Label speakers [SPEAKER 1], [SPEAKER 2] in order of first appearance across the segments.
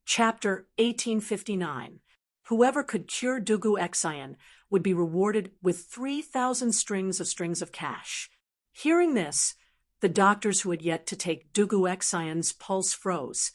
[SPEAKER 1] Chapter 1859. Whoever could cure Dugu Exayan would be rewarded with 3,000 strings of cash. Hearing this, the doctors who had yet to take Dugu Exayan's pulse froze,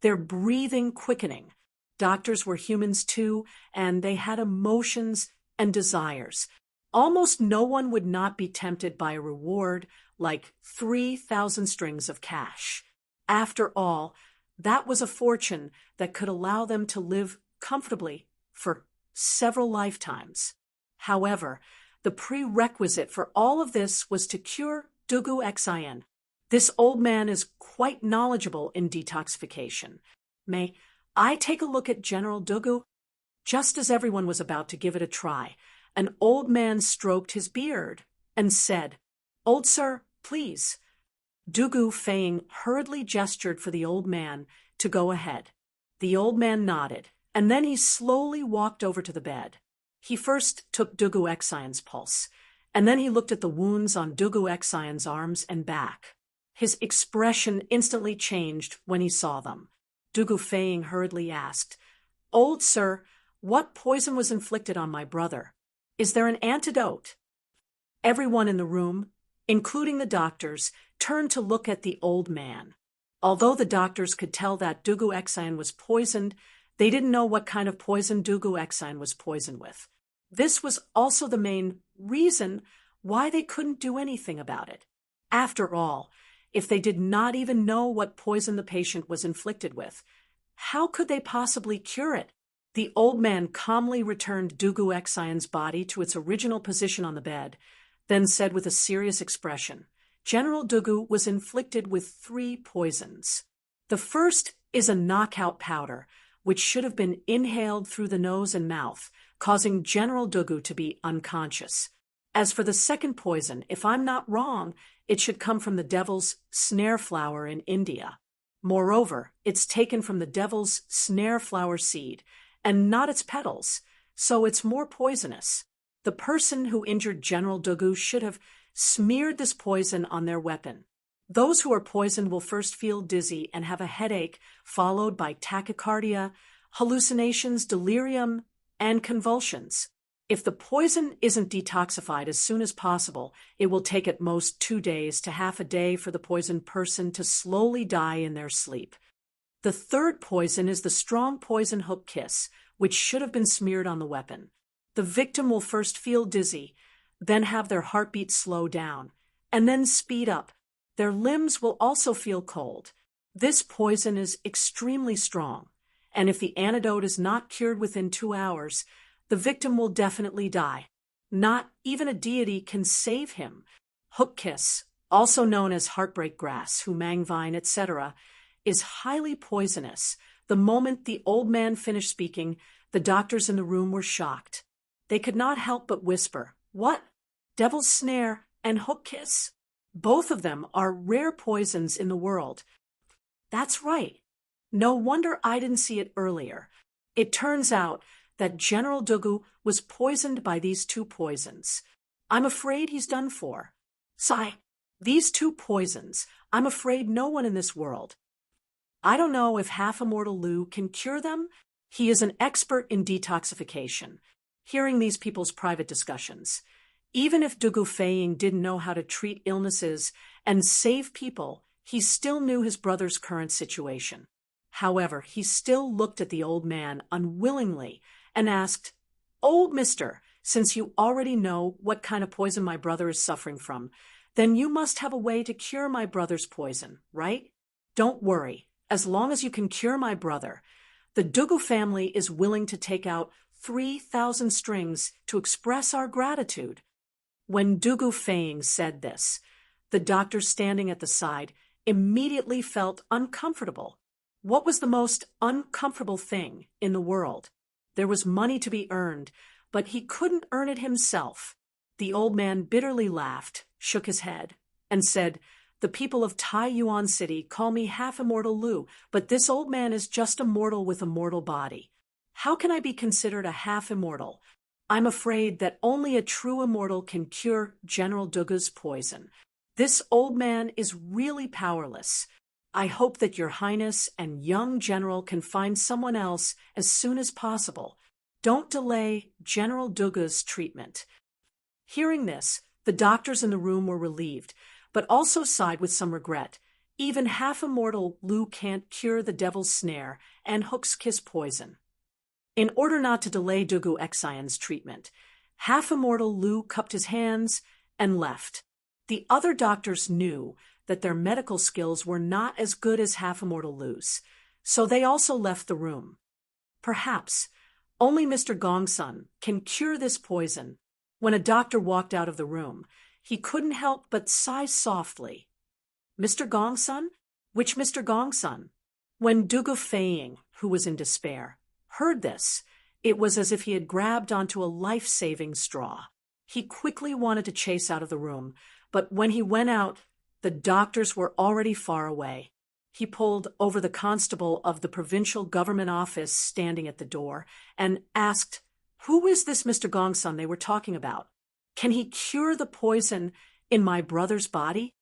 [SPEAKER 1] their breathing quickening. Doctors were humans too, and they had emotions and desires. Almost no one would not be tempted by a reward like 3,000 strings of cash. After all, that was a fortune that could allow them to live comfortably for several lifetimes. However, the prerequisite for all of this was to cure Dugu Exayan. This old man is quite knowledgeable in detoxification. May I take a look at General Dugu? Just as everyone was about to give it a try, an old man stroked his beard and said, "Old sir, please." Dugu Feng hurriedly gestured for the old man to go ahead. The old man nodded, and then he slowly walked over to the bed. He first took Dugu Exayan's pulse, and then he looked at the wounds on Dugu Exayan's arms and back. His expression instantly changed when he saw them. Dugu Feng hurriedly asked, "Old sir, what poison was inflicted on my brother? Is there an antidote?" Everyone in the room, including the doctors, turned to look at the old man. Although the doctors could tell that Dugu Exayan was poisoned, they didn't know what kind of poison Dugu Exayan was poisoned with. This was also the main reason why they couldn't do anything about it. After all, if they did not even know what poison the patient was inflicted with, how could they possibly cure it? The old man calmly returned Dugu Exayan's body to its original position on the bed, then said with a serious expression, "General Dugu was inflicted with 3 poisons. The first is a knockout powder, which should have been inhaled through the nose and mouth, causing General Dugu to be unconscious. As for the second poison, if I'm not wrong, it should come from the devil's snare flower in India. Moreover, it's taken from the devil's snare flower seed, and not its petals, so it's more poisonous. The person who injured General Dugu should have smeared this poison on their weapon. Those who are poisoned will first feel dizzy and have a headache, followed by tachycardia, hallucinations, delirium, and convulsions. If the poison isn't detoxified as soon as possible, it will take at most 2 days to half a day for the poisoned person to slowly die in their sleep. The third poison is the strong poison hook kiss, which should have been smeared on the weapon. The victim will first feel dizzy, then have their heartbeat slow down, and then speed up. Their limbs will also feel cold. This poison is extremely strong, and if the antidote is not cured within 2 hours, the victim will definitely die. Not even a deity can save him. Hook kiss, also known as heartbreak grass, humang vine, etc., is highly poisonous. The moment the old man finished speaking, the doctors in the room were shocked. They could not help but whisper, "What? Devil's snare and hook kiss? Both of them are rare poisons in the world." That's right. No wonder I didn't see it earlier. It turns out that General Dugu was poisoned by these 2 poisons. I'm afraid he's done for. Sigh, these 2 poisons, I'm afraid no one in this world. I don't know if half-immortal Lu can cure them. He is an expert in detoxification. Hearing these people's private discussions, even if Dugu Feng didn't know how to treat illnesses and save people, he still knew his brother's current situation. However, he still looked at the old man unwillingly and asked, "Old mister, since you already know what kind of poison my brother is suffering from, then you must have a way to cure my brother's poison, right? Don't worry, as long as you can cure my brother, the Dugu family is willing to take out 3,000 strings to express our gratitude." When Dugu Feng said this, the doctor standing at the side immediately felt uncomfortable. What was the most uncomfortable thing in the world? There was money to be earned, but he couldn't earn it himself. The old man bitterly laughed, shook his head, and said, "The people of Taiyuan City call me half-immortal Lu, but this old man is just a mortal with a mortal body. How can I be considered a half-immortal? I'm afraid that only a true immortal can cure General Dugu's poison. This old man is really powerless. I hope that your highness and young general can find someone else as soon as possible. Don't delay General Dugu's treatment." Hearing this, the doctors in the room were relieved, but also sighed with some regret. Even half-immortal Lu can't cure the devil's snare and Hook's kiss poison. In order not to delay Dugu Xian's treatment, half-immortal Lu cupped his hands and left. The other doctors knew that their medical skills were not as good as half-immortal Lu's, so they also left the room. Perhaps only Mr. Gongsun can cure this poison. When a doctor walked out of the room, he couldn't help but sigh softly. Mr. Gongsun? Which Mr. Gongsun? When Dugu Feiying, who was in despair, heard this, it was as if he had grabbed onto a life-saving straw. He quickly wanted to chase out of the room, but when he went out, the doctors were already far away. He pulled over the constable of the provincial government office standing at the door and asked, "Who is this Mr. Gongsun they were talking about? Can he cure the poison in my brother's body?"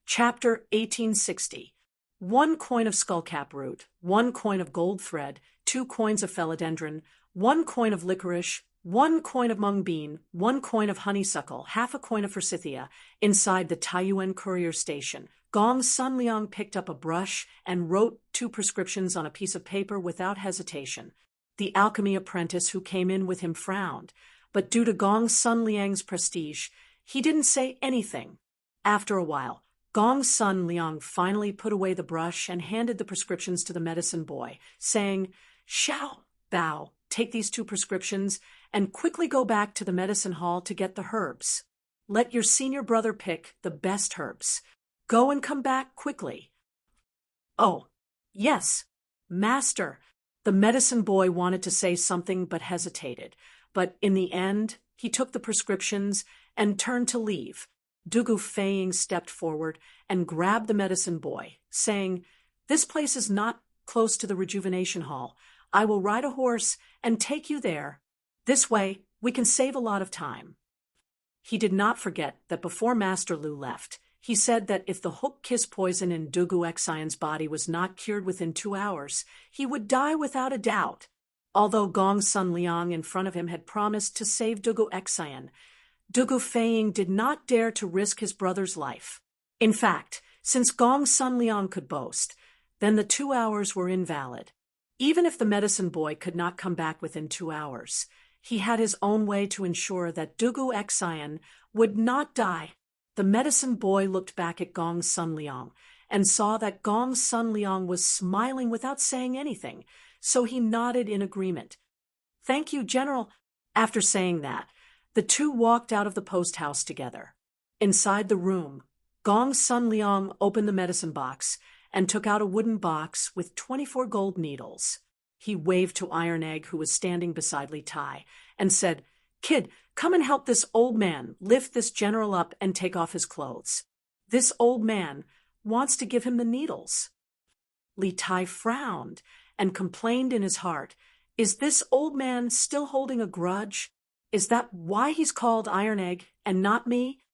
[SPEAKER 1] Chapter 1860. 1 coin of skullcap root, 1 coin of gold thread, 2 coins of philodendron, 1 coin of licorice, 1 coin of mung bean, 1 coin of honeysuckle, half a coin of forsythia. Inside the Taiyuan courier station, Gong Sun Liang picked up a brush and wrote 2 prescriptions on a piece of paper without hesitation. The alchemy apprentice who came in with him frowned, but due to Gong Sun Liang's prestige, he didn't say anything. After a while, Gong Sun Liang finally put away the brush and handed the prescriptions to the medicine boy, saying, "Xiao Bao, take these 2 prescriptions and quickly go back to the medicine hall to get the herbs. Let your senior brother pick the best herbs. Go and come back quickly." "Oh, yes, master." The medicine boy wanted to say something but hesitated, but in the end, he took the prescriptions and turned to leave. Dugu Feiying stepped forward and grabbed the medicine boy, saying, "This place is not close to the rejuvenation hall. I will ride a horse and take you there. This way, we can save a lot of time." He did not forget that before Master Lu left, he said that if the hook kiss poison in Dugu Xian's body was not cured within 2 hours, he would die without a doubt. Although Gong Sun Liang in front of him had promised to save Dugu Xian, Dugu Feiying did not dare to risk his brother's life. In fact, since Gong Sun Liang could boast, then the 2 hours were invalid. Even if the medicine boy could not come back within 2 hours, he had his own way to ensure that Dugu Xian would not die. The medicine boy looked back at Gong Sun Liang and saw that Gong Sun Liang was smiling without saying anything, so he nodded in agreement. "Thank you, General." After saying that, the 2 walked out of the post house together. Inside the room, Gong Sun Liang opened the medicine box and took out a wooden box with 24 gold needles. He waved to Iron Egg, who was standing beside Li Tai, and said, "Kid, come and help this old man lift this general up and take off his clothes. This old man wants to give him the needles." Li Tai frowned and complained in his heart, "Is this old man still holding a grudge? Is that why he's called Iron Egg and not me?"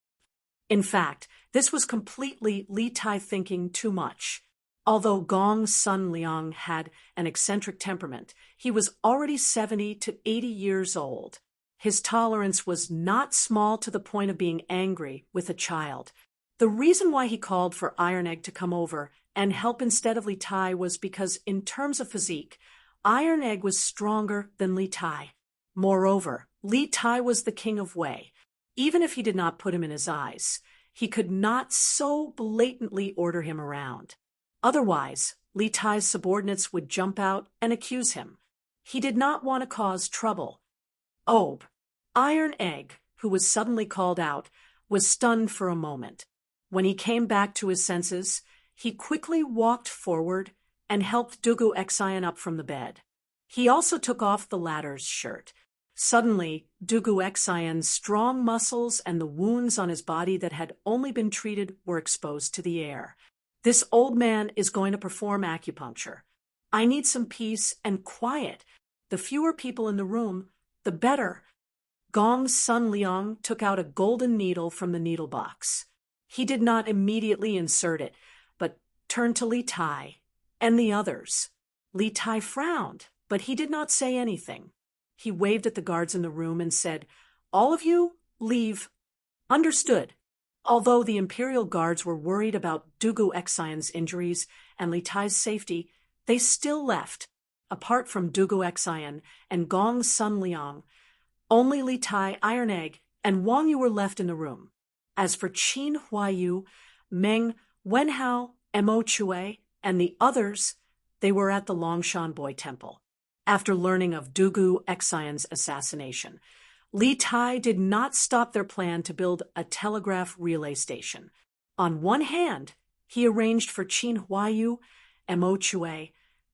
[SPEAKER 1] In fact, this was completely Li Tai thinking too much. Although Gong Sun Liang had an eccentric temperament, he was already 70 to 80 years old. His tolerance was not small to the point of being angry with a child. The reason why he called for Iron Egg to come over and help instead of Li Tai was because, in terms of physique, Iron Egg was stronger than Li Tai. Moreover, Li Tai was the king of Wei. Even if he did not put him in his eyes, he could not so blatantly order him around. Otherwise, Li Tai's subordinates would jump out and accuse him. He did not want to cause trouble. Oh, Iron Egg, who was suddenly called out, was stunned for a moment. When he came back to his senses, he quickly walked forward and helped Dugu Xian up from the bed. He also took off the latter's shirt. Suddenly, Dugu Xian's strong muscles and the wounds on his body that had only been treated were exposed to the air. "This old man is going to perform acupuncture. I need some peace and quiet. The fewer people in the room, the better." Gong Sun Liang took out a golden needle from the needle box. He did not immediately insert it, but turned to Li Tai and the others. Li Tai frowned, but he did not say anything. He waved at the guards in the room and said, "All of you, leave." "Understood." Although the Imperial Guards were worried about Dugu Xian's injuries and Li Tai's safety, they still left. Apart from Dugu Xian and Gong Sun Liang, only Li Tai, Iron Egg, and Wang Yu were left in the room. As for Qin Huayu, Meng, Wenhao, Mo Chue, and the others, they were at the Longshan Boy Temple. After learning of Dugu Xian's assassination, Li Tai did not stop their plan to build a telegraph relay station. On one hand, he arranged for Qin Huayu, Mo Chue,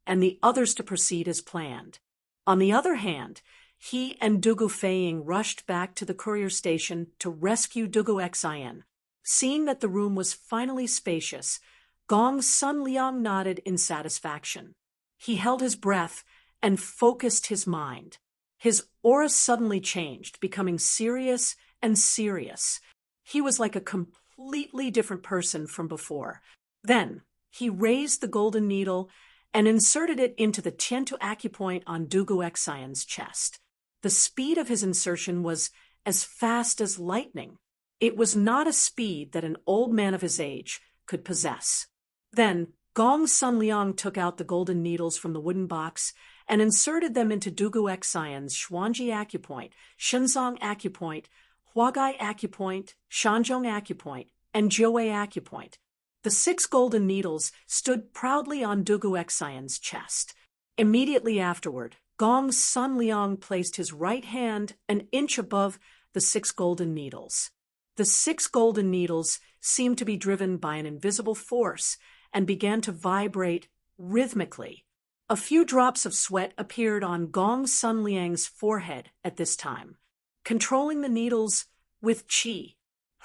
[SPEAKER 1] and the others to proceed as planned. On the other hand, he and Dugu Feiying rushed back to the courier station to rescue Dugu Xian. Seeing that the room was finally spacious, Gong Sun Liang nodded in satisfaction. He held his breath and focused his mind. His aura suddenly changed, becoming serious and serious. He was like a completely different person from before. Then, he raised the golden needle and inserted it into the Tiantu acupoint on Dugu Xian's chest. The speed of his insertion was as fast as lightning. It was not a speed that an old man of his age could possess. Then, Gong Sun Liang took out the golden needles from the wooden box and inserted them into Dugu Xian's Xuanji acupoint, Shenzong acupoint, Huagai acupoint, Shanzhong acupoint, and Jiuwei acupoint. The 6 golden needles stood proudly on Dugu Xian's chest. Immediately afterward, Gong Sun Liang placed his right hand an inch above the 6 golden needles. The 6 golden needles seemed to be driven by an invisible force and began to vibrate rhythmically. A few drops of sweat appeared on Gong Sun Liang's forehead at this time, controlling the needles with qi.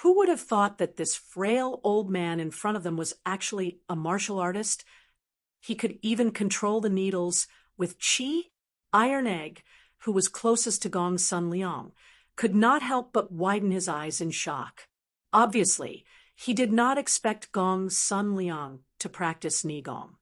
[SPEAKER 1] Who would have thought that this frail old man in front of them was actually a martial artist? He could even control the needles with qi? Iron Egg, who was closest to Gong Sun Liang, could not help but widen his eyes in shock. Obviously, he did not expect Gong Sun Liang to practice Nigong.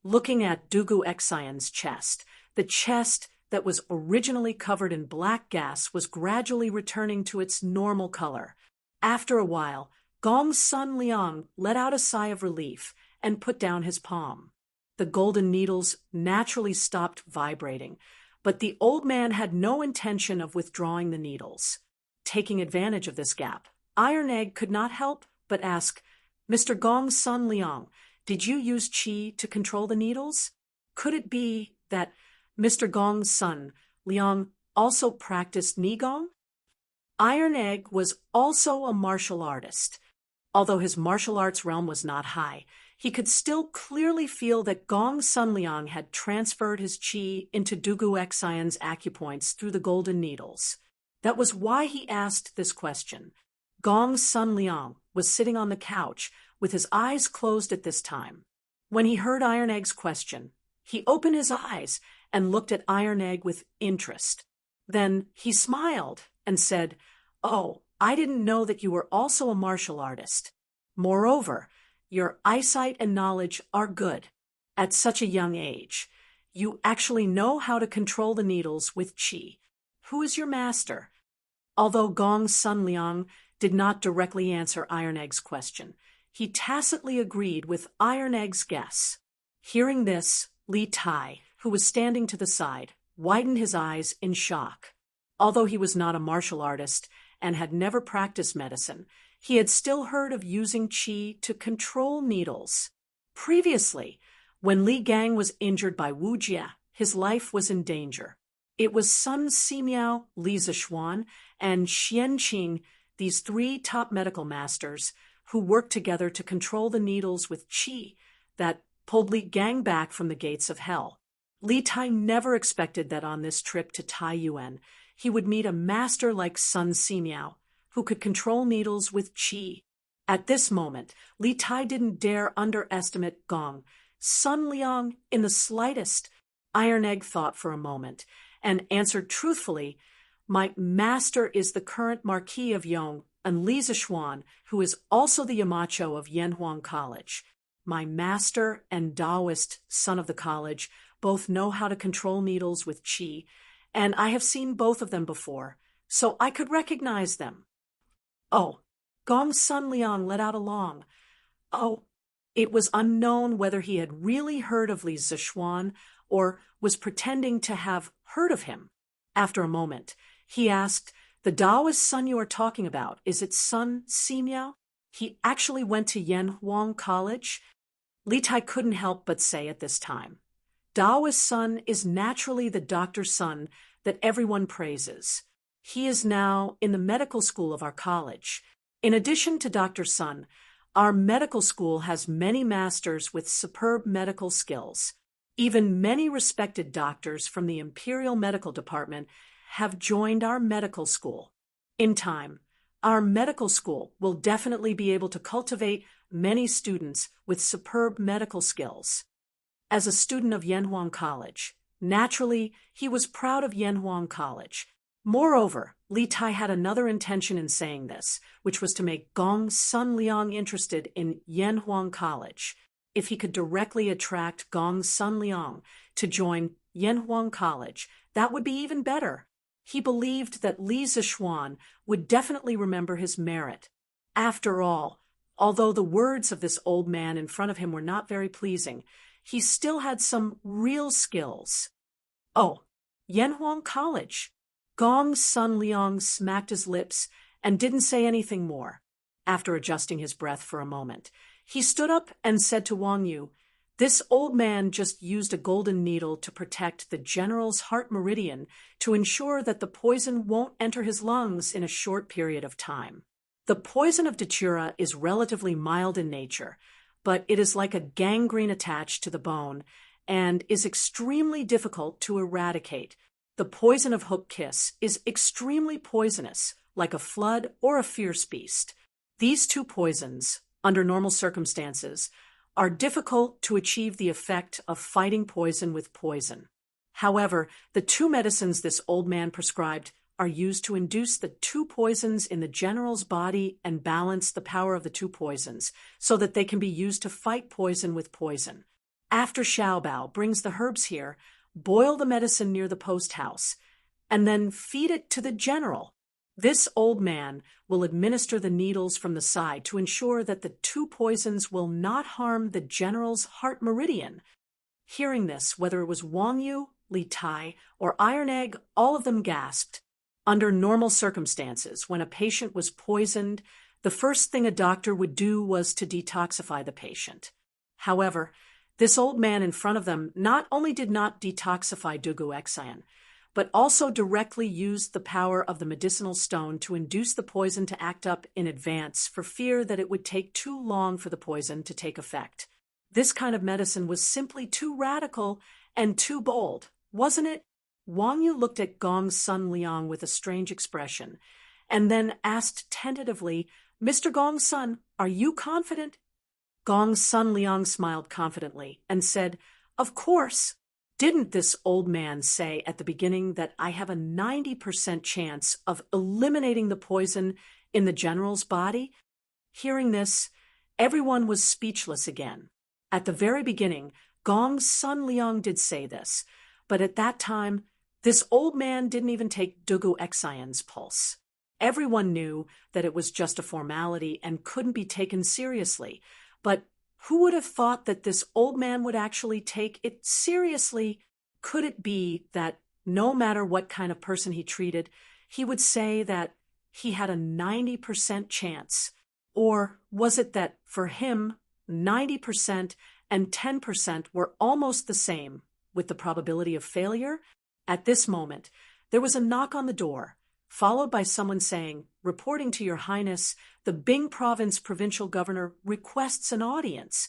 [SPEAKER 1] Looking at Dugu Xian's chest, the chest that was originally covered in black gas was gradually returning to its normal color. After a while, Gong Sun Liang let out a sigh of relief and put down his palm. The golden needles naturally stopped vibrating, but the old man had no intention of withdrawing the needles. Taking advantage of this gap, Iron Egg could not help but ask, "Mr. Gong Sun Liang, did you use qi to control the needles? Could it be that Mr. Gong Sun Liang also practiced Nigong?" Iron Egg was also a martial artist. Although his martial arts realm was not high, he could still clearly feel that Gong Sun Liang had transferred his qi into Dugu Xian's acupoints through the golden needles. That was why he asked this question. Gong Sun Liang was sitting on the couch with his eyes closed at this time. When he heard Iron Egg's question, he opened his eyes and looked at Iron Egg with interest. Then he smiled and said, "Oh, I didn't know that you were also a martial artist. Moreover, your eyesight and knowledge are good. At such a young age, you actually know how to control the needles with qi. Who is your master?" Although Gong Sun Liang did not directly answer Iron Egg's question, he tacitly agreed with Iron Egg's guess. Hearing this, Li Tai, who was standing to the side, widened his eyes in shock. Although he was not a martial artist and had never practiced medicine, he had still heard of using qi to control needles. Previously, when Li Gang was injured by Wu Jie, his life was in danger. It was Sun Simiao, Li Zishuan, and Xian Qing, these 3 top medical masters, who worked together to control the needles with qi that pulled Li Gang back from the gates of hell. Li Tai never expected that on this trip to Taiyuan, he would meet a master like Sun Simiao, who could control needles with qi. At this moment, Li Tai didn't dare underestimate Gong Sun Liang in the slightest. Iron Egg thought for a moment and answered truthfully, "My master is the current Marquis of Yong and Li Zishuan, who is also the Yamacho of Yanhuang College. my master and Taoist son of the college both know how to control needles with qi, and I have seen both of them before, so I could recognize them. Oh, Gong Sun Liang let out a long, oh. It was unknown whether he had really heard of Li Zixuan or was pretending to have heard of him. After a moment, he asked, "The Taoist son you are talking about, is it Sun Simiao? He actually went to Yanhuang College?" Li Tai couldn't help but say at this time, "Taoist son is naturally the doctor's son that everyone praises. He is now in the medical school of our college. In addition to Dr. Sun, our medical school has many masters with superb medical skills. Even many respected doctors from the Imperial Medical Department have joined our medical school. In time, our medical school will definitely be able to cultivate many students with superb medical skills." As a student of Yanhuang College, naturally, he was proud of Yanhuang College. Moreover, Li Tai had another intention in saying this, which was to make Gong Sun Liang interested in Yanhuang College. If he could directly attract Gong Sun Liang to join Yanhuang College, that would be even better. He believed that Li Zixuan would definitely remember his merit. After all, although the words of this old man in front of him were not very pleasing, he still had some real skills. Oh, Yanhuang College. Gong Sun Liang smacked his lips and didn't say anything more. After adjusting his breath for a moment, he stood up and said to Wang Yu, "This old man just used a golden needle to protect the general's heart meridian to ensure that the poison won't enter his lungs in a short period of time. The poison of datura is relatively mild in nature, but it is like a gangrene attached to the bone and is extremely difficult to eradicate. The poison of hook kiss is extremely poisonous, like a flood or a fierce beast. These two poisons, under normal circumstances, are difficult to achieve the effect of fighting poison with poison. However, the two medicines this old man prescribed are used to induce the two poisons in the general's body and balance the power of the two poisons, so that they can be used to fight poison with poison. After Xiaobao brings the herbs here, boil the medicine near the post house, and then feed it to the general. This old man will administer the needles from the side to ensure that the two poisons will not harm the general's heart meridian." Hearing this, whether it was Wang Yu, Li Tai, or Iron Egg, all of them gasped. Under normal circumstances, when a patient was poisoned, the first thing a doctor would do was to detoxify the patient. However, this old man in front of them not only did not detoxify Dugu Exayan, but also directly used the power of the medicinal stone to induce the poison to act up in advance for fear that it would take too long for the poison to take effect. This kind of medicine was simply too radical and too bold, wasn't it? Wang Yu looked at Gong Sun Liang with a strange expression, and then asked tentatively, "Mr. Gong Sun, are you confident?" Gong Sun Liang smiled confidently and said, "Of course. Didn't this old man say at the beginning that I have a 90% chance of eliminating the poison in the general's body?" Hearing this, everyone was speechless again. At the very beginning, Gong Sun Liang did say this, but at that time, this old man didn't even take Dugu Exayan's pulse. Everyone knew that it was just a formality and couldn't be taken seriously, but who would have thought that this old man would actually take it seriously? Could it be that no matter what kind of person he treated, he would say that he had a 90% chance? Or was it that for him, 90% and 10% were almost the same, with the probability of failure? At this moment, there was a knock on the door, followed by someone saying, "Reporting to Your Highness, the Bing Province Provincial Governor requests an audience."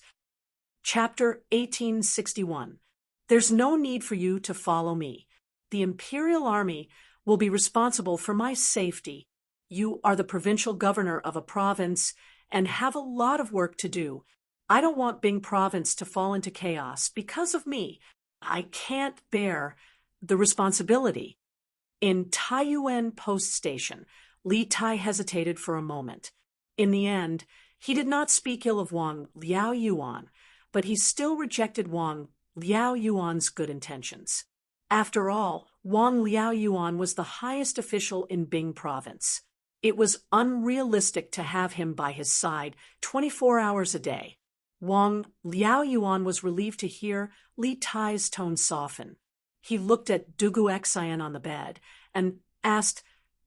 [SPEAKER 1] Chapter 1861. There's no need for you to follow me. The Imperial Army will be responsible for my safety. You are the provincial governor of a province and have a lot of work to do. I don't want Bing Province to fall into chaos because of me. I can't bear the responsibility. In Taiyuan Post Station, Li Tai hesitated for a moment. In the end, he did not speak ill of Wang Liao Yuan, but he still rejected Wang Liaoyuan's good intentions. After all, Wang Liaoyuan was the highest official in Bing province. It was unrealistic to have him by his side 24 hours a day. Wang Liaoyuan was relieved to hear Li Tai's tone soften. He looked at Dugu Xian on the bed and asked,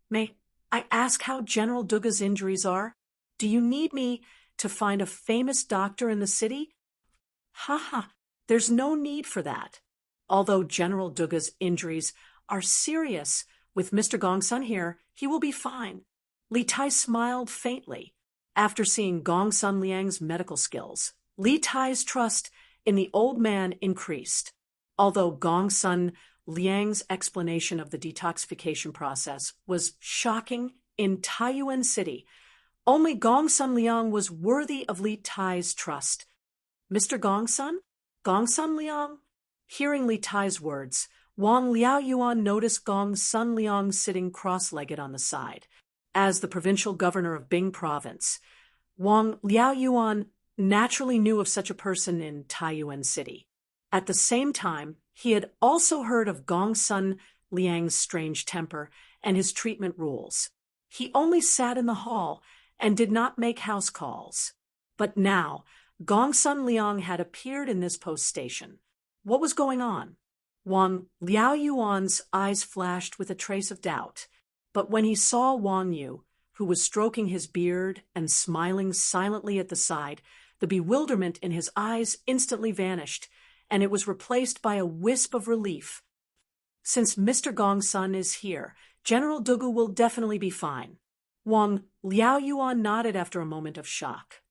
[SPEAKER 1] "May I ask how General Dugu's injuries are? Do you need me to find a famous doctor in the city?" "Haha, there's no need for that. Although General Dugu's injuries are serious, with Mr. Gongsun here, he will be fine." Li Tai smiled faintly. After seeing Gongsun Liang's medical skills, Li Tai's trust in the old man increased. Although Gongsun Liang's explanation of the detoxification process was shocking in Taiyuan City, only Gongsun Liang was worthy of Li Tai's trust. "Mr. Gongsun? Gongsun Liang?" Hearing Li Tai's words, Wang Liaoyuan noticed Gongsun Liang sitting cross-legged on the side. As the provincial governor of Bing province, Wang Liaoyuan naturally knew of such a person in Taiyuan City. At the same time, he had also heard of Gongsun Liang's strange temper and his treatment rules. He only sat in the hall and did not make house calls. But now, Gongsun Liang had appeared in this post station. What was going on? Wang Liaoyuan's eyes flashed with a trace of doubt. But when he saw Wang Yu, who was stroking his beard and smiling silently at the side, the bewilderment in his eyes instantly vanished, and it was replaced by a wisp of relief. "Since Mr. Gongsun is here, General Dugu will definitely be fine." Wang Liaoyuan nodded after a moment of shock.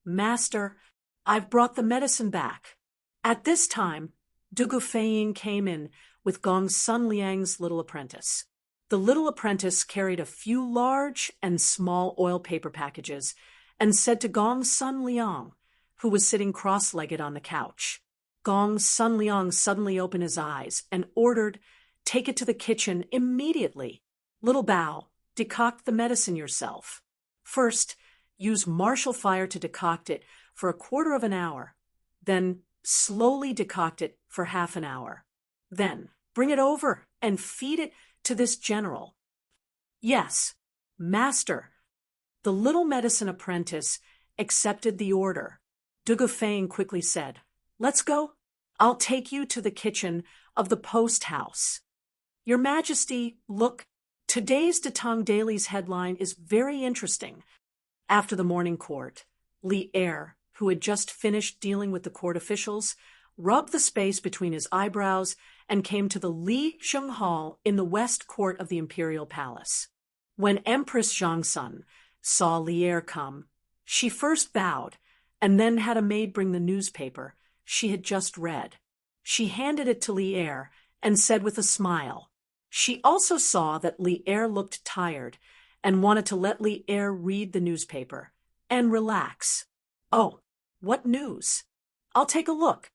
[SPEAKER 1] "Master, I've brought the medicine back." At this time, Dugu Feiying came in with Gongsun Liang's little apprentice. The little apprentice carried a few large and small oil paper packages and said to Gongsun Liang, who was sitting cross-legged on the couch. Gongsun Liang suddenly opened his eyes and ordered, "Take it to the kitchen immediately. Little Bao, decoct the medicine yourself. First, use martial fire to decoct it for a quarter of an hour. Then slowly decoct it for half an hour. Then bring it over and feed it to this general." "Yes, master." The little medicine apprentice accepted the order. Dugu Feiying quickly said, "Let's go. I'll take you to the kitchen of the post house." "Your Majesty, look, today's Tang Daily's headline is very interesting." After the morning court, Li Er, who had just finished dealing with the court officials, rubbed the space between his eyebrows and came to the Li Sheng Hall in the west court of the imperial palace. When Empress Zhangsun saw Li Er come, she first bowed and then had a maid bring the newspaper she had just read. She handed it to Li Er and said with a smile. She also saw that Li Er looked tired and wanted to let Li Er read the newspaper and relax. "Oh, what news? I'll take a look."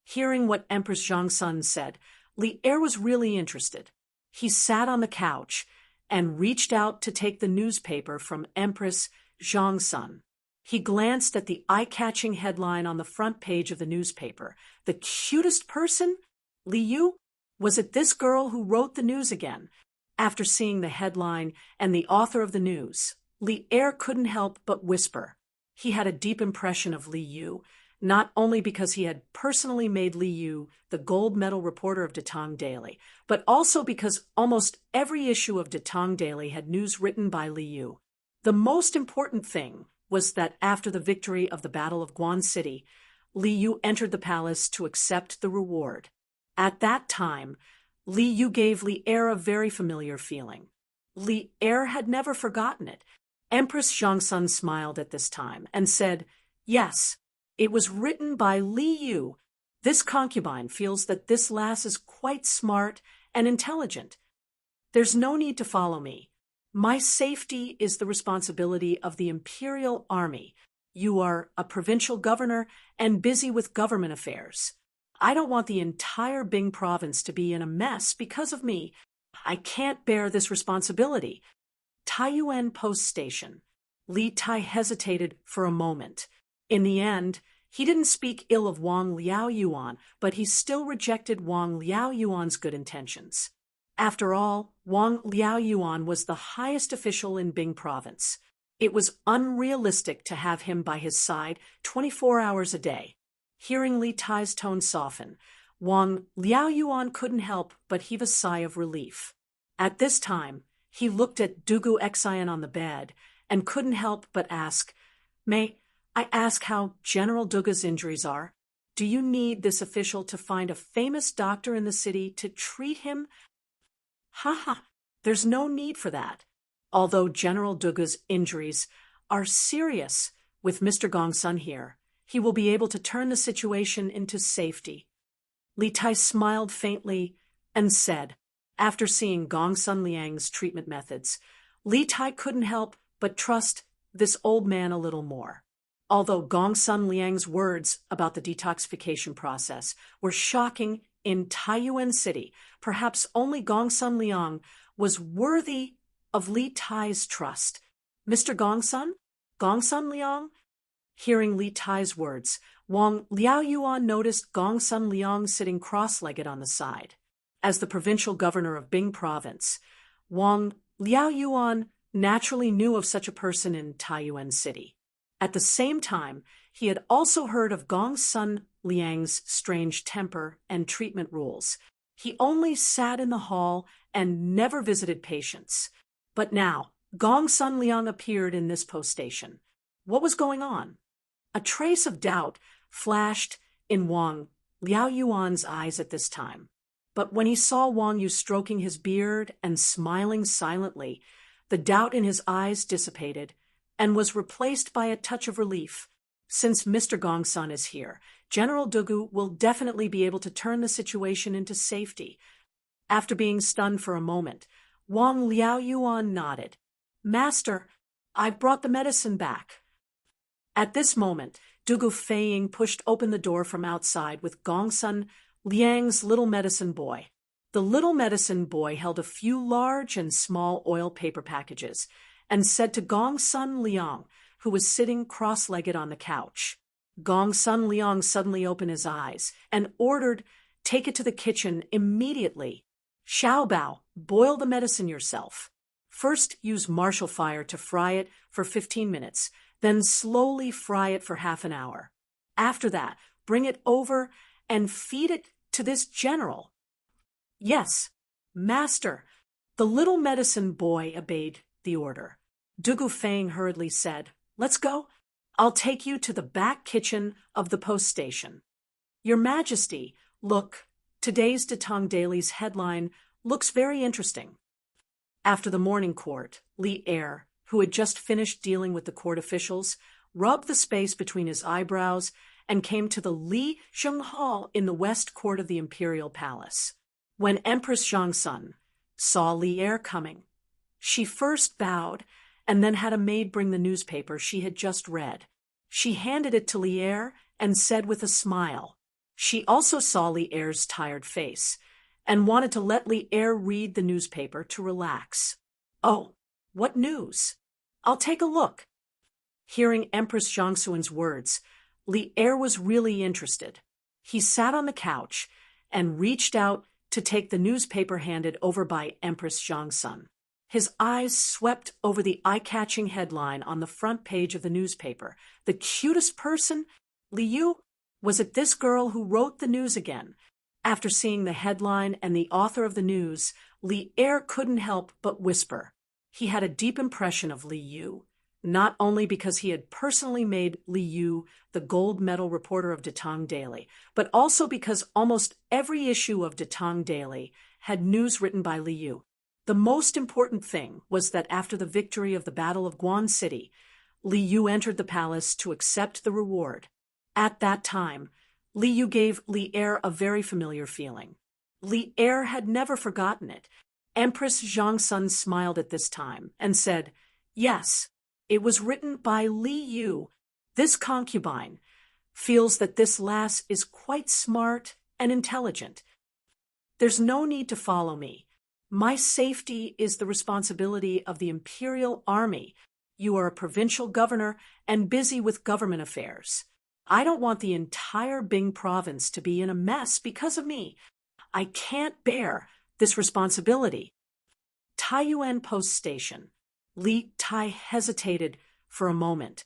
[SPEAKER 1] Hearing what Empress Zhangsun said, Li Er was really interested. He sat on the couch and reached out to take the newspaper from Empress Zhangsun. He glanced at the eye-catching headline on the front page of the newspaper. "The cutest person? Li Yu? Was it this girl who wrote the news again?" After seeing the headline and the author of the news, Li Er couldn't help but whisper. He had a deep impression of Li Yu, not only because he had personally made Li Yu the gold medal reporter of Tang Daily, but also because almost every issue of Tang Daily had news written by Li Yu. The most important thing was that after the victory of the Battle of Guan City, Li Yu entered the palace to accept the reward. At that time, Li Yu gave Li Er a very familiar feeling. Li Er had never forgotten it. Empress Zhangsun smiled at this time and said, "Yes, it was written by Li Yu. This concubine feels that this lass is quite smart and intelligent. There's no need to follow me. My safety is the responsibility of the imperial army. You are a provincial governor and busy with government affairs. I don't want the entire Bing province to be in a mess because of me. I can't bear this responsibility." Taiyuan Post Station. Li Tai hesitated for a moment. In the end, He didn't speak ill of Wang Liaoyuan, but he still rejected Wang Liaoyuan's good intentions. After all, Wang Liaoyuan was the highest official in Bing province. It was unrealistic to have him by his side 24 hours a day. Hearing Li Tai's tone soften, Wang Liaoyuan couldn't help but heave a sigh of relief. At this time, he looked at Dugu Xian on the bed and couldn't help but ask, "May I ask how General Dugu's injuries are? Do you need this official to find a famous doctor in the city to treat him?" "Ha, there's no need for that. Although General Dugu's injuries are serious, with Mr. Gongsun here, he will be able to turn the situation into safety." Li Tai smiled faintly and said, after seeing Gongsun Liang's treatment methods, Li Tai couldn't help but trust this old man a little more. Although Gongsun Liang's words about the detoxification process were shocking in Taiyuan City, perhaps only Gongsun Liang was worthy of Li Tai's trust. "Mr. Gongsun? Gongsun Liang?" Hearing Li Tai's words, Wang Liaoyuan noticed Gongsun Liang sitting cross-legged on the side. As the provincial governor of Bing province, Wang Liaoyuan naturally knew of such a person in Taiyuan City. At the same time, he had also heard of Gongsun Liang's strange temper and treatment rules. He only sat in the hall and never visited patients. But now, Gongsun Liang appeared in this post station. What was going on? A trace of doubt flashed in Wang Liaoyuan's eyes at this time. But when he saw Wang Yu stroking his beard and smiling silently, the doubt in his eyes dissipated and was replaced by a touch of relief. Since Mr. Gongsun is here, General Dugu will definitely be able to turn the situation into safety. After being stunned for a moment, Wang Liaoyuan nodded. "Master, I brought the medicine back." At this moment, Dugu Feiying pushed open the door from outside with Gongsun Liang's little medicine boy. The little medicine boy held a few large and small oil paper packages and said to Gongsun Liang, who was sitting cross-legged on the couch. Gongsun Liang suddenly opened his eyes and ordered, "Take it to the kitchen immediately. Xiaobao, boil the medicine yourself. First use martial fire to fry it for 15 minutes, then slowly fry it for half an hour. After that, bring it over and feed it to this general." "Yes, master." The little medicine boy obeyed the order. Dugu Feng hurriedly said, "Let's go. I'll take you to the back kitchen of the post station." "Your Majesty, look, today's Datong Daily's headline looks very interesting." After the morning court, Li Er, who had just finished dealing with the court officials, rubbed the space between his eyebrows and came to the Li Sheng Hall in the west court of the imperial palace. When Empress Zhangsun saw Li Er coming, she first bowed and then had a maid bring the newspaper she had just read. She handed it to Li Er and said with a smile. She also saw Li Er's tired face and wanted to let Li Er read the newspaper to relax. "Oh, what news? I'll take a look." Hearing Empress Zhangsun's words, Li Er was really interested. He sat on the couch and reached out to take the newspaper handed over by Empress Zhangsun. His eyes swept over the eye-catching headline on the front page of the newspaper. "The cutest person? Li Yu? Was it this girl who wrote the news again?" After seeing the headline and the author of the news, Li Er couldn't help but whisper. He had a deep impression of Li Yu, not only because he had personally made Li Yu the gold medal reporter of Datong Daily, but also because almost every issue of Datong Daily had news written by Li Yu. The most important thing was that after the victory of the Battle of Guan City, Li Yu entered the palace to accept the reward. At that time, Li Yu gave Li Er a very familiar feeling. Li Er had never forgotten it. Empress Zhangsun smiled at this time and said, "Yes, it was written by Li Yu. This concubine feels that this lass is quite smart and intelligent. There's no need to follow me. My safety is the responsibility of the imperial army. You are a provincial governor and busy with government affairs. I don't want the entire Bing province to be in a mess because of me. I can't bear this responsibility. Taiyuan Post Station. Li Tai hesitated for a moment.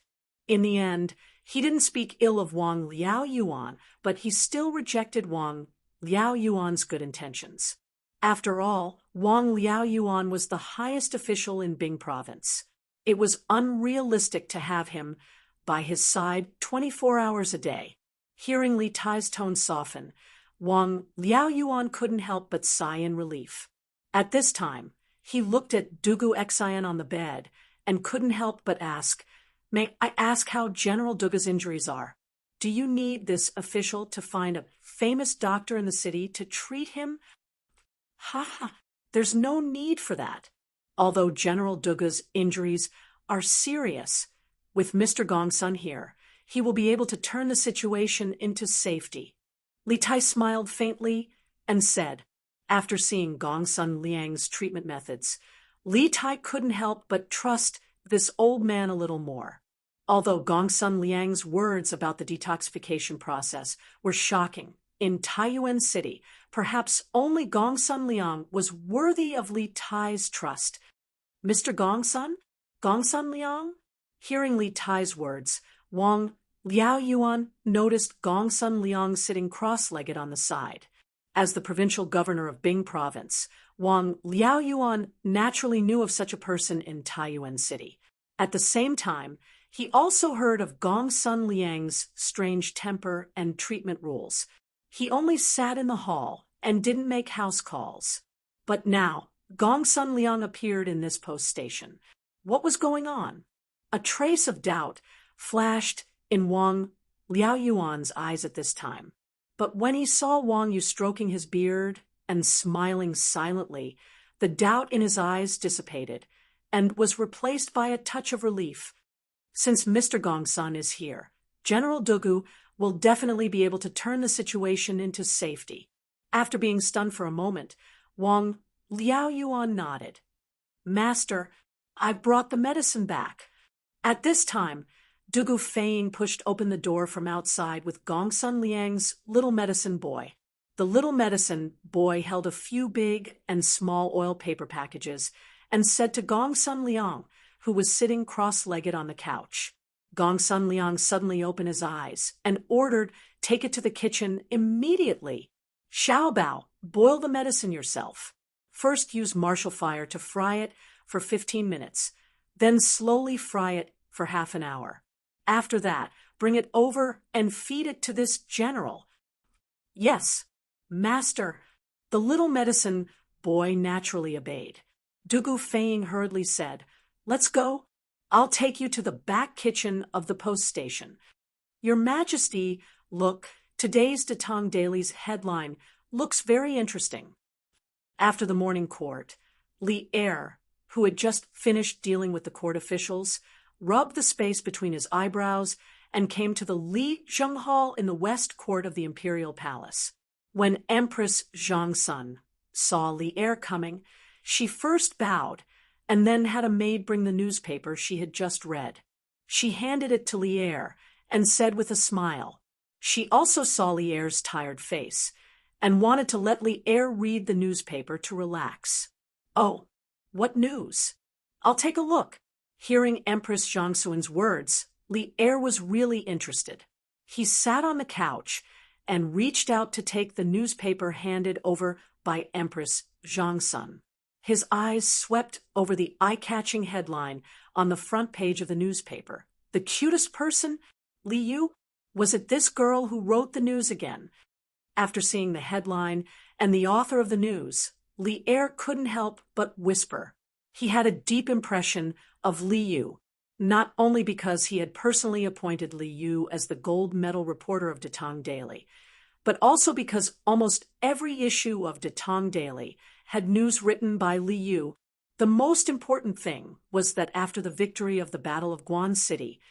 [SPEAKER 1] In the end, he didn't speak ill of Wang Liaoyuan, but he still rejected Wang Liaoyuan's good intentions. After all, Wang Liaoyuan was the highest official in Bing province. It was unrealistic to have him by his side 24 hours a day. Hearing Li Tai's tone soften, Wang Liaoyuan couldn't help but sigh in relief. At this time, he looked at Dugu Xian on the bed and couldn't help but ask, "May I ask how General Dugu's injuries are? Do you need this official to find a famous doctor in the city to treat him?" "Ha, there's no need for that. Although General Dugu's injuries are serious, with Mr. Gongsun here, he will be able to turn the situation into safety." Li Tai smiled faintly and said, after seeing Gongsun Liang's treatment methods, Li Tai couldn't help but trust this old man a little more. Although Gongsun Liang's words about the detoxification process were shocking, in Taiyuan City, perhaps only Gongsun Liang was worthy of Li Tai's trust. "Mr. Gongsun? Gongsun Liang?" Hearing Li Tai's words, Wang Liaoyuan noticed Gongsun Liang sitting cross-legged on the side. As the provincial governor of Bing province, Wang Liaoyuan naturally knew of such a person in Taiyuan City. At the same time, he also heard of Gongsun Liang's strange temper and treatment rules. He only sat in the hall and didn't make house calls. But now, Gongsun Liang appeared in this post station. What was going on? A trace of doubt flashed in Wang Liaoyuan's eyes at this time. But when he saw Wang Yu stroking his beard and smiling silently, the doubt in his eyes dissipated and was replaced by a touch of relief. Since Mr. Gongsun is here, General Dugu will definitely be able to turn the situation into safety. After being stunned for a moment, Wang Liaoyuan nodded. "Master, I've brought the medicine back." At this time, Dugu Feiying pushed open the door from outside with Gongsun Liang's little medicine boy. The little medicine boy held a few big and small oil paper packages and said to Gongsun Liang, who was sitting cross-legged on the couch. Gongsun Liang suddenly opened his eyes and ordered, "Take it to the kitchen immediately. Xiaobao, boil the medicine yourself. First use martial fire to fry it for 15 minutes, then slowly fry it for half an hour. After that, bring it over and feed it to this general." "Yes, master." The little medicine boy naturally obeyed. Dugu Feiying hurriedly said, "Let's go. I'll take you to the back kitchen of the post station." "Your Majesty, look, today's Tang Daily's headline looks very interesting." After the morning court, Li Er, who had just finished dealing with the court officials, rubbed the space between his eyebrows and came to the Li Zheng Hall in the west court of the imperial palace. When Empress Zhangsun saw Li Er coming, she first bowed and then had a maid bring the newspaper she had just read. She handed it to Li Er and said with a smile. She also saw Li Er's tired face and wanted to let Li Er read the newspaper to relax. "Oh, what news? I'll take a look." Hearing Empress Zhangsun's words, Li Er was really interested. He sat on the couch and reached out to take the newspaper handed over by Empress Zhangsun. His eyes swept over the eye-catching headline on the front page of the newspaper. "The cutest person? Li Yu? Was it this girl who wrote the news again?" After seeing the headline and the author of the news, Li Er couldn't help but whisper. He had a deep impression of Li Yu, not only because he had personally appointed Li Yu as the gold medal reporter of Tang Daily, but also because almost every issue of Tang Daily had news written by Li Yu. The most important thing was that after the victory of the Battle of Guan City,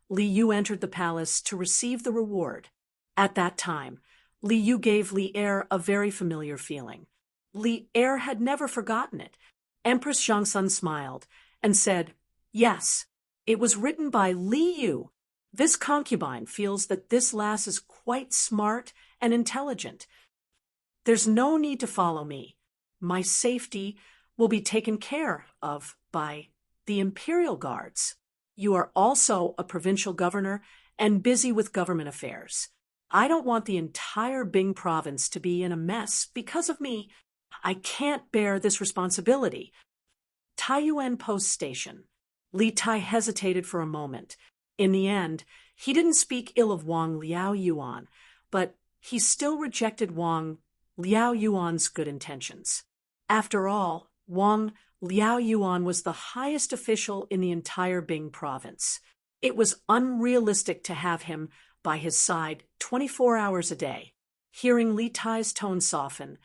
[SPEAKER 1] Li Yu entered the palace to receive the reward. At that time, Li Yu gave Li Er a very familiar feeling. Li Er had never forgotten it. Empress Zhangsun smiled and said, "Yes, it was written by Li Yu." This concubine feels that this lass is quite smart and intelligent. There's no need to follow me. My safety will be taken care of by the imperial guards. You are also a provincial governor and busy with government affairs. I don't want the entire Bing province to be in a mess because of me. I can't bear this responsibility. Taiyuan Post Station. Li Tai hesitated for a moment. In the end, he didn't speak ill of Wang Liaoyuan, but he still rejected Wang Liaoyuan's good intentions. After all, Wang Liaoyuan was the highest official in the entire Bing province. It was unrealistic to have him by his side 24 hours a day. Hearing Li Tai's tone soften,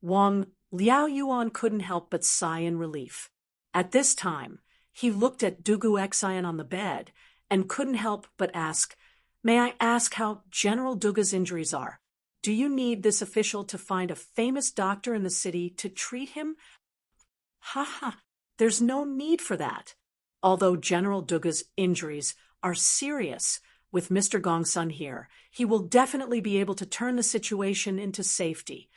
[SPEAKER 1] Wang Liaoyuan couldn't help but sigh in relief. At this time, he looked at Dugu Xian on the bed and couldn't help but ask, "May I ask how General Dugu's injuries are? Do you need this official to find a famous doctor in the city to treat him?" "Ha, there's no need for that. Although General Dugu's injuries are serious, with Mr. Gongsun here, he will definitely be able to turn the situation into safety."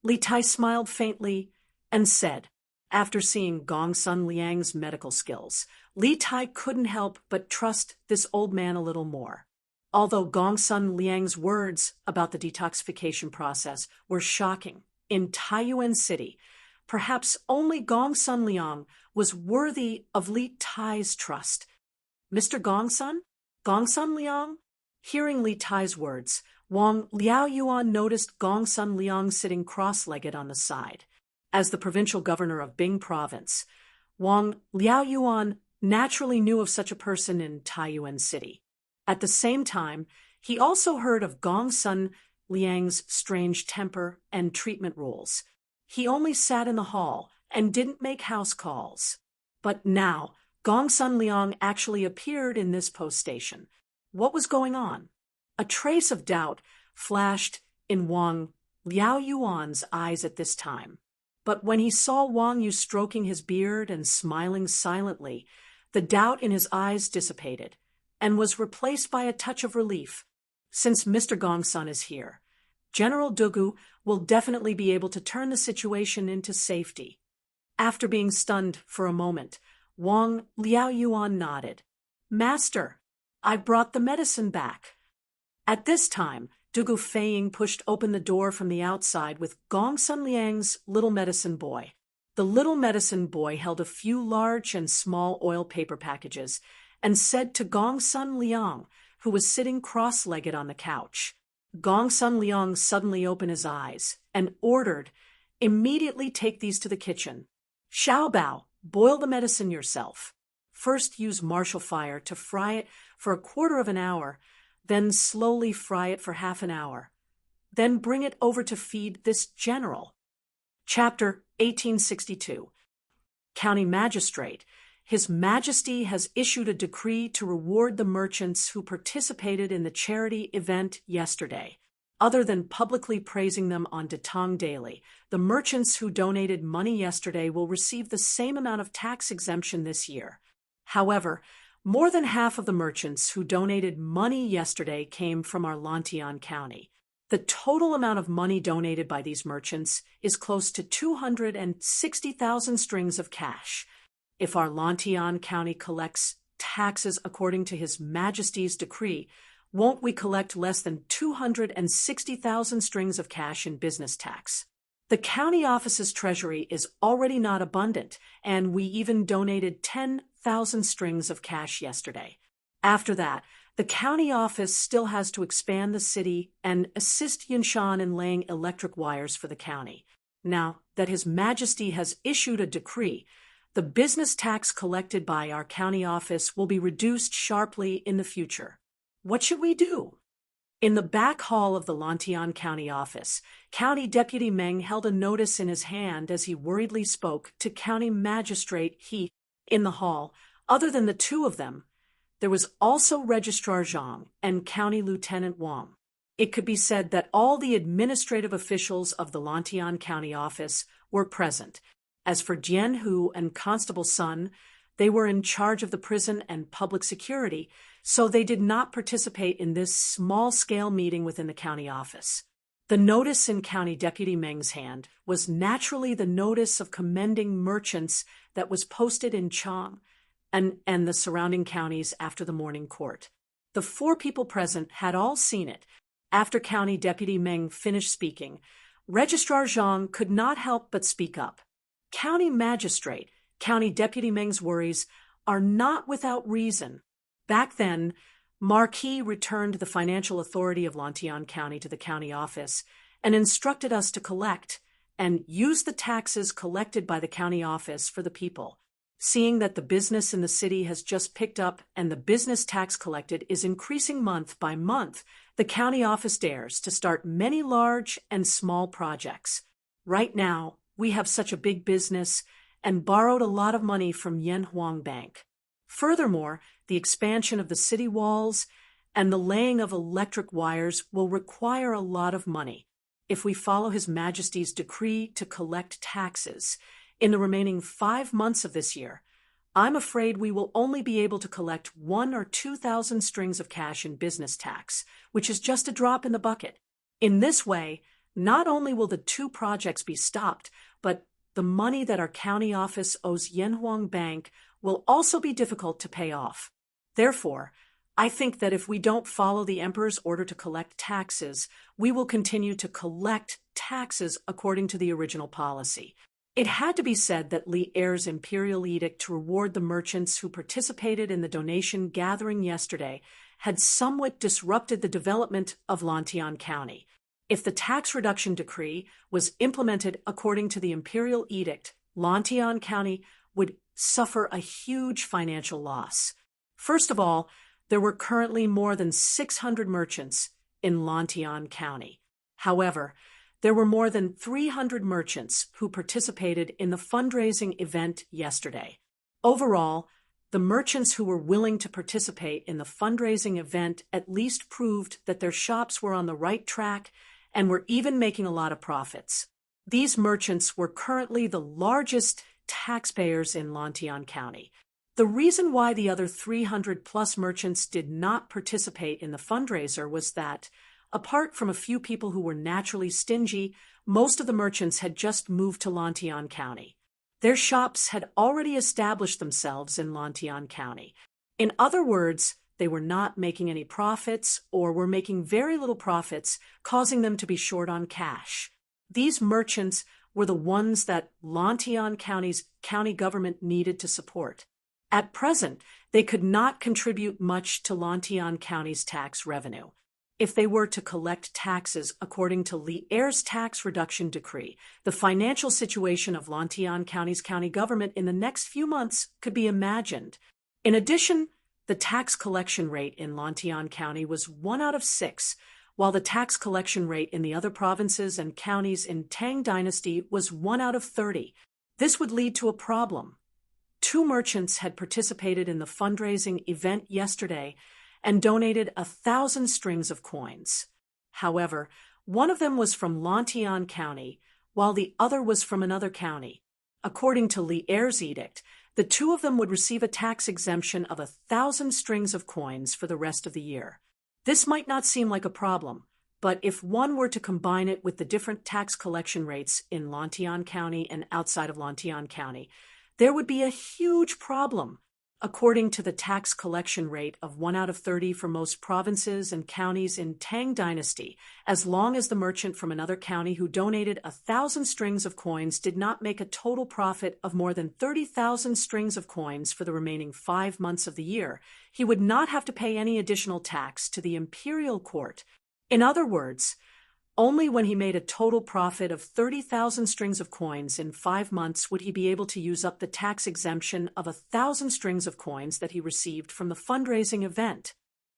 [SPEAKER 1] Li Tai smiled faintly and said, after seeing Gongsun Liang's medical skills, Li Tai couldn't help but trust this old man a little more. Although Gongsun Liang's words about the detoxification process were shocking, in Taiyuan City, perhaps only Gongsun Liang was worthy of Li Tai's trust. "Mr. Gongsun? Gongsun Liang?" Hearing Li Tai's words, Wang Liaoyuan noticed Gongsun Liang sitting cross-legged on the side. As the provincial governor of Bing province, Wang Liaoyuan naturally knew of such a person in Taiyuan City. At the same time, he also heard of Gongsun Liang's strange temper and treatment rules. He only sat in the hall and didn't make house calls. But now, Gongsun Liang actually appeared in this post station. What was going on? A trace of doubt flashed in Wang Liaoyuan's eyes at this time. But when he saw Wang Yu stroking his beard and smiling silently, the doubt in his eyes dissipated and was replaced by a touch of relief. Since Mr. Gongsun is here, General Dugu will definitely be able to turn the situation into safety. After being stunned for a moment, Wang Liaoyuan nodded. "Master, I brought the medicine back." At this time, Dugu Feiying pushed open the door from the outside with Gongsun Liang's little medicine boy. The little medicine boy held a few large and small oil paper packages and said to Gongsun Liang, who was sitting cross-legged on the couch. Gongsun Liang suddenly opened his eyes and ordered, "Immediately take these to the kitchen. Xiaobao, boil the medicine yourself. First use martial fire to fry it for a quarter of an hour, then slowly fry it for half an hour. Then bring it over to feed this general." Chapter 1862. County Magistrate. His Majesty has issued a decree to reward the merchants who participated in the charity event yesterday. Other than publicly praising them on Tang Daily, the merchants who donated money yesterday will receive the same amount of tax exemption this year. However, more than half of the merchants who donated money yesterday came from our Lantian County. The total amount of money donated by these merchants is close to 260,000 strings of cash. If our Lantian County collects taxes according to His Majesty's decree, won't we collect less than 260,000 strings of cash in business tax? The county office's treasury is already not abundant, and we even donated 10,000 strings of cash yesterday. After that, the county office still has to expand the city and assist Yinshan in laying electric wires for the county. Now that His Majesty has issued a decree, the business tax collected by our county office will be reduced sharply in the future. What should we do? In the back hall of the Lantian County office, County Deputy Meng held a notice in his hand as he worriedly spoke to County Magistrate He. In the hall, other than the two of them, there was also Registrar Zhang and County Lieutenant Wang. It could be said that all the administrative officials of the Lantian County office were present. As for Jian Hu and Constable Sun, they were in charge of the prison and public security, so they did not participate in this small-scale meeting within the county office. The notice in County Deputy Meng's hand was naturally the notice of commending merchants that was posted in Chang and the surrounding counties after the morning court. The 4 people present had all seen it. After County Deputy Meng finished speaking, Registrar Zhang could not help but speak up. County Magistrate, County Deputy Meng's worries are not without reason. Back then, Marquis returned the financial authority of Lantian County to the county office and instructed us to collect and use the taxes collected by the county office for the people. Seeing that the business in the city has just picked up and the business tax collected is increasing month by month, the county office dares to start many large and small projects. Right now, we have such a big business and borrowed a lot of money from Yanhuang Bank. Furthermore, the expansion of the city walls and the laying of electric wires will require a lot of money. If we follow His Majesty's decree to collect taxes in the remaining 5 months of this year, I'm afraid we will only be able to collect 1,000 or 2,000 strings of cash in business tax, which is just a drop in the bucket. In this way, not only will the 2 projects be stopped, but the money that our county office owes Yanhuang Bank will also be difficult to pay off. Therefore, I think that if we don't follow the Emperor's order to collect taxes, we will continue to collect taxes according to the original policy. It had to be said that Li Er's imperial edict to reward the merchants who participated in the donation gathering yesterday had somewhat disrupted the development of Lantian County. If the tax reduction decree was implemented according to the imperial edict, Lantian County would suffer a huge financial loss. First of all, there were currently more than 600 merchants in Lantian County. However, there were more than 300 merchants who participated in the fundraising event yesterday. Overall, the merchants who were willing to participate in the fundraising event at least proved that their shops were on the right track and were even making a lot of profits. These merchants were currently the largest taxpayers in Lantian County. The reason why the other 300-plus merchants did not participate in the fundraiser was that, apart from a few people who were naturally stingy, most of the merchants had just moved to Lantian County. Their shops had already established themselves in Lantian County. In other words, they were not making any profits or were making very little profits, causing them to be short on cash. These merchants were the ones that Lantian County's county government needed to support. At present, they could not contribute much to Lantian County's tax revenue. If they were to collect taxes according to Li Er's tax reduction decree, the financial situation of Lantian County's county government in the next few months could be imagined. In addition, the tax collection rate in Lantian County was 1 out of 6, while the tax collection rate in the other provinces and counties in Tang Dynasty was 1 out of 30. This would lead to a problem. 2 merchants had participated in the fundraising event yesterday and donated 1,000 strings of coins. However, one of them was from Lantian County, while the other was from another county. According to Li Er's edict, the 2 of them would receive a tax exemption of 1,000 strings of coins for the rest of the year. This might not seem like a problem, but if one were to combine it with the different tax collection rates in Lantian County and outside of Lantian County, there would be a huge problem. According to the tax collection rate of 1 out of 30 for most provinces and counties in Tang Dynasty, as long as the merchant from another county who donated 1,000 strings of coins did not make a total profit of more than 30,000 strings of coins for the remaining 5 months of the year, he would not have to pay any additional tax to the imperial court. In other words, only when he made a total profit of 30,000 strings of coins in 5 months would he be able to use up the tax exemption of 1,000 strings of coins that he received from the fundraising event.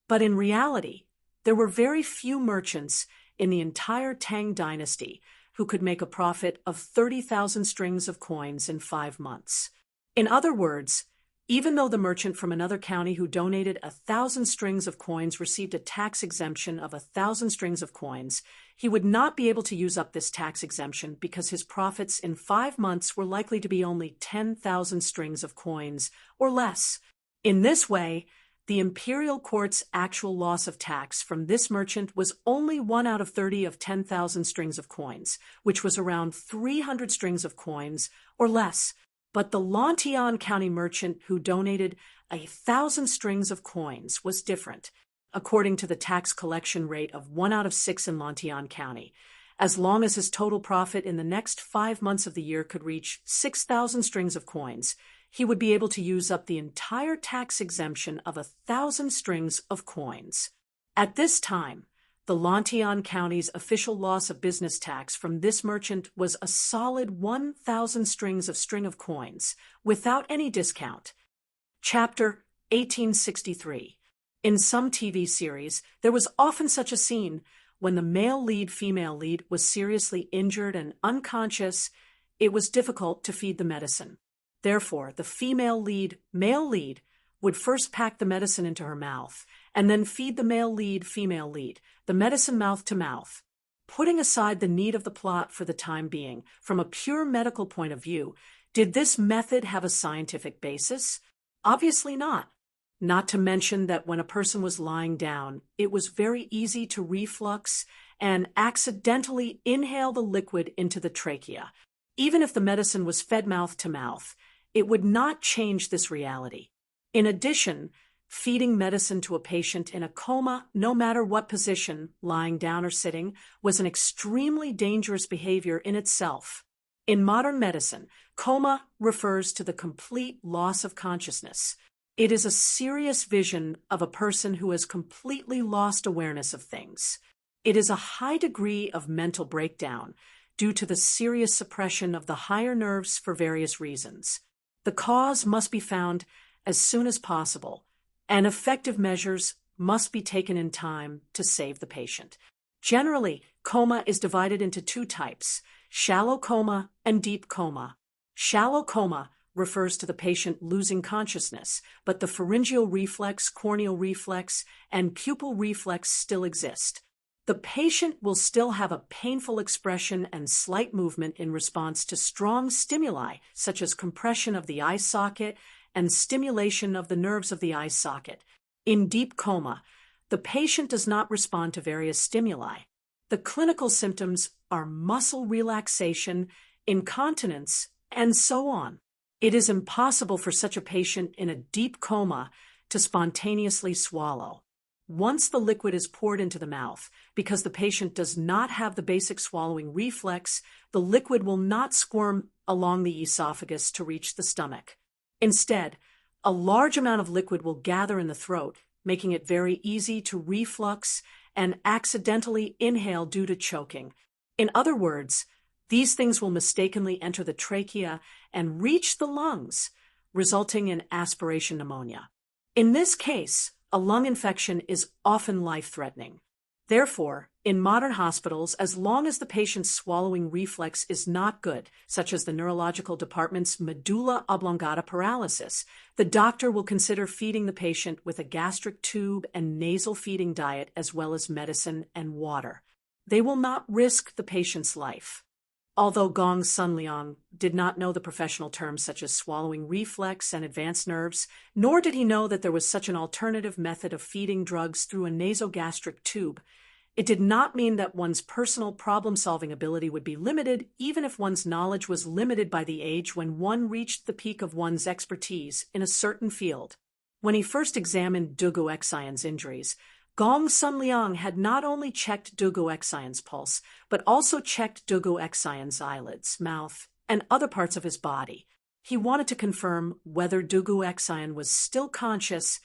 [SPEAKER 1] But in reality, there were very few merchants in the entire Tang Dynasty who could make a profit of 30,000 strings of coins in 5 months. In other words, even though the merchant from another county who donated 1,000 strings of coins received a tax exemption of 1,000 strings of coins, he would not be able to use up this tax exemption because his profits in 5 months were likely to be only 10,000 strings of coins or less. In this way, the imperial court's actual loss of tax from this merchant was only 1 out of 30 of 10,000 strings of coins, which was around 300 strings of coins or less. But the Lantian County merchant who donated 1,000 strings of coins was different, according to the tax collection rate of 1 out of 6 in Lantian County. As long as his total profit in the next 5 months of the year could reach 6,000 strings of coins, he would be able to use up the entire tax exemption of 1,000 strings of coins. At this time, the Lantian County's official loss of business tax from this merchant was a solid 1,000 strings of coins, without any discount. Chapter 1863. In some TV series, there was often such a scene. When the male lead, female lead was seriously injured and unconscious, it was difficult to feed the medicine. Therefore, the female lead, male lead, would first pack the medicine into her mouth, and then feed the male lead, female lead, the medicine mouth to mouth. Putting aside the need of the plot for the time being, from a pure medical point of view, did this method have a scientific basis? Obviously not. Not to mention that when a person was lying down, it was very easy to reflux and accidentally inhale the liquid into the trachea. Even if the medicine was fed mouth to mouth, it would not change this reality. In addition, feeding medicine to a patient in a coma, no matter what position, lying down or sitting, was an extremely dangerous behavior in itself. In modern medicine, coma refers to the complete loss of consciousness. It is a serious vision of a person who has completely lost awareness of things. It is a high degree of mental breakdown due to the serious suppression of the higher nerves for various reasons. The cause must be found as soon as possible, and effective measures must be taken in time to save the patient. Generally, coma is divided into 2 types, shallow coma and deep coma. Shallow coma refers to the patient losing consciousness, but the pharyngeal reflex, corneal reflex, and pupil reflex still exist. The patient will still have a painful expression and slight movement in response to strong stimuli, such as compression of the eye socket and stimulation of the nerves of the eye socket. In deep coma, the patient does not respond to various stimuli. The clinical symptoms are muscle relaxation, incontinence, and so on. It is impossible for such a patient in a deep coma to spontaneously swallow. Once the liquid is poured into the mouth, because the patient does not have the basic swallowing reflex, the liquid will not squirm along the esophagus to reach the stomach. Instead, a large amount of liquid will gather in the throat, making it very easy to reflux and accidentally inhale due to choking. In other words, these things will mistakenly enter the trachea and reach the lungs, resulting in aspiration pneumonia. In this case, a lung infection is often life-threatening. Therefore, in modern hospitals, as long as the patient's swallowing reflex is not good, such as the neurological department's medulla oblongata paralysis, the doctor will consider feeding the patient with a gastric tube and nasal feeding diet as well as medicine and water. They will not risk the patient's life. Although Gong Sun Liang did not know the professional terms such as swallowing reflex and advanced nerves, nor did he know that there was such an alternative method of feeding drugs through a nasogastric tube, it did not mean that one's personal problem-solving ability would be limited, even if one's knowledge was limited by the age when one reached the peak of one's expertise in a certain field. When he first examined Dugu Xian's injuries, Gong Sun Liang had not only checked Dugu Xian's pulse, but also checked Dugu Xian's eyelids, mouth, and other parts of his body. He wanted to confirm whether Dugu Xian was still conscious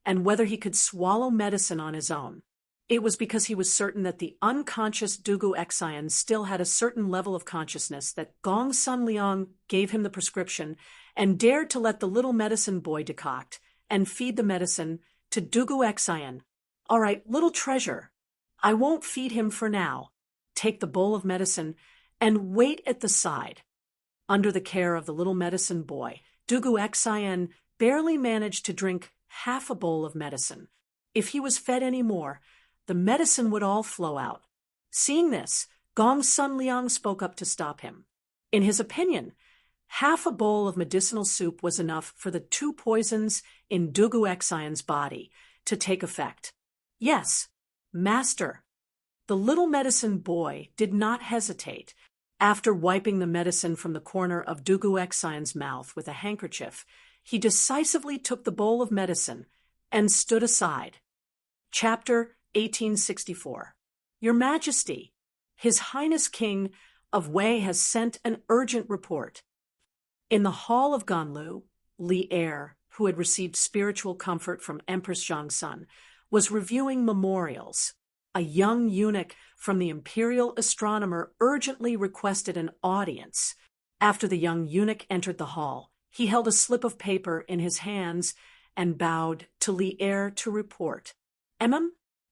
[SPEAKER 1] and whether he could swallow medicine on his own. It was because he was certain that the unconscious Dugu Xian still had a certain level of consciousness that Gong Sun Liang gave him the prescription and dared to let the little medicine boy decoct and feed the medicine to Dugu Xian. "All right, little treasure, I won't feed him for now. Take the bowl of medicine and wait at the side." Under the care of the little medicine boy, Dugu Xian barely managed to drink half a bowl of medicine. If he was fed any more, the medicine would all flow out. Seeing this, Gong Sun Liang spoke up to stop him. In his opinion, Half a bowl of medicinal soup was enough for the 2 poisons in Dugu Exion's body to take effect. Yes, master. The little medicine boy did not hesitate. After wiping the medicine from the corner of Dugu Exion's mouth with a handkerchief, he decisively took the bowl of medicine and stood aside. Chapter 1864. Your Majesty, His Highness King of Wei has sent an urgent report. In the hall of Ganlu, Li Er, who had received spiritual comfort from Empress Zhongsun, was reviewing memorials. A young eunuch from the imperial astronomer urgently requested an audience. After the young eunuch entered the hall, he held a slip of paper in his hands and bowed to Li Er to report.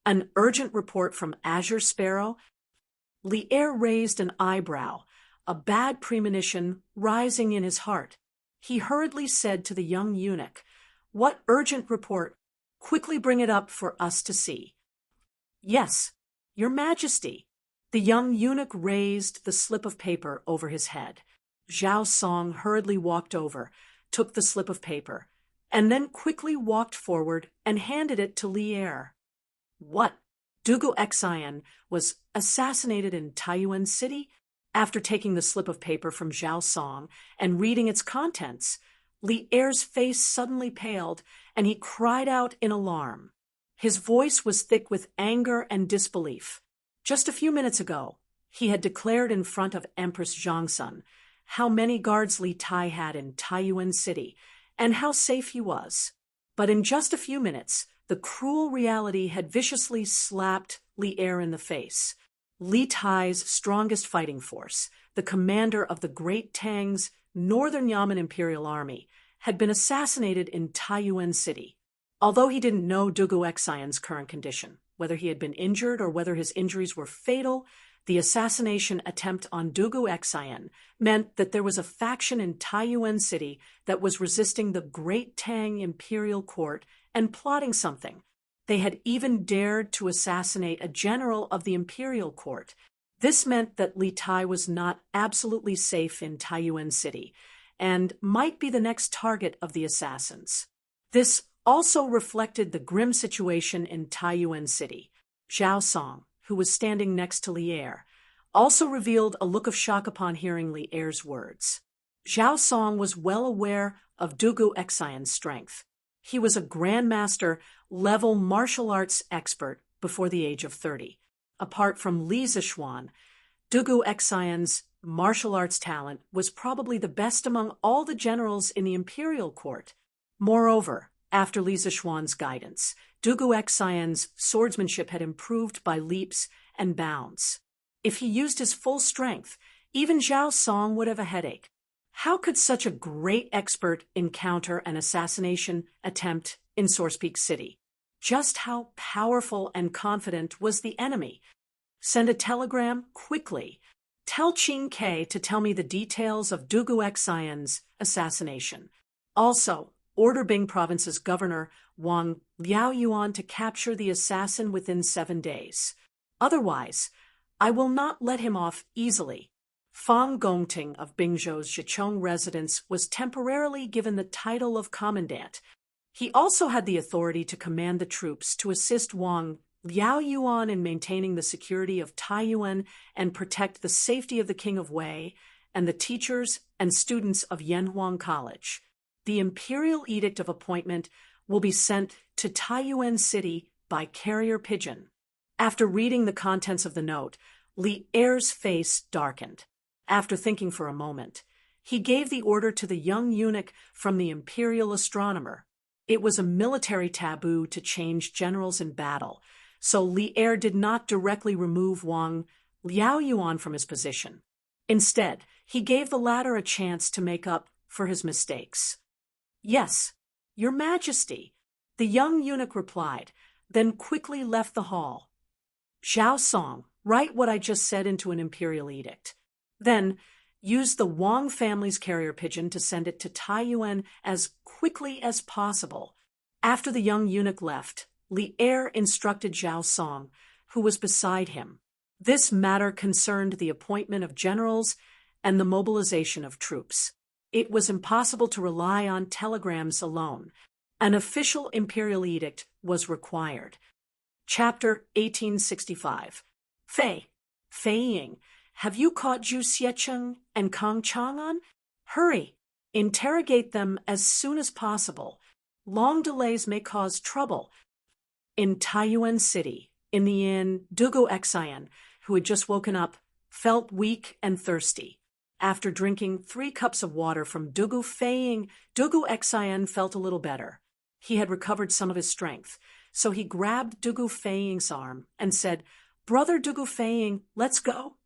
[SPEAKER 1] An urgent report from Azure Sparrow? Li Er raised an eyebrow, a bad premonition rising in his heart. He hurriedly said to the young eunuch, "What urgent report? Quickly bring it up for us to see." "Yes, Your Majesty." The young eunuch raised the slip of paper over his head. Zhao Song hurriedly walked over, took the slip of paper, and then quickly walked forward and handed it to Li Er. "What? Dugu Exion was assassinated in Taiyuan City?" After taking the slip of paper from Zhao Song and reading its contents, Li Er's face suddenly paled, and he cried out in alarm. His voice was thick with anger and disbelief. Just a few minutes ago, he had declared in front of Empress Zhongsun how many guards Li Tai had in Taiyuan City and how safe he was. But in just a few minutes, the cruel reality had viciously slapped Li Er in the face. Li Tai's strongest fighting force, the commander of the Great Tang's Northern Yamen Imperial Army, had been assassinated in Taiyuan City. Although he didn't know Dugu Exion's current condition, whether he had been injured or whether his injuries were fatal, the assassination attempt on Dugu Exion meant that there was a faction in Taiyuan City that was resisting the Great Tang Imperial Court and plotting something. They had even dared to assassinate a general of the Imperial Court. This meant that Li Tai was not absolutely safe in Taiyuan City and might be the next target of the assassins. This also reflected the grim situation in Taiyuan City. Zhao Song, who was standing next to Li Er, also revealed a look of shock upon hearing Li Er's words. Zhao Song was well aware of Dugu Exion's strength. He was a grandmaster-level martial arts expert before the age of 30. Apart from Li Zixuan, Dugu Exion's martial arts talent was probably the best among all the generals in the imperial court. Moreover, after Li Zixuan's guidance, Dugu Exion's swordsmanship had improved by leaps and bounds. If he used his full strength, even Zhao Song would have a headache. How could such a great expert encounter an assassination attempt in Source Peak City? Just how powerful and confident was the enemy? Send a telegram quickly. Tell Qing Ke to tell me the details of Dugu Exion's assassination. Also, order Bing Province's governor, Wang Liaoyuan, to capture the assassin within 7 days. Otherwise, I will not let him off easily. Fang Gongting of Bingzhou's Zhicheng residence was temporarily given the title of commandant. He also had the authority to command the troops to assist Wang Liaoyuan in maintaining the security of Taiyuan and protect the safety of the King of Wei and the teachers and students of Yanhuang College. The imperial edict of appointment will be sent to Taiyuan City by carrier pigeon. After reading the contents of the note, Li Er's face darkened. After thinking for a moment, he gave the order to the young eunuch from the imperial astronomer. It was a military taboo to change generals in battle, so Li Er did not directly remove Wang Liaoyuan from his position. Instead, he gave the latter a chance to make up for his mistakes. "Yes, Your Majesty," the young eunuch replied, then quickly left the hall. "Zhao Song, write what I just said into an imperial edict. Then, use the Wang family's carrier pigeon to send it to Taiyuan as quickly as possible." After the young eunuch left, Li Er instructed Zhao Song, who was beside him. This matter concerned the appointment of generals and the mobilization of troops. It was impossible to rely on telegrams alone. An official imperial edict was required. Chapter 1865. Fei-Ying, have you caught Zhu Xiecheng and Kang Chang'an? Hurry! Interrogate them as soon as possible. Long delays may cause trouble. In Taiyuan City, in the inn, Dugu Xian, who had just woken up, felt weak and thirsty. After drinking 3 cups of water from Dugu Fei-Ying, Dugu Xian felt a little better. He had recovered some of his strength, so he grabbed Dugu Fei-Ying's arm and said, "Brother Dugu Fei-Ying, let's go."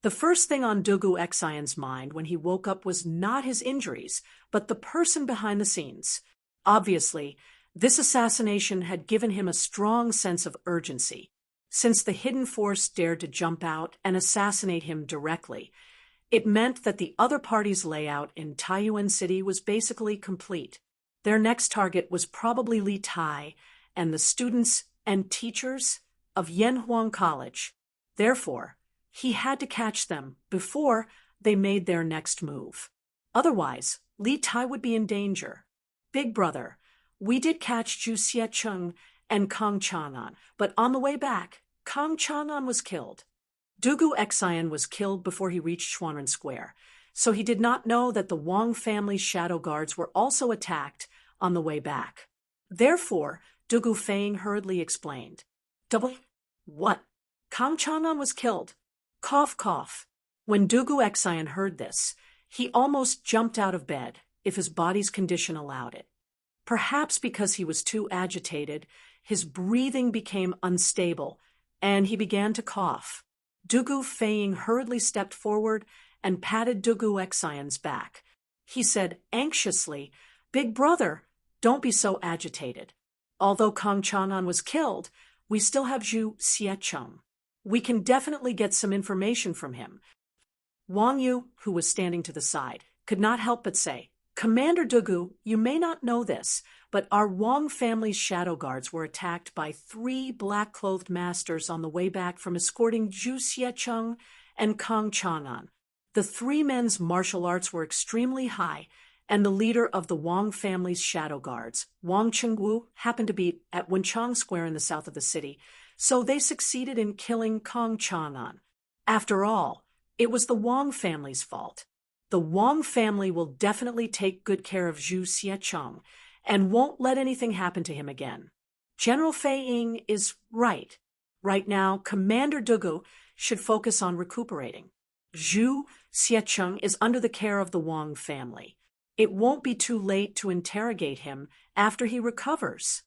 [SPEAKER 1] The first thing on Dugu Xian's mind when he woke up was not his injuries, but the person behind the scenes. Obviously, this assassination had given him a strong sense of urgency. Since the hidden force dared to jump out and assassinate him directly, it meant that the other party's layout in Taiyuan City was basically complete. Their next target was probably Li Tai and the students and teachers of Yanhuang College. Therefore, he had to catch them before they made their next move. Otherwise, Li Tai would be in danger. "Big brother, we did catch Zhu Xiecheng and Kang Chang'an, but on the way back, Kang Chang'an was killed." Dugu Xian was killed before he reached Xuanren Square, so he did not know that the Wang family's shadow guards were also attacked on the way back. Therefore, Dugu Fei-Ying hurriedly explained. What? Kang Chang'an was killed. Cough, cough. When Dugu Xian heard this, he almost jumped out of bed, if his body's condition allowed it. Perhaps because he was too agitated, his breathing became unstable, and he began to cough. Dugu Fei-Ying hurriedly stepped forward and patted Dugu Xian's back. He said anxiously, "Big brother, don't be so agitated. Although Kang Chang'an was killed, we still have Zhu Xiecheng. We can definitely get some information from him." Wang Yu, who was standing to the side, could not help but say, "Commander Dugu, you may not know this, but our Wang family's shadow guards were attacked by 3 black-clothed masters on the way back from escorting Zhu Xiecheng and Kang Chang'an. The 3 men's martial arts were extremely high, and the leader of the Wang family's shadow guards, Wang Chengwu, happened to be at Wenchang Square in the south of the city, so they succeeded in killing Kang Chang'an. After all, it was the Wang family's fault. The Wang family will definitely take good care of Zhu Xiecheng and won't let anything happen to him again. General Fei-Ying is right. Right now, Commander Dugu should focus on recuperating. Zhu Xiecheng is under the care of the Wang family. It won't be too late to interrogate him after he recovers."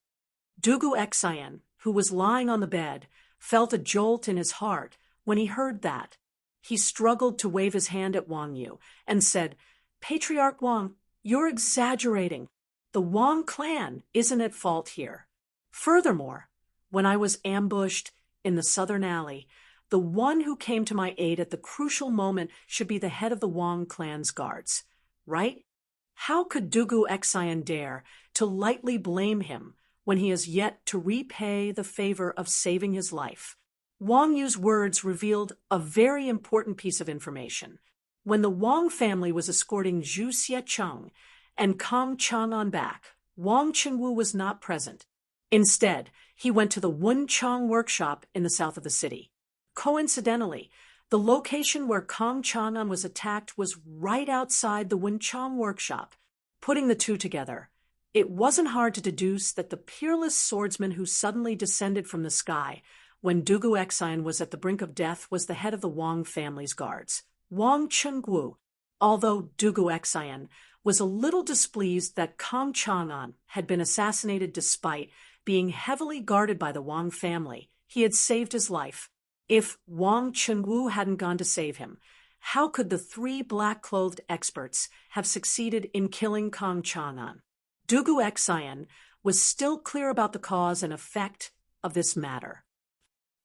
[SPEAKER 1] Dugu Xian, who was lying on the bed, felt a jolt in his heart when he heard that. He struggled to wave his hand at Wang Yu and said, "Patriarch Wang, you're exaggerating. The Wang clan isn't at fault here. Furthermore, when I was ambushed in the southern alley, the one who came to my aid at the crucial moment should be the head of the Wang clan's guards, right? How could Dugu Xian dare to lightly blame him when he has yet to repay the favor of saving his life?" Wang Yu's words revealed a very important piece of information. When the Wang family was escorting Zhu Xiecheng and Kang Chang'an back, Wang Chengwu was not present. Instead, he went to the Wenchang workshop in the south of the city. Coincidentally, the location where Kang Chang'an was attacked was right outside the Wenchang workshop. Putting the two together, it wasn't hard to deduce that the peerless swordsman who suddenly descended from the sky when Dugu Xian was at the brink of death was the head of the Wang family's guards, Wang Chengwu. Although Dugu Xian was a little displeased that Kang Chang'an had been assassinated despite being heavily guarded by the Wang family, he had saved his life. If Wang Chengwu hadn't gone to save him, how could the 3 black-clothed experts have succeeded in killing Kang Chang'an? Dugu Xian was still clear about the cause and effect of this matter.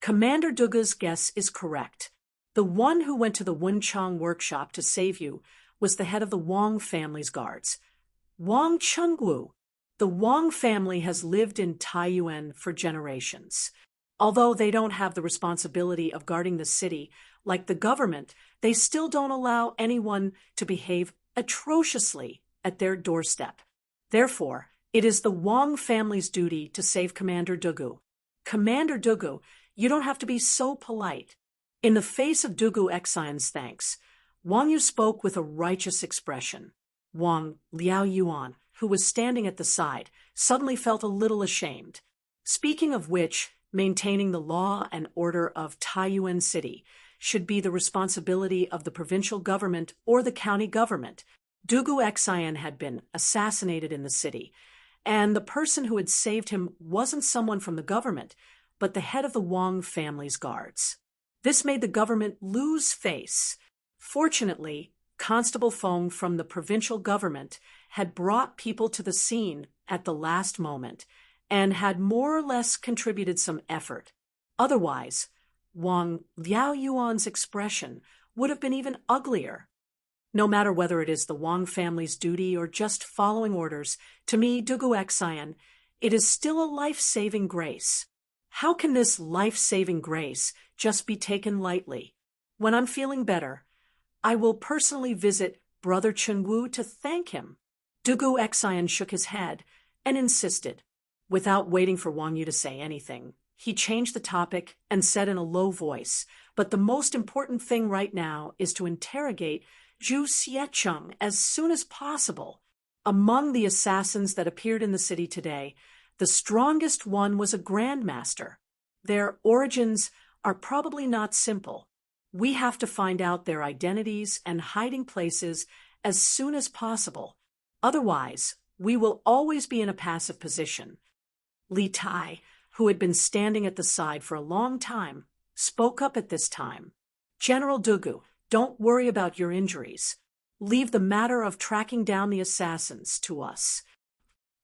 [SPEAKER 1] Commander Dugu's guess is correct. The one who went to the Wenchang workshop to save you was the head of the Wang family's guards, Wang Chengwu. The Wang family has lived in Taiyuan for generations. Although they don't have the responsibility of guarding the city like the government, they still don't allow anyone to behave atrociously at their doorstep. Therefore, it is the Wang family's duty to save Commander Dugu. Commander Dugu, you don't have to be so polite. In the face of Dugu Xian's thanks, Wang Yu spoke with a righteous expression. Wang Liao Yuan, who was standing at the side, suddenly felt a little ashamed. Speaking of which, maintaining the law and order of Taiyuan City should be the responsibility of the provincial government or the county government. Dugu Xian had been assassinated in the city, and the person who had saved him wasn't someone from the government, but the head of the Wang family's guards. This made the government lose face. Fortunately, Constable Feng from the provincial government had brought people to the scene at the last moment and had more or less contributed some effort. Otherwise, Wang Liaoyuan's expression would have been even uglier. No matter whether it is the Wang family's duty or just following orders, to me, Dugu Xian, it is still a life-saving grace. How can this life-saving grace just be taken lightly? When I'm feeling better, I will personally visit Brother Chunwu to thank him. Dugu Xian shook his head and insisted. Without waiting for Wang Yu to say anything, he changed the topic and said in a low voice, "But the most important thing right now is to interrogate Zhu Xiecheng as soon as possible." Among the assassins that appeared in the city today, the strongest one was a grandmaster. Their origins are probably not simple. We have to find out their identities and hiding places as soon as possible. Otherwise, we will always be in a passive position. Li Tai, who had been standing at the side for a long time, spoke up at this time. "General Dugu, don't worry about your injuries. Leave the matter of tracking down the assassins to us."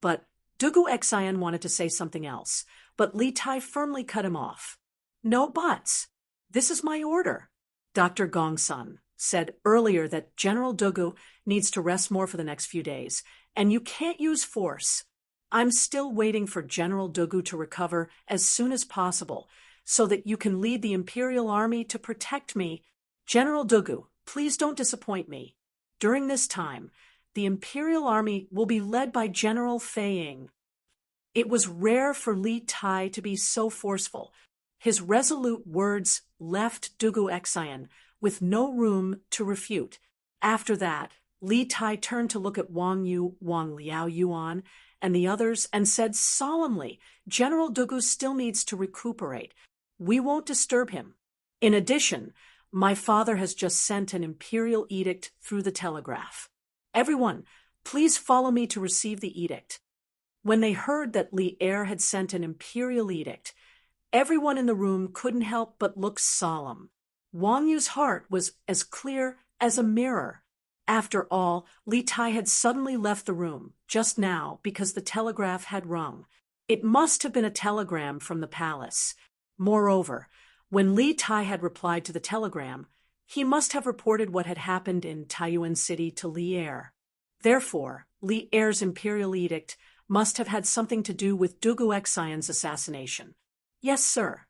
[SPEAKER 1] But Dugu Xian wanted to say something else, but Li Tai firmly cut him off. "No buts. This is my order. Dr. Gongsun said earlier that General Dugu needs to rest more for the next few days, and you can't use force. I'm still waiting for General Dugu to recover as soon as possible, so that you can lead the Imperial Army to protect me. General Dugu, please don't disappoint me. During this time, the Imperial Army will be led by General Fei Ying." It was rare for Li Tai to be so forceful. His resolute words left Dugu Xian with no room to refute. After that, Li Tai turned to look at Wang Yu, Wang Liaoyuan, and the others and said solemnly, "General Dugu still needs to recuperate. We won't disturb him. In addition, my father has just sent an imperial edict through the telegraph. Everyone, please follow me to receive the edict." When they heard that Li Er had sent an imperial edict, everyone in the room couldn't help but look solemn. Wang Yu's heart was as clear as a mirror. After all, Li Tai had suddenly left the room, just now, because the telegraph had rung. It must have been a telegram from the palace. Moreover, when Li Tai had replied to the telegram, he must have reported what had happened in Taiyuan City to Li Er. Therefore, Li Er's imperial edict must have had something to do with Dugu Xian's assassination. "Yes, sir."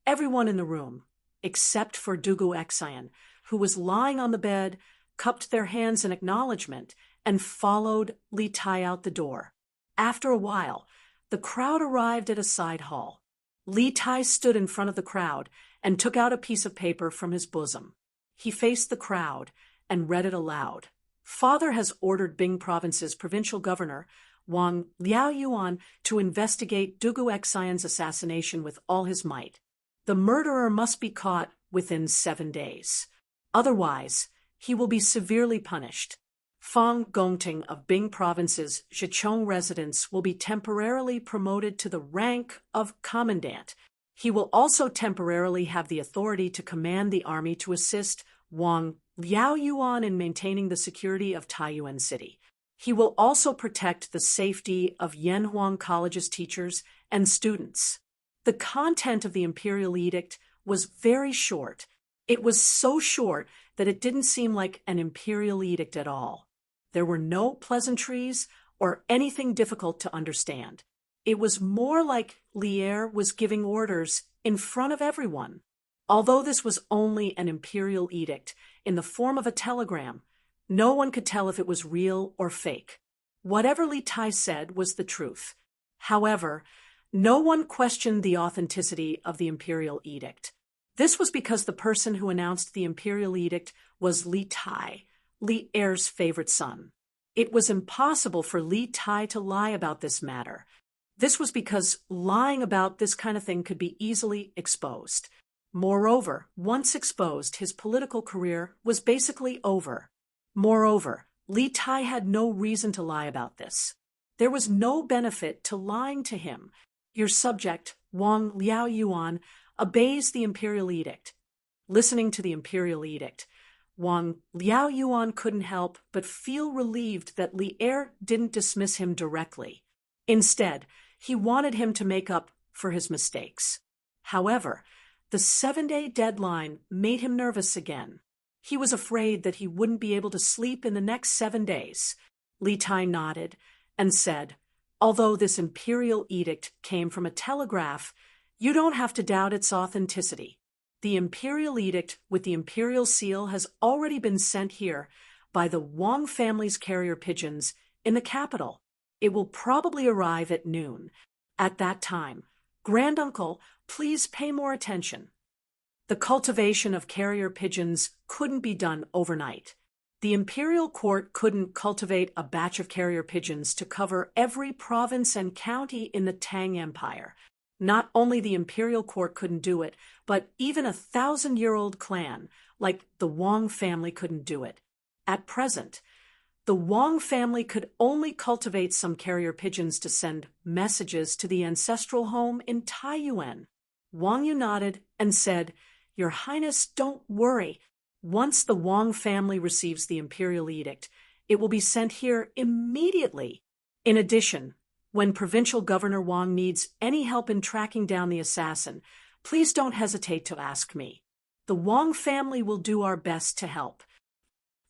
[SPEAKER 1] Everyone in the room, except for Dugu Xian, who was lying on the bed, cupped their hands in acknowledgement and followed Li Tai out the door. After a while, the crowd arrived at a side hall. Li Tai stood in front of the crowd and took out a piece of paper from his bosom. He faced the crowd and read it aloud. "Father has ordered Bing Province's provincial governor, Wang Liaoyuan, to investigate Dugu Xian's assassination with all his might. The murderer must be caught within 7 days. Otherwise, he will be severely punished. Fang Gongting of Bing Province's Zhichong residence will be temporarily promoted to the rank of commandant. He will also temporarily have the authority to command the army to assist Wang Liaoyuan in maintaining the security of Taiyuan City. He will also protect the safety of Yanhuang College's teachers and students." The content of the imperial edict was very short. It was so short that it didn't seem like an imperial edict at all. There were no pleasantries or anything difficult to understand. It was more like Li Er was giving orders in front of everyone. Although this was only an imperial edict in the form of a telegram, No one could tell if it was real or fake. Whatever Li Tai said was the truth. However, no one questioned the authenticity of the imperial edict. This was because the person who announced the imperial edict was Li Tai, Li Er's favorite son. It was impossible for Li Tai to lie about this matter. This was because lying about this kind of thing could be easily exposed. Moreover, once exposed, his political career was basically over. Moreover, Li Tai had no reason to lie about this. There was no benefit to lying to him. Your subject, Wang Liaoyuan, obeys the imperial edict. Listening to the imperial edict, Wang Liaoyuan couldn't help but feel relieved that Li Er didn't dismiss him directly. Instead, he wanted him to make up for his mistakes. However, the 7-day deadline made him nervous again. He was afraid that he wouldn't be able to sleep in the next 7 days. Li Tai nodded and said, "Although this imperial edict came from a telegraph, you don't have to doubt its authenticity. The imperial edict with the imperial seal has already been sent here by the Wang family's carrier pigeons in the capital. It will probably arrive at noon. At that time, Granduncle, please pay more attention." The cultivation of carrier pigeons couldn't be done overnight. The imperial court couldn't cultivate a batch of carrier pigeons to cover every province and county in the Tang Empire. Not only the imperial court couldn't do it, but even a 1,000-year-old clan, like the Wang family, couldn't do it. At present, the Wang family could only cultivate some carrier pigeons to send messages to the ancestral home in Taiyuan. Wang Yu nodded and said, "Your Highness, don't worry. Once the Wang family receives the imperial edict, it will be sent here immediately. In addition, when Provincial Governor Wang needs any help in tracking down the assassin, please don't hesitate to ask me. The Wang family will do our best to help."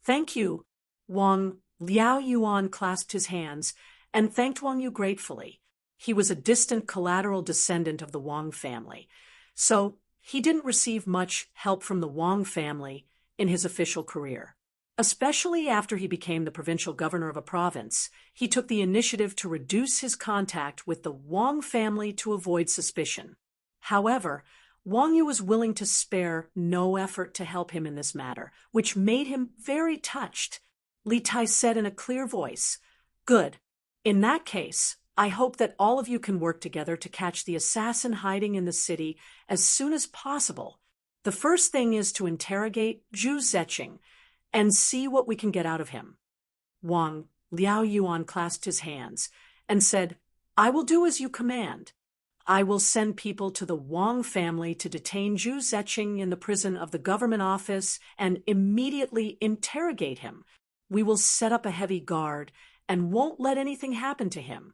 [SPEAKER 1] "Thank you." Wang Liaoyuan clasped his hands and thanked Wang Yu gratefully. He was a distant collateral descendant of the Wang family, so he didn't receive much help from the Wang family in his official career. Especially after he became the provincial governor of a province, he took the initiative to reduce his contact with the Wang family to avoid suspicion. However, Wang Yu was willing to spare no effort to help him in this matter, which made him very touched. Li Tai said in a clear voice, "Good. In that case, I hope that all of you can work together to catch the assassin hiding in the city as soon as possible. The first thing is to interrogate Zhu Zeqing and see what we can get out of him." Wang Liaoyuan clasped his hands and said, "I will do as you command. I will send people to the Wang family to detain Zhu Zeqing in the prison of the government office and immediately interrogate him. We will set up a heavy guard and won't let anything happen to him."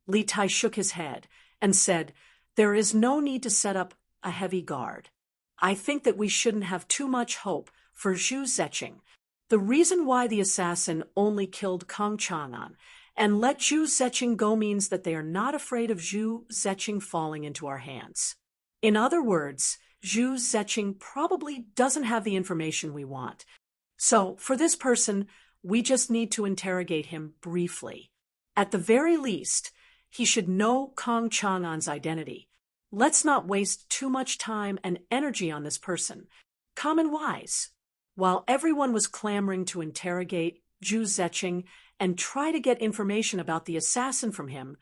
[SPEAKER 1] Li Tai shook his head and said, "There is no need to set up a heavy guard. I think that we shouldn't have too much hope for Zhu Zeqing. The reason why the assassin only killed Kang Chang'an and let Zhu Zeqing go means that they are not afraid of Zhu Zeqing falling into our hands. In other words, Zhu Zeqing probably doesn't have the information we want. So, for this person, we just need to interrogate him briefly. At the very least, he should know Kang Chang'an's identity. Let's not waste too much time and energy on this person. Calm and wise." While everyone was clamoring to interrogate Zhu Zeqing and try to get information about the assassin from him,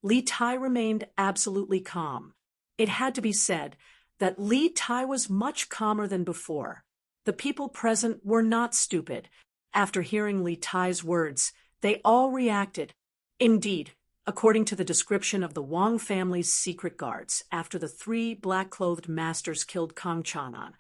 [SPEAKER 1] Li Tai remained absolutely calm. It had to be said that Li Tai was much calmer than before. The people present were not stupid. After hearing Li Tai's words, they all reacted. Indeed, according to the description of the Wang family's secret guards, after the 3 black-clothed masters killed Kang Chang'an,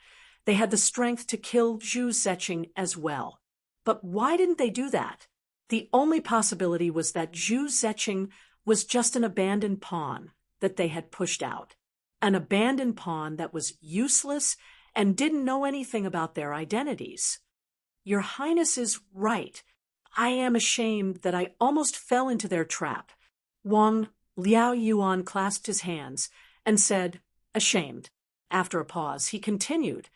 [SPEAKER 1] they had the strength to kill Zhu Zeqing as well. But why didn't they do that? The only possibility was that Zhu Zeqing was just an abandoned pawn that they had pushed out. An abandoned pawn that was useless and didn't know anything about their identities. Your Highness is right. I am ashamed that I almost fell into their trap. Wang Liaoyuan clasped his hands and said, "Ashamed." After a pause, he continued,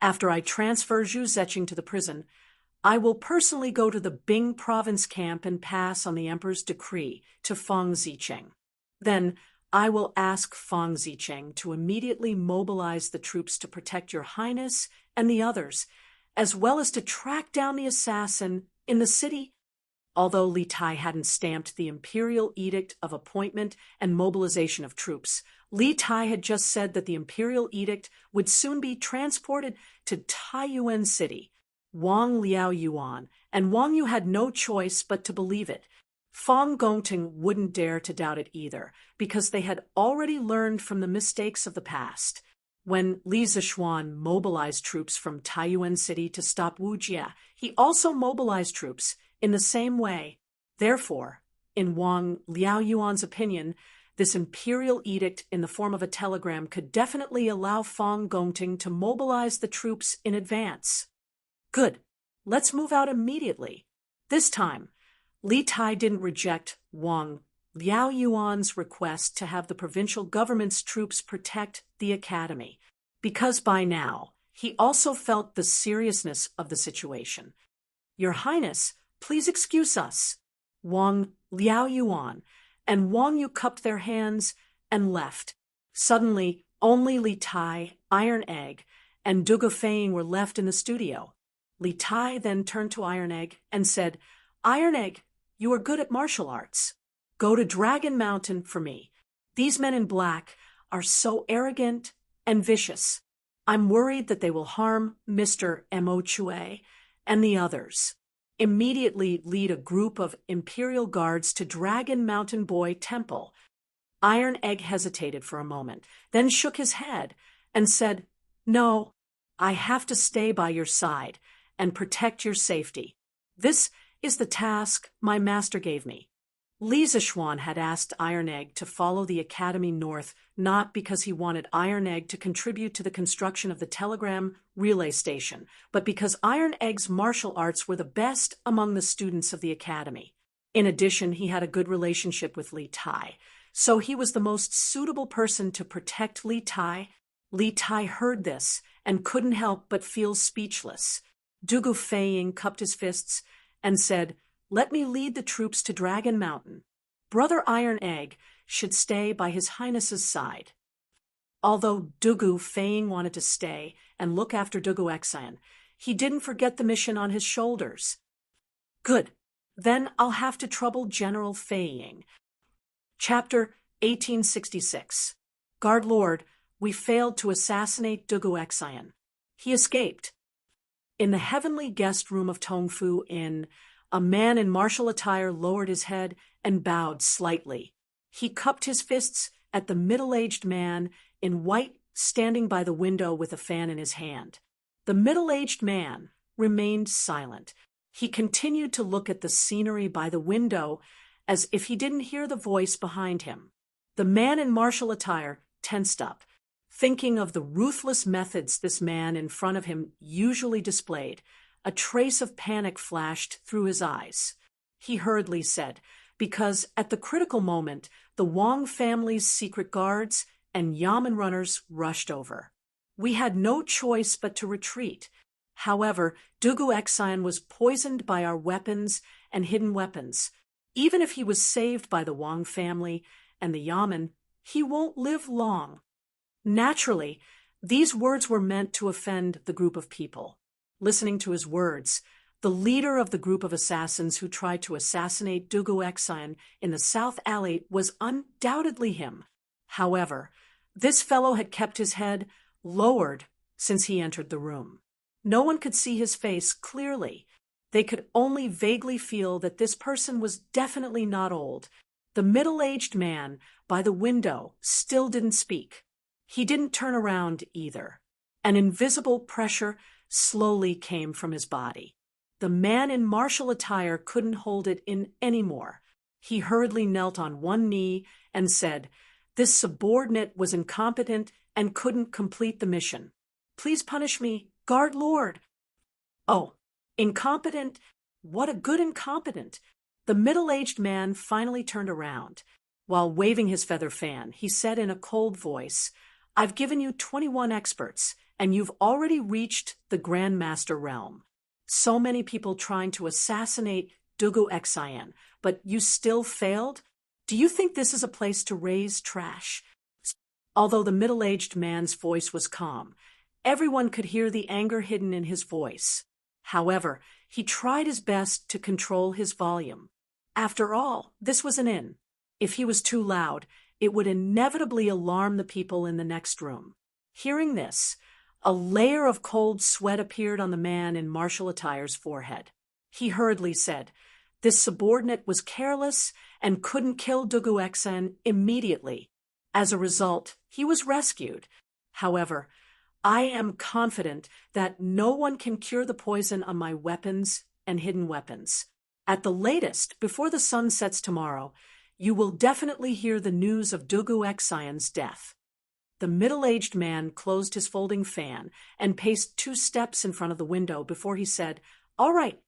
[SPEAKER 1] "After I transfer Zhu Zeqing to the prison, I will personally go to the Bing province camp and pass on the emperor's decree to Feng Zicheng. Then I will ask Feng Zicheng to immediately mobilize the troops to protect your highness and the others, as well as to track down the assassin in the city. Although Li Tai hadn't stamped the imperial edict of appointment and mobilization of troops, Li Tai had just said that the imperial edict would soon be transported to Taiyuan City. Wang Liaoyuan and Wang Yu had no choice but to believe it. Feng Gongting wouldn't dare to doubt it either, because they had already learned from the mistakes of the past. When Li Zishuan mobilized troops from Taiyuan City to stop Wu Jia, he also mobilized troops in the same way. Therefore, in Wang Liaoyuan's opinion, this imperial edict in the form of a telegram could definitely allow Feng Gongting to mobilize the troops in advance. Good. Let's move out immediately. This time, Li Tai didn't reject Wang Liaoyuan's request to have the provincial government's troops protect the academy, because by now he also felt the seriousness of the situation. Your Highness, please excuse us. Wang Liaoyuan and Wang Yu cupped their hands and left. Suddenly, only Li Tai, Iron Egg, and Dugu Feiying were left in the studio. Li Tai then turned to Iron Egg and said, Iron Egg, you are good at martial arts. Go to Dragon Mountain for me. These men in black are so arrogant and vicious. I'm worried that they will harm Mr. Mo Chue and the others. Immediately lead a group of Imperial Guards to Dragon Mountain Boy Temple. Iron Egg hesitated for a moment, then shook his head and said, No, I have to stay by your side and protect your safety. This is the task my master gave me. Li Zishuan had asked Iron Egg to follow the academy north, not because he wanted Iron Egg to contribute to the construction of the telegram relay station, but because Iron Egg's martial arts were the best among the students of the academy. In addition, he had a good relationship with Li Tai, so he was the most suitable person to protect Li Tai. Li Tai heard this and couldn't help but feel speechless. Dugu Feiying cupped his fists and said, Let me lead the troops to Dragon Mountain. Brother Iron Egg should stay by his Highness's side. Although Dugu Feiying wanted to stay and look after Dugu Exan, he didn't forget the mission on his shoulders. Good. Then I'll have to trouble General Feiying. Chapter 1866. Guard Lord, we failed to assassinate Dugu Exan. He escaped. In the heavenly guest room of Tongfu Inn, a man in martial attire lowered his head and bowed slightly. He cupped his fists at the middle-aged man in white standing by the window with a fan in his hand. The middle-aged man remained silent. He continued to look at the scenery by the window as if he didn't hear the voice behind him. The man in martial attire tensed up, thinking of the ruthless methods this man in front of him usually displayed. A trace of panic flashed through his eyes. He hurriedly said, because at the critical moment, the Wang family's secret guards and Yamen runners rushed over. We had no choice but to retreat. However, Dugu Exan was poisoned by our weapons and hidden weapons. Even if he was saved by the Wang family and the Yamen, he won't live long. Naturally, these words were meant to offend the group of people. Listening to his words, the leader of the group of assassins who tried to assassinate Dugu Exan in the South Alley was undoubtedly him. However, this fellow had kept his head lowered since he entered the room. No one could see his face clearly. They could only vaguely feel that this person was definitely not old. The middle-aged man by the window still didn't speak. He didn't turn around either. An invisible pressure slowly came from his body. The man in martial attire couldn't hold it in anymore. He hurriedly knelt on one knee and said, This subordinate was incompetent and couldn't complete the mission. Please punish me, Guard Lord. Oh, incompetent? What a good incompetent. The middle-aged man finally turned around. While waving his feather fan, he said in a cold voice, I've given you 21 experts, and you've already reached the Grand Master realm. So many people trying to assassinate Dugu Xien, but you still failed? Do you think this is a place to raise trash? Although the middle-aged man's voice was calm, everyone could hear the anger hidden in his voice. However, he tried his best to control his volume. After all, this was an inn. If he was too loud, it would inevitably alarm the people in the next room. Hearing this, a layer of cold sweat appeared on the man in martial attire's forehead. He hurriedly said, "This subordinate was careless and couldn't kill Dugu Xien immediately. As a result, he was rescued. However, I am confident that no one can cure the poison on my weapons and hidden weapons. At the latest, before the sun sets tomorrow, you will definitely hear the news of Dugu Xien's death." The middle-aged man closed his folding fan and paced 2 steps in front of the window before he said, "All right,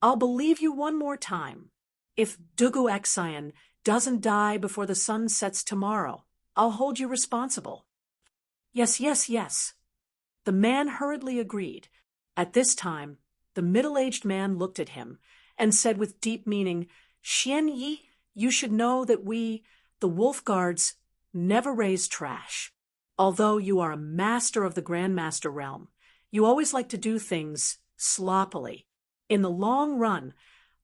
[SPEAKER 1] I'll believe you one more time. If Dugu Xien doesn't die before the sun sets tomorrow, I'll hold you responsible." "Yes, yes, yes." The man hurriedly agreed. At this time, the middle-aged man looked at him and said with deep meaning, "Xian Yi, you should know that we, the Wolf Guards, never raise trash. Although you are a master of the Grandmaster realm, you always like to do things sloppily. In the long run,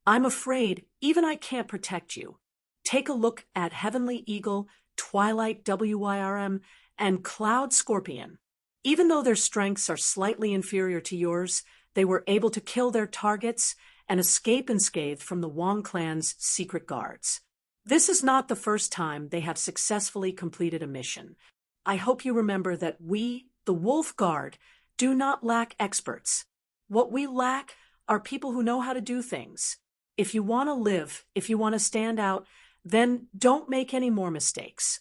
[SPEAKER 1] I'm afraid even I can't protect you. Take a look at Heavenly Eagle, Twilight WYRM, and Cloud Scorpion. Even though their strengths are slightly inferior to yours, they were able to kill their targets and escape unscathed from the Wang clan's secret guards. This is not the first time they have successfully completed a mission. I hope you remember that we, the Wolf Guard, do not lack experts. What we lack are people who know how to do things. If you want to live, if you want to stand out, then don't make any more mistakes.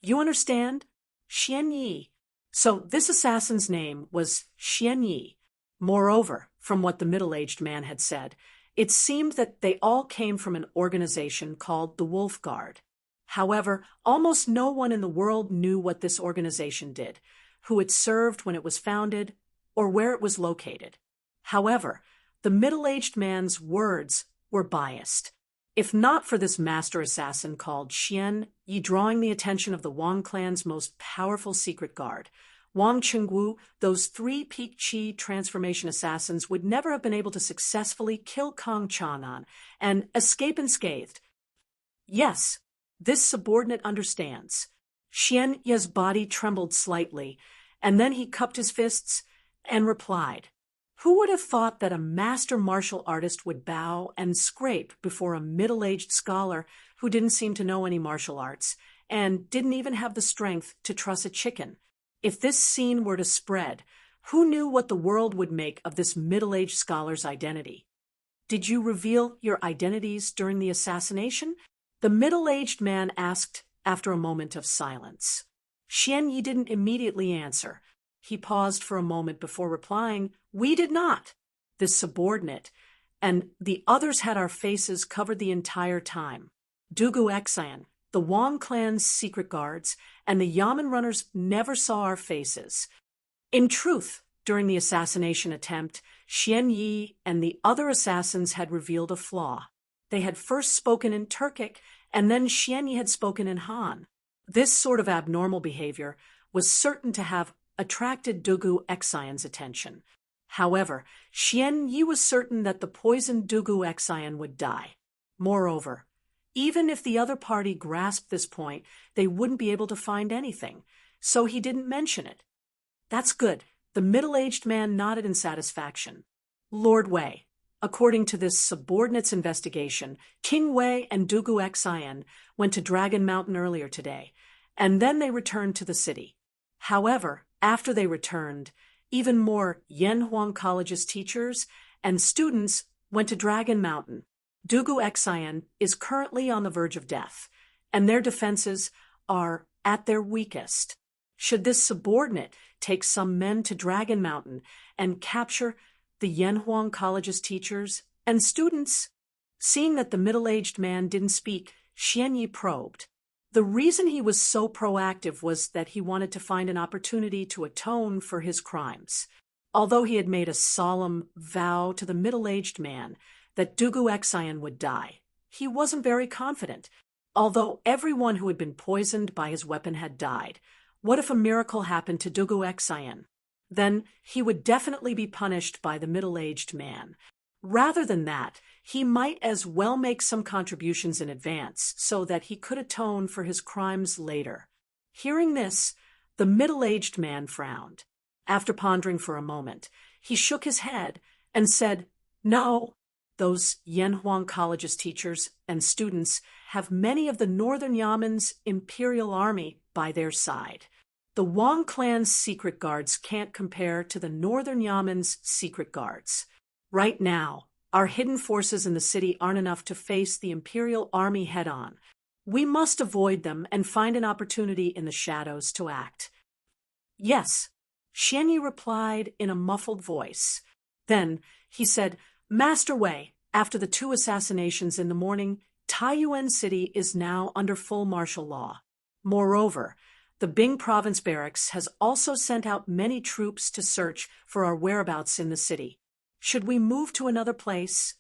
[SPEAKER 1] You understand? Xian Yi." So this assassin's name was Xian Yi. Moreover, from what the middle-aged man had said, it seemed that they all came from an organization called the Wolf Guard. However, almost no one in the world knew what this organization did, who it served when it was founded, or where it was located. However, the middle-aged man's words were biased. If not for this master assassin called Xian Yi drawing the attention of the Wang clan's most powerful secret guard, Wang Chengwu, those 3 Peak Chi transformation assassins would never have been able to successfully kill Kong Chanan and escape unscathed. Yes, this subordinate understands. Xian Yi's body trembled slightly, and then he cupped his fists and replied, "Who would have thought that a master martial artist would bow and scrape before a middle-aged scholar who didn't seem to know any martial arts and didn't even have the strength to truss a chicken? If this scene were to spread, who knew what the world would make of this middle-aged scholar's identity? Did you reveal your identities during the assassination?" The middle-aged man asked after a moment of silence. Xian Yi didn't immediately answer. He paused for a moment before replying, "We did not." This subordinate and the others had our faces covered the entire time. Dugu Xien, the Wang clan's secret guards, and the Yamen runners never saw our faces. In truth, during the assassination attempt, Xian Yi and the other assassins had revealed a flaw. They had first spoken in Turkic, and then Xian Yi had spoken in Han. This sort of abnormal behavior was certain to have attracted Dugu Xien's attention. However, Xian Yi was certain that the poisoned Dugu Xien would die. Moreover, even if the other party grasped this point, they wouldn't be able to find anything, so he didn't mention it. "That's good." The middle-aged man nodded in satisfaction. "Lord Wei, according to this subordinate's investigation, King Wei and Dugu Xien went to Dragon Mountain earlier today, and then they returned to the city. However, after they returned, even more Yanhuang College's teachers and students went to Dragon Mountain. Dugu Xien is currently on the verge of death, and their defenses are at their weakest. Should this subordinate take some men to Dragon Mountain and capture the Yanhuang College's teachers and students?" Seeing that the middle-aged man didn't speak, Xian Yi probed. The reason he was so proactive was that he wanted to find an opportunity to atone for his crimes. Although he had made a solemn vow to the middle-aged man that Dugu Exayan would die, he wasn't very confident. Although everyone who had been poisoned by his weapon had died, what if a miracle happened to Dugu Exayan? Then he would definitely be punished by the middle-aged man. Rather than that, he might as well make some contributions in advance so that he could atone for his crimes later. Hearing this, the middle-aged man frowned. After pondering for a moment, he shook his head and said, "No, those Yanhuang College's teachers and students have many of the Northern Yamen's imperial army by their side. The Wang clan's secret guards can't compare to the Northern Yamen's secret guards. Right now, our hidden forces in the city aren't enough to face the imperial army head-on. We must avoid them and find an opportunity in the shadows to act." "Yes," Xianyi replied in a muffled voice. Then he said, "Master Wei, after the 2 assassinations in the morning, Taiyuan City is now under full martial law. Moreover, the Bing Province Barracks has also sent out many troops to search for our whereabouts in the city. Should we move to another place?"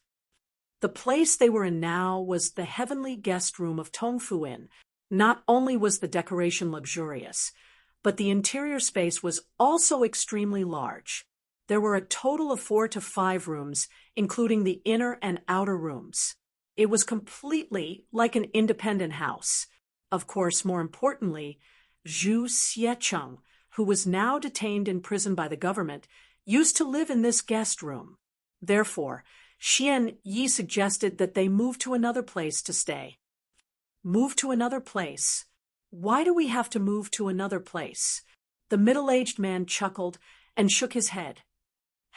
[SPEAKER 1] The place they were in now was the heavenly guest room of Tongfu Inn. Not only was the decoration luxurious, but the interior space was also extremely large. There were a total of 4 to 5 rooms, including the inner and outer rooms. It was completely like an independent house. Of course, more importantly, Zhu Xiecheng, who was now detained in prison by the government, used to live in this guest room. Therefore, Xian Yi suggested that they move to another place to stay. Move to another place? Why do we have to move to another place? The middle-aged man chuckled and shook his head.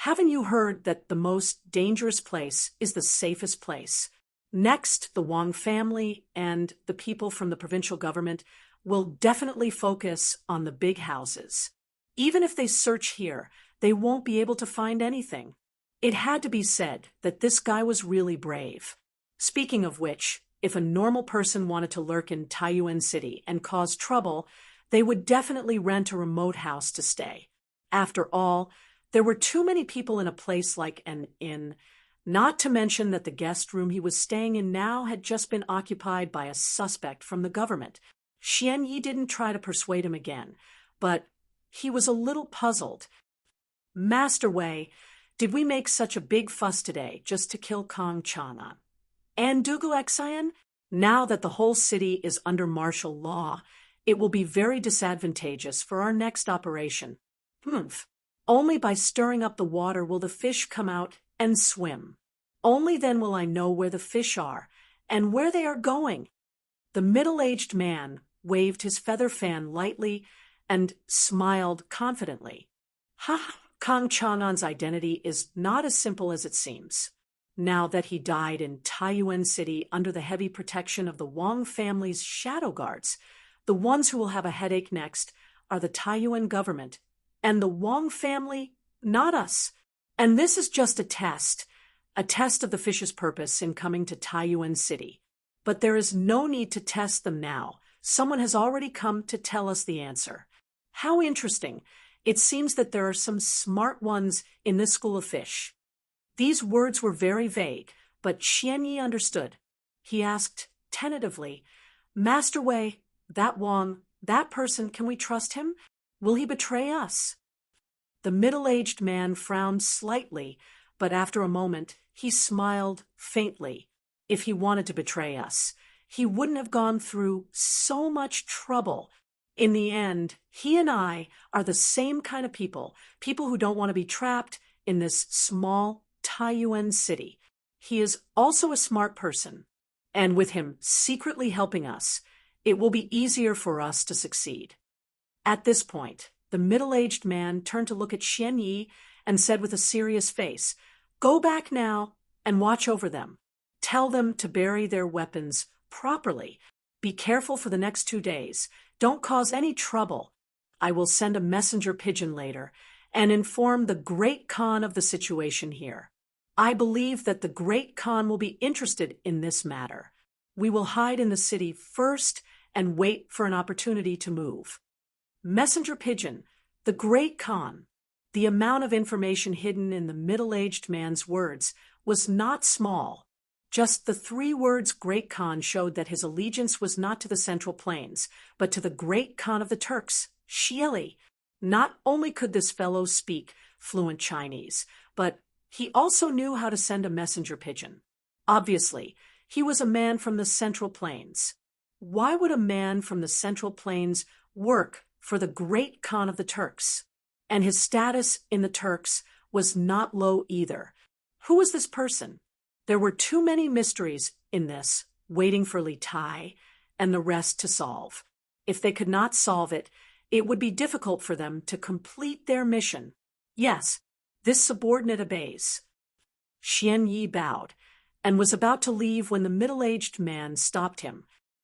[SPEAKER 1] "Haven't you heard that the most dangerous place is the safest place? Next, the Wang family and the people from the provincial government will definitely focus on the big houses. Even if they search here, they won't be able to find anything." It had to be said that this guy was really brave. Speaking of which, if a normal person wanted to lurk in Taiyuan City and cause trouble, they would definitely rent a remote house to stay. After all, there were too many people in a place like an inn, not to mention that the guest room he was staying in now had just been occupied by a suspect from the government. Xian Yi didn't try to persuade him again, but he was a little puzzled. "Master Wei, did we make such a big fuss today just to kill Kang Chang'an? And Dugu Exayan? Now that the whole city is under martial law, it will be very disadvantageous for our next operation. Only by stirring up the water will the fish come out and swim. Only then will I know where the fish are and where they are going." The middle-aged man waved his feather fan lightly and smiled confidently. Kang Chang'an's identity is not as simple as it seems. Now that he died in Taiyuan City under the heavy protection of the Wang family's shadow guards, the ones who will have a headache next are the Taiyuan government, and the Wang family, not us. And this is just a test of the fish's purpose in coming to Taiyuan City. But there is no need to test them now. Someone has already come to tell us the answer. How interesting. It seems that there are some smart ones in this school of fish. These words were very vague, but Xian Yi understood. He asked tentatively, "Master Wei, that Wang, that person, can we trust him? Will he betray us?" The middle-aged man frowned slightly, but after a moment he smiled faintly. If he wanted to betray us, he wouldn't have gone through so much trouble. In the end, he and I are the same kind of people who don't want to be trapped in this small Taiyuan city. He is also a smart person, and with him secretly helping us, it will be easier for us to succeed. At this point, the middle-aged man turned to look at Xian Yi and said with a serious face, "Go back now and watch over them. Tell them to bury their weapons properly. Be careful for the next 2 days. Don't cause any trouble. I will send a messenger pigeon later and inform the Great Khan of the situation here. I believe that the Great Khan will be interested in this matter. We will hide in the city first and wait for an opportunity to move." Messenger pigeon, the Great Khan. The amount of information hidden in the middle-aged man's words was not small. Just the 3 words Great Khan showed that his allegiance was not to the Central Plains, but to the Great Khan of the Turks, Xieli. Not only could this fellow speak fluent Chinese, but he also knew how to send a messenger pigeon. Obviously, he was a man from the Central Plains. Why would a man from the Central Plains work for the Great Khan of the Turks? And his status in the Turks was not low either. Who was this person? There were too many mysteries in this, waiting for Li Tai and the rest to solve. If they could not solve it, it would be difficult for them to complete their mission. Yes, this subordinate obeys. Xian Yi bowed and was about to leave when the middle-aged man stopped him.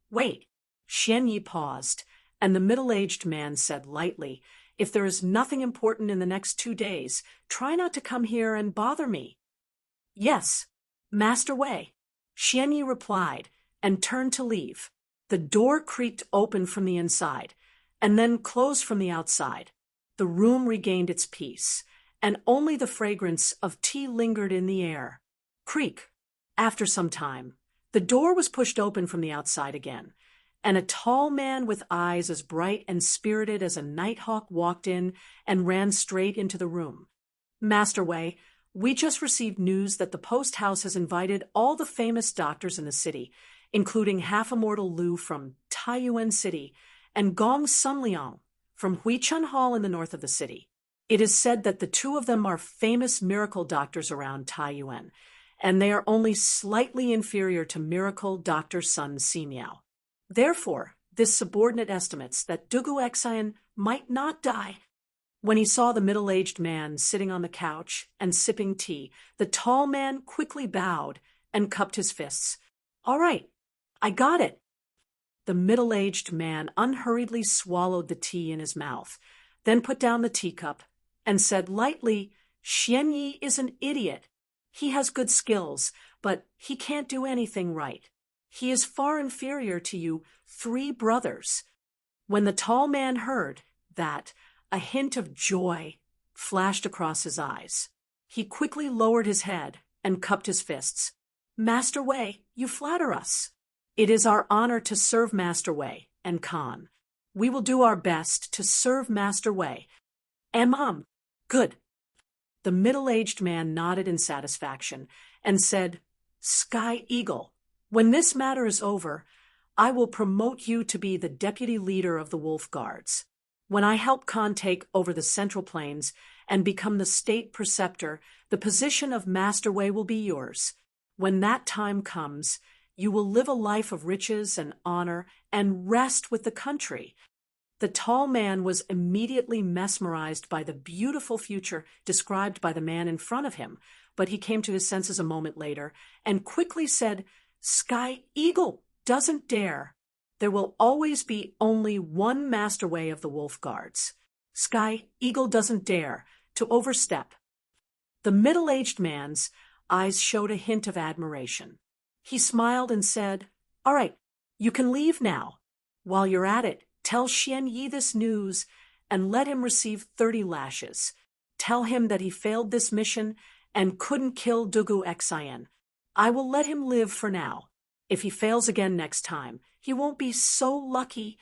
[SPEAKER 1] Wait. Xian Yi paused, and the middle-aged man said lightly, if there is nothing important in the next 2 days, try not to come here and bother me. Yes, Master Wei. Xian Yi replied and turned to leave. The door creaked open from the inside and then closed from the outside. The room regained its peace, and only the fragrance of tea lingered in the air. Creak. After some time, the door was pushed open from the outside again, and a tall man with eyes as bright and spirited as a nighthawk walked in and ran straight into the room. Master Wei, we just received news that the post house has invited all the famous doctors in the city, including half-immortal Lu from Taiyuan City and Gong Sunliang from Huichun Hall in the north of the city. It is said that the 2 of them are famous miracle doctors around Taiyuan, and they are only slightly inferior to miracle Dr. Sun Simiao. Therefore, this subordinate estimates that Dugu Exayan might not die. When he saw the middle-aged man sitting on the couch and sipping tea, the tall man quickly bowed and cupped his fists. All right, I got it. The middle-aged man unhurriedly swallowed the tea in his mouth, then put down the teacup and said lightly, Xian Yi is an idiot. He has good skills, but he can't do anything right. He is far inferior to you 3 brothers. When the tall man heard that, a hint of joy flashed across his eyes. He quickly lowered his head and cupped his fists. Master Wei, you flatter us. It is our honor to serve Master Wei and Khan. We will do our best to serve Master Wei. Good. The middle-aged man nodded in satisfaction and said, Sky Eagle, when this matter is over, I will promote you to be the deputy leader of the Wolf Guards. When I help Khan take over the Central Plains and become the state preceptor, the position of Master Wei will be yours. When that time comes, you will live a life of riches and honor and rest with the country. The tall man was immediately mesmerized by the beautiful future described by the man in front of him, but he came to his senses a moment later and quickly said, Sky Eagle doesn't dare. There will always be only one Master Wei of the Wolf Guards. Sky Eagle doesn't dare to overstep. The middle-aged man's eyes showed a hint of admiration. He smiled and said, All right, you can leave now. While you're at it, tell Xian Yi this news and let him receive 30 lashes. Tell him that he failed this mission and couldn't kill Dugu Exayan. I will let him live for now. If he fails again next time, he won't be so lucky.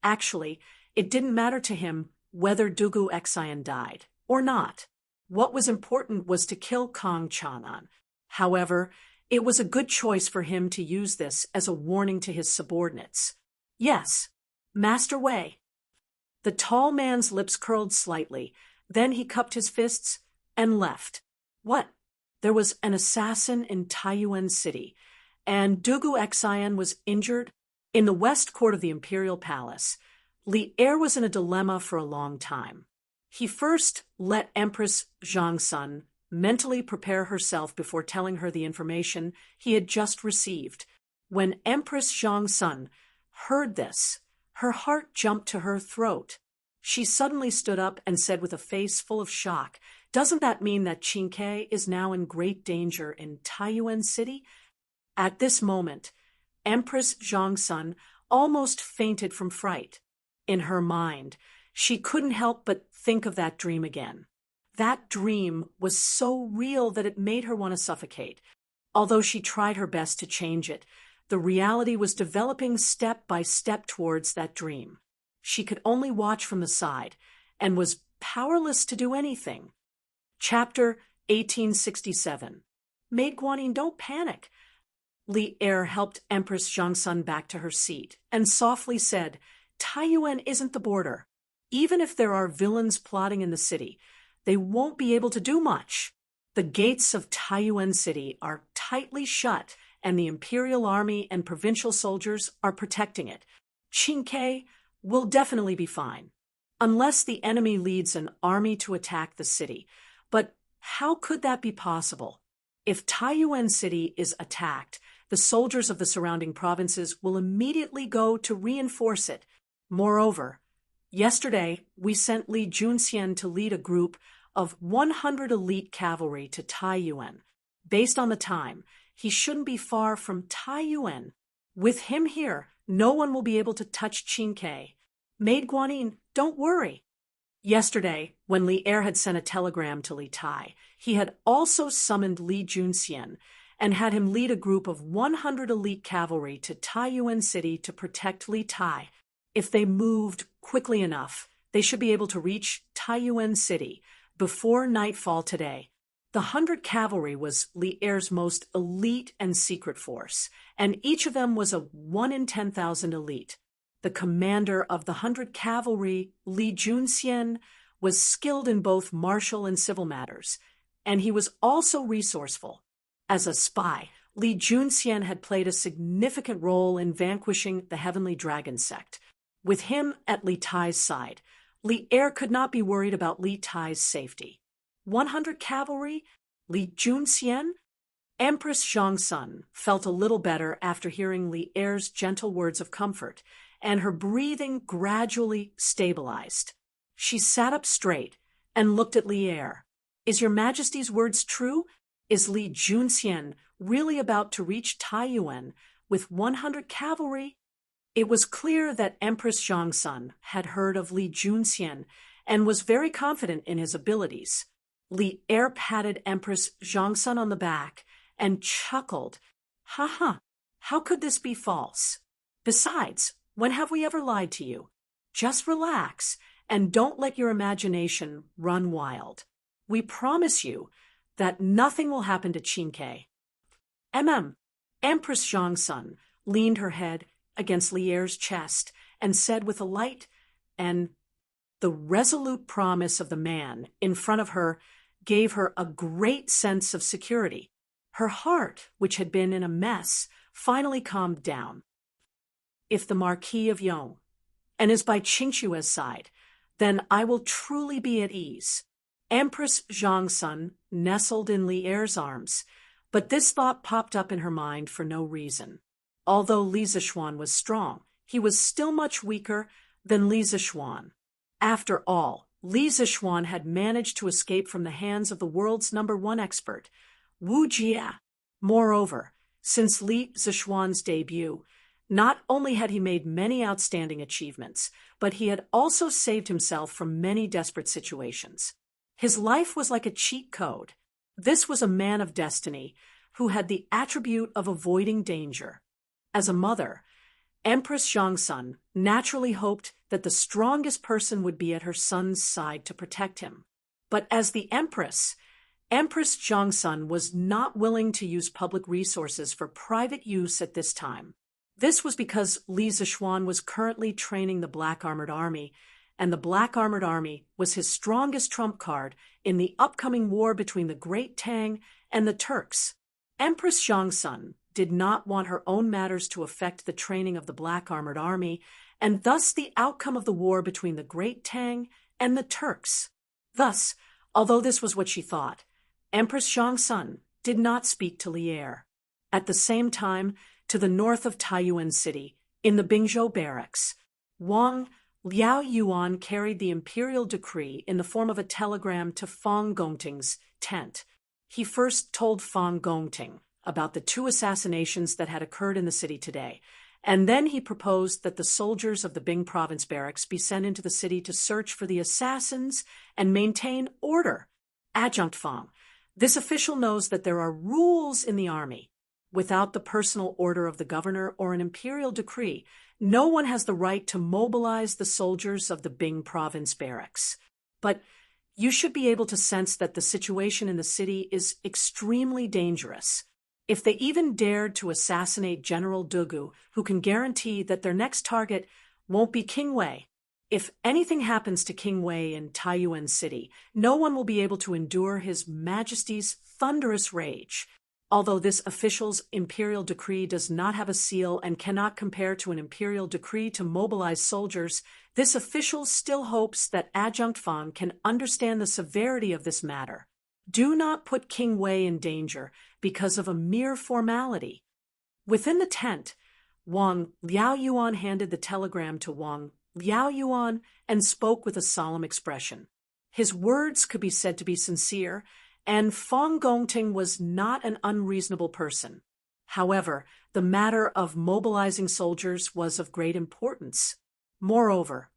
[SPEAKER 1] Actually, it didn't matter to him whether Dugu Exayan died or not. What was important was to kill Kong Chanan. However, it was a good choice for him to use this as a warning to his subordinates. Yes, Master Wei. The tall man's lips curled slightly. Then he cupped his fists and left. What? There was an assassin in Taiyuan City, and Dugu Exayan was injured? In the west court of the Imperial Palace, Li Er was in a dilemma for a long time. He first let Empress Zhangsun mentally prepare herself before telling her the information he had just received. When Empress Zhangsun heard this, her heart jumped to her throat. She suddenly stood up and said with a face full of shock, Doesn't that mean that Qingke is now in great danger in Taiyuan City? At this moment, Empress Zhangsun almost fainted from fright. In her mind, she couldn't help but think of that dream again. That dream was so real that it made her want to suffocate. Although she tried her best to change it, the reality was developing step by step towards that dream. She could only watch from the side and was powerless to do anything. Chapter 1867. Maid Guanyin, don't panic. Li Er helped Empress Zhongsun back to her seat and softly said, Taiyuan isn't the border. Even if there are villains plotting in the city, they won't be able to do much. The gates of Taiyuan City are tightly shut, and the Imperial Army and provincial soldiers are protecting it. Qingke will definitely be fine, unless the enemy leads an army to attack the city. But how could that be possible? If Taiyuan City is attacked, the soldiers of the surrounding provinces will immediately go to reinforce it. Moreover, yesterday we sent Li Junxian to lead a group of 100 elite cavalry to Taiyuan. Based on the time, he shouldn't be far from Taiyuan. With him here, no one will be able to touch Qingke. Maid Guanyin, don't worry. Yesterday, when Li Er had sent a telegram to Li Tai, he had also summoned Li Junxian and had him lead a group of 100 elite cavalry to Taiyuan City to protect Li Tai. If they moved quickly enough, they should be able to reach Taiyuan City before nightfall today. The 100 cavalry was Li Er's most elite and secret force, and each of them was a 1 in 10,000 elite. The commander of the 100 cavalry, Li Junxian, was skilled in both martial and civil matters, and he was also resourceful. As a spy, Li Junxian had played a significant role in vanquishing the Heavenly Dragon sect. With him at Li Tai's side, Li Er could not be worried about Li Tai's safety. 100 cavalry? Li Junxian? Empress Zhongsun felt a little better after hearing Li Er's gentle words of comfort, and her breathing gradually stabilized. She sat up straight and looked at Li Er. Is your Majesty's words true? Is Li Junxian really about to reach Taiyuan with 100 cavalry? It was clear that Empress Zhongsun had heard of Li Junxian and was very confident in his abilities. Li Er patted Empress Zhongsun on the back and chuckled. Ha, how could this be false? Besides, when have we ever lied to you? Just relax and don't let your imagination run wild. We promise you that nothing will happen to Qingke. Empress Zhongsun leaned her head against Li Er's chest and said with a light and the resolute promise of the man in front of her gave her a great sense of security. Her heart, which had been in a mess, finally calmed down. If the Marquis of Yong and is by Qingxue's side, then I will truly be at ease. Empress Zhongsun nestled in Li Er's arms, but this thought popped up in her mind for no reason. Although Li Zishuan was strong, he was still much weaker than Li Zishuan. After all, Li Zishuan had managed to escape from the hands of the world's #1 expert, Wu Jia. Moreover, since Li Zishuan's debut, not only had he made many outstanding achievements, but he had also saved himself from many desperate situations. His life was like a cheat code. This was a man of destiny who had the attribute of avoiding danger. As a mother, Empress Zhongsun naturally hoped that the strongest person would be at her son's side to protect him. But as the Empress Zhongsun was not willing to use public resources for private use at this time. This was because Li Zishuan was currently training the Black Armored Army, and the Black Armored Army was his strongest trump card in the upcoming war between the Great Tang and the Turks. Empress Zhongsun did not want her own matters to affect the training of the Black Armored Army, and thus the outcome of the war between the Great Tang and the Turks. Thus, although this was what she thought, Empress Zhongsun did not speak to Li Er. At the same time, to the north of Taiyuan City, in the Bingzhou barracks, Wang Liao Yuan carried the imperial decree in the form of a telegram to Fang Gongting's tent. He first told Fang Gongting about the 2 assassinations that had occurred in the city today, and then he proposed that the soldiers of the Bing province barracks be sent into the city to search for the assassins and maintain order. Adjunct Fang. This official knows that there are rules in the army. Without the personal order of the governor or an imperial decree, no one has the right to mobilize the soldiers of the Bing province barracks. But you should be able to sense that the situation in the city is extremely dangerous. If they even dared to assassinate General Dugu, who can guarantee that their next target won't be King Wei. If anything happens to King Wei in Taiyuan City, no one will be able to endure His Majesty's thunderous rage. Although this official's imperial decree does not have a seal and cannot compare to an imperial decree to mobilize soldiers, this official still hopes that Adjunct Fang can understand the severity of this matter. Do not put King Wei in danger because of a mere formality. Within the tent, Wang Liaoyuan handed the telegram to Wang Liaoyuan and spoke with a solemn expression. His words could be said to be sincere, and Fang Gongting was not an unreasonable person. However, the matter of mobilizing soldiers was of great importance. Moreover,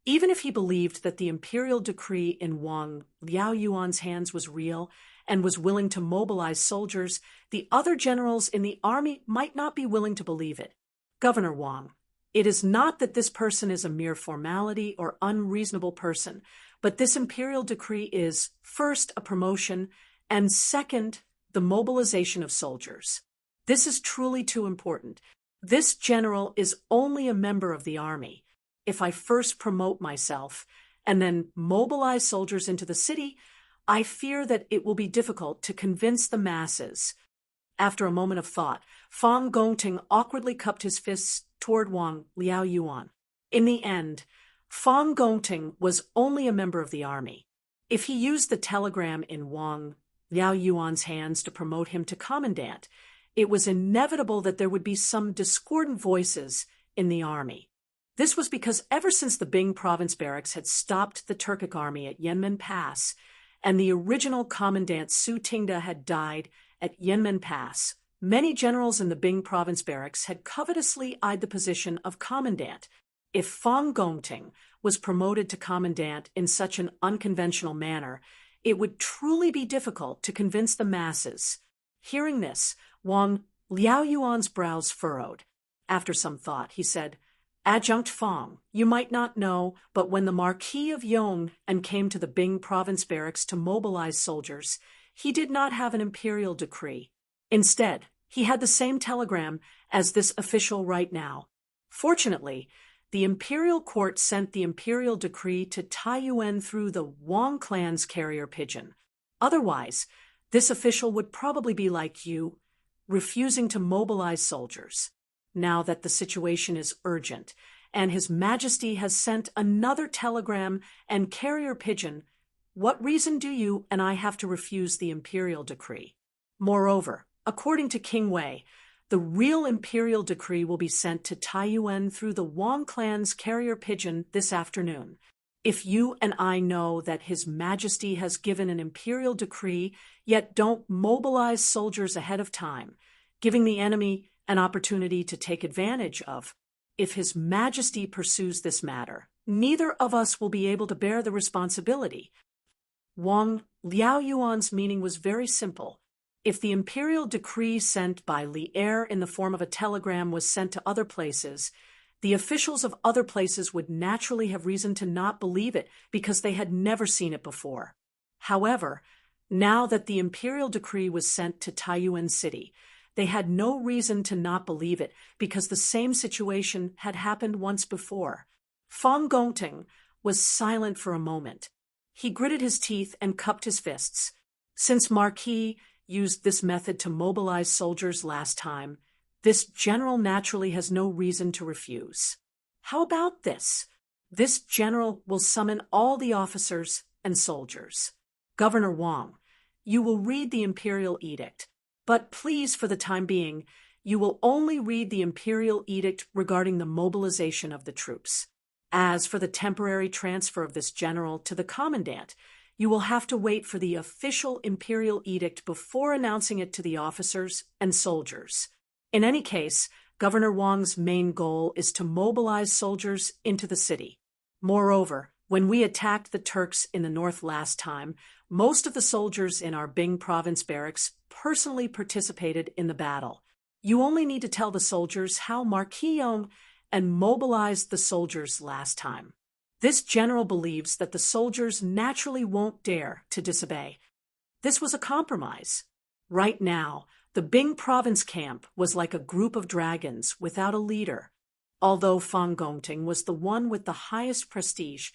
[SPEAKER 1] even if he believed that the imperial decree in Wang Liaoyuan's hands was real and was willing to mobilize soldiers, the other generals in the army might not be willing to believe it. Governor Wang, it is not that this person is a mere formality or unreasonable person, but this imperial decree is, first, a promotion, and second, the mobilization of soldiers. This is truly too important. This general is only a member of the army. If I first promote myself and then mobilize soldiers into the city, I fear that it will be difficult to convince the masses. After a moment of thought, Fang Gongting awkwardly cupped his fists toward Wang Liaoyuan. In the end, Fang Gongting was only a member of the army. If he used the telegram in Wang Liaoyuan's hands to promote him to commandant, it was inevitable that there would be some discordant voices in the army. This was because ever since the Bing province barracks had stopped the Turkic army at Yanmen Pass, and the original commandant Su Tingda had died at Yanmen Pass, many generals in the Bing province barracks had covetously eyed the position of commandant. If Fang Gongting was promoted to commandant in such an unconventional manner, it would truly be difficult to convince the masses. Hearing this, Wang Liaoyuan's brows furrowed. After some thought, he said, Adjunct Fang, you might not know, but when the Marquis of Yong came to the Bing province barracks to mobilize soldiers, he did not have an imperial decree. Instead, he had the same telegram as this official right now. Fortunately, the imperial court sent the imperial decree to Taiyuan through the Wang clan's carrier pigeon. Otherwise, this official would probably be like you, refusing to mobilize soldiers. Now that the situation is urgent, and His Majesty has sent another telegram and carrier pigeon, what reason do you and I have to refuse the imperial decree? Moreover, according to King Wei, the real imperial decree will be sent to Taiyuan through the Wang clan's carrier pigeon this afternoon. If you and I know that His Majesty has given an imperial decree, yet don't mobilize soldiers ahead of time, giving the enemy an opportunity to take advantage of, if His Majesty pursues this matter, neither of us will be able to bear the responsibility. Wang Liaoyuan's meaning was very simple. If the imperial decree sent by Li Er in the form of a telegram was sent to other places, the officials of other places would naturally have reason to not believe it because they had never seen it before. However, now that the imperial decree was sent to Taiyuan City, they had no reason to not believe it because the same situation had happened once before. Fang Gongting was silent for a moment. He gritted his teeth and cupped his fists. Since Marquis used this method to mobilize soldiers last time, this general naturally has no reason to refuse. How about this? This general will summon all the officers and soldiers. Governor Wang, you will read the imperial edict, but please, for the time being, you will only read the imperial edict regarding the mobilization of the troops. As for the temporary transfer of this general to the commandant, you will have to wait for the official imperial edict before announcing it to the officers and soldiers. In any case, Governor Wang's main goal is to mobilize soldiers into the city. Moreover, When we attacked the Turks in the north last time, most of the soldiers in our Bing province barracks personally participated in the battle. You only need to tell the soldiers how Marquis Yong and mobilized the soldiers last time. This general believes that the soldiers naturally won't dare to disobey. This was a compromise. Right now, the Bing province camp was like a group of dragons without a leader. Although Fang Gongting was the one with the highest prestige,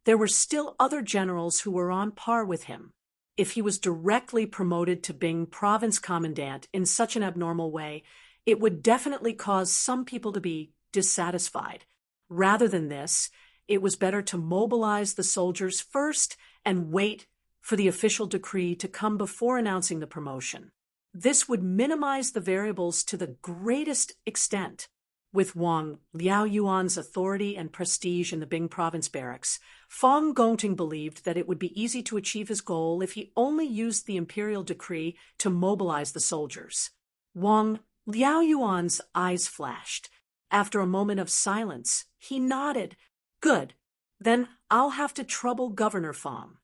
[SPEAKER 1] there were still other generals who were on par with him. If he was directly promoted to Bing province commandant in such an abnormal way, it would definitely cause some people to be dissatisfied. Rather than this, it was better to mobilize the soldiers first and wait for the official decree to come before announcing the promotion. This would minimize the variables to the greatest extent. With Wang Liaoyuan's authority and prestige in the Bing province barracks, Fang Gongting believed that it would be easy to achieve his goal if he only used the imperial decree to mobilize the soldiers. Wang Liaoyuan's eyes flashed. After a moment of silence, he nodded. Good. Then I'll have to trouble Governor Fang.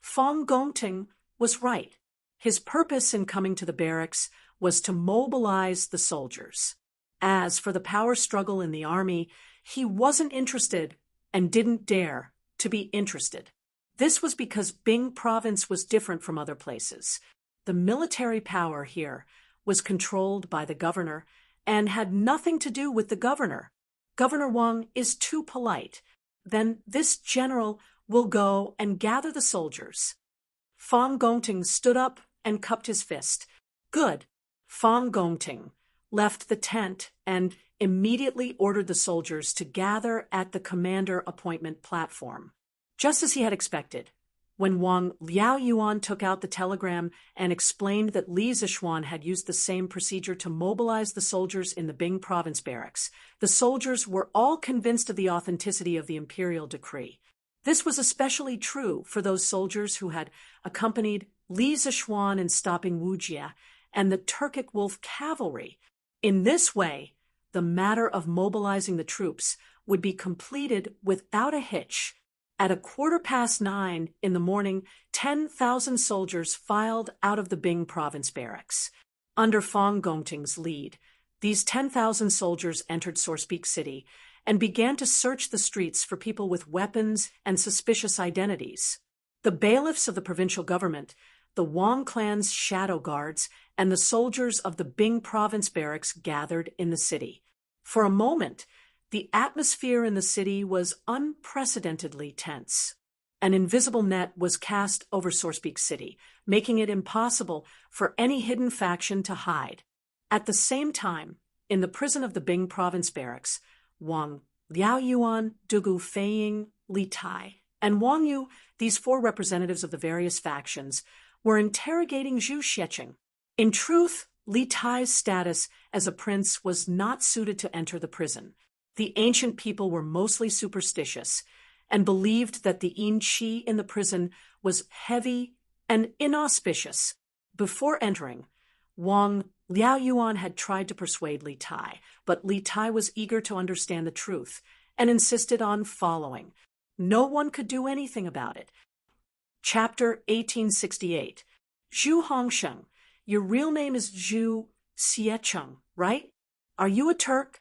[SPEAKER 1] Fang Gongting was right. His purpose in coming to the barracks was to mobilize the soldiers. As for the power struggle in the army, he wasn't interested and didn't dare to be interested. This was because Bing province was different from other places. The military power here was controlled by the governor and had nothing to do with the governor. Governor Wang is too polite. Then this general will go and gather the soldiers. Fang Gongting stood up and cupped his fist. Good. Fang Gongting left the tent and immediately ordered the soldiers to gather at the commander appointment platform. Just as he had expected, when Wang Liaoyuan took out the telegram and explained that Li Zishuan had used the same procedure to mobilize the soldiers in the Bing province barracks, the soldiers were all convinced of the authenticity of the imperial decree. This was especially true for those soldiers who had accompanied Li Zishuan in stopping Wu Jie and the Turkic Wolf cavalry. In this way, the matter of mobilizing the troops would be completed without a hitch. At 9:15 in the morning, 10,000 soldiers filed out of the Bing province barracks. Under Fang Gongting's lead, these 10,000 soldiers entered Sourcepeak City and began to search the streets for people with weapons and suspicious identities. The bailiffs of the provincial government, the Wang clan's shadow guards, and the soldiers of the Bing province barracks gathered in the city. For a moment, the atmosphere in the city was unprecedentedly tense. An invisible net was cast over Sourcepeak City, making it impossible for any hidden faction to hide. At the same time, in the prison of the Bing province barracks, Wang Liaoyuan, Dugu Feiying, Li Tai, and Wang Yu, these four representatives of the various factions, were interrogating Zhu Xiecheng. In truth, Li Tai's status as a prince was not suited to enter the prison. The ancient people were mostly superstitious and believed that the yin qi in the prison was heavy and inauspicious. Before entering, Wang Liaoyuan had tried to persuade Li Tai, but Li Tai was eager to understand the truth and insisted on following. No one could do anything about it. Chapter 1868. Zhu Hongsheng, your real name is Zhu Xiecheng, right? Are you a Turk?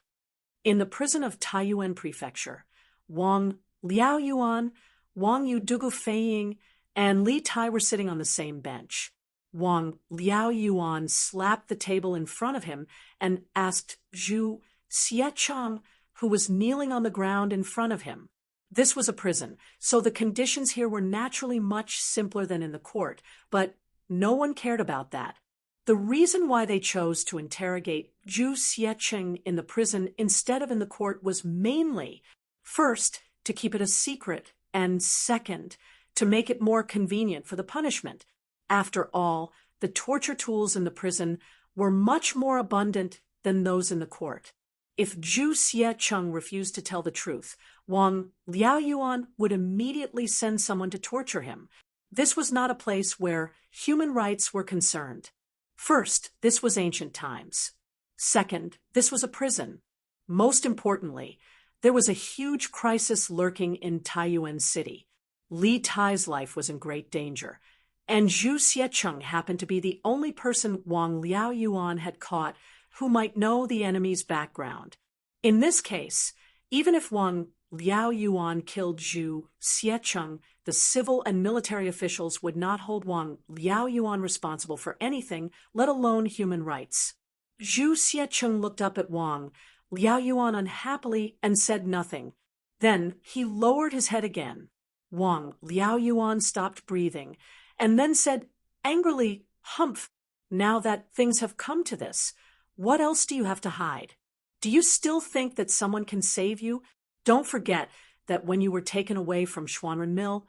[SPEAKER 1] In the prison of Taiyuan Prefecture, Wang Liaoyuan, Wang Yu Dugu Feiying, and Li Tai were sitting on the same bench. Wang Liaoyuan slapped the table in front of him and asked Zhu Xiecheng, who was kneeling on the ground in front of him. This was a prison, so the conditions here were naturally much simpler than in the court, but no one cared about that. The reason why they chose to interrogate Zhu Xiecheng in the prison instead of in the court was mainly, first, to keep it a secret, and second, to make it more convenient for the punishment. After all, the torture tools in the prison were much more abundant than those in the court. If Zhu Xiecheng refused to tell the truth, Wang Liaoyuan would immediately send someone to torture him. This was not a place where human rights were concerned. First, this was ancient times. Second, this was a prison. Most importantly, There was a huge crisis lurking in Taiyuan City. Li Tai's life was in great danger, and Zhu Xiecheng happened to be the only person Wang Liaoyuan had caught who might know the enemy's background. In this case, even if Wang Liaoyuan killed Zhu Xiecheng, the civil and military officials would not hold Wang Liaoyuan responsible for anything, let alone human rights. Zhu Xiecheng looked up at Wang Liaoyuan unhappily and said nothing. Then he lowered his head again. Wang Liaoyuan stopped breathing and then said angrily, "Humph, now that things have come to this, what else do you have to hide? Do you still think that someone can save you? Don't forget that when you were taken away from Xuanren Mill,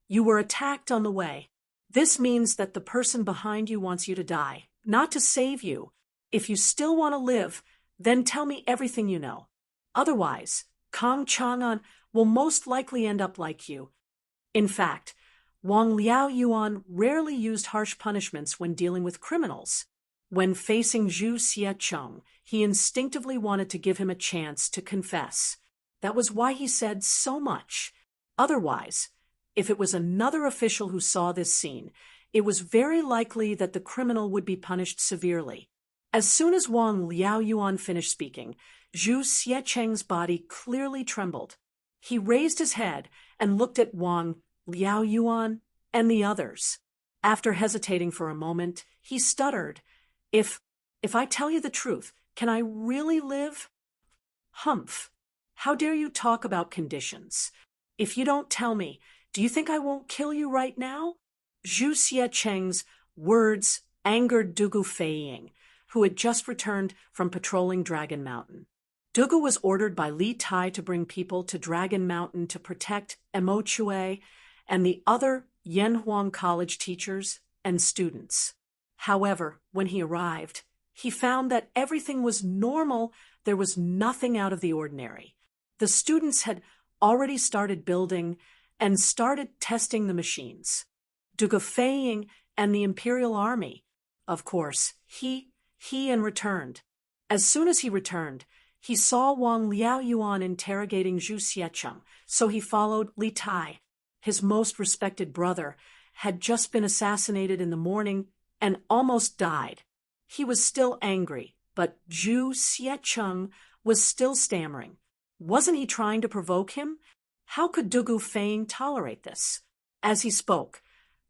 [SPEAKER 1] you were attacked on the way. This means that the person behind you wants you to die, not to save you. If you still want to live, then tell me everything you know. Otherwise, Kang Chang'an will most likely end up like you." In fact, Wang Liaoyuan rarely used harsh punishments when dealing with criminals. When facing Zhu Xiecheng, he instinctively wanted to give him a chance to confess. That was why he said so much. Otherwise, if it was another official who saw this scene, it was very likely that the criminal would be punished severely. As soon as Wang Liaoyuan finished speaking, Zhu Xiecheng's body clearly trembled. He raised his head and looked at Wang Liaoyuan and the others. After hesitating for a moment, he stuttered, If I tell you the truth, can I really live?" "Humph. How dare you talk about conditions? If you don't tell me, do you think I won't kill you right now?" Zhu Xiecheng's words angered Dugu Feiying, who had just returned from patrolling Dragon Mountain. Dugu was ordered by Li Tai to bring people to Dragon Mountain to protect Mo Chue and the other Yanhuang College teachers and students. However, when he arrived, he found that everything was normal. There was nothing out of the ordinary. The students had already started building and started testing the machines. Dugu Feiying and the Imperial Army, of course, he returned. As soon as he returned, he saw Wang Liaoyuan interrogating Zhu Xiecheng, so he followed Li Tai. His most respected brother had just been assassinated in the morning and almost died. He was still angry, but Zhu Xiecheng was still stammering. Wasn't he trying to provoke him? How could Dugu Feiying tolerate this? As he spoke,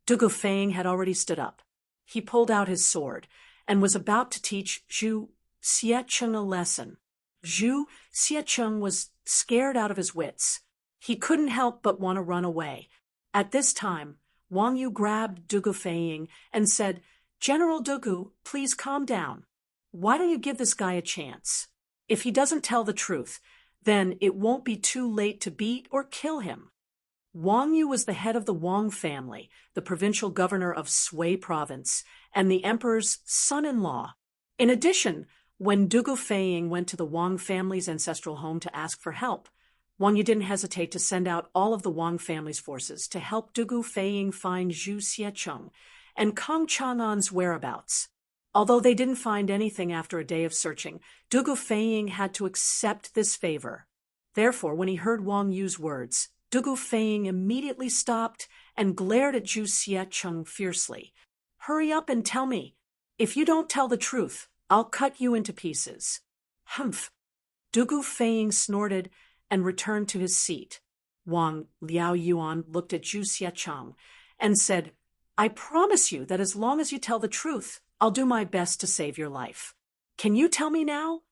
[SPEAKER 1] Dugu Feiying had already stood up. He pulled out his sword and was about to teach Zhu Xiecheng a lesson. Zhu Xiecheng was scared out of his wits. He couldn't help but want to run away. At this time, Wang Yu grabbed Dugu Feiying and said, "General Dugu, please calm down. Why don't you give this guy a chance? If he doesn't tell the truth, then it won't be too late to beat or kill him." Wang Yu was the head of the Wang family, the provincial governor of Sui province, and the emperor's son-in-law. In addition, when Dugu Feiying went to the Wang family's ancestral home to ask for help, Wang Yu didn't hesitate to send out all of the Wang family's forces to help Dugu Feiying find Zhu Xiecheng and Kang Chang'an's whereabouts. Although they didn't find anything after a day of searching, Dugu Feiying had to accept this favor. Therefore, when he heard Wang Yu's words, Dugu Feiying immediately stopped and glared at Zhu Xiecheng fiercely. "Hurry up and tell me. If you don't tell the truth, I'll cut you into pieces." "Humph." Dugu Feiying snorted and returned to his seat. Wang Liaoyuan looked at Zhu Xiecheng and said, "I promise you that as long as you tell the truth, I'll do my best to save your life. Can you tell me now?"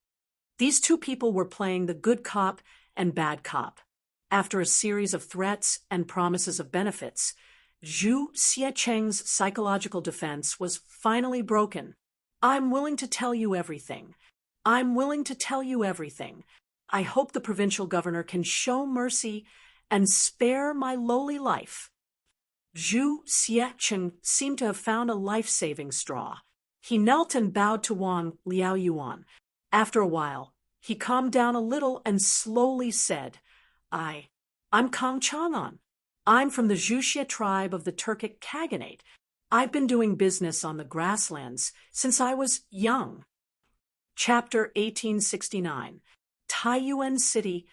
[SPEAKER 1] These two people were playing the good cop and bad cop. After a series of threats and promises of benefits, Zhu Xiecheng's psychological defense was finally broken. "I'm willing to tell you everything. I'm willing to tell you everything. I hope the provincial governor can show mercy and spare my lowly life." Zhu Xiecheng seemed to have found a life-saving straw. He knelt and bowed to Wang Liaoyuan. After a while, he calmed down a little and slowly said, I'm Kang Chang'an. I'm from the Zhuxie tribe of the Turkic Khaganate. I've been doing business on the grasslands since I was young. Chapter 1869. Taiyuan City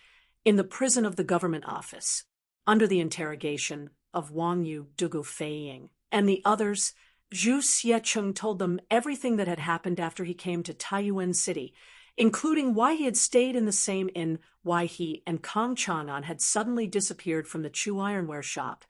[SPEAKER 1] in the prison of the government office, under the interrogation of Wang Yu, Dugu Feiying, and the others. Zhu Xiecheng told them everything that had happened after he came to Taiyuan City, including why he had stayed in the same inn, why he and Kang Chang'an had suddenly disappeared from the Chu ironware shop,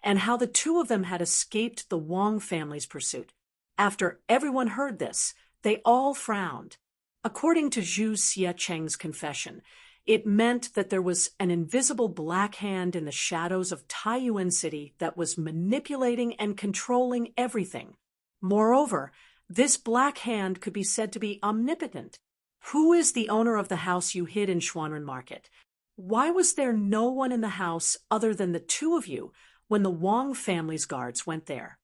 [SPEAKER 1] and how the two of them had escaped the Wang family's pursuit. After everyone heard this, they all frowned. According to Zhu Xiecheng's confession, it meant that there was an invisible black hand in the shadows of Taiyuan City that was manipulating and controlling everything. Moreover, this black hand could be said to be omnipotent. Who is the owner of the house you hid in Xuanren Market? Why was there no one in the house other than the two of you when the Wang family's guards went there?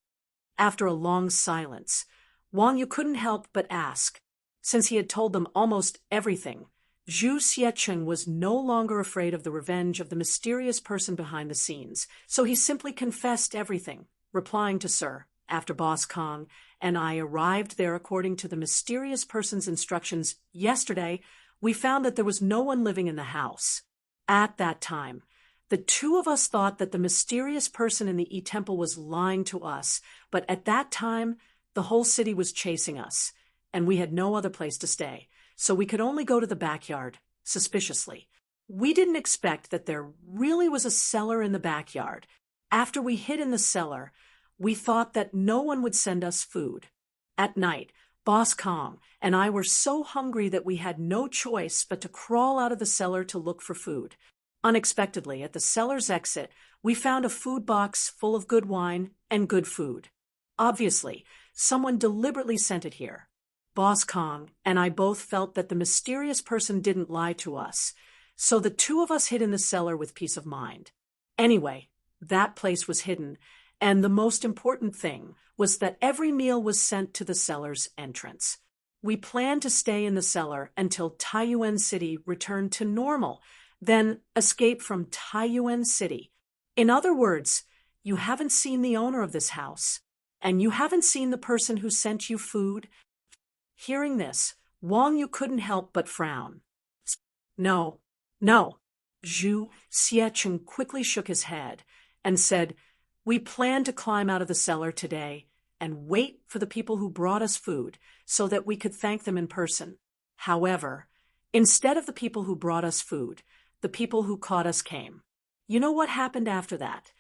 [SPEAKER 1] After a long silence, Wang Yu couldn't help but ask. Since he had told them almost everything, Zhu Xiecheng was no longer afraid of the revenge of the mysterious person behind the scenes, so he simply confessed everything, replying to Sir, after Boss Kong and I arrived there according to the mysterious person's instructions yesterday, we found that there was no one living in the house. At that time, the two of us thought that the mysterious person in the E-Temple was lying to us, but at that time, the whole city was chasing us, and we had no other place to stay, so we could only go to the backyard, suspiciously. We didn't expect that there really was a cellar in the backyard. After we hid in the cellar, we thought that no one would send us food. At night, Boss Kong and I were so hungry that we had no choice but to crawl out of the cellar to look for food. Unexpectedly, at the cellar's exit, we found a food box full of good wine and good food. Obviously, someone deliberately sent it here. Boss Kong and I both felt that the mysterious person didn't lie to us, so the two of us hid in the cellar with peace of mind. Anyway, that place was hidden, and the most important thing was that every meal was sent to the cellar's entrance. We planned to stay in the cellar until Taiyuan City returned to normal, then escape from Taiyuan City. In other words, you haven't seen the owner of this house, and you haven't seen the person who sent you food. Hearing this, Wang Yu couldn't help but frown. No. Zhu Xiecheng quickly shook his head and said, we plan to climb out of the cellar today and wait for the people who brought us food so that we could thank them in person. However, instead of the people who brought us food, the people who caught us came. You know what happened after that?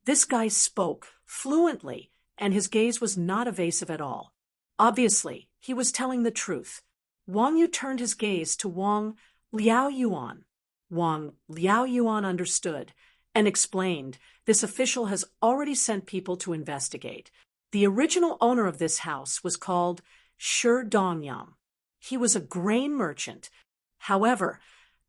[SPEAKER 1] This guy spoke fluently, and his gaze was not evasive at all. Obviously, he was telling the truth. Wang Yu turned his gaze to Wang Liaoyuan. Wang Liaoyuan understood and explained, this official has already sent people to investigate. The original owner of this house was called Shi Dongyang. He was a grain merchant. However,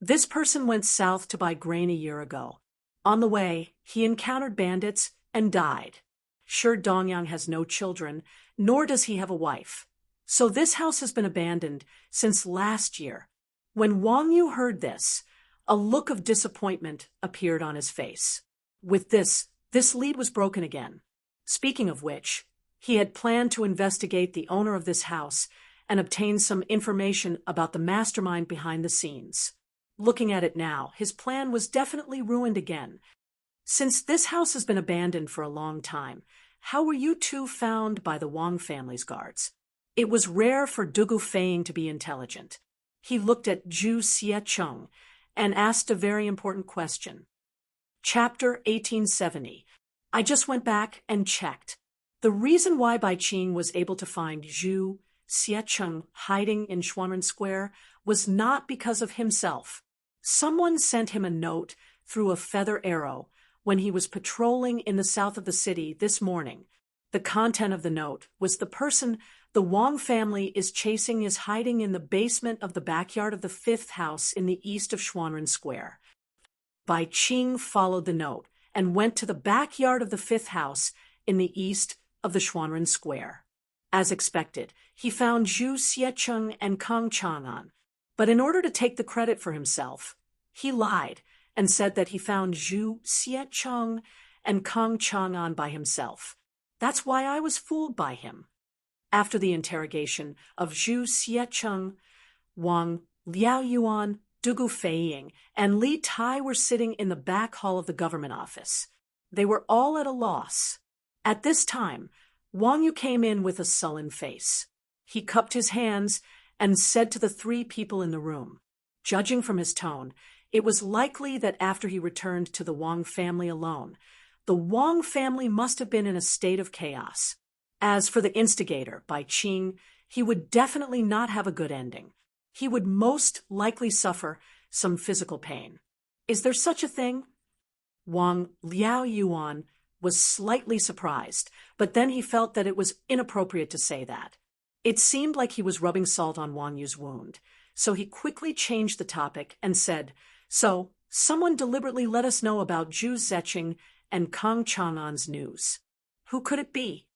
[SPEAKER 1] this person went south to buy grain a year ago. On the way, he encountered bandits and died. Shi Dongyang has no children, nor does he have a wife. So this house has been abandoned since last year. When Wang Yu heard this, a look of disappointment appeared on his face. With this lead was broken again. Speaking of which, he had planned to investigate the owner of this house and obtain some information about the mastermind behind the scenes. Looking at it now, his plan was definitely ruined again. Since this house has been abandoned for a long time, how were you two found by the Wang family's guards? It was rare for Dugu Feiying to be intelligent. He looked at Zhu Xiecheng and asked a very important question. Chapter 1870. I just went back and checked. The reason why Bai Qing was able to find Zhu Xiecheng hiding in Xuanren Square was not because of himself. Someone sent him a note through a feather arrow when he was patrolling in the south of the city this morning. The content of the note was the person the Wang family is chasing is hiding in the basement of the backyard of the 5th house in the east of Xuanren Square. Bai Qing followed the note and went to the backyard of the 5th house in the east of the Xuanren Square. As expected, he found Zhu Xiecheng and Kang Chang'an, but in order to take the credit for himself, he lied and said that he found Zhu Xiecheng and Kang Chang'an by himself. That's why I was fooled by him. After the interrogation of Zhu Xiecheng, Wang Liaoyuan, Dugu Feiying, and Li Tai were sitting in the back hall of the government office. They were all at a loss. At this time, Wang Yu came in with a sullen face. He cupped his hands and said to the three people in the room, judging from his tone, it was likely that after he returned to the Wang family alone, the Wang family must have been in a state of chaos. As for the instigator, Bai Qing, he would definitely not have a good ending. He would most likely suffer some physical pain. Is there such a thing? Wang Liaoyuan was slightly surprised, but then he felt that it was inappropriate to say that. It seemed like he was rubbing salt on Wang Yu's wound, so he quickly changed the topic and said, so, someone deliberately let us know about Zhu Zeching and Kang Chang'an's news. Who could it be?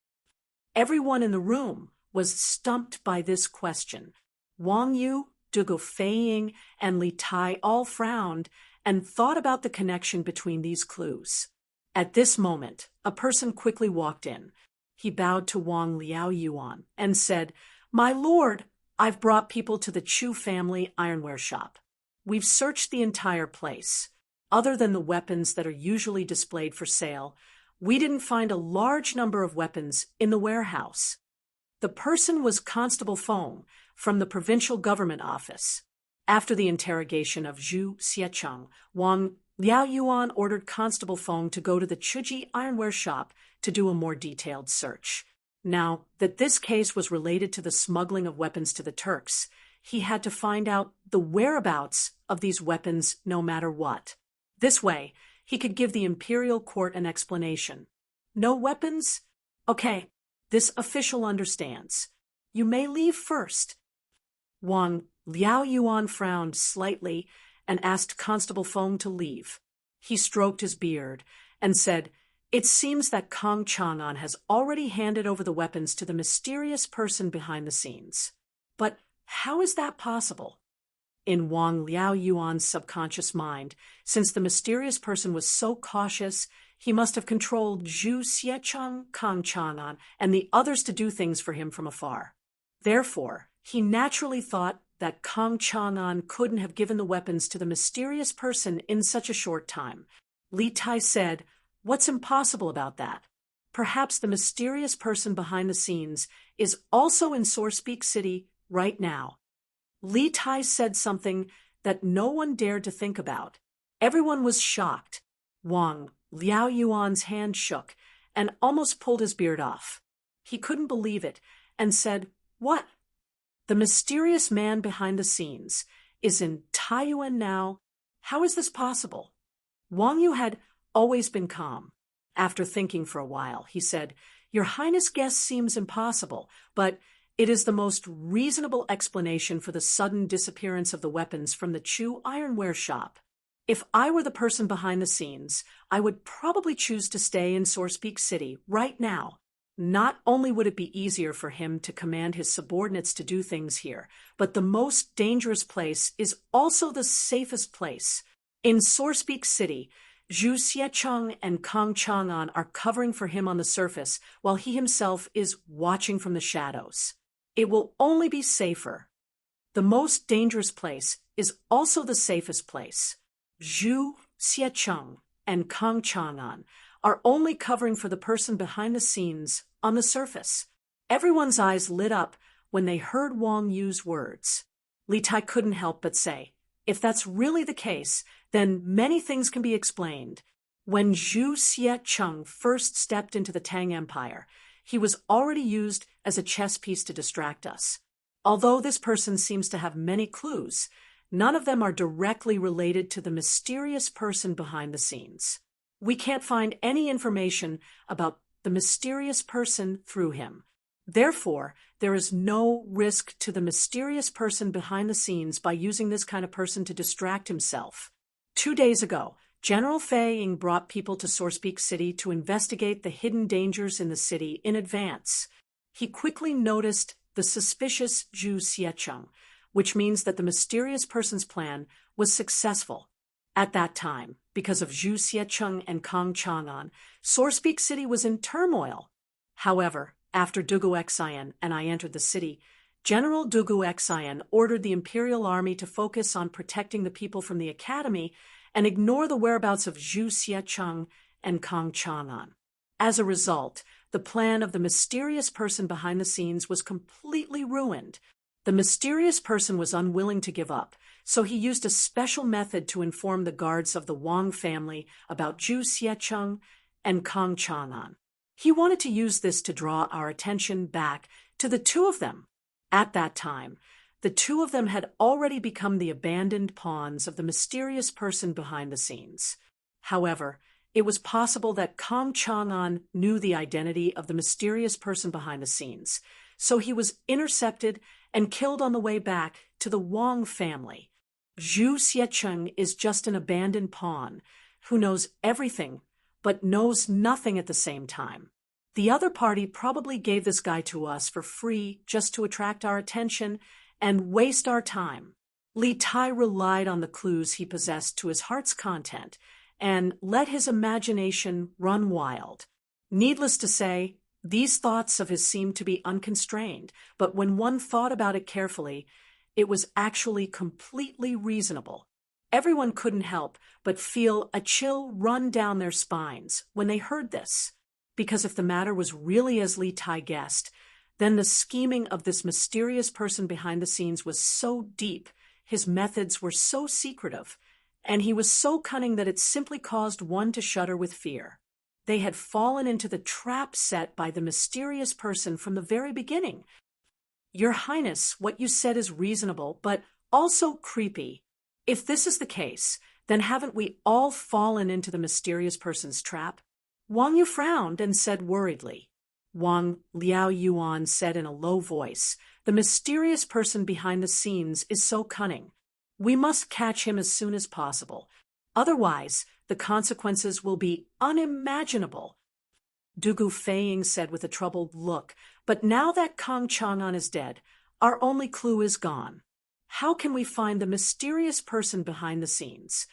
[SPEAKER 1] Everyone in the room was stumped by this question. Wang Yu, Dugu Feiying, and Li Tai all frowned and thought about the connection between these clues. At this moment, a person quickly walked in. He bowed to Wang Liaoyuan and said, My lord, I've brought people to the Chu family ironware shop. We've searched the entire place. Other than the weapons that are usually displayed for sale, we didn't find a large number of weapons in the warehouse. The person was Constable Feng from the provincial government office. After the interrogation of Zhu Xiecheng, Wang Liaoyuan ordered Constable Feng to go to the Chuji ironware shop to do a more detailed search. Now that this case was related to the smuggling of weapons to the Turks, he had to find out the whereabouts of these weapons no matter what. This way, he could give the imperial court an explanation. No weapons? Okay, this official understands. You may leave first. Wang Liaoyuan frowned slightly and asked Constable Feng to leave. He stroked his beard and said, It seems that Kang Chang'an has already handed over the weapons to the mysterious person behind the scenes. But how is that possible? In Wang Liaoyuan's subconscious mind, since the mysterious person was so cautious, he must have controlled Zhu Xiecheng, Kang Chang'an, and the others to do things for him from afar. Therefore, he naturally thought that Kang Chang'an couldn't have given the weapons to the mysterious person in such a short time. Li Tai said, What's impossible about that? Perhaps the mysterious person behind the scenes is also in Sourcepeak City right now. Li Tai said something that no one dared to think about. Everyone was shocked. Wang Liaoyuan's hand shook and almost pulled his beard off. He couldn't believe it and said, What? The mysterious man behind the scenes is in Taiyuan now? How is this possible? Wang Yu had always been calm. After thinking for a while, he said, Your Highness' guess seems impossible, but it is the most reasonable explanation for the sudden disappearance of the weapons from the Chu ironware shop. If I were the person behind the scenes, I would probably choose to stay in Sourcepeak City right now. Not only would it be easier for him to command his subordinates to do things here, but the most dangerous place is also the safest place. In Sourcepeak City, Zhu Xiecheng and Kang Chang'an are covering for him on the surface, while he himself is watching from the shadows. It will only be safer. The most dangerous place is also the safest place. Zhu Xiecheng and Kang Chang'an are only covering for the person behind the scenes on the surface. Everyone's eyes lit up when they heard Wang Yu's words. Li Tai couldn't help but say, If that's really the case, then many things can be explained. When Zhu Xiecheng first stepped into the Tang Empire, he was already used as a chess piece to distract us. Although this person seems to have many clues, none of them are directly related to the mysterious person behind the scenes. We can't find any information about the mysterious person through him. Therefore, there is no risk to the mysterious person behind the scenes by using this kind of person to distract himself. 2 days ago, General Fei Ying brought people to Sourcepeak City to investigate the hidden dangers in the city in advance. He quickly noticed the suspicious Zhu Xiecheng, which means that the mysterious person's plan was successful. At that time, because of Zhu Xiecheng and Kang Chang'an, Sourcepeak City was in turmoil. However, after Dugu Xian and I entered the city, General Dugu Xien ordered the imperial army to focus on protecting the people from the academy and ignore the whereabouts of Zhu Xiecheng and Kang Chang'an. As a result, the plan of the mysterious person behind the scenes was completely ruined. The mysterious person was unwilling to give up, so he used a special method to inform the guards of the Wang family about Zhu Xiecheng and Kang Chang'an. He wanted to use this to draw our attention back to the two of them. At that time, the two of them had already become the abandoned pawns of the mysterious person behind the scenes. However, it was possible that Kang Chang'an knew the identity of the mysterious person behind the scenes, so he was intercepted and killed on the way back to the Wang family. Zhu Xiecheng is just an abandoned pawn who knows everything but knows nothing at the same time. The other party probably gave this guy to us for free just to attract our attention and waste our time. Li Tai relied on the clues he possessed to his heart's content and let his imagination run wild. Needless to say, these thoughts of his seemed to be unconstrained, but when one thought about it carefully, it was actually completely reasonable. Everyone couldn't help but feel a chill run down their spines when they heard this, because if the matter was really as Li Tai guessed, then the scheming of this mysterious person behind the scenes was so deep, his methods were so secretive, and he was so cunning that it simply caused one to shudder with fear. They had fallen into the trap set by the mysterious person from the very beginning. Your Highness, what you said is reasonable, but also creepy. If this is the case, then haven't we all fallen into the mysterious person's trap? Wang Yu frowned and said worriedly. Wang Liao Yuan said in a low voice, the mysterious person behind the scenes is so cunning. We must catch him as soon as possible. Otherwise, the consequences will be unimaginable. Dugu Feiying said with a troubled look, but now that Kang Chang'an is dead, our only clue is gone. How can we find the mysterious person behind the scenes?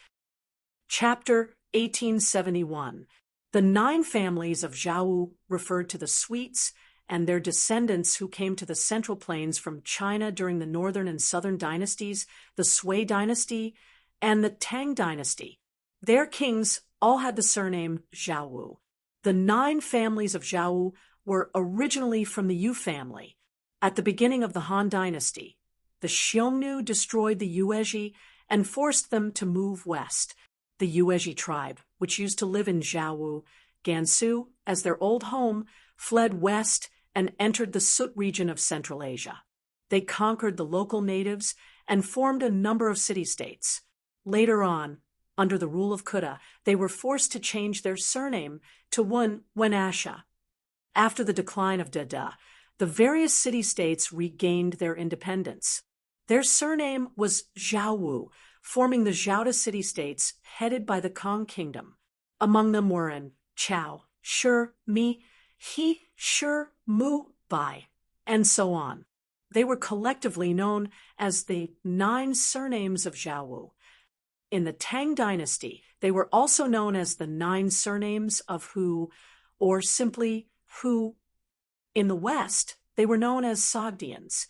[SPEAKER 1] Chapter 1871. The 9 families of Zhao referred to the Sweets and their descendants who came to the Central Plains from China during the Northern and Southern dynasties, the Sui Dynasty, and the Tang Dynasty. Their kings all had the surname Zhao. The 9 families of Zhao were originally from the Yu family. At the beginning of the Han Dynasty, the Xiongnu destroyed the Yuezhi and forced them to move west. The Yuezhi tribe, which used to live in Zhao, Gansu, as their old home, fled west and entered the Sut region of Central Asia. They conquered the local natives and formed a number of city-states. Later on, under the rule of Kuta, they were forced to change their surname to Wenasha. After the decline of Dada, the various city-states regained their independence. Their surname was Zhaowu, forming the Zhaoda city-states headed by the Kang kingdom. Among them were in Chao, Shi, Mi, He, Shi, Mu, Bai, and so on. They were collectively known as the 9 surnames of Zhaowu. In the Tang Dynasty, they were also known as the 9 surnames of Hu, or simply Hu. In the West, they were known as Sogdians.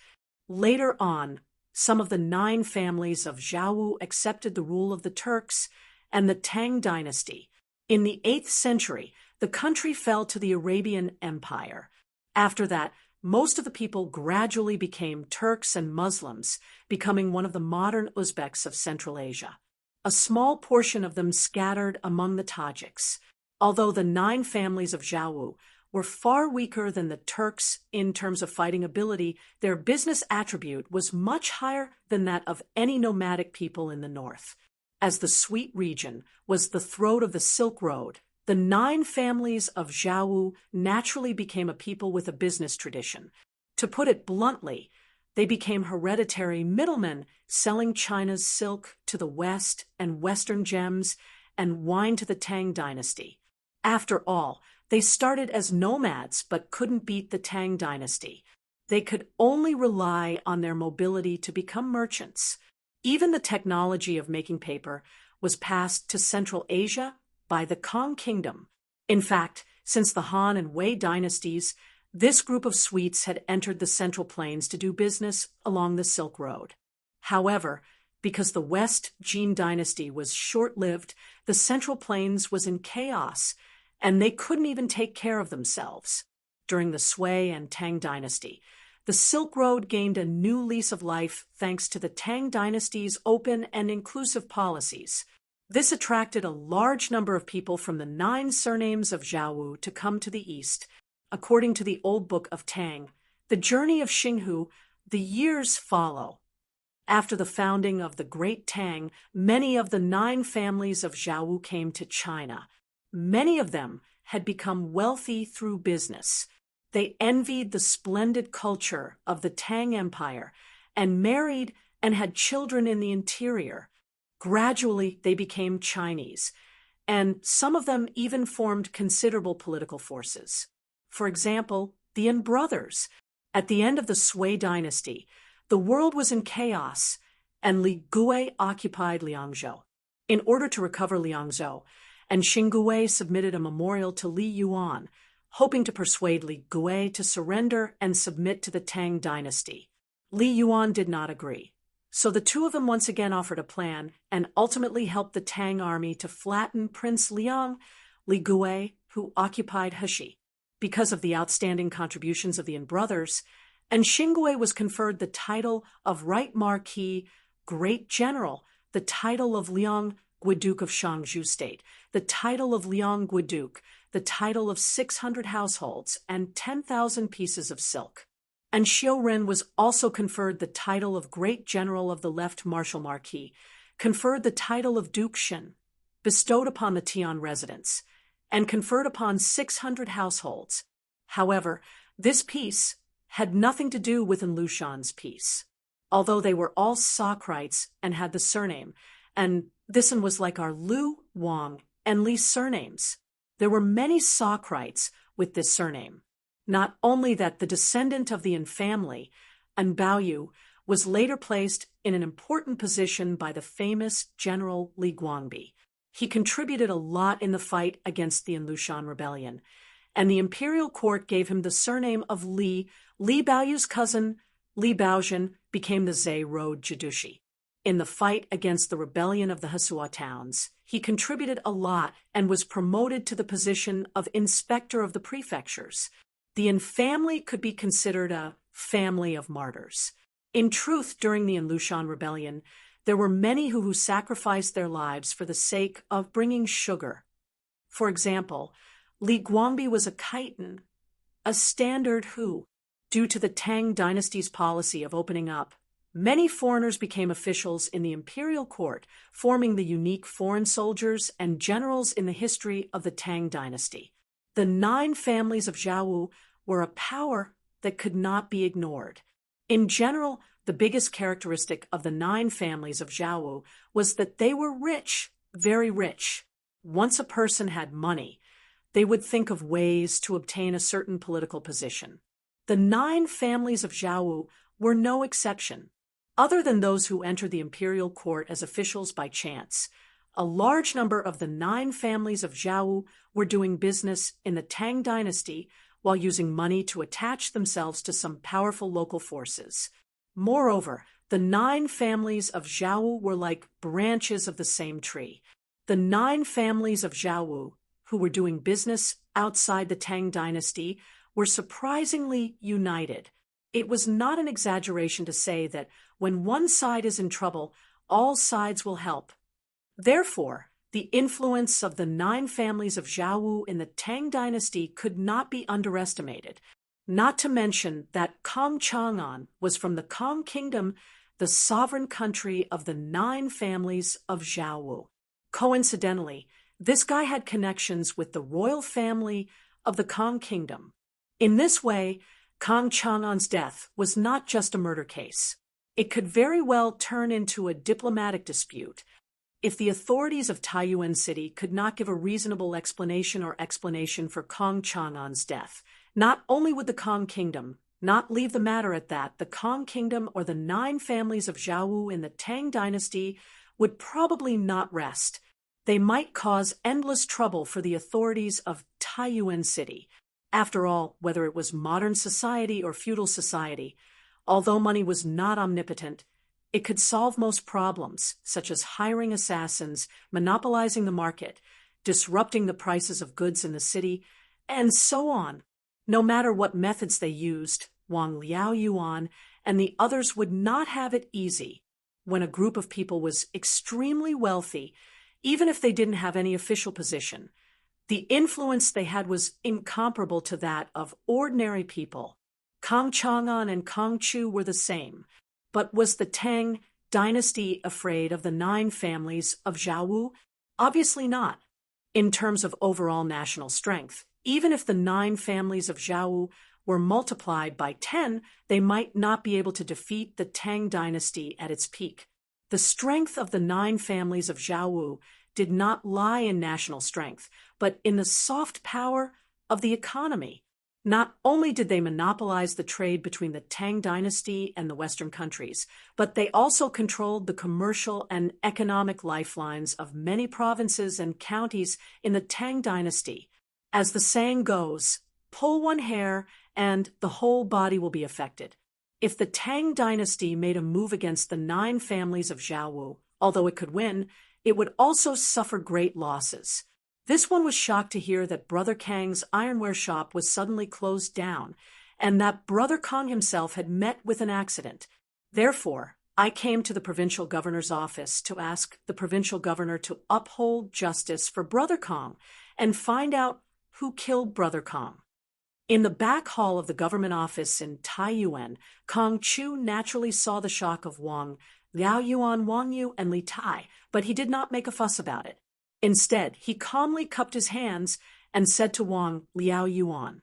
[SPEAKER 1] Later on, some of the 9 families of Zhao accepted the rule of the Turks and the Tang Dynasty. In the 8th century, the country fell to the Arabian Empire. After that, most of the people gradually became Turks and Muslims, becoming one of the modern Uzbeks of Central Asia. A small portion of them scattered among the Tajiks. Although the 9 families of Zhao were far weaker than the Turks in terms of fighting ability, their business attribute was much higher than that of any nomadic people in the north. As the Sweet region was the throat of the Silk Road, the 9 families of Zhao naturally became a people with a business tradition. To put it bluntly, they became hereditary middlemen selling China's silk to the West and Western gems and wine to the Tang Dynasty. After all, they started as nomads but couldn't beat the Tang Dynasty. They could only rely on their mobility to become merchants. Even the technology of making paper was passed to Central Asia by the Kang Kingdom. In fact, since the Han and Wei dynasties, This group of suites had entered the Central Plains to do business along the Silk Road. However, because the West Jin dynasty was short-lived, the Central Plains was in chaos, and they couldn't even take care of themselves. During the Sui and Tang dynasty, the Silk Road gained a new lease of life thanks to the Tang dynasty's open and inclusive policies. This attracted a large number of people from the 9 surnames of Zhaowu to come to the east. According to the Old Book of Tang, the journey of Xinghu, the years follow. After the founding of the Great Tang, many of the 9 families of Zhaowu came to China. Many of them had become wealthy through business. They envied the splendid culture of the Tang Empire and married and had children in the interior. Gradually, they became Chinese, and some of them even formed considerable political forces. For example, the Yan brothers. At the end of the Sui dynasty, the world was in chaos, and Li Gui occupied Liangzhou. In order to recover Liangzhou, and Xingui submitted a memorial to Li Yuan, hoping to persuade Li Gui to surrender and submit to the Tang dynasty. Li Yuan did not agree. So the two of them once again offered a plan and ultimately helped the Tang army to flatten Prince Liang, Li Gui, who occupied Heshi. Because of the outstanding contributions of the Yan brothers, and Xingui was conferred the title of Right Marquis, Great General, the title of Liang Guiduc of Shangzhou State, the title of Liang Guiduc, the title of 600 households, and 10,000 pieces of silk. And Xiu Ren was also conferred the title of Great General of the Left Martial Marquis, conferred the title of Duke Shen, bestowed upon the Tian residents, and conferred upon 600 households. However, this peace had nothing to do with Lushan's peace. Although they were all Socrates and had the surname, and this one was like our Lu, Wang, and Li surnames. There were many Socrates with this surname. Not only that, the descendant of the Yan family, An Baoyu, was later placed in an important position by the famous General Li Guangbi. He contributed a lot in the fight against the Lushan rebellion, and the imperial court gave him the surname of Li. Li Baoyu's cousin, Li Baozhen, became the Zhe Road Jidushi. In the fight against the rebellion of the Hsua towns, he contributed a lot and was promoted to the position of inspector of the prefectures. The Yan family could be considered a family of martyrs. In truth, during the Lushan rebellion, there were many who sacrificed their lives for the sake of bringing sugar. For example, Li Guangbi was a chiton, a standard who, due to the Tang dynasty's policy of opening up, many foreigners became officials in the imperial court, forming the unique foreign soldiers and generals in the history of the Tang dynasty. The 9 families of Zhaowu were a power that could not be ignored. In general, the biggest characteristic of the 9 families of Zhaowu was that they were rich, very rich. Once a person had money, they would think of ways to obtain a certain political position. The 9 families of Zhaowu were no exception. Other than those who entered the imperial court as officials by chance, a large number of the 9 families of Zhaowu were doing business in the Tang dynasty while using money to attach themselves to some powerful local forces. Moreover, the 9 families of Zhaowu were like branches of the same tree. The 9 families of Zhaowu, who were doing business outside the Tang dynasty, were surprisingly united. It was not an exaggeration to say that when one side is in trouble, all sides will help. Therefore, the influence of the 9 families of Zhaowu in the Tang dynasty could not be underestimated. Not to mention that Kong Chang'an was from the Kong Kingdom, the sovereign country of the 9 families of Zhaowu. Coincidentally, this guy had connections with the royal family of the Kong Kingdom. In this way, Kong Chang'an's death was not just a murder case. It could very well turn into a diplomatic dispute. If the authorities of Taiyuan City could not give a reasonable explanation for Kong Chang'an's death, not only would the Kong Kingdom not leave the matter at that, the Kong Kingdom or the 9 families of Zhaowu in the Tang dynasty would probably not rest. They might cause endless trouble for the authorities of Taiyuan City. After all, whether it was modern society or feudal society, although money was not omnipotent, it could solve most problems, such as hiring assassins, monopolizing the market, disrupting the prices of goods in the city, and so on. No matter what methods they used, Wang Liaoyuan and the others would not have it easy. When a group of people was extremely wealthy, even if they didn't have any official position, the influence they had was incomparable to that of ordinary people. Kang Chang'an and Kang Chu were the same, but was the Tang Dynasty afraid of the 9 families of Zhaowu? Obviously not. In terms of overall national strength, even if the 9 families of Zhaowu were multiplied by 10, they might not be able to defeat the Tang Dynasty at its peak. The strength of the 9 families of Zhaowu did not lie in national strength, but in the soft power of the economy. Not only did they monopolize the trade between the Tang Dynasty and the Western countries, but they also controlled the commercial and economic lifelines of many provinces and counties in the Tang Dynasty. As the saying goes, pull one hair and the whole body will be affected. If the Tang Dynasty made a move against the 9 families of Zhaowu, although it could win, it would also suffer great losses. This one was shocked to hear that Brother Kang's ironware shop was suddenly closed down, and that Brother Kang himself had met with an accident. Therefore, I came to the provincial governor's office to ask the provincial governor to uphold justice for Brother Kang and find out who killed Brother Kang. In the back hall of the government office in Taiyuan, Kang Chu naturally saw the shock of Wang Liaoyuan, Wang Yu, and Li Tai, but he did not make a fuss about it. Instead, he calmly cupped his hands and said to Wang Liaoyuan,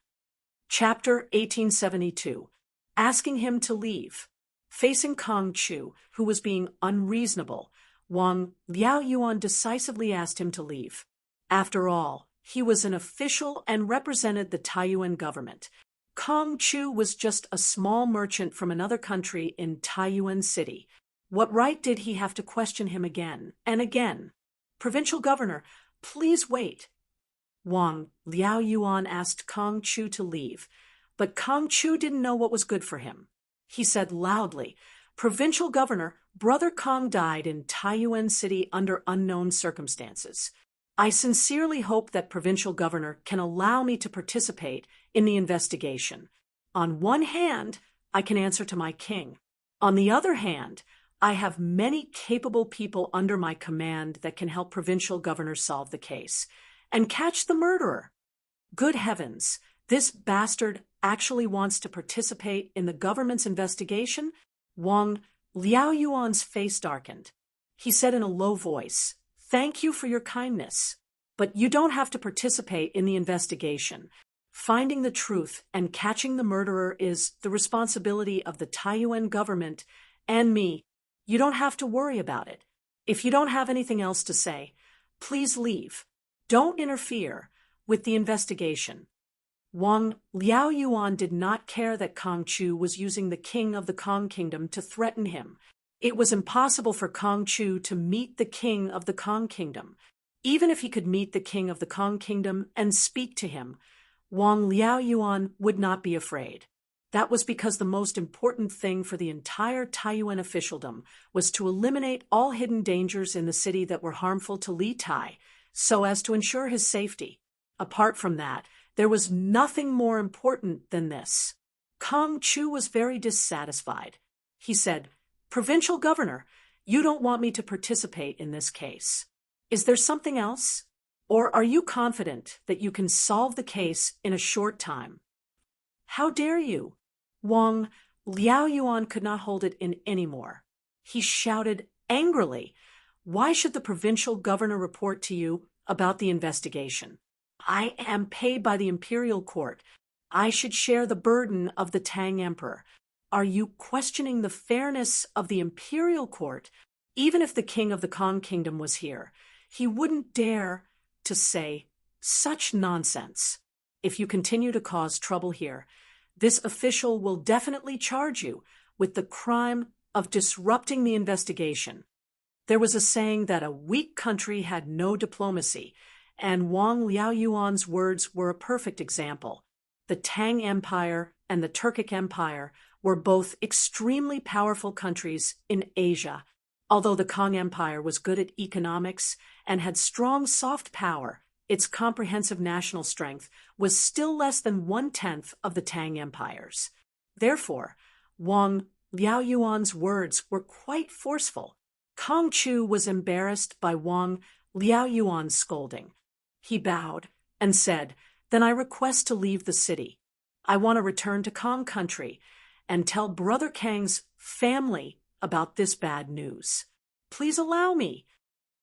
[SPEAKER 1] Chapter 1872, asking him to leave. Facing Kang Chu, who was being unreasonable, Wang Liaoyuan decisively asked him to leave. After all, he was an official and represented the Taiyuan government. Kang Chu was just a small merchant from another country in Taiyuan City. What right did he have to question him again and again? Provincial governor, please wait. Wang Liaoyuan asked Kang Chu to leave, but Kang Chu didn't know what was good for him. He said loudly, Provincial governor, Brother Kang died in Taiyuan City under unknown circumstances. I sincerely hope that provincial governor can allow me to participate in the investigation. On one hand, I can answer to my king. On the other hand, I have many capable people under my command that can help provincial governor solve the case and catch the murderer. Good heavens, this bastard actually wants to participate in the government's investigation? Wang Liaoyuan's face darkened. He said in a low voice, Thank you for your kindness, but you don't have to participate in the investigation. Finding the truth and catching the murderer is the responsibility of the Taiyuan government and me. You don't have to worry about it. If you don't have anything else to say, please leave. Don't interfere with the investigation. Wang Liaoyuan did not care that Kang Chu was using the king of the Kang kingdom to threaten him. It was impossible for Kang Chu to meet the king of the Kang kingdom. Even if he could meet the king of the Kang kingdom and speak to him, Wang Liaoyuan would not be afraid. That was because the most important thing for the entire Taiyuan officialdom was to eliminate all hidden dangers in the city that were harmful to Li Tai, so as to ensure his safety. Apart from that, there was nothing more important than this. Kang Chu was very dissatisfied. He said, Provincial governor, you don't want me to participate in this case. Is there something else? Or are you confident that you can solve the case in a short time? How dare you? Wang Liaoyuan could not hold it in any more. He shouted angrily, Why should the provincial governor report to you about the investigation? I am paid by the imperial court. I should share the burden of the Tang emperor. Are you questioning the fairness of the imperial court? Even if the king of the Kang kingdom was here, he wouldn't dare to say such nonsense. If you continue to cause trouble here, this official will definitely charge you with the crime of disrupting the investigation. There was a saying that a weak country had no diplomacy, and Wang Liaoyuan's words were a perfect example. the Tang Empire and the Turkic Empire were both extremely powerful countries in Asia. Although the Kang Empire was good at economics and had strong soft power, its comprehensive national strength was still less than 1/10 of the Tang Empire's. Therefore, Wang Liaoyuan's words were quite forceful. Kang Chu was embarrassed by Wang Liaoyuan's scolding. He bowed and said, "Then I request to leave the city. I want to return to Kang country and tell Brother Kang's family about this bad news. Please allow me."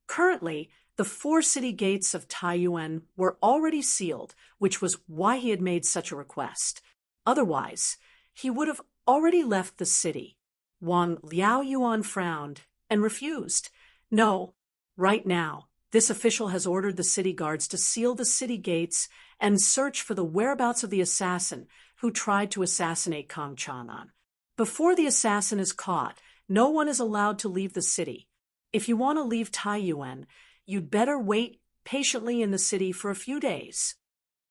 [SPEAKER 1] Currently, the 4 city gates of Taiyuan were already sealed, which was why he had made such a request. Otherwise, he would have already left the city. Wang Liaoyuan frowned and refused. "No, right now, this official has ordered the city guards to seal the city gates and search for the whereabouts of the assassin who tried to assassinate Kang Chang'an. Before the assassin is caught, no one is allowed to leave the city. If you want to leave Taiyuan, you'd better wait patiently in the city for a few days."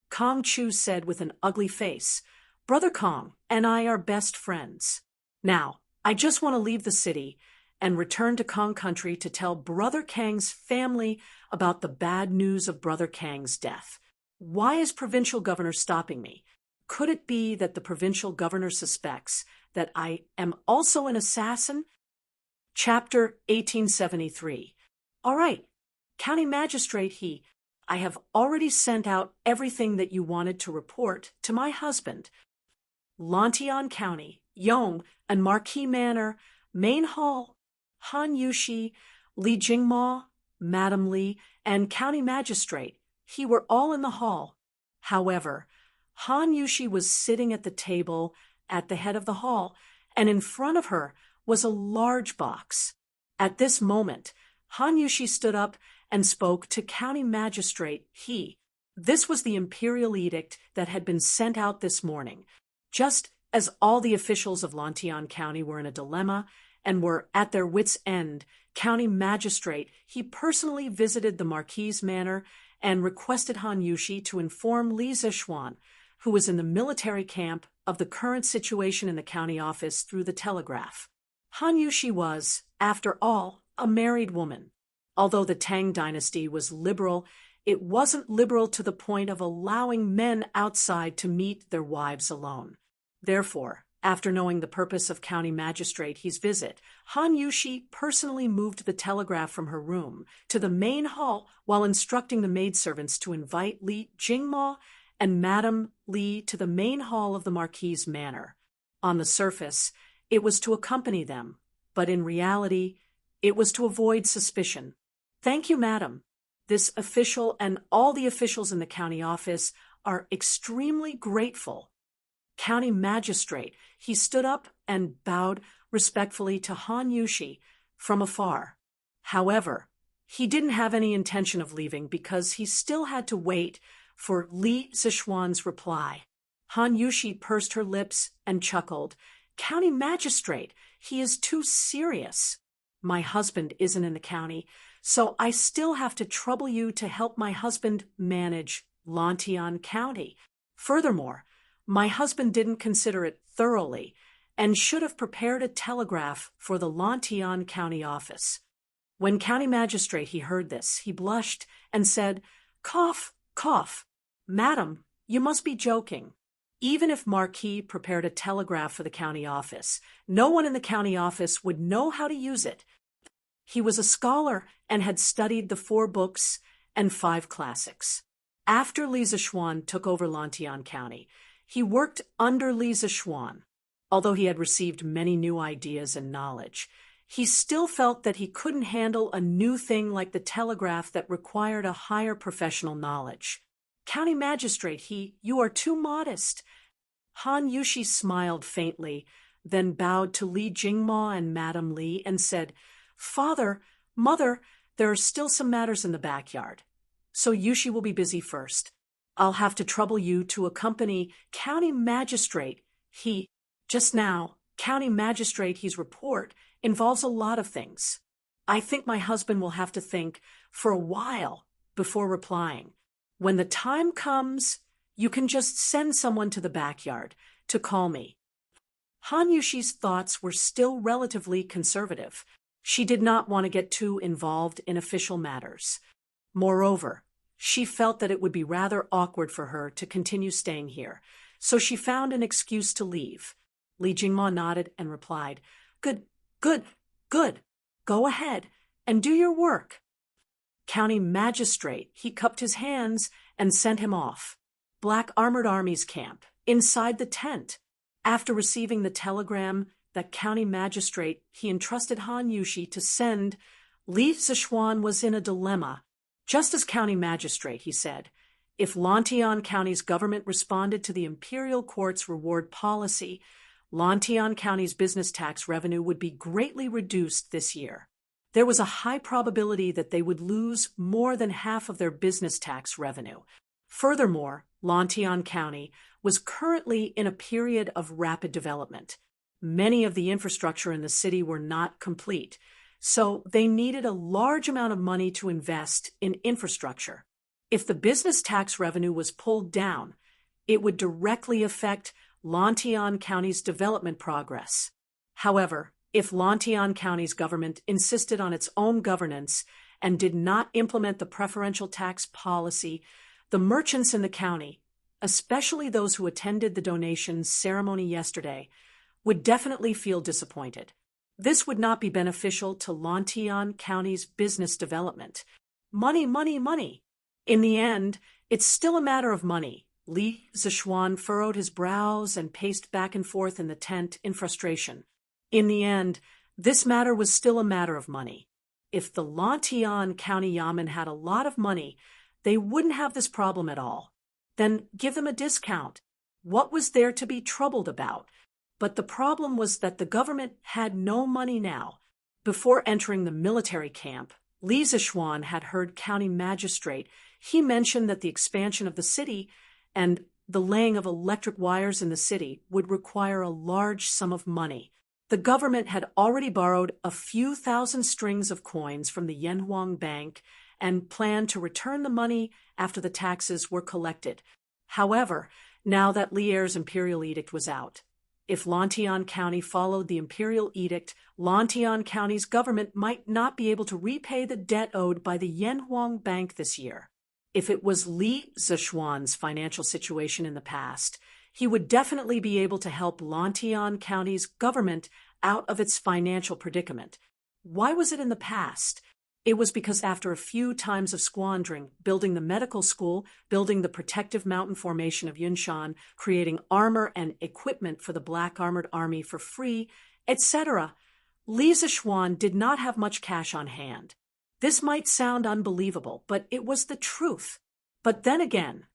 [SPEAKER 1] Kang Chu said with an ugly face, "Brother Kang and I are best friends. Now, I just want to leave the city and return to Kang country to tell Brother Kang's family about the bad news of Brother Kang's death. Why is provincial governor stopping me? Could it be that the provincial governor suspects that I am also an assassin?" Chapter 1873. "All right, County Magistrate I have already sent out everything that you wanted to report to my husband. Lantian County, Yong and Marquis Manor, Main Hall, Han Yushi, Li Jingma, Madam Li, and County Magistrate, were all in the hall. However, Han Yushi was sitting at the table at the head of the hall, and in front of her was a large box. At this moment, Han Yushi stood up and spoke to County Magistrate This was the imperial edict that had been sent out this morning. Just as all the officials of Lantian County were in a dilemma and were at their wits' end, County Magistrate personally visited the Marquis' manor and requested Han Yushi to inform Li Zixuan, who was in the military camp, of the current situation in the county office through the telegraph. Han Yushi was, after all, a married woman. Although the Tang Dynasty was liberal, it wasn't liberal to the point of allowing men outside to meet their wives alone. Therefore, after knowing the purpose of County Magistrate's visit, Han Yushi personally moved the telegraph from her room to the main hall while instructing the maidservants to invite Li Jingma and Madam Li to the main hall of the Marquis' manor. On the surface, it was to accompany them, but in reality, it was to avoid suspicion. "Thank you, madam. This official and all the officials in the county office are extremely grateful." County Magistrate, stood up and bowed respectfully to Han Yushi from afar. However, he didn't have any intention of leaving because he still had to wait for Li Zixuan's reply. Han Yushi pursed her lips and chuckled. "County Magistrate, he is too serious. My husband isn't in the county, so I still have to trouble you to help my husband manage Lantian County. Furthermore, my husband didn't consider it thoroughly and should have prepared a telegraph for the Lantian County office." When County Magistrate heard this, he blushed and said, "Cough, cough. Madam, you must be joking. Even if Marquis prepared a telegraph for the county office, no one in the county office would know how to use it. He was a scholar and had studied the 4 books and 5 classics. After Li Zixuan took over Lantian County, he worked under Li Zixuan. Although he had received many new ideas and knowledge, he still felt that he couldn't handle a new thing like the telegraph that required a higher professional knowledge. "County Magistrate, you are too modest." Han Yushi smiled faintly, then bowed to Li Jingma and Madam Li and said, "Father, Mother, there are still some matters in the backyard, so Yushi will be busy first. I'll have to trouble you to accompany County Magistrate. Just now, County Magistrate's report involves a lot of things. I think my husband will have to think for a while before replying. When the time comes, You can just send someone to the backyard to call me. Han Yushi's thoughts were still relatively conservative. She did not want to get too involved in official matters. Moreover, she felt that it would be rather awkward for her to continue staying here, so she found an excuse to leave. Li Jingma nodded and replied, "Good, good, good. Go ahead and do your work." County Magistrate, he cupped his hands and sent him off. Black Armored Army's camp, inside the tent. After receiving the telegram that County Magistrate he entrusted Han Yushi to send, Li Zishuan was in a dilemma. Just as County Magistrate, he said, if Lantian County's government responded to the Imperial Court's reward policy, Lantian County's business tax revenue would be greatly reduced this year. There was a high probability that they would lose more than half of their business tax revenue. Furthermore, Lantian County was currently in a period of rapid development. Many of the infrastructure in the city were not complete, so they needed a large amount of money to invest in infrastructure. If the business tax revenue was pulled down, it would directly affect Lantian County's development progress. However, if Lantian County's government insisted on its own governance and did not implement the preferential tax policy, the merchants in the county, especially those who attended the donation ceremony yesterday, would definitely feel disappointed. This would not be beneficial to Lantian County's business development. Money, money, money. In the end, it's still a matter of money. Li Zishuan furrowed his brows and paced back and forth in the tent in frustration. In the end, this matter was still a matter of money. If the Lantian County Yamen had a lot of money, they wouldn't have this problem at all. Then give them a discount. What was there to be troubled about? But the problem was that the government had no money now. Before entering the military camp, Li Zishuan had heard County Magistrate. He mentioned that the expansion of the city and the laying of electric wires in the city would require a large sum of money. The government had already borrowed a few thousand strings of coins from the Yanhuang Bank and planned to return the money after the taxes were collected. However, now that Lier's imperial edict was out, if Lantian County followed the imperial edict, Lantian County's government might not be able to repay the debt owed by the Yanhuang Bank this year. If it was Li Zishuan's financial situation in the past, he would definitely be able to help Lantian County's government out of its financial predicament. Why was it in the past? It was because after a few times of squandering, building the medical school, building the protective mountain formation of Yunshan, creating armor and equipment for the Black Armored Army for free, etc., Li Zishuan did not have much cash on hand. This might sound unbelievable, but it was the truth. But then again,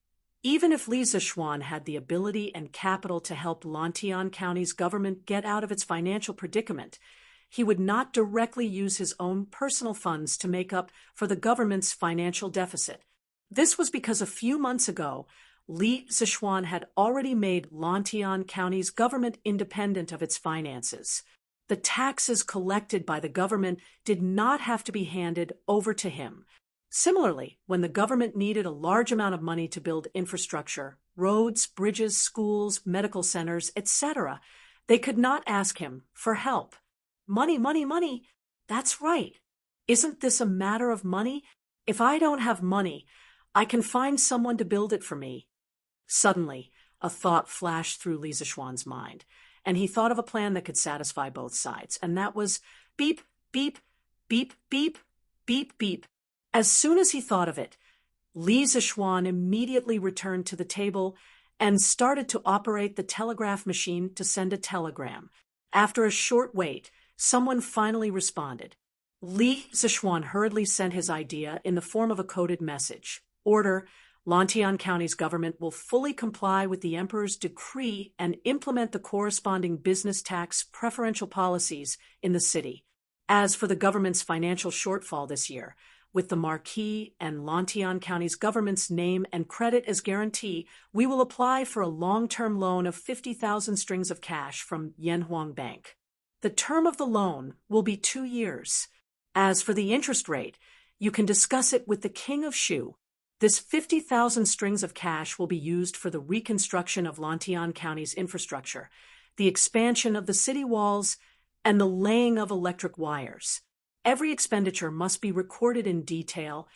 [SPEAKER 1] even if Li Zishuan had the ability and capital to help Lantian County's government get out of its financial predicament, he would not directly use his own personal funds to make up for the government's financial deficit. This was because a few months ago, Li Zishuan had already made Lantian County's government independent of its finances. The taxes collected by the government did not have to be handed over to him. Similarly, when the government needed a large amount of money to build infrastructure, roads, bridges, schools, medical centers, etc., they could not ask him for help. Money, money, money. That's right. Isn't this a matter of money? If I don't have money, I can find someone to build it for me. Suddenly, a thought flashed through Li Zishuan's mind, and he thought of a plan that could satisfy both sides, and that was beep, beep, beep, beep, beep, beep. As soon as he thought of it, Li Zishuan immediately returned to the table and started to operate the telegraph machine to send a telegram. After a short wait, someone finally responded. Li Zishuan hurriedly sent his idea in the form of a coded message. Order: Lantian County's government will fully comply with the Emperor's decree and implement the corresponding business tax preferential policies in the city. As for the government's financial shortfall this year, with the Marquis and Lantian County's government's name and credit as guarantee, we will apply for a long-term loan of 50,000 strings of cash from Yanhuang Bank. The term of the loan will be 2 years. As for the interest rate, you can discuss it with the King of Shu. This 50,000 strings of cash will be used for the reconstruction of Lantian County's infrastructure, the expansion of the city walls, and the laying of electric wires. Every expenditure must be recorded in detail,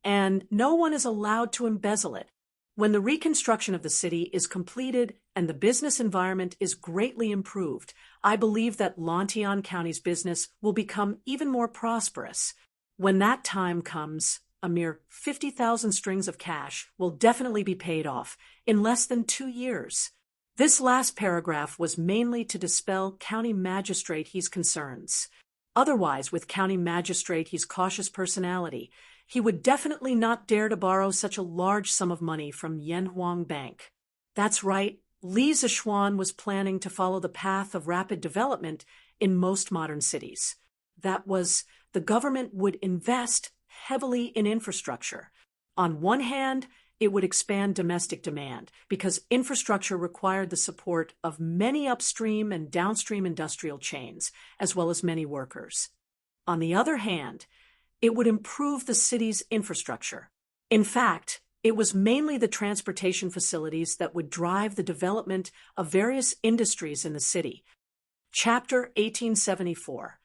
[SPEAKER 1] and no one is allowed to embezzle it. When the reconstruction of the city is completed and the business environment is greatly improved, I believe that Lantian County's business will become even more prosperous. When that time comes, a mere 50,000 strings of cash will definitely be paid off in less than 2 years. This last paragraph was mainly to dispel County Magistrate He's concerns. Otherwise, with County Magistrate He's cautious personality, he would definitely not dare to borrow such a large sum of money from Yanhuang Bank. That's right, Li Zishuan was planning to follow the path of rapid development in most modern cities. That was, the government would invest heavily in infrastructure. On one hand, it would expand domestic demand because infrastructure required the support of many upstream and downstream industrial chains, as well as many workers. On the other hand, it would improve the city's infrastructure. In fact, it was mainly the transportation facilities that would drive the development of various industries in the city. Chapter 1874.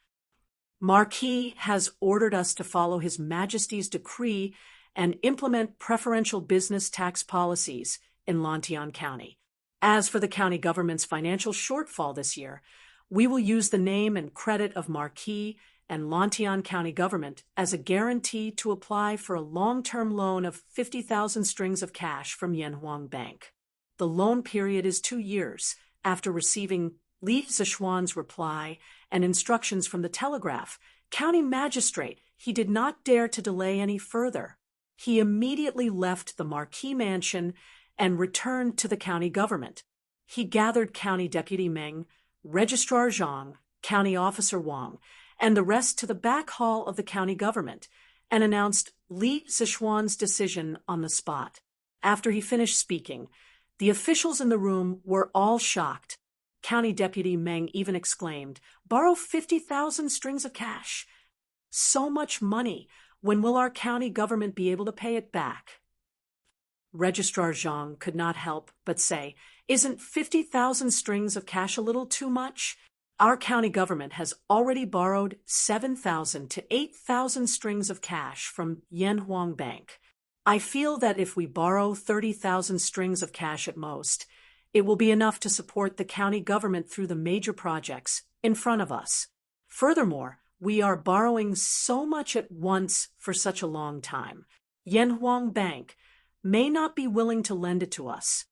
[SPEAKER 1] Marquis has ordered us to follow His Majesty's decree and implement preferential business tax policies in Lantian County. As for the county government's financial shortfall this year, we will use the name and credit of Marquis and Lantian County government as a guarantee to apply for a long-term loan of 50,000 strings of cash from Yanhuang Bank. The loan period is 2 years. After receiving Li Zishuan's reply and instructions from the telegraph, County Magistrate, he did not dare to delay any further. He immediately left the Marquis mansion and returned to the county government. He gathered County Deputy Meng, Registrar Zhang, County Officer Wang, and the rest to the back hall of the county government, and announced Li Zishuan's decision on the spot. After he finished speaking, the officials in the room were all shocked. County Deputy Meng even exclaimed, "Borrow 50,000 strings of cash. So much money. When will our county government be able to pay it back?" Registrar Zhang could not help but say, "Isn't 50,000 strings of cash a little too much? Our county government has already borrowed 7,000 to 8,000 strings of cash from Yanhuang Bank. I feel that if we borrow 30,000 strings of cash at most, it will be enough to support the county government through the major projects in front of us. Furthermore, we are borrowing so much at once for such a long time. Yanhuang Bank may not be willing to lend it to us."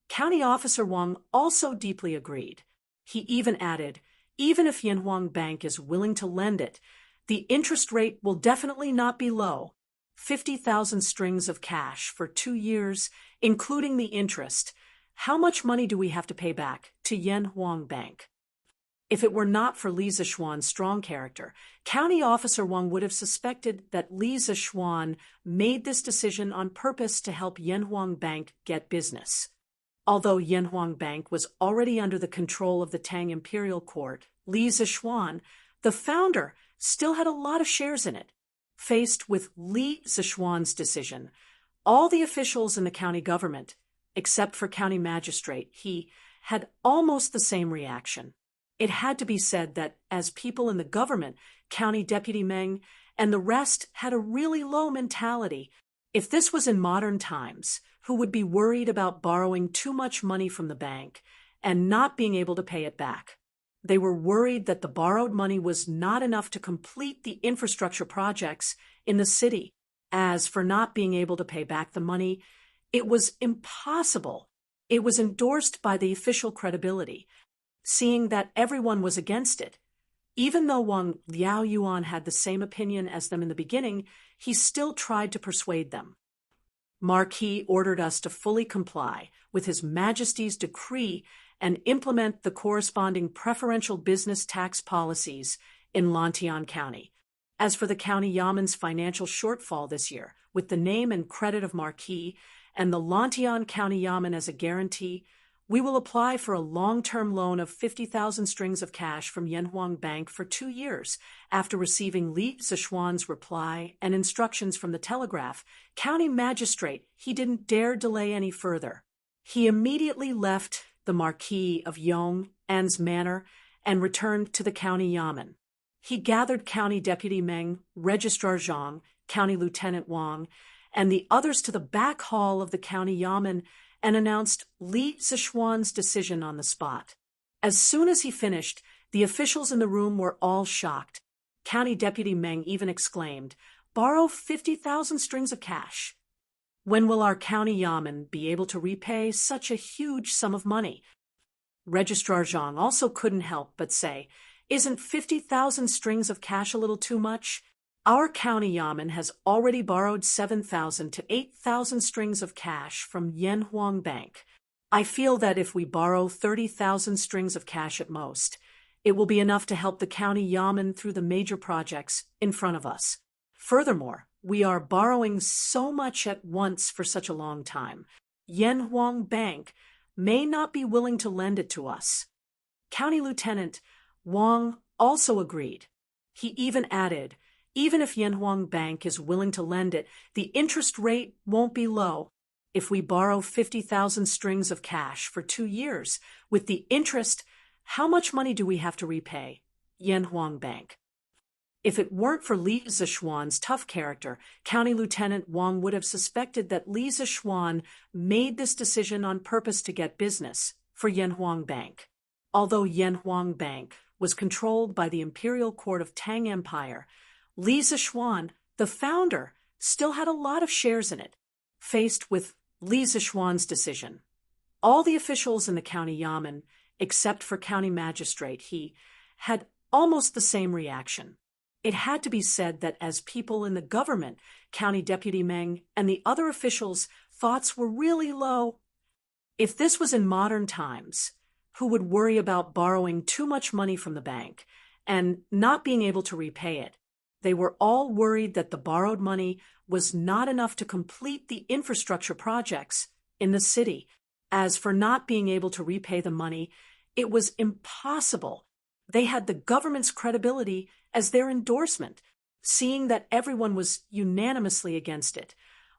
[SPEAKER 1] County Officer Wang also deeply agreed. He even added, "Even if Yanhuang Bank is willing to lend it, the interest rate will definitely not be low. 50,000 strings of cash for 2 years, including the interest. How much money do we have to pay back to Yanhuang Bank?" If it were not for Li Zishuan's strong character, County Officer Wang would have suspected that Li Zishuan made this decision on purpose to help Yanhuang Bank get business. Although Yanhuang Bank was already under the control of the Tang Imperial Court, Li Zishuan, the founder, still had a lot of shares in it. Faced with Li Zishuan's decision, all the officials in the county government, except for County Magistrate, he had almost the same reaction. It had to be said that as people in the government, County Deputy Meng, and the rest had a really low mentality. If this was in modern times, who would be worried about borrowing too much money from the bank and not being able to pay it back? They were worried that the borrowed money was not enough to complete the infrastructure projects in the city. As for not being able to pay back the money, it was impossible. It was endorsed by the official credibility, seeing that everyone was against it. Even though Wang Liaoyuan had the same opinion as them in the beginning, he still tried to persuade them. Marquis ordered us to fully comply with His Majesty's decree and implement the corresponding preferential business tax policies in Lantian County. As for the county yaman's financial shortfall this year, with the name and credit of Marquis and the Lantian County Yaman as a guarantee, We will apply for a long-term loan of 50,000 strings of cash from Yanhuang Bank for 2 years. After receiving Li Zishuan's reply and instructions from the telegraph, county magistrate, he didn't dare delay any further. He immediately left the Marquis of Yong'an's manor and returned to the county yamen. He gathered County Deputy Meng, Registrar Zhang, County Lieutenant Wang, and the others to the back hall of the county yamen and announced Li Zishuan's decision on the spot. As soon as he finished, the officials in the room were all shocked. County Deputy Meng even exclaimed, "Borrow 50,000 strings of cash. When will our county yamen be able to repay such a huge sum of money?" Registrar Zhang also couldn't help but say, "Isn't 50,000 strings of cash a little too much? Our county yamen has already borrowed 7,000 to 8,000 strings of cash from Yanhuang Bank. I feel that if we borrow 30,000 strings of cash at most, it will be enough to help the county yamen through the major projects in front of us. Furthermore, we are borrowing so much at once for such a long time. Yanhuang Bank may not be willing to lend it to us." County Lieutenant Wang also agreed. He even added, "Even if Yanhuang Bank is willing to lend it, the interest rate won't be low. If we borrow 50,000 strings of cash for 2 years, with the interest, how much money do we have to repay Yanhuang Bank?" If it weren't for Li Zishuan's tough character, County Lieutenant Wang would have suspected that Li Zishuan made this decision on purpose to get business for Yanhuang Bank. Although Yanhuang Bank was controlled by the imperial court of Tang Empire, Li Zishuan, the founder, still had a lot of shares in it. Faced with Li Zishuan's decision, all the officials in the county yamen, except for county magistrate, he had almost the same reaction. It had to be said that as people in the government, County Deputy Meng, and the other officials' thoughts were really low. If this was in modern times, who would worry about borrowing too much money from the bank and not being able to repay it? They were all worried that the borrowed money was not enough to complete the infrastructure projects in the city. As for not being able to repay the money, it was impossible. They had the government's credibility as their endorsement, seeing that everyone was unanimously against it.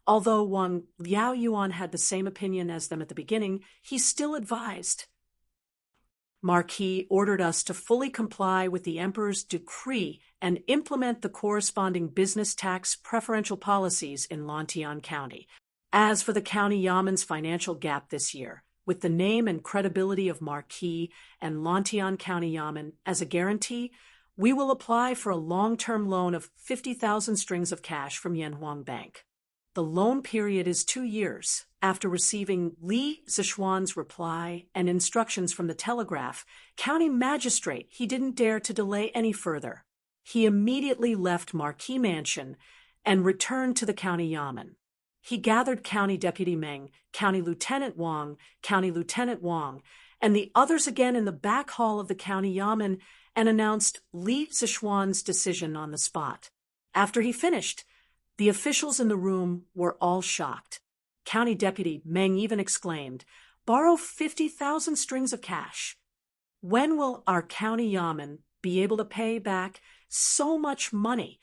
[SPEAKER 1] Although Wang Liaoyuan had the same opinion as them at the beginning, he still advised. Marquis ordered us to fully comply with the emperor's decree and implement the corresponding business tax preferential policies in Lantian County. As for the county yamen's financial gap this year, with the name and credibility of Marquis and Lantian County Yamen as a guarantee, we will apply for a long-term loan of 50,000 strings of cash from Yanhuang Bank. The loan period is 2 years. After receiving Li Zishuan's reply and instructions from the telegraph, county magistrate, he didn't dare to delay any further. He immediately left Marquis Mansion and returned to the county yamen. He gathered County Deputy Meng, County Lieutenant Wang, and the others again in the back hall of the county yamen and announced Li Zishuan's decision on the spot. After he finished, the officials in the room were all shocked. County Deputy Meng even exclaimed, "Borrow 50,000 strings of cash. When will our county yamen be able to pay back so much money?"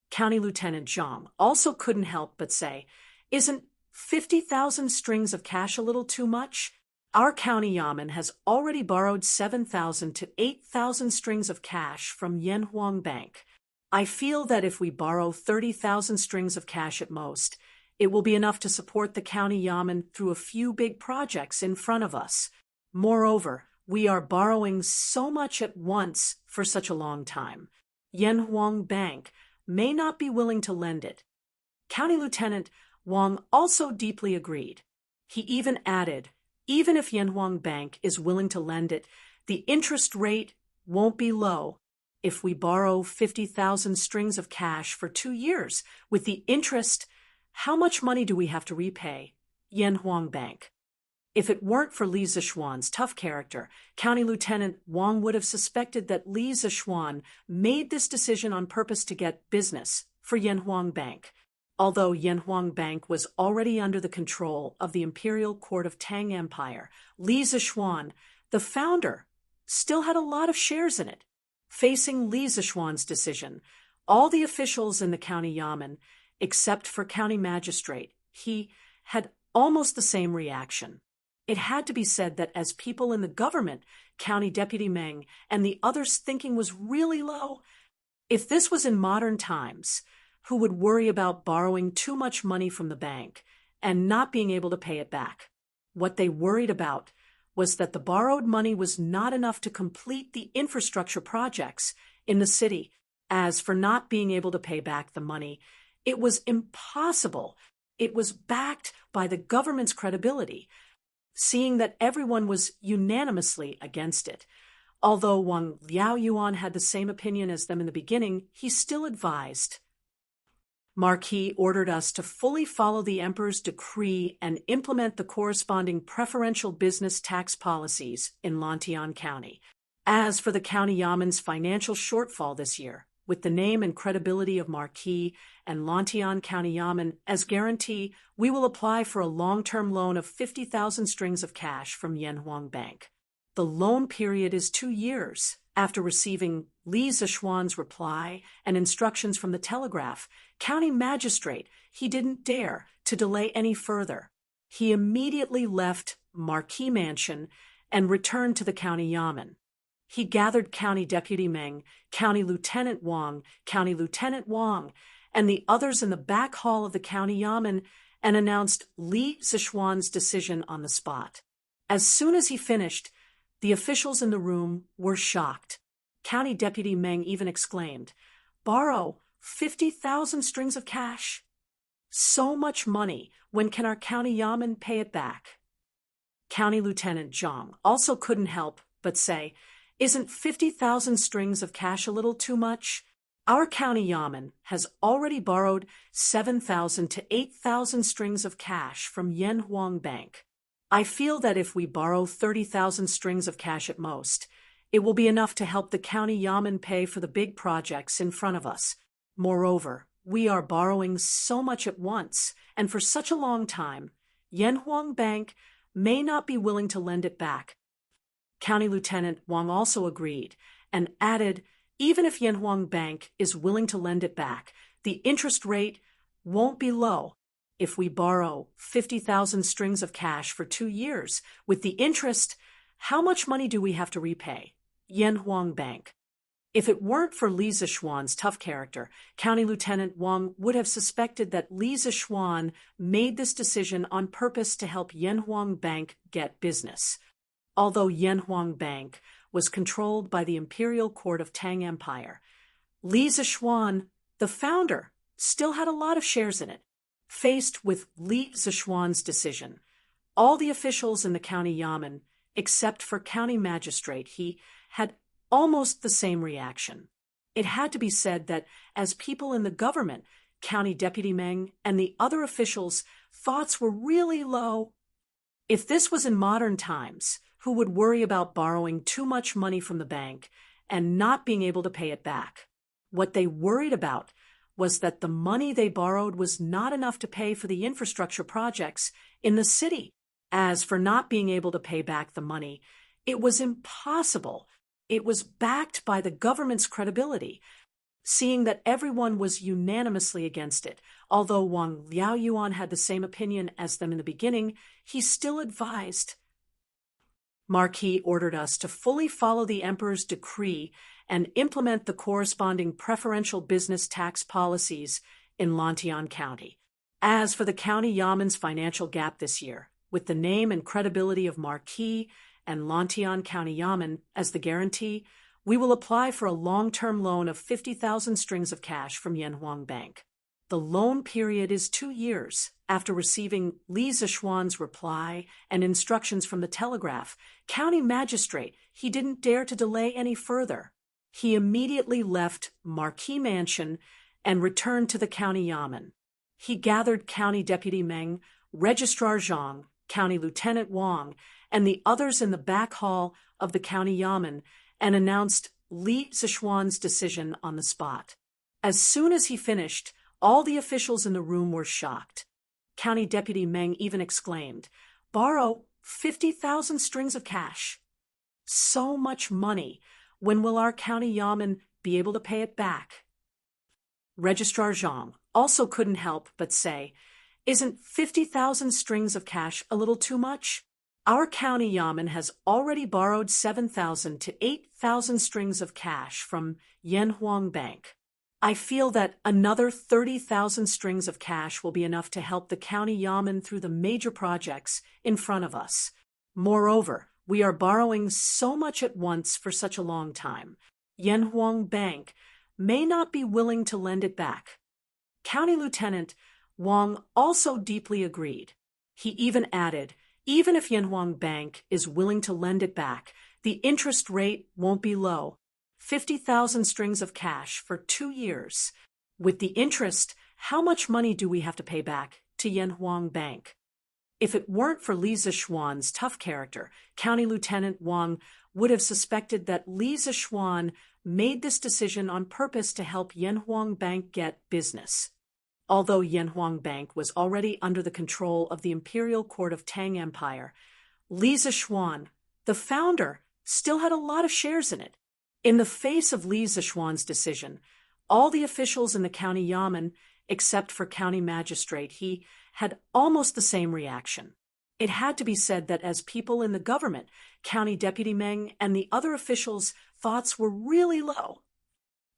[SPEAKER 1] County Lieutenant Zhang also couldn't help but say, "Isn't 50,000 strings of cash a little too much? Our county yamen has already borrowed 7,000 to 8,000 strings of cash from Yanhuang Bank. I feel that if we borrow 30,000 strings of cash at most, it will be enough to support the county yamen through a few big projects in front of us. Moreover, we are borrowing so much at once for such a long time. Yanhuang Bank may not be willing to lend it." County Lieutenant Wang also deeply agreed. He even added, "Even if Yanhuang Bank is willing to lend it, the interest rate won't be low. If we borrow 50,000 strings of cash for 2 years, with the interest, how much money do we have to repay Yanhuang Bank?" If it weren't for Li Zishuan's tough character, County Lieutenant Wang would have suspected that Li Zishuan made this decision on purpose to get business for Yanhuang Bank. Although Yanhuang Bank was already under the control of the imperial court of Tang Empire, Li Zishuan, the founder, still had a lot of shares in it. Facing Li Zishuan's decision, all the officials in the county yamen, except for county magistrate, he had almost the same reaction. It had to be said that as people in the government, County Deputy Meng, and the others' thinking was really low. If this was in modern times, who would worry about borrowing too much money from the bank and not being able to pay it back? What they worried about was that the borrowed money was not enough to complete the infrastructure projects in the city. As for not being able to pay back the money, it was impossible. It was backed by the government's credibility, seeing that everyone was unanimously against it. Although Wang Liaoyuan had the same opinion as them in the beginning, he still advised. Marquis ordered us to fully follow the emperor's decree and implement the corresponding preferential business tax policies in Lantian County. As for the county yamen's financial shortfall this year, with the name and credibility of Marquis and Lantian County Yamen as guarantee, we will apply for a long-term loan of 50,000 strings of cash from Yanhuang Bank. The loan period is 2 years. After receiving Li Zishuan's reply and instructions from the telegraph, county magistrate, he didn't dare to delay any further. He immediately left Marquis Mansion and returned to the county yamen. He gathered County Deputy Meng, County Lieutenant Wang, and the others in the back hall of the county yamen and announced Li Zishuan's decision on the spot. As soon as he finished, the officials in the room were shocked. County Deputy Meng even exclaimed, "Borrow 50,000 strings of cash? So much money, when can our county yamen pay it back?" County Lieutenant Zhang also couldn't help but say, "Isn't 50,000 strings of cash a little too much? Our county yamen has already borrowed 7,000 to 8,000 strings of cash from Yanhuang Bank. I feel that if we borrow 30,000 strings of cash at most, it will be enough to help the county yamen pay for the big projects in front of us. Moreover, we are borrowing so much at once, and for such a long time, Yanhuang Bank may not be willing to lend it back." County Lieutenant Wang also agreed and added, "Even if Yanhuang Bank is willing to lend it back, the interest rate won't be low. If we borrow 50,000 strings of cash for 2 years, with the interest, how much money do we have to repay Yanhuang Bank?" If it weren't for Li Zishuan's tough character, County Lieutenant Wang would have suspected that Li Zishuan made this decision on purpose to help Yanhuang Bank get business. Although Yanhuang Bank was controlled by the imperial court of Tang Empire, Li Zishuan, the founder, still had a lot of shares in it. Faced with Li Zishuan's decision, all the officials in the county yamen, except for county magistrate, he had almost the same reaction. It had to be said that as people in the government, County Deputy Meng, and the other officials' thoughts were really low. If this was in modern times, who would worry about borrowing too much money from the bank and not being able to pay it back? What they worried about was that the money they borrowed was not enough to pay for the infrastructure projects in the city. As for not being able to pay back the money, it was impossible. It was backed by the government's credibility, seeing that everyone was unanimously against it. Although Wang Liaoyuan had the same opinion as them in the beginning, he still advised. Marquis ordered us to fully follow the emperor's decree and implement the corresponding preferential business tax policies in Lantian County. As for the county yamen's financial gap this year, with the name and credibility of Marquis and Lantian County Yamen as the guarantee, we will apply for a long-term loan of 50,000 strings of cash from Yanhuang Bank. The loan period is 2 years. After receiving Li Zishuan's reply and instructions from the telegraph, county magistrate, he didn't dare to delay any further. He immediately left Marquis Mansion and returned to the county yamen. He gathered County Deputy Meng, Registrar Zhang, County Lieutenant Wang, and the others in the back hall of the county yamen and announced Li Zishuan's decision on the spot. As soon as he finished, All the officials in the room were shocked. County Deputy Meng even exclaimed, "Borrow 50,000 strings of cash. So much money. When will our county yamen be able to pay it back?" Registrar Zhang also couldn't help but say, "Isn't 50,000 strings of cash a little too much? Our county yamen has already borrowed 7,000 to 8,000 strings of cash from Yanhuang Bank. I feel that another 30,000 strings of cash will be enough to help the county yamen through the major projects in front of us. Moreover, we are borrowing so much at once for such a long time. Yanhuang Bank may not be willing to lend it back." County Lieutenant Wang also deeply agreed. He even added, "Even if Yanhuang Bank is willing to lend it back, the interest rate won't be low. 50,000 strings of cash for 2 years. With the interest, how much money do we have to pay back to Yanhuang Bank?" If it weren't for Li Zixuan's tough character, County Lieutenant Wang would have suspected that Li Zixuan made this decision on purpose to help Yanhuang Bank get business. Although Yanhuang Bank was already under the control of the imperial court of Tang Empire, Li Zixuan, the founder, still had a lot of shares in it. In the face of Li Zixuan's decision, all the officials in the county yamen, except for county magistrate, he had almost the same reaction. It had to be said that as people in the government, County Deputy Meng and the other officials' thoughts were really low.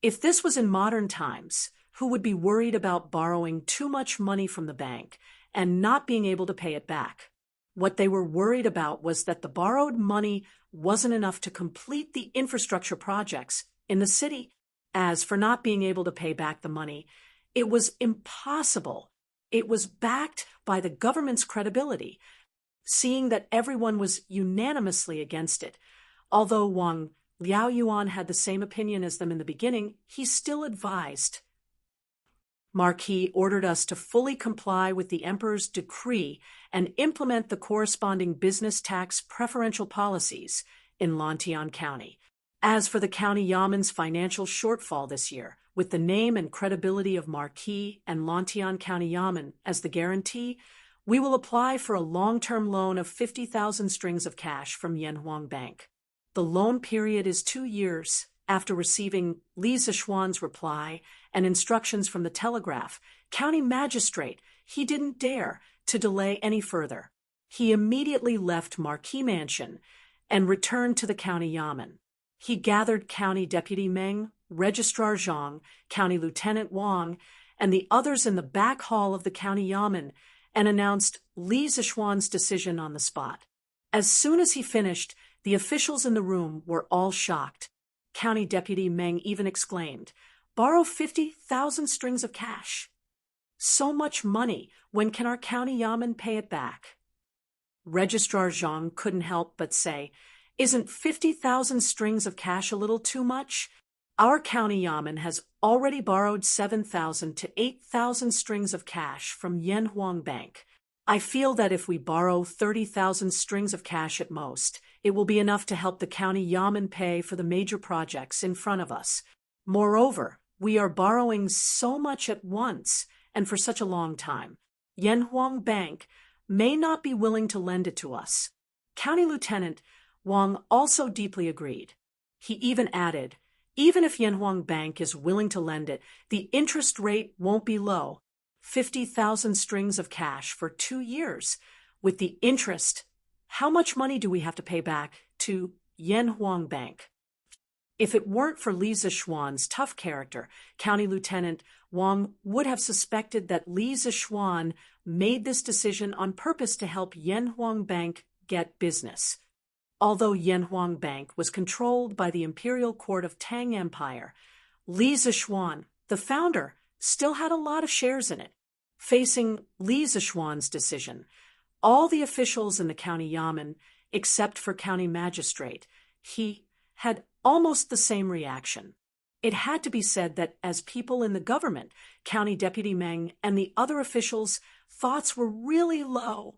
[SPEAKER 1] If this was in modern times, who would be worried about borrowing too much money from the bank and not being able to pay it back? What they were worried about was that the borrowed money wasn't enough to complete the infrastructure projects in the city. As for not being able to pay back the money, it was impossible. It was backed by the government's credibility. Seeing that everyone was unanimously against it, although Wang Liaoyuan had the same opinion as them in the beginning, he still advised. Marquis ordered us to fully comply with the Emperor's decree and implement the corresponding business tax preferential policies in Lantian County. As for the county yamen's financial shortfall this year, with the name and credibility of Marquis and Lantian County Yamen as the guarantee, we will apply for a long-term loan of 50,000 strings of cash from Yanhuang Bank. The loan period is 2 years. After receiving Li Zixuan's reply and instructions from the telegraph, county magistrate, he didn't dare to delay any further. He immediately left Marquis Mansion and returned to the county yamen. He gathered County Deputy Meng, Registrar Zhang, County Lieutenant Wang, and the others in the back hall of the county yamen and announced Li Zixuan's decision on the spot. As soon as he finished, the officials in the room were all shocked. County Deputy Meng even exclaimed, "Borrow 50,000 strings of cash. So much money. When can our county yamen pay it back?" Registrar Zhang couldn't help but say, "Isn't 50,000 strings of cash a little too much? Our county yamen has already borrowed 7,000 to 8,000 strings of cash from Yanhuang Bank. I feel that if we borrow 30,000 strings of cash at most, it will be enough to help the county yamen pay for the major projects in front of us. Moreover, we are borrowing so much at once and for such a long time. Yanhuang Bank may not be willing to lend it to us." County Lieutenant Wang also deeply agreed. He even added, "Even if Yanhuang Bank is willing to lend it, the interest rate won't be low. 50,000 strings of cash for 2 years. With the interest, how much money do we have to pay back to Yanhuang Bank?" If it weren't for Li Zixuan's tough character, County Lieutenant Wang would have suspected that Li Zixuan made this decision on purpose to help Yanhuang Bank get business. Although Yanhuang Bank was controlled by the imperial court of Tang Empire, Li Zixuan, the founder, still had a lot of shares in it. Facing Li Zixuan's decision, all the officials in the county yamen, except for county magistrate, he had almost the same reaction. It had to be said that as people in the government, County Deputy Meng and the other officials' thoughts were really low.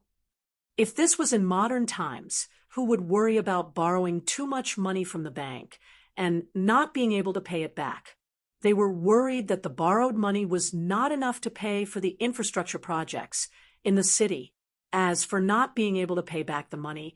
[SPEAKER 1] If this was in modern times, who would worry about borrowing too much money from the bank and not being able to pay it back? They were worried that the borrowed money was not enough to pay for the infrastructure projects in the city. As for not being able to pay back the money,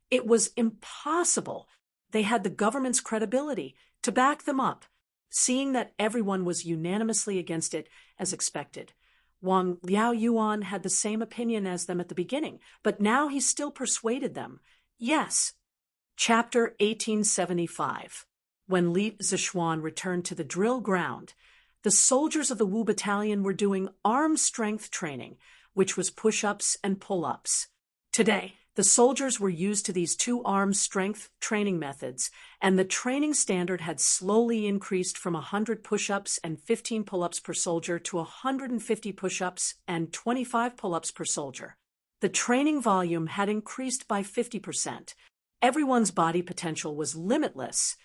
[SPEAKER 1] it was impossible. They had the government's credibility to back them up, seeing that everyone was unanimously against it as expected. Wang Liaoyuan had the same opinion as them at the beginning, but now he still persuaded them. Yes. Chapter 1875. When Li Zishuan returned to the drill ground, the soldiers of the Wu Battalion were doing arm strength training, which was push-ups and pull-ups. Today, the soldiers were used to these two arm strength training methods, and the training standard had slowly increased from 100 push-ups and 15 pull-ups per soldier to 150 push-ups and 25 pull-ups per soldier. The training volume had increased by 50%. Everyone's body potential was limitless,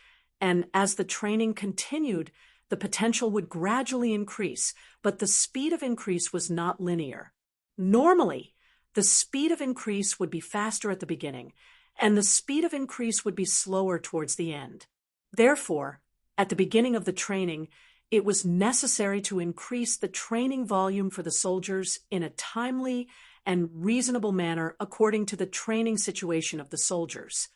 [SPEAKER 1] and as the training continued, the potential would gradually increase, but the speed of increase was not linear. Normally, the speed of increase would be faster at the beginning, and the speed of increase would be slower towards the end. Therefore, at the beginning of the training, it was necessary to increase the training volume for the soldiers in a timely and reasonable manner according to the training situation of the soldiers.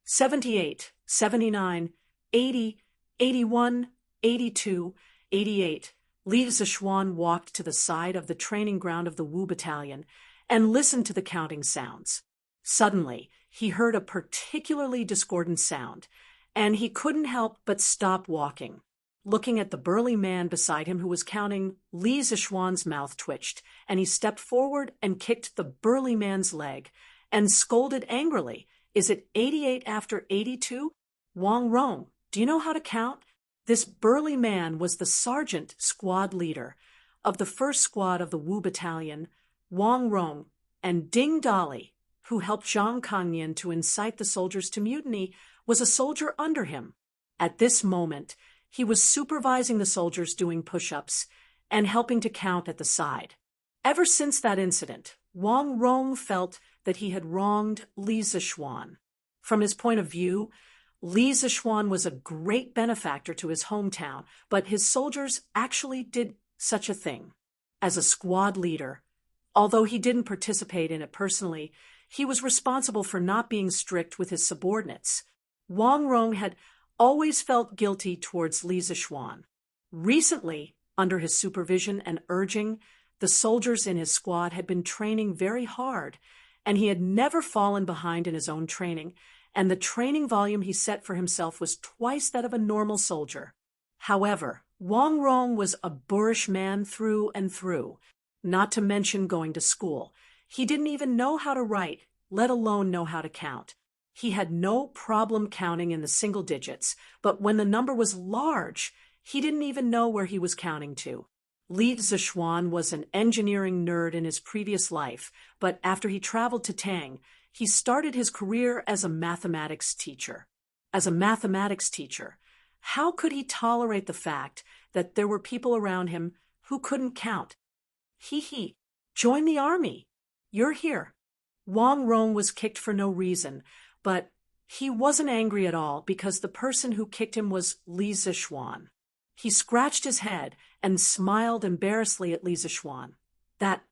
[SPEAKER 1] 78, 79, 80, 81, 82, 88. Li Zishuan walked to the side of the training ground of the Wu Battalion and listened to the counting sounds. Suddenly, he heard a particularly discordant sound, and he couldn't help but stop walking. Looking at the burly man beside him who was counting, Li Zishuan's mouth twitched, and he stepped forward and kicked the burly man's leg and scolded angrily. Is it 88 after 82? Wang Rong, do you know how to count? This burly man was the sergeant squad leader of the first squad of the Wu Battalion. Wang Rong and Ding Dali, who helped Zhang Kangyan to incite the soldiers to mutiny, was a soldier under him. At this moment, he was supervising the soldiers doing push-ups and helping to count at the side. Ever since that incident, Wang Rong felt that he had wronged Li Zishuan. From his point of view, Li Zishuan was a great benefactor to his hometown, but his soldiers actually did such a thing. As a squad leader, although he didn't participate in it personally, he was responsible for not being strict with his subordinates. Wang Rong had always felt guilty towards Li Zishuan. Recently, under his supervision and urging, the soldiers in his squad had been training very hard, and he had never fallen behind in his own training, and the training volume he set for himself was twice that of a normal soldier. However, Wang Rong was a boorish man through and through, not to mention going to school. He didn't even know how to write, let alone know how to count. He had no problem counting in the single digits, but when the number was large, he didn't even know where he was counting to. Li Zishuan was an engineering nerd in his previous life, but after he traveled to Tang, he started his career as a mathematics teacher. As a mathematics teacher, how could he tolerate the fact that there were people around him who couldn't count? He, join the army. You're here. Wang Rong was kicked for no reason, but he wasn't angry at all because the person who kicked him was Li Zishuan. He scratched his head and smiled embarrassedly at Li Zishuan. That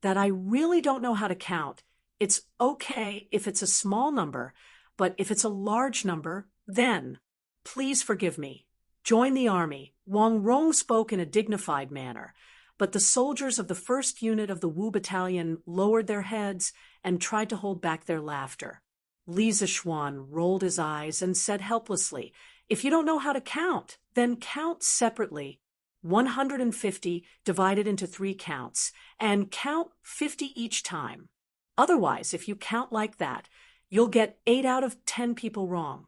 [SPEAKER 1] I really don't know how to count. It's okay if it's a small number, but if it's a large number, then please forgive me. Join the army. Wang Rong spoke in a dignified manner, but the soldiers of the first unit of the Wu Battalion lowered their heads and tried to hold back their laughter. Li Zishuan rolled his eyes and said helplessly, "If you don't know how to count, then count separately. 150 divided into 3 counts, and count 50 each time. Otherwise, if you count like that, you'll get 8 out of 10 people wrong."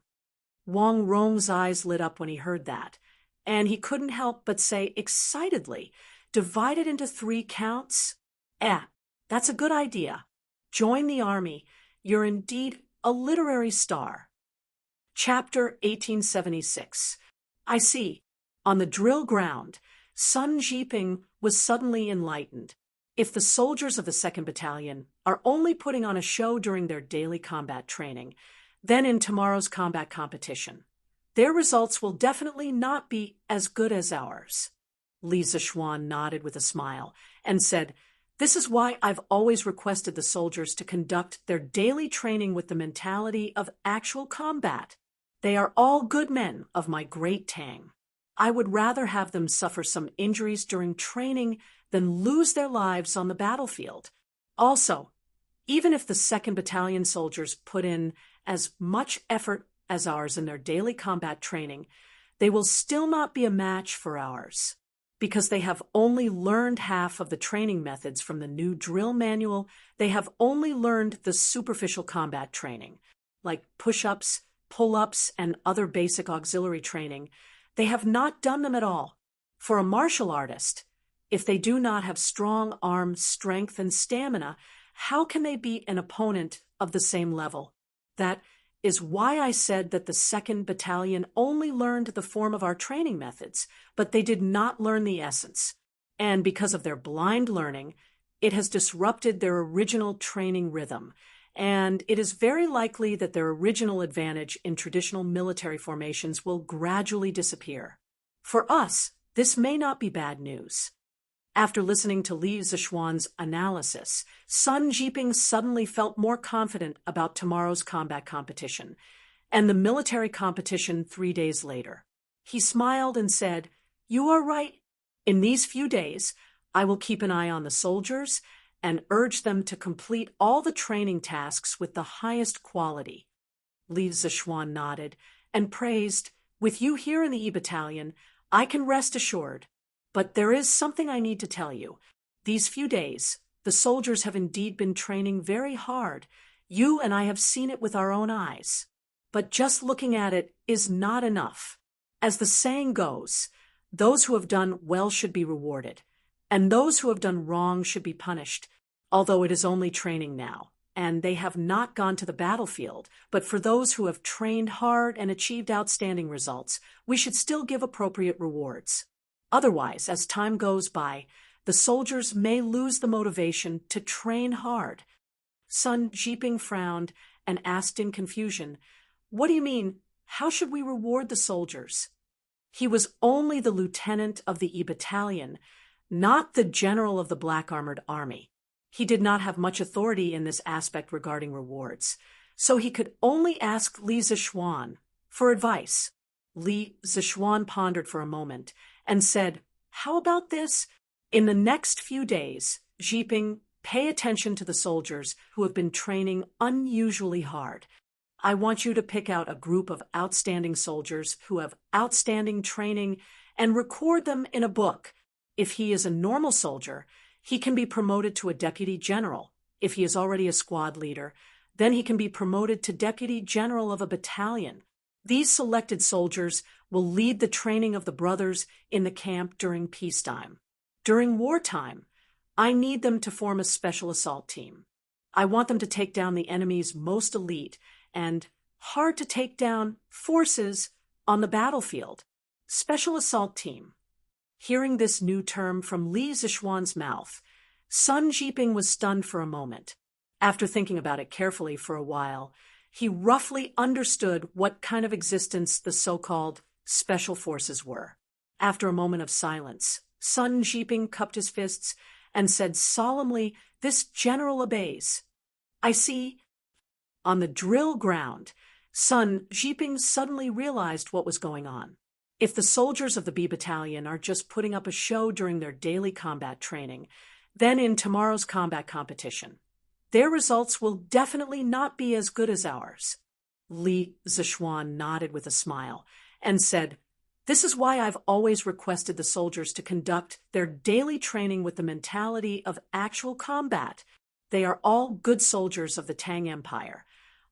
[SPEAKER 1] Wang Rong's eyes lit up when he heard that, and he couldn't help but say excitedly, "Divided into 3 counts? That's a good idea. Join the army. You're indeed a literary star." Chapter 1876. I see. On the drill ground, Sun Jiping was suddenly enlightened. If the soldiers of the 2nd Battalion are only putting on a show during their daily combat training, then in tomorrow's combat competition, their results will definitely not be as good as ours. Li Zishuan nodded with a smile and said, "This is why I've always requested the soldiers to conduct their daily training with the mentality of actual combat. They are all good men of my great Tang. I would rather have them suffer some injuries during training than lose their lives on the battlefield. Also, even if the 2nd Battalion soldiers put in as much effort as ours in their daily combat training, they will still not be a match for ours, because they have only learned half of the training methods from the new drill manual. They have only learned the superficial combat training, like push-ups, pull-ups, and other basic auxiliary training. They have not done them at all. For a martial artist, if they do not have strong arm strength and stamina, how can they beat an opponent of the same level? That is why I said that the 2nd Battalion only learned the form of our training methods, but they did not learn the essence. And because of their blind learning, it has disrupted their original training rhythm, and it is very likely that their original advantage in traditional military formations will gradually disappear. For us, this may not be bad news." After listening to Li Zishuan's analysis, Sun Jiping suddenly felt more confident about tomorrow's combat competition and the military competition 3 days later. He smiled and said, "You are right. In these few days, I will keep an eye on the soldiers and urge them to complete all the training tasks with the highest quality." Li Zishuan nodded and praised, "With you here in the E Battalion, I can rest assured. But there is something I need to tell you. These few days, the soldiers have indeed been training very hard. You and I have seen it with our own eyes. But just looking at it is not enough. As the saying goes, those who have done well should be rewarded, and those who have done wrong should be punished, although it is only training now, and they have not gone to the battlefield. But for those who have trained hard and achieved outstanding results, we should still give appropriate rewards. Otherwise, as time goes by, the soldiers may lose the motivation to train hard." Sun Jiping frowned and asked in confusion, "What do you mean? How should we reward the soldiers?" He was only the lieutenant of the E Battalion, not the general of the Black Armored Army. He did not have much authority in this aspect regarding rewards, so he could only ask Li Zishuan for advice. Li Zishuan pondered for a moment and said, "How about this? In the next few days, Jiping, pay attention to the soldiers who have been training unusually hard. I want you to pick out a group of outstanding soldiers who have outstanding training and record them in a book. If he is a normal soldier, he can be promoted to a deputy general. If he is already a squad leader, then he can be promoted to deputy general of a battalion. These selected soldiers will lead the training of the brothers in the camp during peacetime. During wartime, I need them to form a special assault team. I want them to take down the enemy's most elite and hard-to-take-down forces on the battlefield. Special assault team." Hearing this new term from Li Zishuan's mouth, Sun Jiping was stunned for a moment. After thinking about it carefully for a while, he roughly understood what kind of existence the so-called special forces were. After a moment of silence, Sun Jiping cupped his fists and said solemnly, "This general obeys." "I see." On the drill ground, Sun Jiping suddenly realized what was going on. If the soldiers of the B Battalion are just putting up a show during their daily combat training, then in tomorrow's combat competition, their results will definitely not be as good as ours. Li Zishuan nodded with a smile and said, "This is why I've always requested the soldiers to conduct their daily training with the mentality of actual combat. They are all good soldiers of the Tang Empire.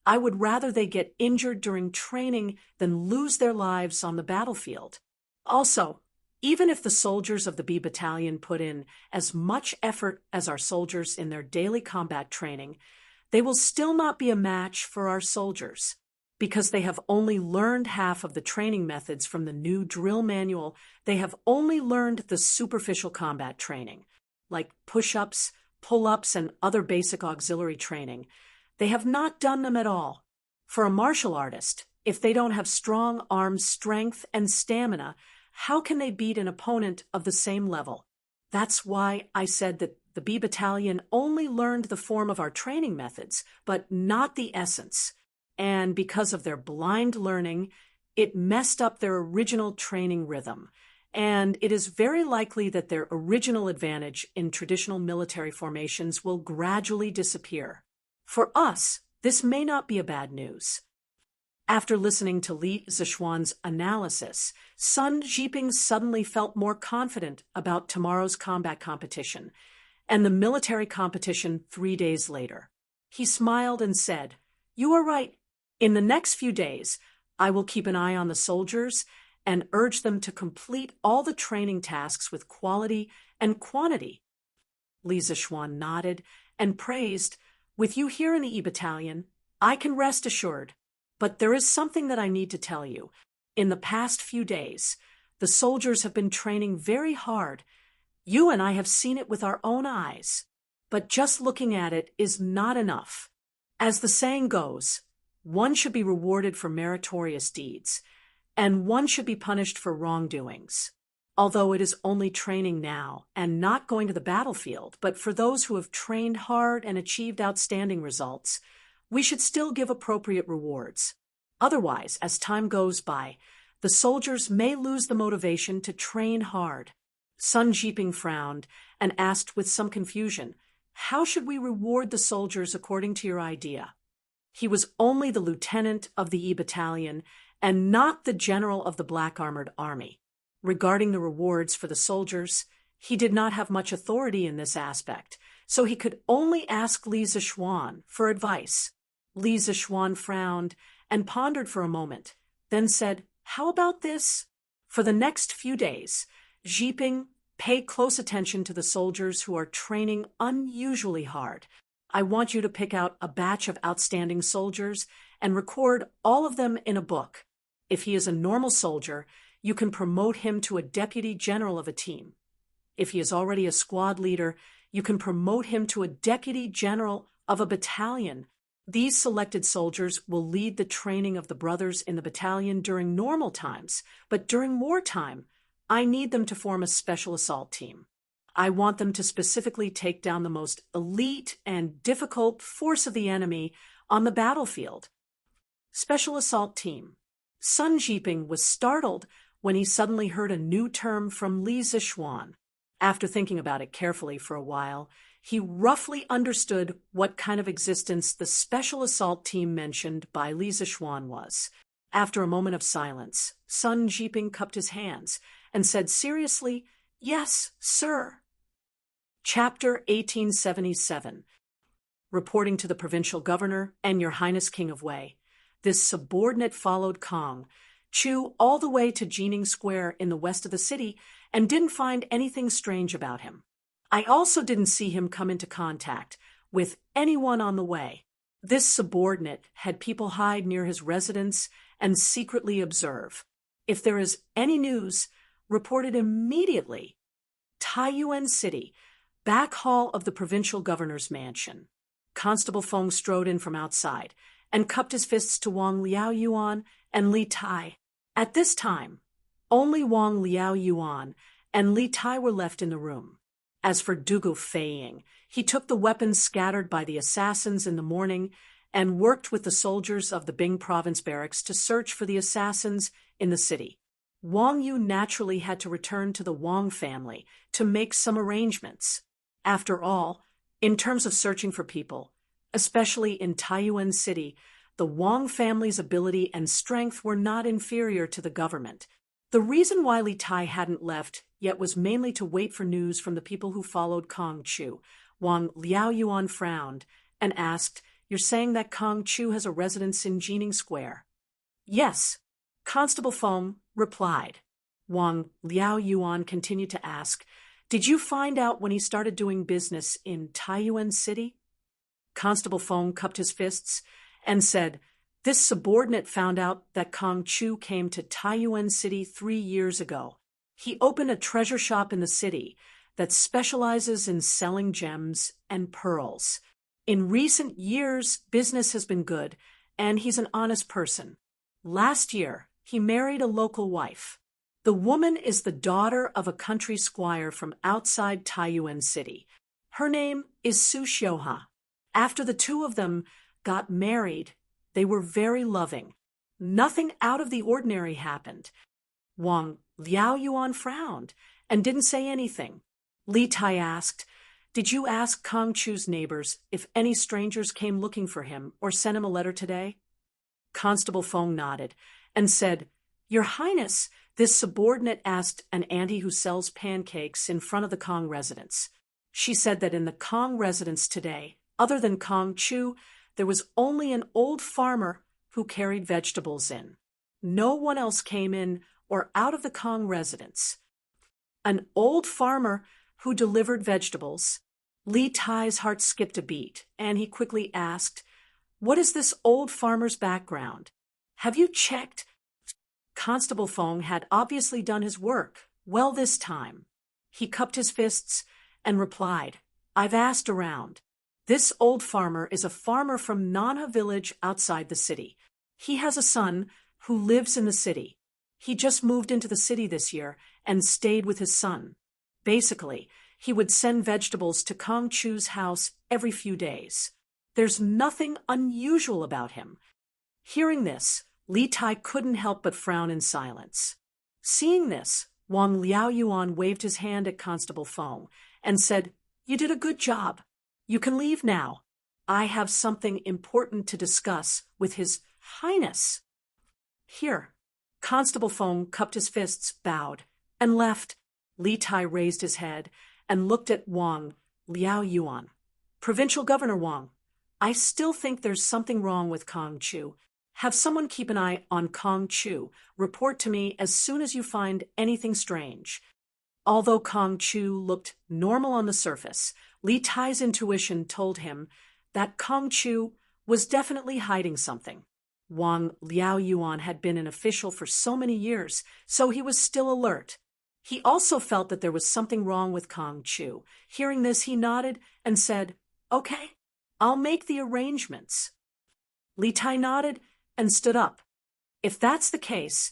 [SPEAKER 1] I would rather they get injured during training than lose their lives on the battlefield. Also, even if the soldiers of the B Battalion put in as much effort as our soldiers in their daily combat training, they will still not be a match for our soldiers, because they have only learned half of the training methods from the new drill manual. They have only learned the superficial combat training, like push-ups, pull-ups, and other basic auxiliary training. They have not done them at all. For a martial artist, If they don't have strong arm strength and stamina, how can they beat an opponent of the same level? That's why I said that the B Battalion only learned the form of our training methods, but not the essence. And because of their blind learning, it messed up their original training rhythm. And it is very likely that their original advantage in traditional military formations will gradually disappear. For us, this may not be a bad news. After listening to Li Zixuan's analysis, Sun Jiping suddenly felt more confident about tomorrow's combat competition and the military competition 3 days later. He smiled and said, "You are right. In the next few days, I will keep an eye on the soldiers and urge them to complete all the training tasks with quality and quantity." Li Zixuan nodded and praised, "With you here in the E Battalion, I can rest assured. But there is something that I need to tell you. In the past few days, the soldiers have been training very hard. You and I have seen it with our own eyes. But just looking at it is not enough. As the saying goes, one should be rewarded for meritorious deeds, and one should be punished for wrongdoings. Although it is only training now and not going to the battlefield, but for those who have trained hard and achieved outstanding results, we should still give appropriate rewards. Otherwise, as time goes by, the soldiers may lose the motivation to train hard." Sun Jiping frowned and asked with some confusion, "How should we reward the soldiers according to your idea?" He was only the lieutenant of the E Battalion and not the general of the Black Armored Army. Regarding the rewards for the soldiers, he did not have much authority in this aspect, so he could only ask Li Zixuan for advice. Li Zixuan frowned and pondered for a moment, then said, "How about this? For the next few days, Jiping, pay close attention to the soldiers who are training unusually hard. I want you to pick out a batch of outstanding soldiers and record all of them in a book. If he is a normal soldier, you can promote him to a deputy general of a team. If he is already a squad leader, you can promote him to a deputy general of a battalion. These selected soldiers will lead the training of the brothers in the battalion during normal times, but during wartime, I need them to form a special assault team. I want them to specifically take down the most elite and difficult force of the enemy on the battlefield." Special assault team. Sun Jiping was startled when he suddenly heard a new term from Li Zixuan. After thinking about it carefully for a while, he roughly understood what kind of existence the special assault team mentioned by Li Zixuan was. After a moment of silence, Sun Jiping cupped his hands and said seriously, "Yes, sir." Chapter 1877. Reporting to the provincial governor and Your Highness King of Wei, this subordinate followed Kong Chu all the way to Jining Square in the west of the city and didn't find anything strange about him. I also didn't see him come into contact with anyone on the way. This subordinate had people hide near his residence and secretly observe. If there is any news, report it immediately. Taiyuan City, back hall of the provincial governor's mansion. Constable Feng strode in from outside and cupped his fists to Wang Liaoyuan and Li Tai. At this time, only Wang Liaoyuan and Li Tai were left in the room. As for Dugu Feiying, he took the weapons scattered by the assassins in the morning and worked with the soldiers of the Bing province barracks to search for the assassins in the city. Wang Yu naturally had to return to the Wang family to make some arrangements. After all, in terms of searching for people, especially in Taiyuan City, the Wang family's ability and strength were not inferior to the government. The reason why Li Tai hadn't left yet was mainly to wait for news from the people who followed Kong Chu. Wang Liaoyuan frowned and asked, "You're saying that Kong Chu has a residence in Jining Square?" "Yes," Constable Feng replied. Wang Liaoyuan continued to ask, "Did you find out when he started doing business in Taiyuan City?" Constable Feng cupped his fists and said, "This subordinate found out that Kong Chu came to Taiyuan City 3 years ago. He opened a treasure shop in the city that specializes in selling gems and pearls. In recent years, business has been good, and he's an honest person." Last year, he married a local wife. The woman is the daughter of a country squire from outside Taiyuan City. Her name is Su Xiuha. After the two of them got married, they were very loving. Nothing out of the ordinary happened. Wang Liaoyuan frowned and didn't say anything. Li Tai asked, "Did you ask Kong Chu's neighbors if any strangers came looking for him or sent him a letter today?" Constable Feng nodded and said, "Your Highness, this subordinate asked an auntie who sells pancakes in front of the Kong residence. She said that in the Kong residence today, other than Kong Chu, there was only an old farmer who carried vegetables in. No one else came in or out of the Kong residence." An old farmer who delivered vegetables? Li Tai's heart skipped a beat, and he quickly asked, "What is this old farmer's background? Have you checked?" Constable Feng had obviously done his work well this time. He cupped his fists and replied, "I've asked around. This old farmer is a farmer from Nanha village outside the city. He has a son who lives in the city. He just moved into the city this year and stayed with his son. Basically, he would send vegetables to Kong Chu's house every few days. There's nothing unusual about him." Hearing this, Li Tai couldn't help but frown in silence. Seeing this, Wang Liaoyuan waved his hand at Constable Feng and said, "You did a good job. You can leave now. I have something important to discuss with His Highness." "Here." Constable Feng cupped his fists, bowed, and left. Li Tai raised his head and looked at Wang Liaoyuan. "Provincial Governor Wang, I still think there's something wrong with Kong Chu. Have someone keep an eye on Kong Chu. Report to me as soon as you find anything strange." Although Kong Chu looked normal on the surface, Li Tai's intuition told him that Kong Chu was definitely hiding something. Wang Liaoyuan had been an official for so many years, so he was still alert. He also felt that there was something wrong with Kong Chu. Hearing this, he nodded and said, "Okay, I'll make the arrangements." Li Tai nodded and stood up. "If that's the case,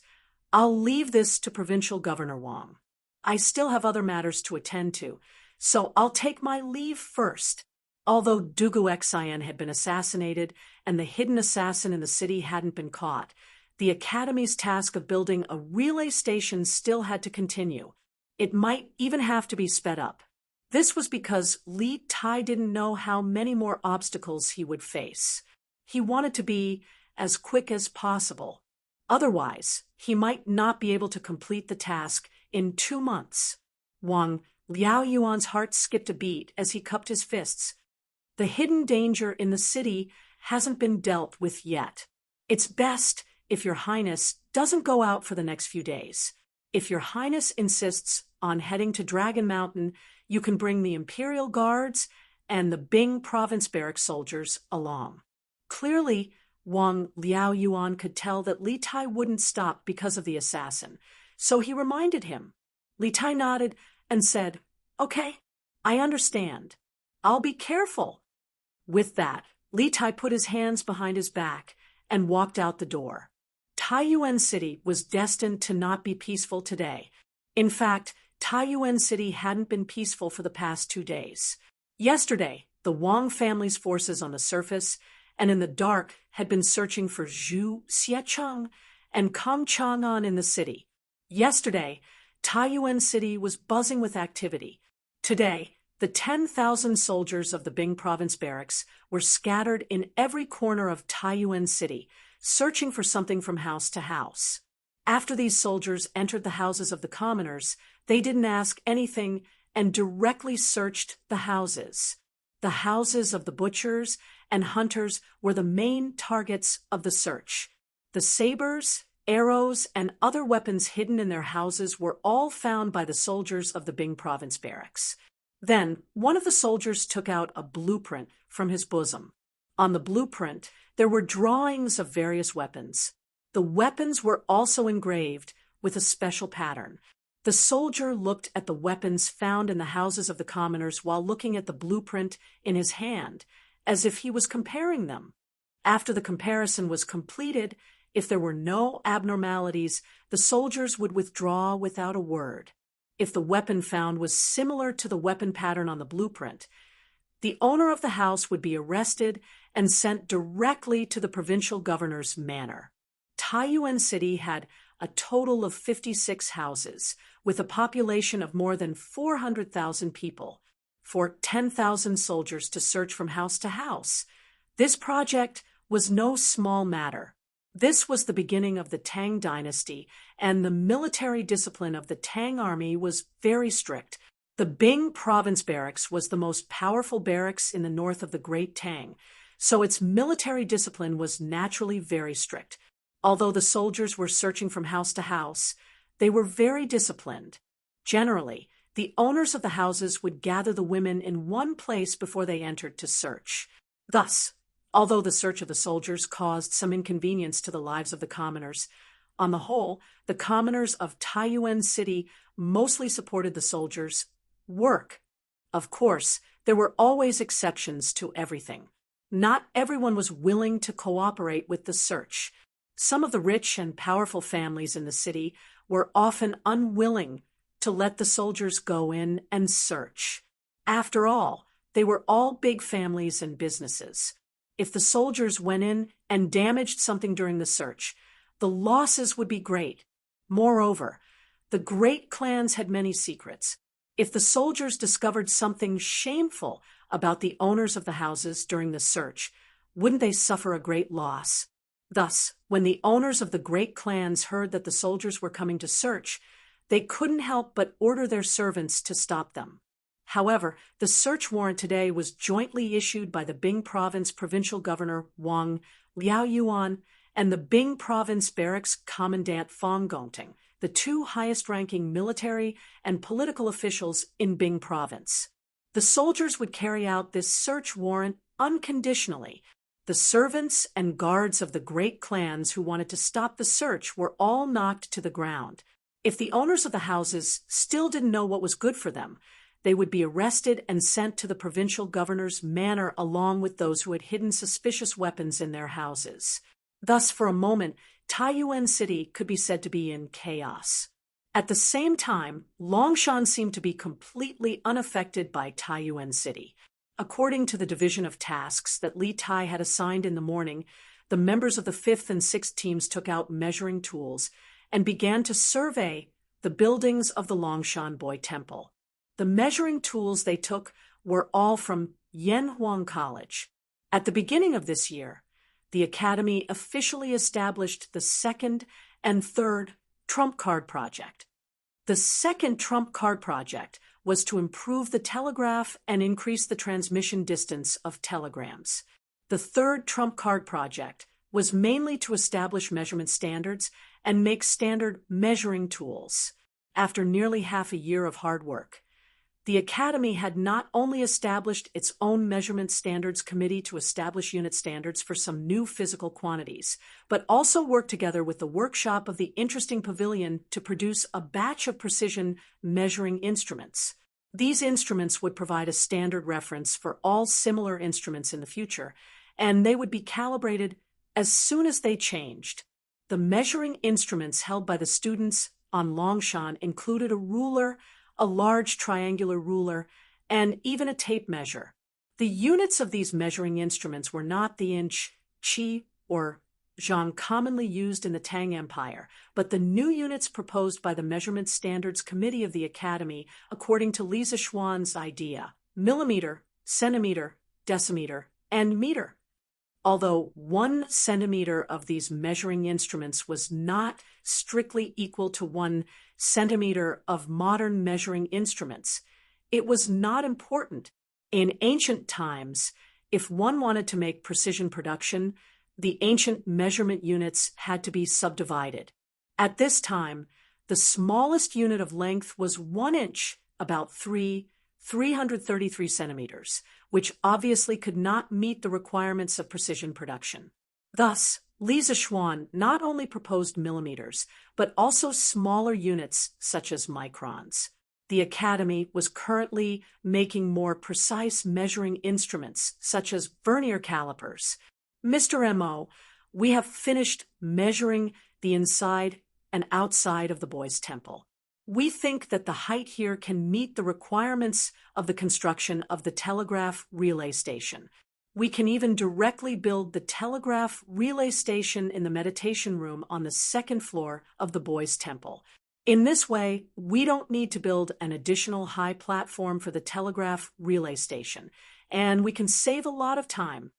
[SPEAKER 1] I'll leave this to Provincial Governor Wang. I still have other matters to attend to, so I'll take my leave first." Although Dugu Xian had been assassinated and the hidden assassin in the city hadn't been caught, the Academy's task of building a relay station still had to continue. It might even have to be sped up. This was because Li Tai didn't know how many more obstacles he would face. He wanted to be as quick as possible. Otherwise, he might not be able to complete the task in 2 months. Wang Liaoyuan's heart skipped a beat as he cupped his fists. The hidden danger in the city hasn't been dealt with yet. It's best if Your Highness doesn't go out for the next few days. If Your Highness insists on heading to Dragon Mountain, you can bring the Imperial Guards and the Bing Province Barracks soldiers along. Clearly, Wang Liaoyuan could tell that Li Tai wouldn't stop because of the assassin, so he reminded him. Li Tai nodded and said, "Okay, I understand. I'll be careful." With that, Li Tai put his hands behind his back and walked out the door. Taiyuan City was destined to not be peaceful today. In fact, Taiyuan City hadn't been peaceful for the past 2 days. Yesterday, the Wang family's forces on the surface and in the dark had been searching for Zhu Xiecheng and Kong Chang'an in the city. Yesterday, Taiyuan City was buzzing with activity. Today, the 10,000 soldiers of the Bing Province Barracks were scattered in every corner of Taiyuan City, searching for something from house to house. After these soldiers entered the houses of the commoners, they didn't ask anything and directly searched the houses. The houses of the butchers and hunters were the main targets of the search. The sabers, arrows, and other weapons hidden in their houses were all found by the soldiers of the Bing Province Barracks. Then, one of the soldiers took out a blueprint from his bosom. On the blueprint, there were drawings of various weapons. The weapons were also engraved with a special pattern. The soldier looked at the weapons found in the houses of the commoners while looking at the blueprint in his hand, as if he was comparing them. After the comparison was completed, If there were no abnormalities, the soldiers would withdraw without a word. If the weapon found was similar to the weapon pattern on the blueprint, the owner of the house would be arrested and sent directly to the provincial governor's manor. Taiyuan City had a total of 56 houses, with a population of more than 400,000 people, for 10,000 soldiers to search from house to house. This project was no small matter. This was the beginning of the Tang Dynasty, and the military discipline of the Tang army was very strict. The Bing Province Barracks was the most powerful barracks in the north of the Great Tang, so its military discipline was naturally very strict. Although the soldiers were searching from house to house, they were very disciplined. Generally, the owners of the houses would gather the women in one place before they entered to search. Thus, although the search of the soldiers caused some inconvenience to the lives of the commoners, on the whole, the commoners of Taiyuan City mostly supported the soldiers' work. Of course, there were always exceptions to everything. Not everyone was willing to cooperate with the search. Some of the rich and powerful families in the city were often unwilling to let the soldiers go in and search. After all, they were all big families and businesses. If the soldiers went in and damaged something during the search, the losses would be great. Moreover, the great clans had many secrets. If the soldiers discovered something shameful about the owners of the houses during the search, wouldn't they suffer a great loss? Thus, when the owners of the great clans heard that the soldiers were coming to search, they couldn't help but order their servants to stop them. However, the search warrant today was jointly issued by the Bing Province Provincial Governor Wang Liaoyuan and the Bing Province Barracks Commandant Fong Gongting, the two highest-ranking military and political officials in Bing Province. The soldiers would carry out this search warrant unconditionally. The servants and guards of the great clans who wanted to stop the search were all knocked to the ground. If the owners of the houses still didn't know what was good for them, they would be arrested and sent to the provincial governor's manor along with those who had hidden suspicious weapons in their houses. Thus, for a moment, Taiyuan City could be said to be in chaos. At the same time, Longshan seemed to be completely unaffected by Taiyuan City. According to the division of tasks that Li Tai had assigned in the morning, the members of the 5th and 6th teams took out measuring tools and began to survey the buildings of the Longshan Boy Temple. The measuring tools they took were all from Yanhuang College. At the beginning of this year, the Academy officially established the 2nd and 3rd Trump Card Project. The 2nd Trump Card Project was to improve the telegraph and increase the transmission distance of telegrams. The 3rd Trump Card Project was mainly to establish measurement standards and make standard measuring tools. After nearly half a year of hard work, the Academy had not only established its own measurement standards committee to establish unit standards for some new physical quantities, but also worked together with the workshop of the Interesting Pavilion to produce a batch of precision measuring instruments. These instruments would provide a standard reference for all similar instruments in the future, and they would be calibrated as soon as they changed. The measuring instruments held by the students on Longshan included a ruler, a large triangular ruler, and even a tape measure. The units of these measuring instruments were not the inch, chi, or zhang commonly used in the Tang Empire, but the new units proposed by the Measurement Standards Committee of the Academy according to Li Zishuan's idea: millimeter, centimeter, decimeter, and meter. Although 1 centimeter of these measuring instruments was not strictly equal to 1 centimeter of modern measuring instruments, it was not important. In ancient times, if one wanted to make precision production, the ancient measurement units had to be subdivided. At this time, the smallest unit of length was 1 inch, about 333 centimeters, which obviously could not meet the requirements of precision production. Thus, Li Zishuan not only proposed millimeters, but also smaller units such as microns. The Academy was currently making more precise measuring instruments such as vernier calipers. Mr. M.O. We have finished measuring the inside and outside of the boys' temple. We think that the height here can meet the requirements of the construction of the telegraph relay station. We can even directly build the telegraph relay station in the meditation room on the second floor of the boys' temple. In this way, we don't need to build an additional high platform for the telegraph relay station, and we can save a lot of time.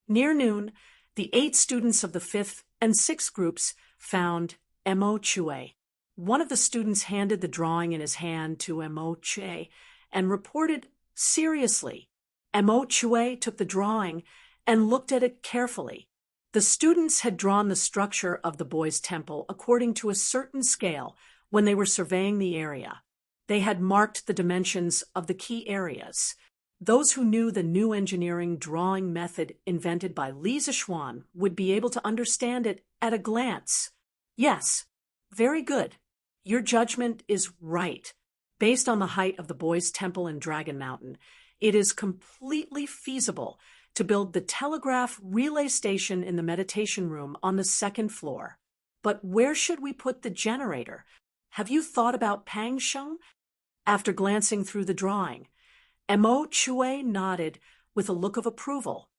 [SPEAKER 1] Near noon, the 8 students of the 5th and 6th groups found Mo Chue. One of the students handed the drawing in his hand to Mo Chue and reported seriously. Mo Chue took the drawing and looked at it carefully. The students had drawn the structure of the boys' temple according to a certain scale when they were surveying the area. They had marked the dimensions of the key areas. Those who knew the new engineering drawing method invented by Li Zixuan would be able to understand it at a glance. Yes, very good. Your judgment is right. Based on the height of the boys' temple in Dragon Mountain, it is completely feasible to build the telegraph relay station in the meditation room on the second floor. But where should we put the generator? Have you thought about Pangsheng? After glancing through the drawing, Mo Chue nodded with a look of approval.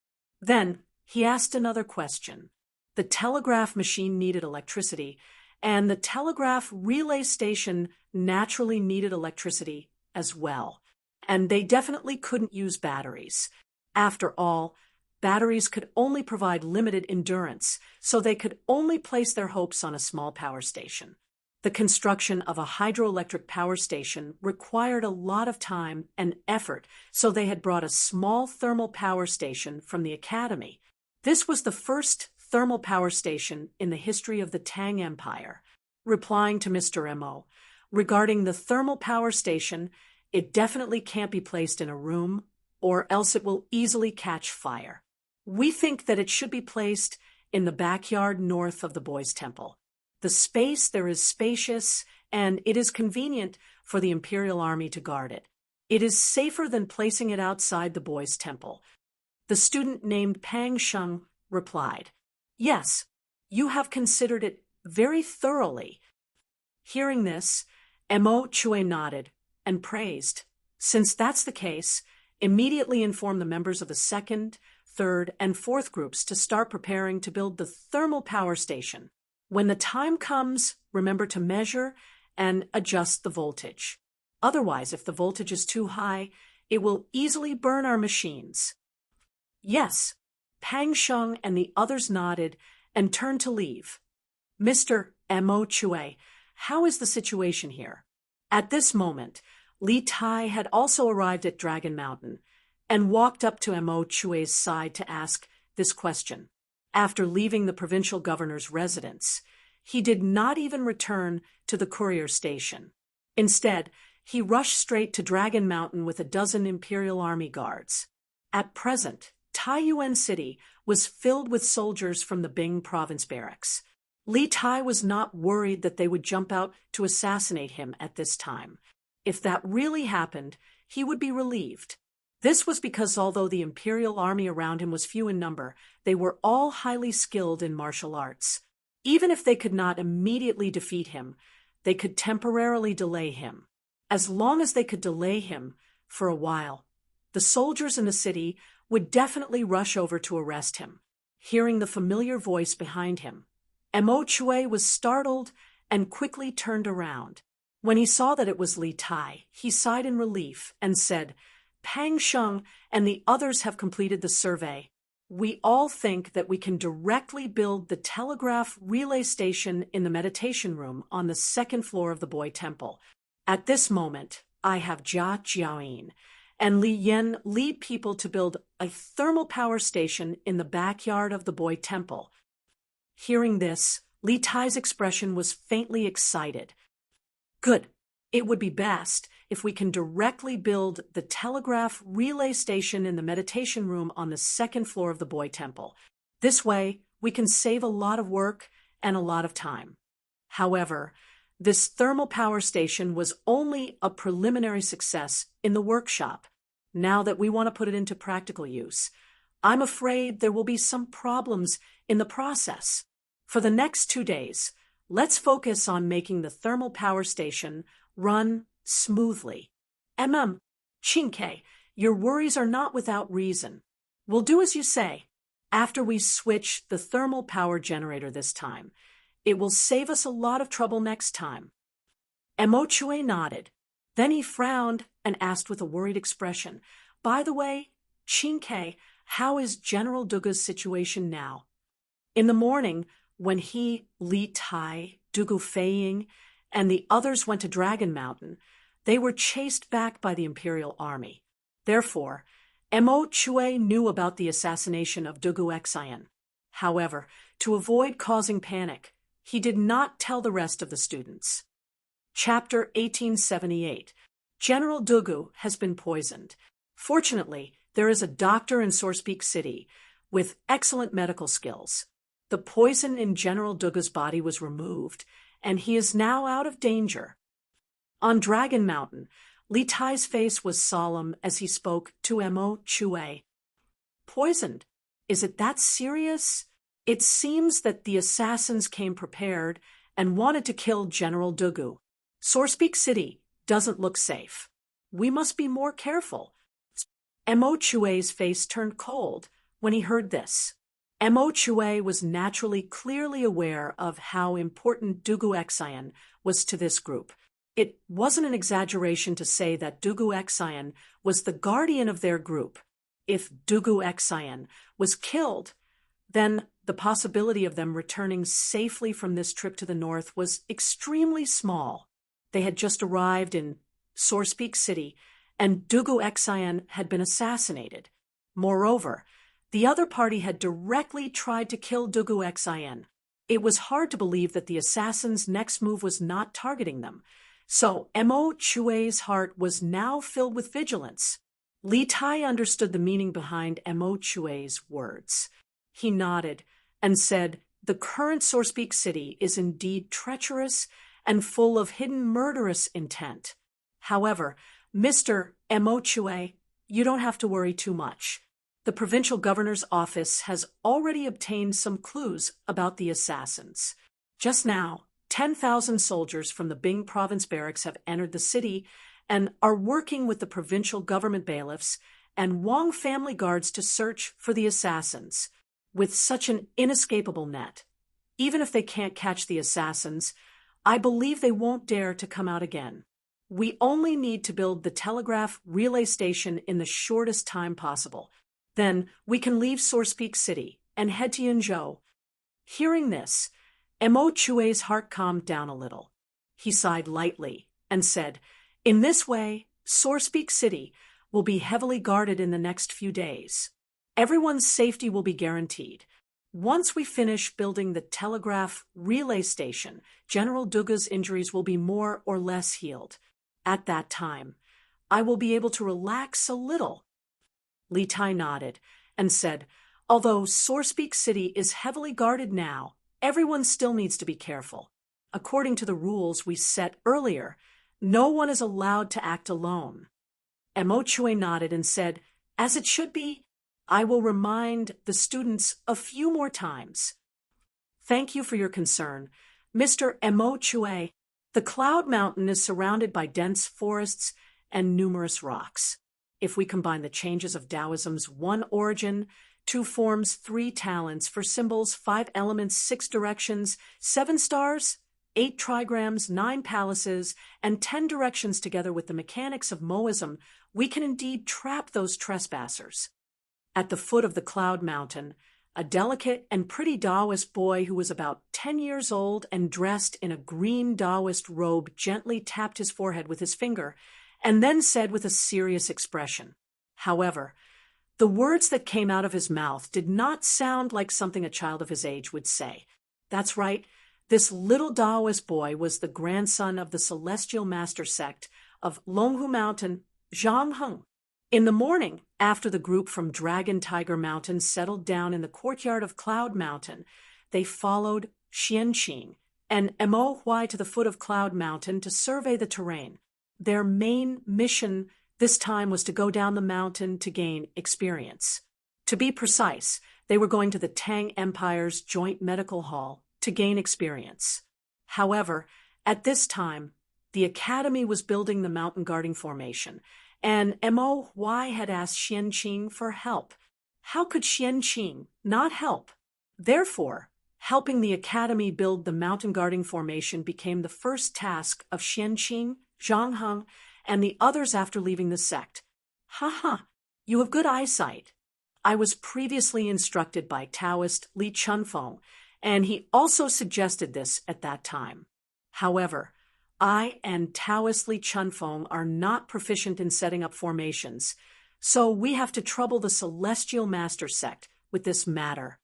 [SPEAKER 1] Then he asked another question. The telegraph machine needed electricity, and the telegraph relay station naturally needed electricity as well. And they definitely couldn't use batteries. After all, batteries could only provide limited endurance, so they could only place their hopes on a small power station. The construction of a hydroelectric power station required a lot of time and effort, so they had brought a small thermal power station from the academy. This was the first thermal power station in the history of the Tang Empire. Replying to Mr. Mo, regarding the thermal power station, it definitely can't be placed in a room, or else it will easily catch fire. We think that it should be placed in the backyard north of the boys' temple. The space there is spacious, and it is convenient for the Imperial Army to guard it. It is safer than placing it outside the boys' temple. The student named Pang Sheng replied, "Yes, you have considered it very thoroughly." Hearing this, Mo Chue nodded and praised. Since that's the case, immediately inform the members of the 2nd, 3rd, and 4th groups to start preparing to build the thermal power station. When the time comes, remember to measure and adjust the voltage. Otherwise, if the voltage is too high, it will easily burn our machines. Yes, Pang Sheng and the others nodded and turned to leave. Mr. Mo Chue, how is the situation here? At this moment, Li Tai had also arrived at Dragon Mountain and walked up to Mo Chue's side to ask this question. After leaving the provincial governor's residence, he did not even return to the courier station. Instead, he rushed straight to Dragon Mountain with a dozen Imperial Army guards. At present, Taiyuan City was filled with soldiers from the Bing province barracks. Li Tai was not worried that they would jump out to assassinate him at this time. If that really happened, he would be relieved. This was because although the Imperial Army around him was few in number, they were all highly skilled in martial arts. Even if they could not immediately defeat him, they could temporarily delay him. As long as they could delay him for a while, the soldiers in the city would definitely rush over to arrest him. Hearing the familiar voice behind him, Mo Chue was startled and quickly turned around. When he saw that it was Li Tai, he sighed in relief and said, "Pang Sheng and the others have completed the survey. We all think that we can directly build the telegraph relay station in the meditation room on the 2nd floor of the Boy Temple. At this moment, I have Jia Jiaoyin and Li Yen lead people to build a thermal power station in the backyard of the Boy Temple." Hearing this, Li Tai's expression was faintly excited. "Good. It would be best if we can directly build the telegraph relay station in the meditation room on the 2nd floor of the Boy Temple. This way, we can save a lot of work and a lot of time." However, this thermal power station was only a preliminary success in the workshop. Now that we want to put it into practical use, I'm afraid there will be some problems in the process. For the next 2 days, let's focus on making the thermal power station run smoothly. Chinke, your worries are not without reason. We'll do as you say. After we switch the thermal power generator this time, it will save us a lot of trouble next time. Emochue nodded. Then he frowned and asked with a worried expression, "By the way, Chinke, how is General Dugu's situation now?" In the morning, when he, Li Tai, Dugu Feiying, and the others went to Dragon Mountain, they were chased back by the Imperial Army. Therefore, Emochue knew about the assassination of Dugu Exayan. However, to avoid causing panic, he did not tell the rest of the students. Chapter 1878. General Dugu has been poisoned. Fortunately, there is a doctor in Sourcepeak City with excellent medical skills. The poison in General Dugu's body was removed, and he is now out of danger. On Dragon Mountain, Li Tai's face was solemn as he spoke to Emochue. "Poisoned? Is it that serious? It seems that the assassins came prepared and wanted to kill General Dugu. Sourcepeak City doesn't look safe. We must be more careful." Emochue's face turned cold when he heard this. Emochue was naturally clearly aware of how important Dugu Exayan was to this group. It wasn't an exaggeration to say that Dugu Exayan was the guardian of their group. If Dugu Exayan was killed, then the possibility of them returning safely from this trip to the north was extremely small. They had just arrived in Sourcepeak City, and Dugu Exayan had been assassinated. Moreover, the other party had directly tried to kill Dugu Exayan. It was hard to believe that the assassins' next move was not targeting them. So Emochue's heart was now filled with vigilance. Li Tai understood the meaning behind Emochue's words. He nodded and said, "The current Sourcepeak City is indeed treacherous and full of hidden murderous intent. However, Mr. Emochue, you don't have to worry too much. The provincial governor's office has already obtained some clues about the assassins. Just now, 10,000 soldiers from the Bing province barracks have entered the city and are working with the provincial government bailiffs and Wong family guards to search for the assassins. With such an inescapable net, even if they can't catch the assassins, I believe they won't dare to come out again. We only need to build the telegraph relay station in the shortest time possible. Then we can leave Sourcepeak City and head to Yunzhou." Hearing this, Emochue's heart calmed down a little. He sighed lightly and said, "In this way, Sourcepeak City will be heavily guarded in the next few days. Everyone's safety will be guaranteed. Once we finish building the telegraph relay station, General Dugu's injuries will be more or less healed. At that time, I will be able to relax a little." Li Tai nodded and said, "Although Sourcepeak City is heavily guarded now, everyone still needs to be careful. According to the rules we set earlier, no one is allowed to act alone." Emochue nodded and said, "As it should be, I will remind the students a few more times." "Thank you for your concern, Mr. Emochue. The Cloud Mountain is surrounded by dense forests and numerous rocks. If we combine the changes of Taoism's 1 origin, 2 forms, 3 talents, for symbols, 5 elements, 6 directions, 7 stars, 8 trigrams, 9 palaces, and 10 directions together with the mechanics of Moism, we can indeed trap those trespassers." At the foot of the Cloud Mountain, a delicate and pretty Taoist boy who was about 10 years old and dressed in a green Taoist robe gently tapped his forehead with his finger and then said with a serious expression. However, the words that came out of his mouth did not sound like something a child of his age would say. That's right, this little Taoist boy was the grandson of the celestial master sect of Longhu Mountain, Zhang Heng. In the morning, after the group from Dragon Tiger Mountain settled down in the courtyard of Cloud Mountain, they followed Xianqing and Emo Huai to the foot of Cloud Mountain to survey the terrain. Their main mission this time was to go down the mountain to gain experience. To be precise, they were going to the Tang Empire's joint medical hall to gain experience. However, at this time, the academy was building the mountain guarding formation, and Mo Huai had asked Xianqing for help. How could Xianqing not help? Therefore, helping the academy build the mountain guarding formation became the first task of Xianqing, Zhang Heng, and the others after leaving the sect. Ha, you have good eyesight. I was previously instructed by Taoist Li Chunfeng, and he also suggested this at that time. However, I and Taoist Li Chunfeng are not proficient in setting up formations, so we have to trouble the Celestial Master sect with this matter.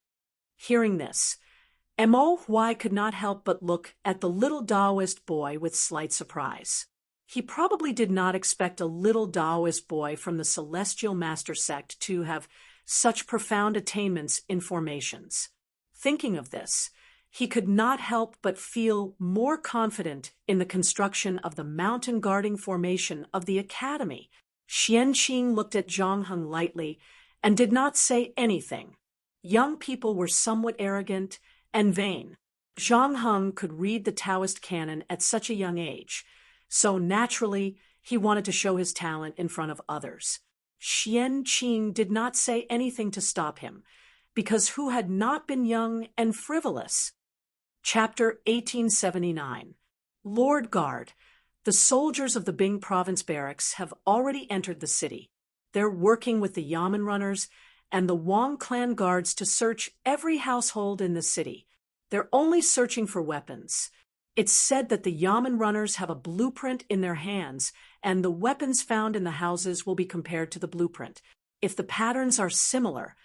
[SPEAKER 1] Hearing this, Mo Huai could not help but look at the little Taoist boy with slight surprise. He probably did not expect a little Taoist boy from the Celestial Master sect to have such profound attainments in formations. Thinking of this, he could not help but feel more confident in the construction of the mountain guarding formation of the academy. Xianqing looked at Zhang Heng lightly and did not say anything. Young people were somewhat arrogant and vain. Zhang Heng could read the Taoist canon at such a young age, so naturally he wanted to show his talent in front of others. Xianqing did not say anything to stop him, because who had not been young and frivolous? Chapter 1879. Lord Guard. The soldiers of the Bing Province Barracks have already entered the city. They're working with the Yamen runners and the Wang clan guards to search every household in the city. They're only searching for weapons. It's said that the Yamen runners have a blueprint in their hands, and the weapons found in the houses will be compared to the blueprint. If the patterns are similar,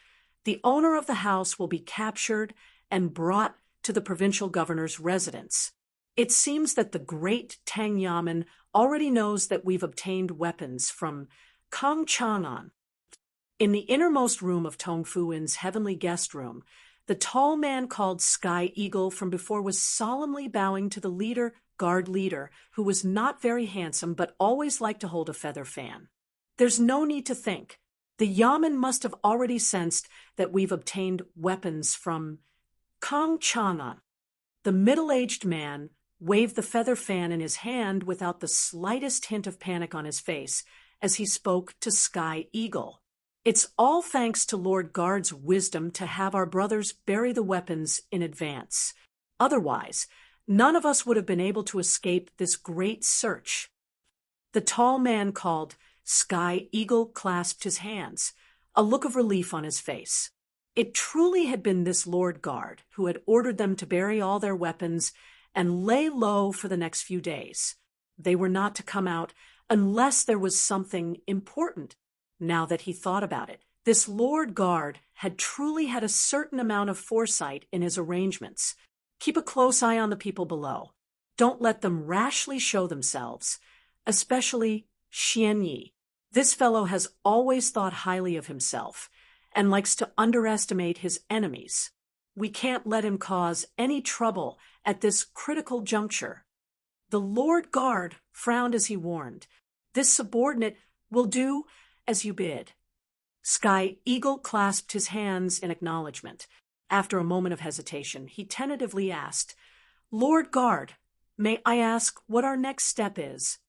[SPEAKER 1] the owner of the house will be captured and brought to the provincial governor's residence. It seems that the great Tang Yamen already knows that we've obtained weapons from Kong Chang'an. In the innermost room of Tong Fuin's heavenly guest room, the tall man called Sky Eagle from before was solemnly bowing to the guard leader, who was not very handsome but always liked to hold a feather fan. There's no need to think. The Yamen must have already sensed that we've obtained weapons from Kong Chang'an. The middle-aged man waved the feather fan in his hand without the slightest hint of panic on his face as he spoke to Sky Eagle. It's all thanks to Lord Guard's wisdom to have our brothers bury the weapons in advance. Otherwise, none of us would have been able to escape this great search. The tall man called Sky Eagle clasped his hands, a look of relief on his face. It truly had been this Lord Guard who had ordered them to bury all their weapons and lay low for the next few days. They were not to come out unless there was something important. Now that he thought about it, this Lord Guard had truly had a certain amount of foresight in his arrangements. Keep a close eye on the people below. Don't let them rashly show themselves, especially Xianyi. This fellow has always thought highly of himself and likes to underestimate his enemies. We can't let him cause any trouble at this critical juncture. The Lord Guard frowned as he warned. This subordinate will do as you bid. Sky Eagle clasped his hands in acknowledgement. After a moment of hesitation, he tentatively asked, Lord Guard, may I ask what our next step is?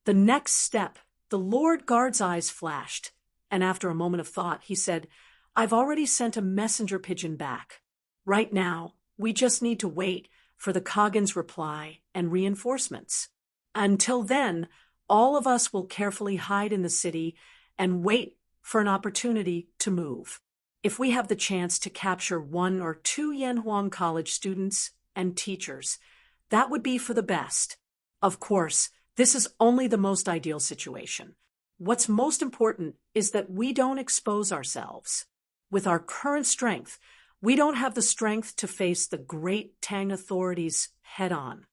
[SPEAKER 1] The next step. The Lord Guard's eyes flashed, and after a moment of thought, he said, I've already sent a messenger pigeon back. Right now, we just need to wait for the Kagan's reply and reinforcements. Until then, all of us will carefully hide in the city and wait for an opportunity to move. If we have the chance to capture 1 or 2 Yanhuang College students and teachers, that would be for the best. Of course, this is only the most ideal situation. What's most important is that we don't expose ourselves. With our current strength, we don't have the strength to face the great Tang authorities head-on.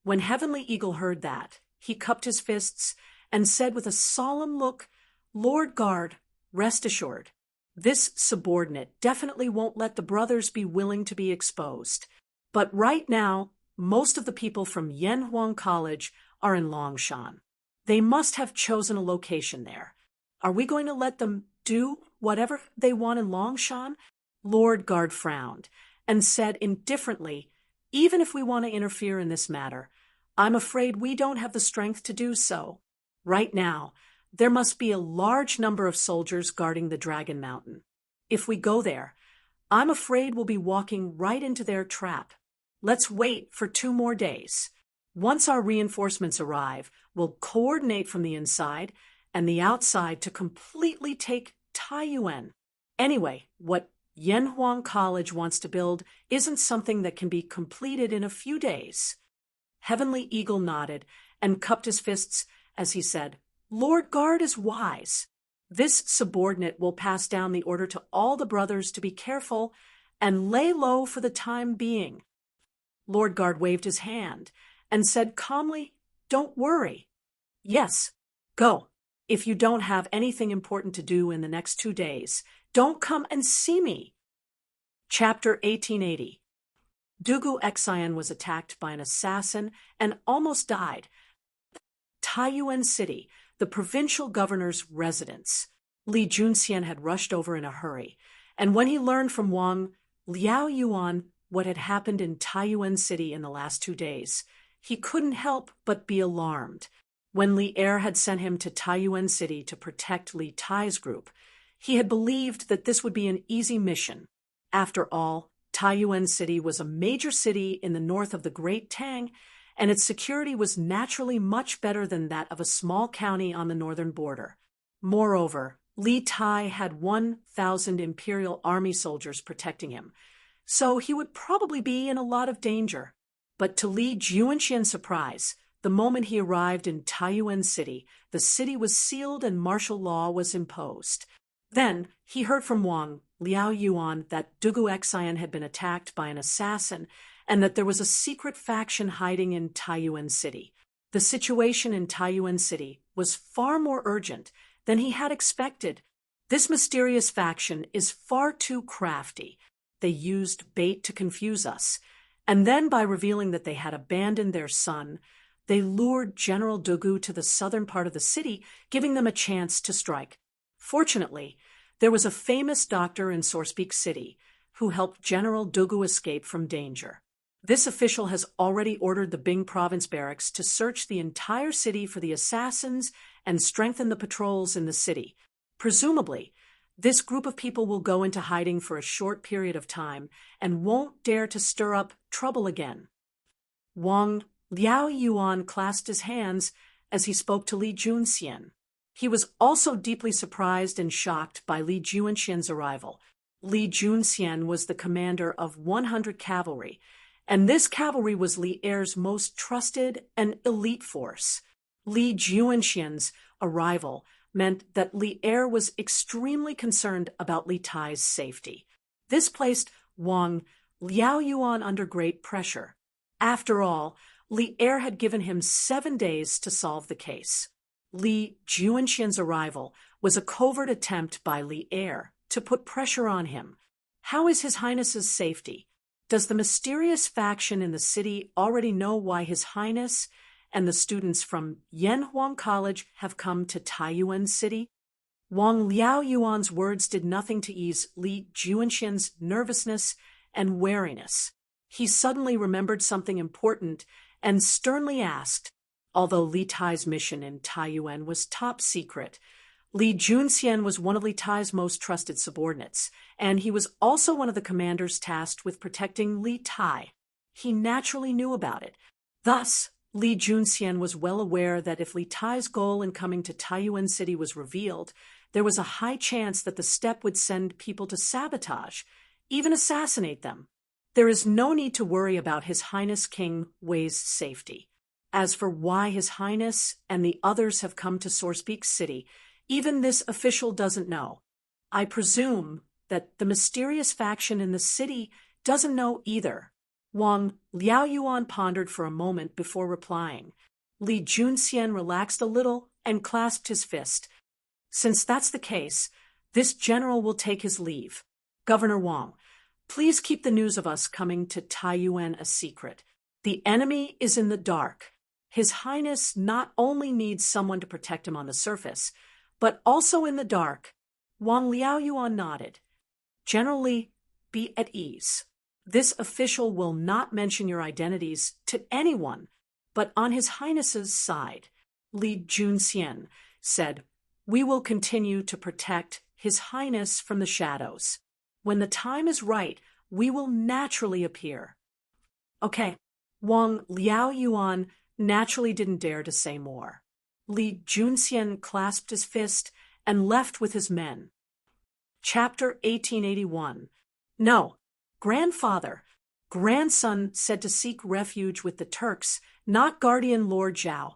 [SPEAKER 1] When Heavenly Eagle heard that, he cupped his fists and said with a solemn look, Lord Guard, rest assured, this subordinate definitely won't let the brothers be willing to be exposed. But right now, most of the people from Yanhuang College are in Longshan. They must have chosen a location there. Are we going to let them do whatever they want in Longshan? Lord Guard frowned and said indifferently, even if we want to interfere in this matter, I'm afraid we don't have the strength to do so. Right now, there must be a large number of soldiers guarding the Dragon Mountain. If we go there, I'm afraid we'll be walking right into their trap. Let's wait for 2 more days. Once our reinforcements arrive, we'll coordinate from the inside and the outside to completely take Taiyuan. Anyway, what Yanhuang College wants to build isn't something that can be completed in a few days. Heavenly Eagle nodded and cupped his fists as he said, Lord Guard is wise. This subordinate will pass down the order to all the brothers to be careful and lay low for the time being. Lord Guard waved his hand and said calmly, Don't worry. Yes, go. If you don't have anything important to do in the next 2 days, don't come and see me. Chapter 1880. Dugu Exyan was attacked by an assassin and almost died. Taiyuan City, the provincial governor's residence. Li Junxian had rushed over in a hurry, and when he learned from Wang Liao Yuan what had happened in Taiyuan City in the last 2 days, he couldn't help but be alarmed. When Li Er had sent him to Taiyuan City to protect Li Tai's group, he had believed that this would be an easy mission. After all, Taiyuan City was a major city in the north of the Great Tang, and its security was naturally much better than that of a small county on the northern border. Moreover, Li Tai had 1,000 Imperial Army soldiers protecting him, so he would probably be in a lot of danger. But to Li Juanxian's surprise, the moment he arrived in Taiyuan City, the city was sealed and martial law was imposed. Then he heard from Wang Liao Yuan that Dugu Exyan had been attacked by an assassin and that there was a secret faction hiding in Taiyuan City. The situation in Taiyuan City was far more urgent than he had expected. This mysterious faction is far too crafty. They used bait to confuse us, and then by revealing that they had abandoned their son, they lured General Dugu to the southern part of the city, giving them a chance to strike. Fortunately, there was a famous doctor in Sourcepeak City who helped General Dugu escape from danger. This official has already ordered the Bing Province barracks to search the entire city for the assassins and strengthen the patrols in the city. Presumably, this group of people will go into hiding for a short period of time and won't dare to stir up trouble again. Wang Liao Yuan clasped his hands as he spoke to Li Junxian. He was also deeply surprised and shocked by Li Juanxian's arrival. Li Junxian was the commander of 100 cavalry, and this cavalry was Li Er's most trusted and elite force. Li Juanxian's arrival meant that Li Er was extremely concerned about Li Tai's safety. This placed Wang Liao Yuan under great pressure. After all, Li Er had given him 7 days to solve the case. Li Juanxian's arrival was a covert attempt by Li Er to put pressure on him. How is His Highness's safety? Does the mysterious faction in the city already know why His Highness and the students from Yanhuang College have come to Taiyuan City? Wang Liao Yuan's words did nothing to ease Li Juanxian's nervousness and wariness. He suddenly remembered something important and sternly asked, although Li Tai's mission in Taiyuan was top secret, Li Junxian was one of Li Tai's most trusted subordinates, and he was also one of the commanders tasked with protecting Li Tai. He naturally knew about it. Thus, Li Junxian was well aware that if Li Tai's goal in coming to Taiyuan City was revealed, there was a high chance that the step would send people to sabotage, even assassinate them. There is no need to worry about His Highness King Wei's safety. As for why His Highness and the others have come to Sourcepeak City, even this official doesn't know. I presume that the mysterious faction in the city doesn't know either. Wang Liao Yuan pondered for a moment before replying. Li Junxian relaxed a little and clasped his fist. Since that's the case, this general will take his leave. Governor Wang, please keep the news of us coming to Taiyuan a secret. The enemy is in the dark. His Highness not only needs someone to protect him on the surface, but also in the dark. Wang Liaoyuan nodded. Generally, be at ease. This official will not mention your identities to anyone, but on His Highness's side, Li Junxian said, we will continue to protect His Highness from the shadows. When the time is right, we will naturally appear. Okay, Wang Liaoyuan naturally didn't dare to say more. Li Junxian clasped his fist and left with his men. Chapter 1881. No, grandfather, grandson said to seek refuge with the Turks, not guardian Lord Zhao.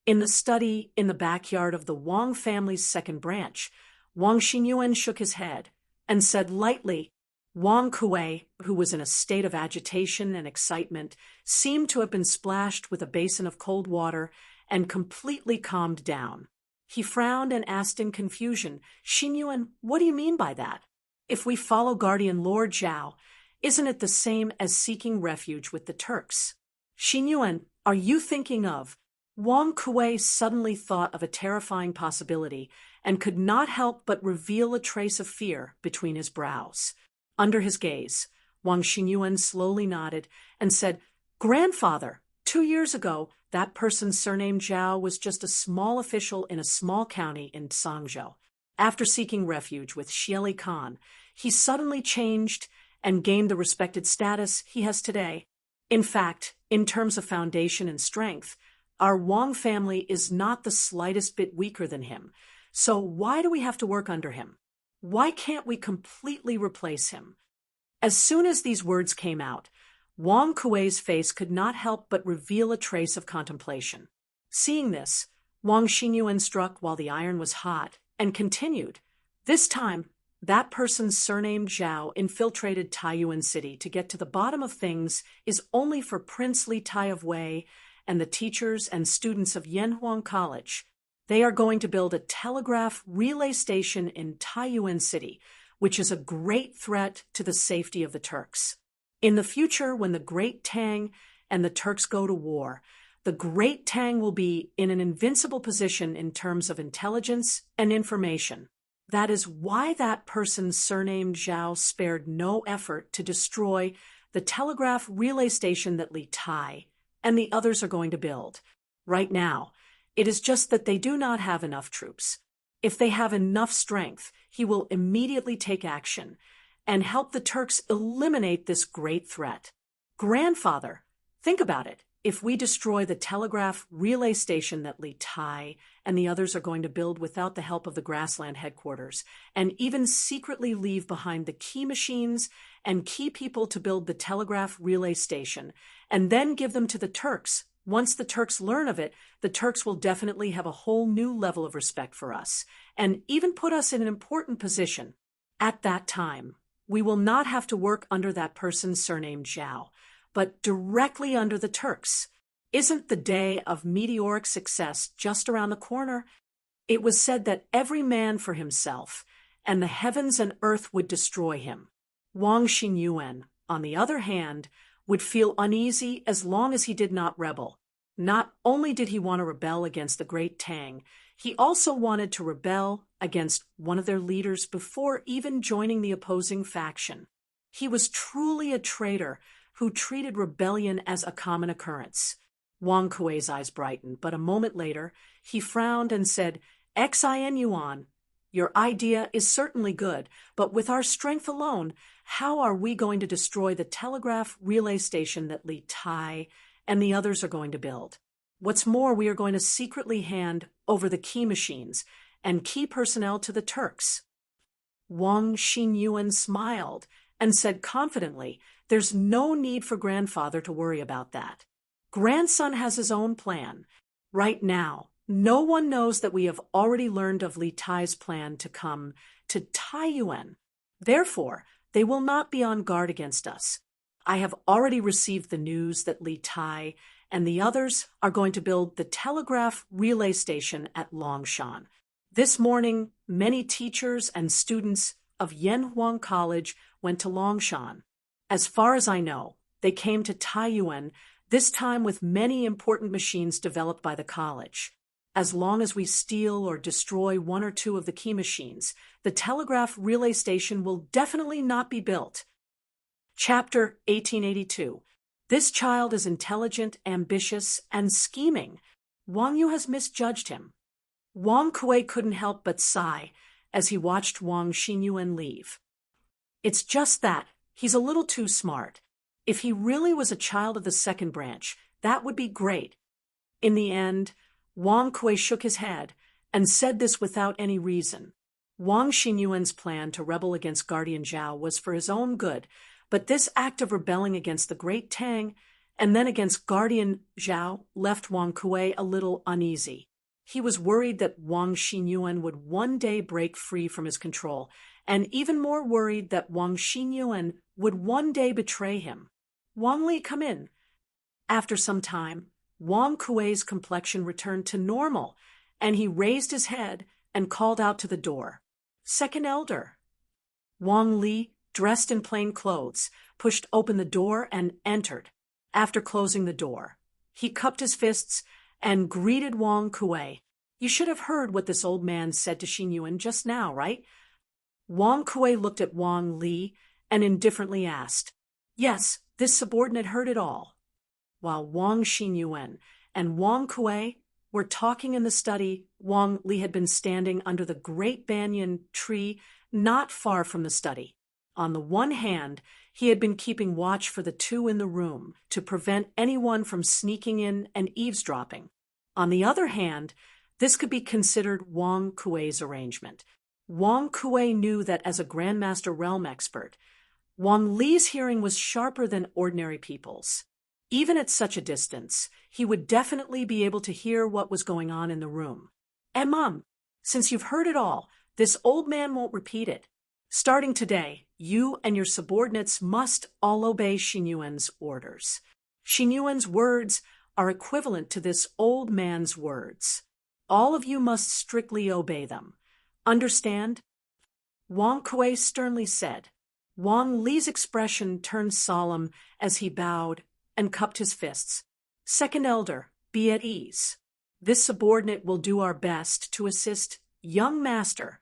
[SPEAKER 1] In the study in the backyard of the Wang family's second branch, Wang Xinyuan shook his head and said lightly, Wang Kuei, who was in a state of agitation and excitement, seemed to have been splashed with a basin of cold water and completely calmed down. He frowned and asked in confusion, Xinyuan, what do you mean by that? If we follow guardian Lord Zhao, isn't it the same as seeking refuge with the Turks? Xinyuan, are you thinking of? Wang Kuei suddenly thought of a terrifying possibility and could not help but reveal a trace of fear between his brows. Under his gaze, Wang Xinyuan slowly nodded and said, Grandfather, 2 years ago, that person's surname Zhao was just a small official in a small county in Sangzhou. After seeking refuge with Xieli Khan, he suddenly changed and gained the respected status he has today. In fact, in terms of foundation and strength, our Wang family is not the slightest bit weaker than him. So why do we have to work under him? Why can't we completely replace him? As soon as these words came out, Wang Kuei's face could not help but reveal a trace of contemplation. Seeing this, Wang Xinyuan struck while the iron was hot and continued. This time, that person's surname Zhao infiltrated Taiyuan City to get to the bottom of things is only for Prince Li Tai of Wei and the teachers and students of Yanhuang College. They are going to build a telegraph relay station in Taiyuan City, which is a great threat to the safety of the Turks. In the future, when the Great Tang and the Turks go to war, the Great Tang will be in an invincible position in terms of intelligence and information. That is why that person's surname Zhao spared no effort to destroy the telegraph relay station that Li Tai and the others are going to build. Right now, it is just that they do not have enough troops. If they have enough strength, he will immediately take action and help the Turks eliminate this great threat. Grandfather, think about it. If we destroy the telegraph relay station that Li Tai and the others are going to build without the help of the grassland headquarters, and even secretly leave behind the key machines and key people to build the telegraph relay station, and then give them to the Turks, once the Turks learn of it, the Turks will definitely have a whole new level of respect for us, and even put us in an important position. At that time, we will not have to work under that person's surname Zhao, but directly under the Turks. Isn't the day of meteoric success just around the corner? It was said that every man for himself, and the heavens and earth would destroy him. Wang Xinyuan, on the other hand, would feel uneasy as long as he did not rebel. Not only did he want to rebel against the Great Tang, he also wanted to rebel against one of their leaders before even joining the opposing faction. He was truly a traitor who treated rebellion as a common occurrence. Wang Kuei's eyes brightened, but a moment later, he frowned and said, Xin Yuan, your idea is certainly good, but with our strength alone, how are we going to destroy the telegraph relay station that Li Tai and the others are going to build? What's more, we are going to secretly hand over the key machines and key personnel to the Turks. Wang Xinyuan smiled and said confidently, there's no need for grandfather to worry about that. Grandson has his own plan. Right now, no one knows that we have already learned of Li Tai's plan to come to Taiyuan. Therefore, they will not be on guard against us. I have already received the news that Li Tai and the others are going to build the telegraph relay station at Longshan. This morning, many teachers and students of Yanhuang College went to Longshan. As far as I know, they came to Taiyuan, this time with many important machines developed by the college. As long as we steal or destroy one or two of the key machines, the telegraph relay station will definitely not be built. Chapter 1882. This child is intelligent, ambitious, and scheming. Wang Yu has misjudged him. Wang Kuei couldn't help but sigh as he watched Wang Xinyuan leave. It's just that he's a little too smart. If he really was a child of the second branch, that would be great. In the end, Wang Kuei shook his head and said this without any reason. Wang Xinyuan's plan to rebel against Guardian Zhao was for his own good, but this act of rebelling against the great Tang and then against Guardian Zhao left Wang Kuei a little uneasy. He was worried that Wang Xinyuan would one day break free from his control, and even more worried that Wang Xinyuan would one day betray him. "Wang Li, come in." After some time, Wang Kuei's complexion returned to normal, and he raised his head and called out to the door, "Second elder." Wang Li, dressed in plain clothes, pushed open the door and entered. After closing the door, he cupped his fists and greeted Wang Kuei. "You should have heard what this old man said to Xinyuan just now, right?" Wang Kuei looked at Wang Li and indifferently asked, "Yes, this subordinate heard it all." While Wang Xinyuan and Wang Kuei were talking in the study, Wang Li had been standing under the great banyan tree not far from the study. On the one hand, he had been keeping watch for the two in the room to prevent anyone from sneaking in and eavesdropping. On the other hand, this could be considered Wang Kuei's arrangement. Wang Kuei knew that as a Grandmaster Realm expert, Wang Li's hearing was sharper than ordinary people's. Even at such a distance, he would definitely be able to hear what was going on in the room. Mom, since you've heard it all, this old man won't repeat it. Starting today, you and your subordinates must all obey Xinyuan's orders. Xinyuan's words are equivalent to this old man's words. All of you must strictly obey them. Understand?" Wang Kuei sternly said. Wang Li's expression turned solemn as he bowed and cupped his fists. "Second elder, be at ease. This subordinate will do our best to assist young master.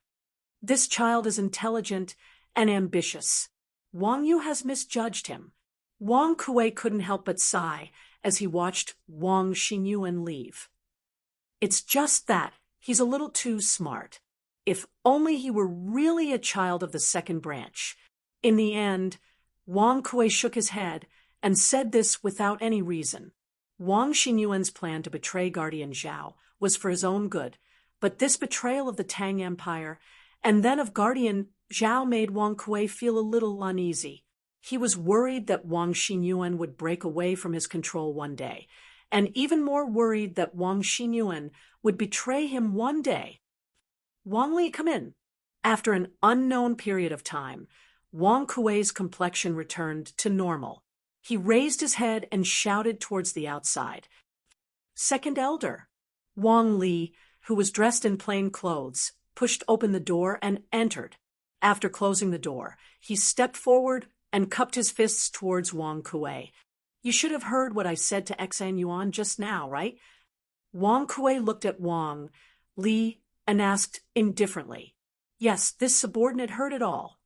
[SPEAKER 1] This child is intelligent and ambitious. Wang Yu has misjudged him." Wang Kuei couldn't help but sigh as he watched Wang Xinyuan leave. "It's just that he's a little too smart. If only he were really a child of the second branch." In the end, Wang Kuei shook his head and said this without any reason. Wang Xinyuan's plan to betray Guardian Zhao was for his own good, but this betrayal of the Tang Empire and then of Guardian Zhao made Wang Kuei feel a little uneasy. He was worried that Wang Xinyuan would break away from his control one day, and even more worried that Wang Xinyuan would betray him one day. "Wang Li, come in." After an unknown period of time, Wang Kuei's complexion returned to normal. He raised his head and shouted towards the outside, "Second elder." Wang Li, who was dressed in plain clothes, pushed open the door and entered. After closing the door, he stepped forward and cupped his fists towards Wang Kuei. "You should have heard what I said to Xan Yuan just now, right?" Wang Kuei looked at Wang Li and asked indifferently, "Yes, this subordinate heard it all."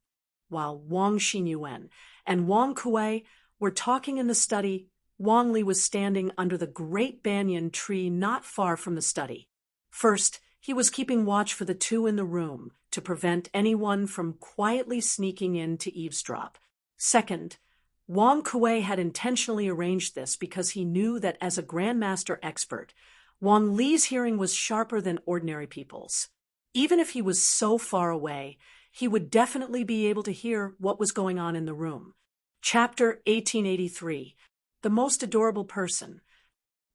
[SPEAKER 1] While Wang Xinyuan and Wang Kuei were talking in the study, Wang Li was standing under the great banyan tree not far from the study. First, he was keeping watch for the two in the room to prevent anyone from quietly sneaking in to eavesdrop. Second, Wang Kuei had intentionally arranged this because he knew that as a Grandmaster expert, Wang Li's hearing was sharper than ordinary people's. Even if he was so far away, he would definitely be able to hear what was going on in the room. Chapter 1883. The Most Adorable Person.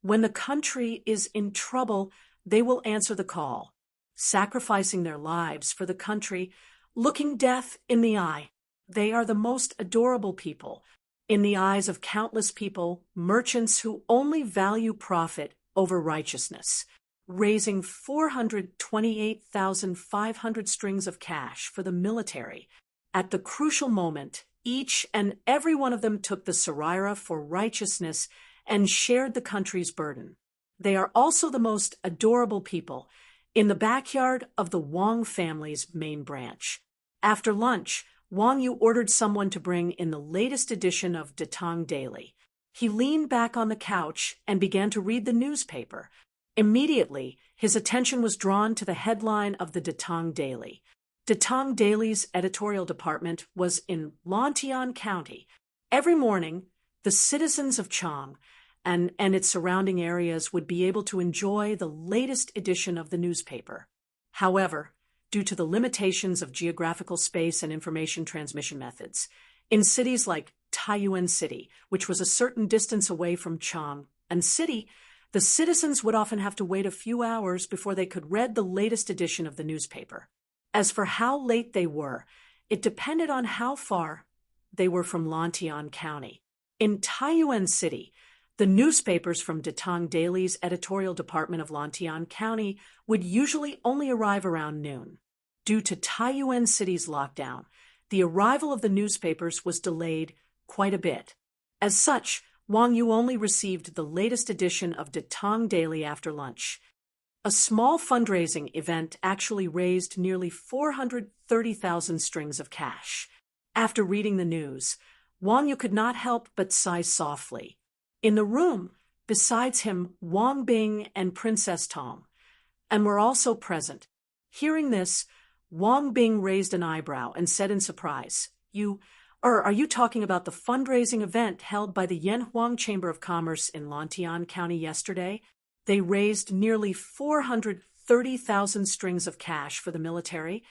[SPEAKER 1] When the country is in trouble, they will answer the call, sacrificing their lives for the country, looking death in the eye. They are the most adorable people. In the eyes of countless people, merchants who only value profit over righteousness, raising 428,500 strings of cash for the military. At the crucial moment, each and every one of them took the Sarira for righteousness and shared the country's burden. They are also the most adorable people in the backyard of the Wang family's main branch. After lunch, Wang Yu ordered someone to bring in the latest edition of Tang Daily. He leaned back on the couch and began to read the newspaper. Immediately, his attention was drawn to the headline of the Tang Daily. Tang Daily's editorial department was in Lantian County. Every morning, the citizens of Chang and its surrounding areas would be able to enjoy the latest edition of the newspaper. However, due to the limitations of geographical space and information transmission methods, in cities like Taiyuan City, which was a certain distance away from Chang and City, the citizens would often have to wait a few hours before they could read the latest edition of the newspaper. As for how late they were, it depended on how far they were from Lantian County. In Taiyuan City, the newspapers from Tang Daily's editorial department of Lantian County would usually only arrive around noon. Due to Taiyuan City's lockdown, the arrival of the newspapers was delayed quite a bit. As such, Wang Yu only received the latest edition of Tang Daily after lunch. A small fundraising event actually raised nearly 430,000 strings of cash. After reading the news, Wang Yu could not help but sigh softly. In the room, besides him, Wang Bing and Princess Tang were also present. Hearing this, Wang Bing raised an eyebrow and said in surprise, Are you talking about the fundraising event held by the Yanhuang Chamber of Commerce in Lantian County yesterday? They raised nearly 430,000 strings of cash for the military.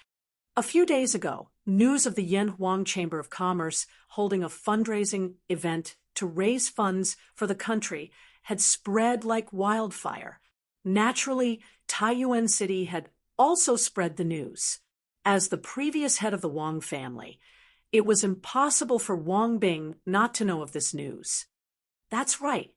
[SPEAKER 1] A few days ago, news of the Yanhuang Chamber of Commerce holding a fundraising event to raise funds for the country had spread like wildfire. Naturally, Taiyuan City had also spread the news. As the previous head of the Wang family, it was impossible for Wang Bing not to know of this news. That's right.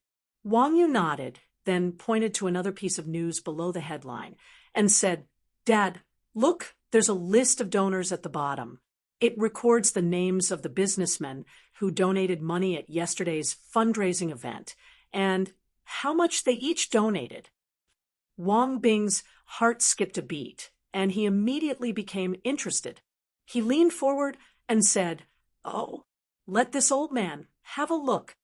[SPEAKER 1] Wang Yu nodded, then pointed to another piece of news below the headline and said, Dad, look, there's a list of donors at the bottom. It records the names of the businessmen who donated money at yesterday's fundraising event and how much they each donated. Wang Bing's heart skipped a beat, and he immediately became interested. He leaned forward and said, Oh, let this old man have a look.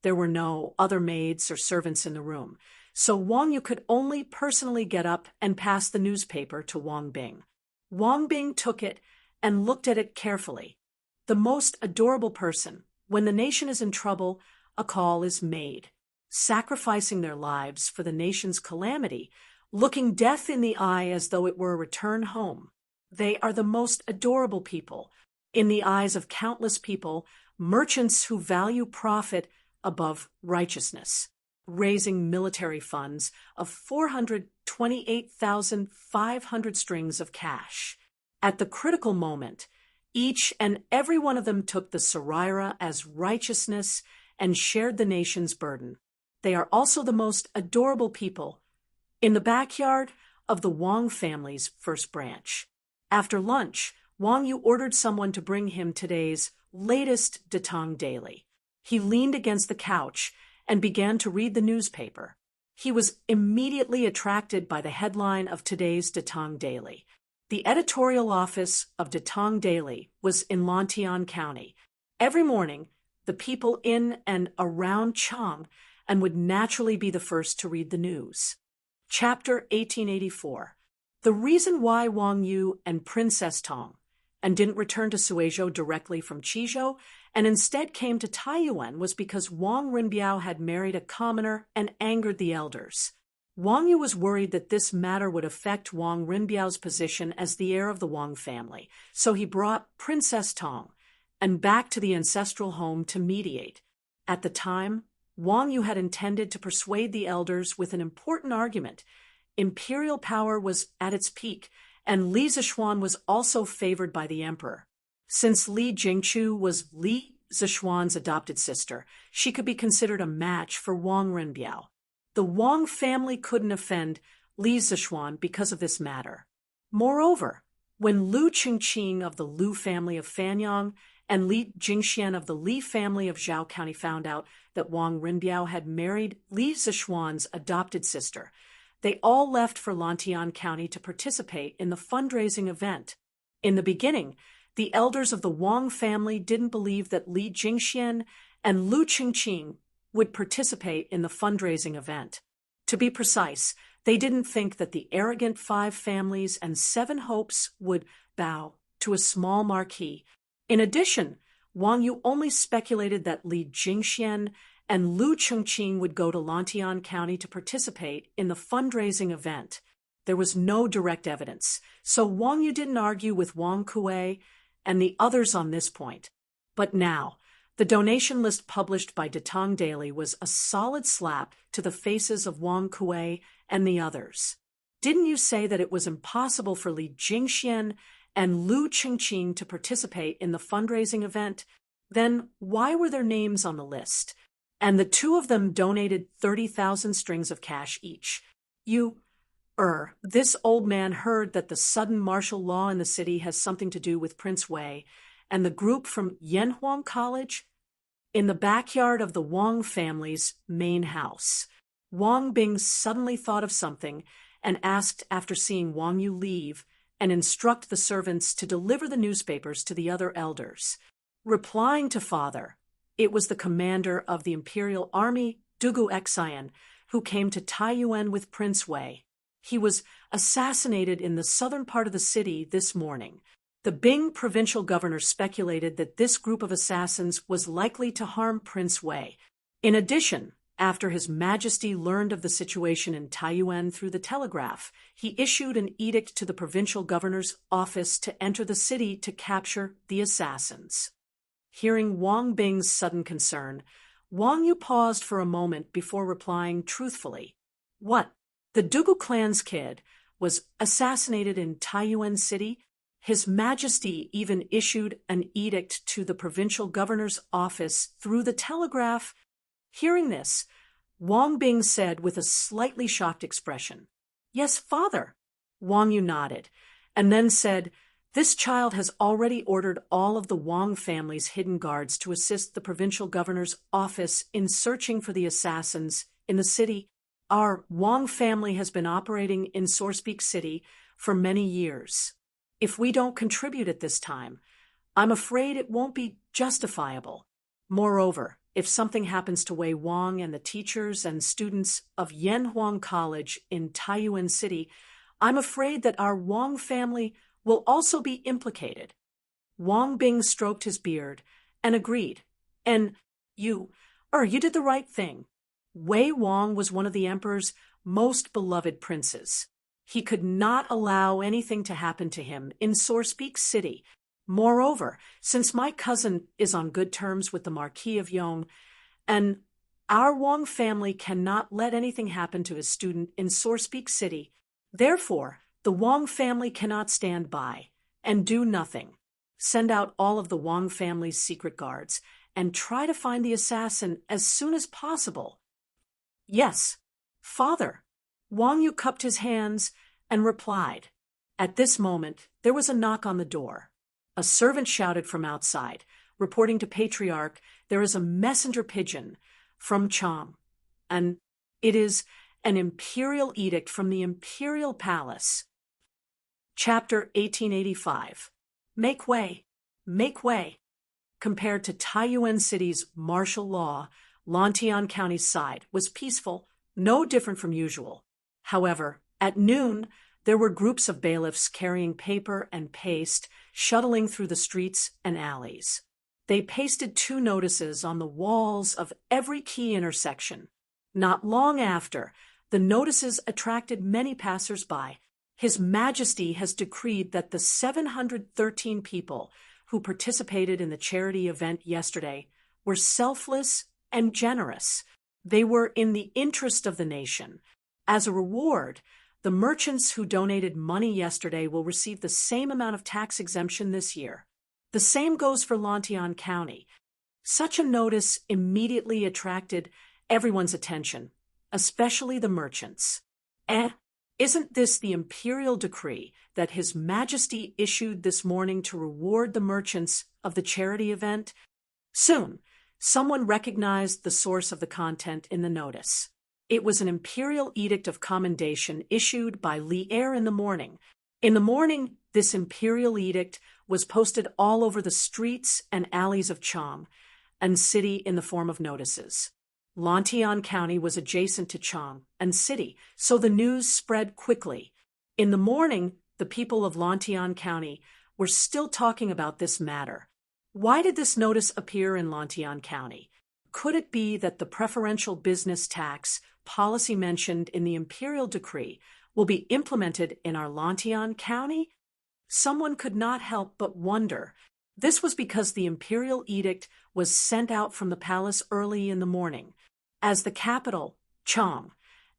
[SPEAKER 1] There were no other maids or servants in the room, so Wang Yu could only personally get up and pass the newspaper to Wang Bing. Wang Bing took it and looked at it carefully. The most adorable person. When the nation is in trouble, a call is made, sacrificing their lives for the nation's calamity, looking death in the eye as though it were a return home. They are the most adorable people. In the eyes of countless people, merchants who value profit above righteousness, raising military funds of 428,500 strings of cash. At the critical moment, each and every one of them took the Saraira as righteousness and shared the nation's burden. They are also the most adorable people in the backyard of the Wang family's first branch. After lunch, Wang Yu ordered someone to bring him today's latest Tang Daily. He leaned against the couch and began to read the newspaper. He was immediately attracted by the headline of today's Tang Daily. The editorial office of Tang Daily was in Lantian County. Every morning, the people in and around Chang would naturally be the first to read the news. Chapter 1884. The reason why Wang Yu and Princess Tang didn't return to Suizhou directly from Qizhou and instead came to Taiyuan was because Wang Rinbiao had married a commoner and angered the elders. Wang Yu was worried that this matter would affect Wang Rinbiao's position as the heir of the Wang family, so he brought Princess Tang back to the ancestral home to mediate. At the time, Wang Yu had intended to persuade the elders with an important argument. Imperial power was at its peak, and Li Zishuan was also favored by the emperor. Since Li Jingchu was Li Zishuan's adopted sister, she could be considered a match for Wang Rinbiao. The Wang family couldn't offend Li Zishuan because of this matter. Moreover, when Lu Qingqing of the Lu family of Fanyang and Li Jingxian of the Li family of Zhao County found out that Wang Rinbiao had married Li Zishuan's adopted sister, they all left for Lantian County to participate in the fundraising event. In the beginning, the elders of the Wang family didn't believe that Li Jingxian and Lu Qingqing would participate in the fundraising event. To be precise, they didn't think that the arrogant 5 families and 7 hopes would bow to a small marquee. In addition, Wang Yu only speculated that Li Jingxian and Lu Qingqing would go to Lantian County to participate in the fundraising event. There was no direct evidence, so Wang Yu didn't argue with Wang Kuei and the others on this point. But now, the donation list published by Tang Daily was a solid slap to the faces of Wang Kuei and the others. Didn't you say that it was impossible for Li Jingxian and Lu Qingqing to participate in the fundraising event? Then why were their names on the list? And the 2 of them donated 30,000 strings of cash each. This old man heard that the sudden martial law in the city has something to do with Prince Wei and the group from Yanhuang College. In the backyard of the Wang family's main house, Wang Bing suddenly thought of something and asked after seeing Wang Yu leave and instruct the servants to deliver the newspapers to the other elders. Replying to father, it was the commander of the Imperial Army, Dugu Xian, who came to Taiyuan with Prince Wei. He was assassinated in the southern part of the city this morning. The Bing provincial governor speculated that this group of assassins was likely to harm Prince Wei. In addition, after His Majesty learned of the situation in Taiyuan through the telegraph, he issued an edict to the provincial governor's office to enter the city to capture the assassins. Hearing Wang Bing's sudden concern, Wang Yu paused for a moment before replying truthfully. What? The Dugu clan's kid was assassinated in Taiyuan City? His Majesty even issued an edict to the provincial governor's office through the telegraph. Hearing this, Wang Bing said with a slightly shocked expression, "Yes, father." Wang Yu nodded, and then said, "This child has already ordered all of the Wang family's hidden guards to assist the provincial governor's office in searching for the assassins in the city. Our Wang family has been operating in Sourcepeak City for many years. If we don't contribute at this time, I'm afraid it won't be justifiable. Moreover, if something happens to Wei Wang and the teachers and students of Yanhuang College in Taiyuan City, I'm afraid that our Wang family will also be implicated." Wang Bing stroked his beard and agreed. "And you did the right thing. Wei Wang was one of the emperor's most beloved princes. He could not allow anything to happen to him in Sourcepeak City. Moreover, since my cousin is on good terms with the Marquis of Yong, and our Wang family cannot let anything happen to his student in Sourcepeak City, therefore, the Wang family cannot stand by and do nothing. Send out all of the Wang family's secret guards and try to find the assassin as soon as possible." "Yes, father." Wang Yu cupped his hands and replied. At this moment, there was a knock on the door. A servant shouted from outside, reporting to Patriarch, "There is a messenger pigeon from Chang, and it is an imperial edict from the imperial palace." Chapter 1885. Make way, make way. Compared to Taiyuan City's martial law, Lantian County's side was peaceful, no different from usual. However, at noon, there were groups of bailiffs carrying paper and paste, shuttling through the streets and alleys. They pasted 2 notices on the walls of every key intersection. Not long after, the notices attracted many passers-by. His Majesty has decreed that the 713 people who participated in the charity event yesterday were selfless and generous. They were in the interest of the nation. As a reward, the merchants who donated money yesterday will receive the same amount of tax exemption this year. The same goes for Lantian County. Such a notice immediately attracted everyone's attention, especially the merchants. Isn't this the imperial decree that His Majesty issued this morning to reward the merchants of the charity event? Soon, someone recognized the source of the content in the notice. It was an imperial edict of commendation issued by Li'er in the morning. In the morning, this imperial edict was posted all over the streets and alleys of Chang and City in the form of notices. Lantian County was adjacent to Chang and City, so the news spread quickly. In the morning, the people of Lantian County were still talking about this matter. Why did this notice appear in Lantian County? Could it be that the preferential business tax policy mentioned in the imperial decree will be implemented in our Lantian County? Someone could not help but wonder. This was because the imperial edict was sent out from the palace early in the morning, as the capital, Chang,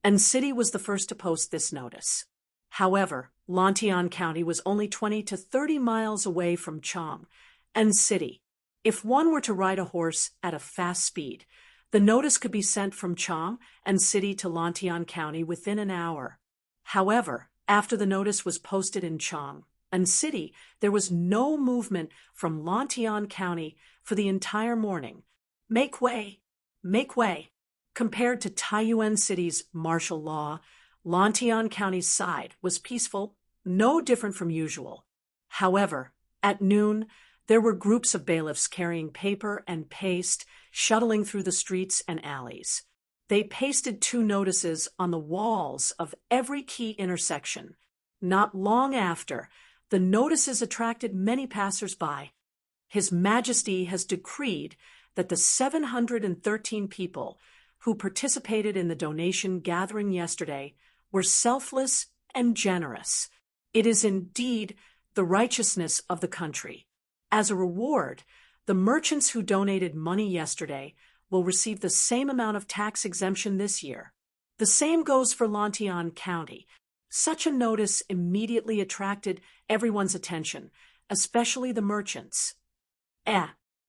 [SPEAKER 1] and City was the first to post this notice. However, Lantian County was only 20 to 30 miles away from Chang and City. If one were to ride a horse at a fast speed, the notice could be sent from Chang and City to Lantian County within an hour. However, after the notice was posted in Chang and City, there was no movement from Lantian County for the entire morning. Make way! Make way! Compared to Taiyuan City's martial law, Lantian County's side was peaceful, no different from usual. However, at noon, there were groups of bailiffs carrying paper and paste, shuttling through the streets and alleys. They pasted 2 notices on the walls of every key intersection. Not long after, the notices attracted many passers-by. His Majesty has decreed that the 713 people who participated in the donation gathering yesterday were selfless and generous. It is indeed the righteousness of the country. As a reward, the merchants who donated money yesterday will receive the same amount of tax exemption this year. The same goes for Lantian County. Such a notice immediately attracted everyone's attention, especially the merchants.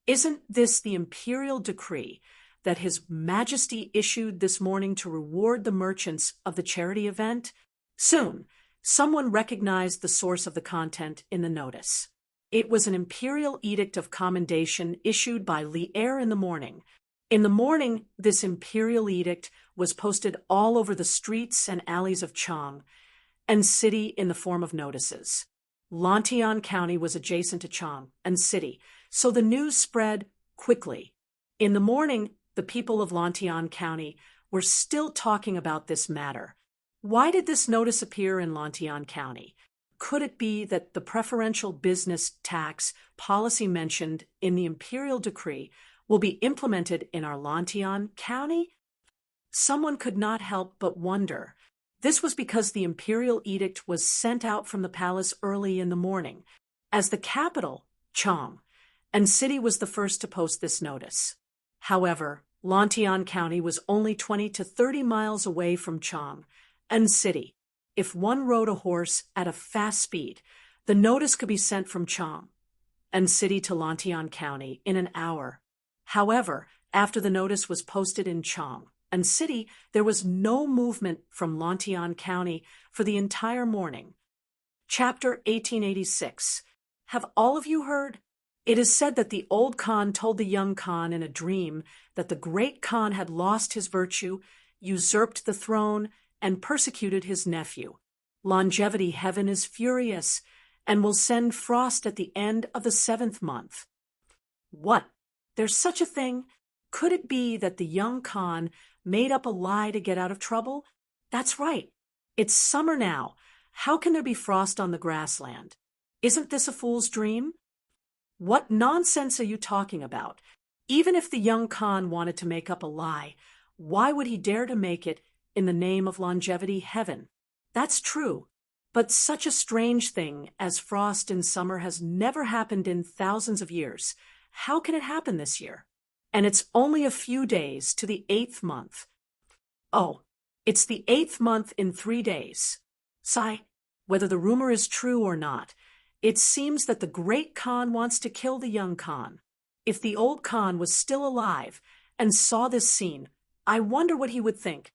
[SPEAKER 1] Isn't this the imperial decree that His Majesty issued this morning to reward the merchants of the charity event? Soon, someone recognized the source of the content in the notice. It was an imperial edict of commendation issued by Li'er in the morning. In the morning, this imperial edict was posted all over the streets and alleys of Chang and City in the form of notices. Lantian County was adjacent to Chang and City, so the news spread quickly. In the morning, the people of Lantian County were still talking about this matter. Why did this notice appear in Lantian County? Could it be that the preferential business tax policy mentioned in the imperial decree will be implemented in our Lantian County? Someone could not help but wonder. This was because the imperial edict was sent out from the palace early in the morning, as the capital, Chang, and City was the first to post this notice. However, Lantian County was only 20 to 30 miles away from Chang and City. If one rode a horse at a fast speed, the notice could be sent from Chang and City to Lantian County in an hour. However, after the notice was posted in Chang and City, there was no movement from Lantian County for the entire morning. Chapter 1886. Have all of you heard? It is said that the old Khan told the young Khan in a dream that the great Khan had lost his virtue, usurped the throne, and persecuted his nephew. Longevity Heaven is furious and will send frost at the end of the 7th month. What? There's such a thing? Could it be that the young Khan made up a lie to get out of trouble? That's right. It's summer now. How can there be frost on the grassland? Isn't this a fool's dream? What nonsense are you talking about? Even if the young Khan wanted to make up a lie, why would he dare to make it in the name of Longevity Heaven? That's true, but such a strange thing as frost in summer has never happened in thousands of years. How can it happen this year? And it's only a few days to the 8th month. Oh, it's the 8th month in 3 days. Sigh, whether the rumor is true or not, it seems that the great Khan wants to kill the young Khan. If the old Khan was still alive and saw this scene, I wonder what he would think.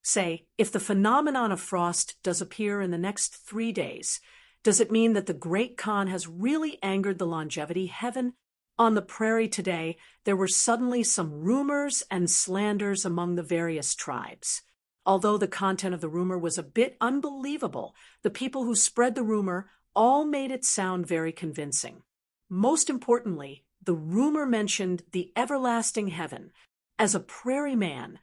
[SPEAKER 1] Say, if the phenomenon of frost does appear in the next 3 days, does it mean that the Great Khan has really angered the longevity heaven? On the prairie today, there were suddenly some rumors and slanders among the various tribes. Although the content of the rumor was a bit unbelievable, the people who spread the rumor all made it sound very convincing. Most importantly, the rumor mentioned the everlasting heaven. As a prairie man,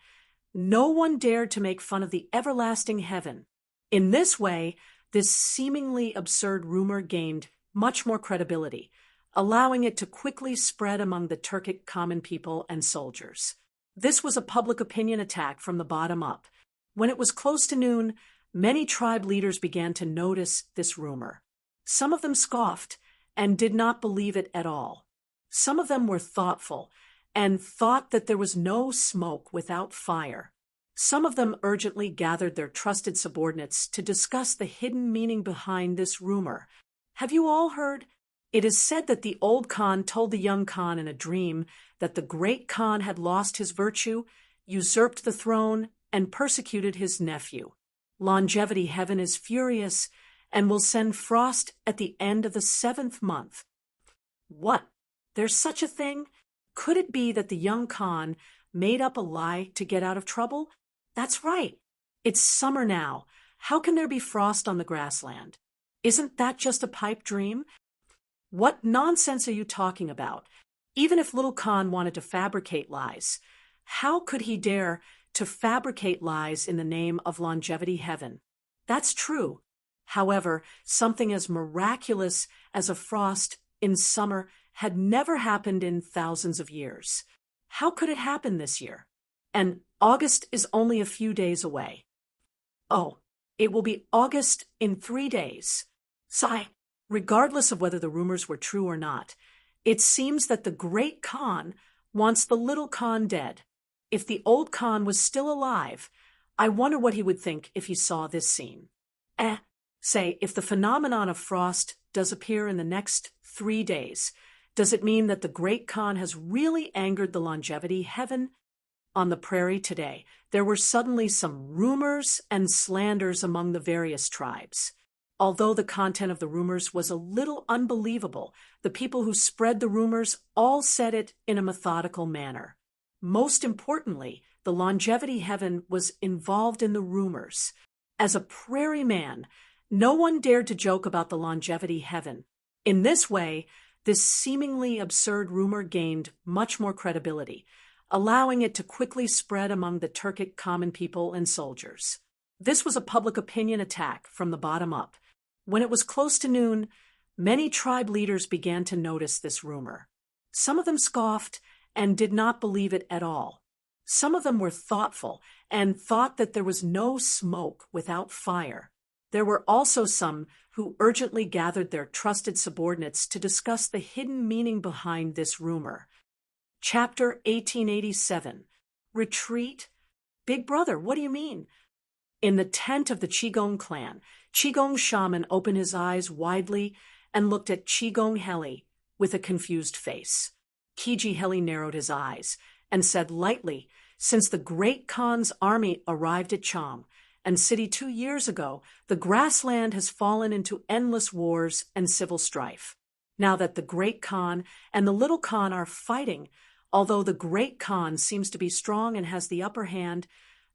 [SPEAKER 1] no one dared to make fun of the everlasting heaven. In this way, this seemingly absurd rumor gained much more credibility, allowing it to quickly spread among the Turkic common people and soldiers. This was a public opinion attack from the bottom up. When it was close to noon, many tribe leaders began to notice this rumor. Some of them scoffed and did not believe it at all. Some of them were thoughtful and thought that there was no smoke without fire. Some of them urgently gathered their trusted subordinates to discuss the hidden meaning behind this rumor. Have you all heard? It is said that the old Khan told the young Khan in a dream that the Great Khan had lost his virtue, usurped the throne, and persecuted his nephew. Longevity heaven is furious and will send frost at the end of the 7th month. What? There's such a thing? Could it be that the young Khan made up a lie to get out of trouble? That's right. It's summer now. How can there be frost on the grassland? Isn't that just a pipe dream? What nonsense are you talking about? Even if little Khan wanted to fabricate lies, how could he dare to fabricate lies in the name of longevity heaven? That's true. However, something as miraculous as a frost in summer had never happened in thousands of years. How could it happen this year? And August is only a few days away. Oh, it will be August in 3 days. Sigh. Regardless of whether the rumors were true or not, it seems that the Great Khan wants the little Khan dead. If the old Khan was still alive, I wonder what he would think if he saw this scene. Say, if the phenomenon of frost does appear in the next 3 days, does it mean that the Great Khan has really angered the longevity heaven? On the prairie today, there were suddenly some rumors and slanders among the various tribes. Although the content of the rumors was a little unbelievable, the people who spread the rumors all said it in a methodical manner. Most importantly, the longevity heaven was involved in the rumors. As a prairie man, no one dared to joke about the longevity heaven. In this way, this seemingly absurd rumor gained much more credibility, allowing it to quickly spread among the Turkic common people and soldiers. This was a public opinion attack from the bottom up. When it was close to noon, many tribe leaders began to notice this rumor. Some of them scoffed and did not believe it at all. Some of them were thoughtful and thought that there was no smoke without fire. There were also some who urgently gathered their trusted subordinates to discuss the hidden meaning behind this rumor. Chapter 1887. Retreat? Big brother, what do you mean? In the tent of the Qigong clan, Qigong shaman opened his eyes widely and looked at Qigong Heli with a confused face. Kiji Heli narrowed his eyes and said lightly, since the Great Khan's army arrived at Chang and city 2 years ago, the grassland has fallen into endless wars and civil strife. Now that the Great Khan and the Little Khan are fighting, although the Great Khan seems to be strong and has the upper hand,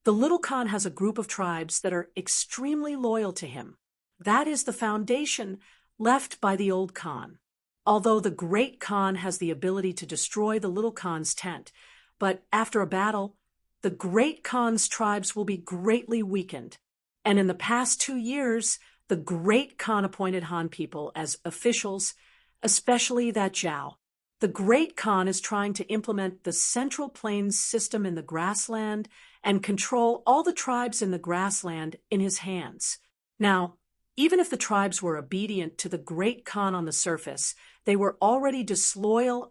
[SPEAKER 1] the Little Khan has a group of tribes that are extremely loyal to him. That is the foundation left by the old Khan. Although the Great Khan has the ability to destroy the Little Khan's tent, but after a battle, the Great Khan's tribes will be greatly weakened. And in the past 2 years, the Great Khan appointed Han people as officials, especially that Zhao. The Great Khan is trying to implement the Central Plains system in the grassland and control all the tribes in the grassland in his hands. Now, even if the tribes were obedient to the Great Khan on the surface, they were already disloyal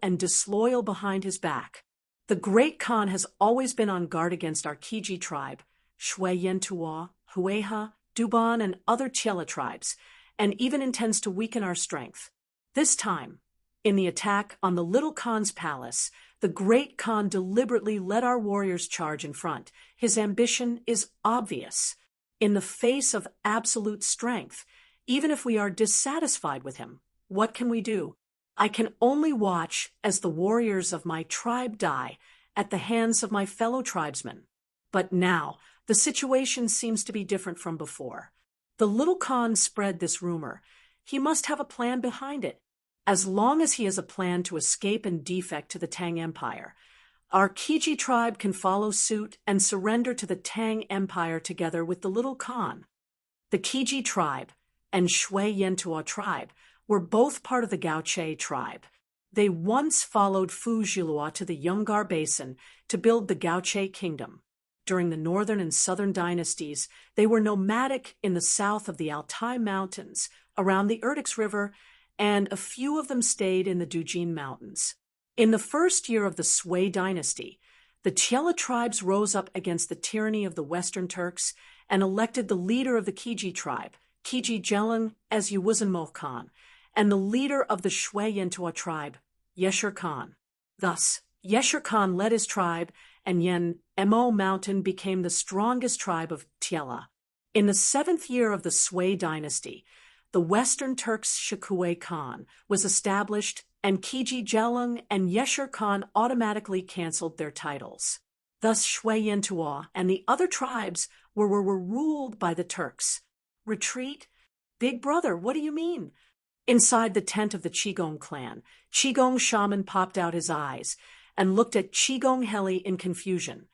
[SPEAKER 1] behind his back. The Great Khan has always been on guard against our Kiji tribe, Shui Yentua, Hueha, Duban, and other Chela tribes, and even intends to weaken our strength. This time, in the attack on the Little Khan's palace, the Great Khan deliberately let our warriors charge in front. His ambition is obvious. In the face of absolute strength, even if we are dissatisfied with him, what can we do? I can only watch as the warriors of my tribe die at the hands of my fellow tribesmen. But now, the situation seems to be different from before. The Little Khan spread this rumor. He must have a plan behind it. As long as he has a plan to escape and defect to the Tang Empire, our Kiji tribe can follow suit and surrender to the Tang Empire together with the Little Khan. The Kiji tribe and Shui Yentua tribe were both part of the Gaoche tribe. They once followed Fu Zhilua to the Yungar Basin to build the Gaoche kingdom. During the northern and southern dynasties, they were nomadic in the south of the Altai Mountains, around the Erdix River, and a few of them stayed in the Dujin Mountains. In the first year of the Sui dynasty, the Tiela tribes rose up against the tyranny of the Western Turks and elected the leader of the Kiji tribe, Kiji Jelung, as Yuwuzanmo Khan, and the leader of the Shui Yentua tribe, Yeshur Khan. Thus, Yeshur Khan led his tribe, and Yen Mo Mountain became the strongest tribe of Tiela. In the 7th year of the Sui dynasty, the Western Turks' Shakue Khan was established, and Kiji Jelung and Yeshur Khan automatically cancelled their titles. Thus Shui Yentua and the other tribes were ruled by the Turks. Retreat? Big brother, what do you mean? Inside the tent of the Qigong clan, Qigong shaman popped out his eyes and looked at Qigong Heli in confusion.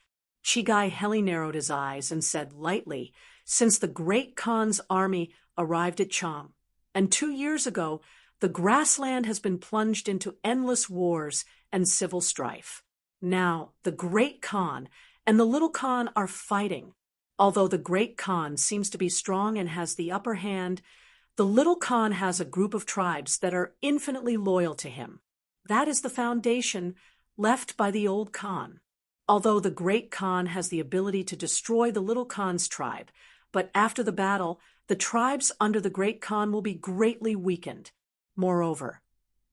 [SPEAKER 1] Chigai Heli narrowed his eyes and said lightly, "Since the Great Khan's army arrived at Cham, and 2 years ago, the grassland has been plunged into endless wars and civil strife. Now, the Great Khan and the Little Khan are fighting. Although the Great Khan seems to be strong and has the upper hand, the Little Khan has a group of tribes that are infinitely loyal to him. That is the foundation left by the old Khan. Although the Great Khan has the ability to destroy the Little Khan's tribe, but after the battle, the tribes under the Great Khan will be greatly weakened. Moreover,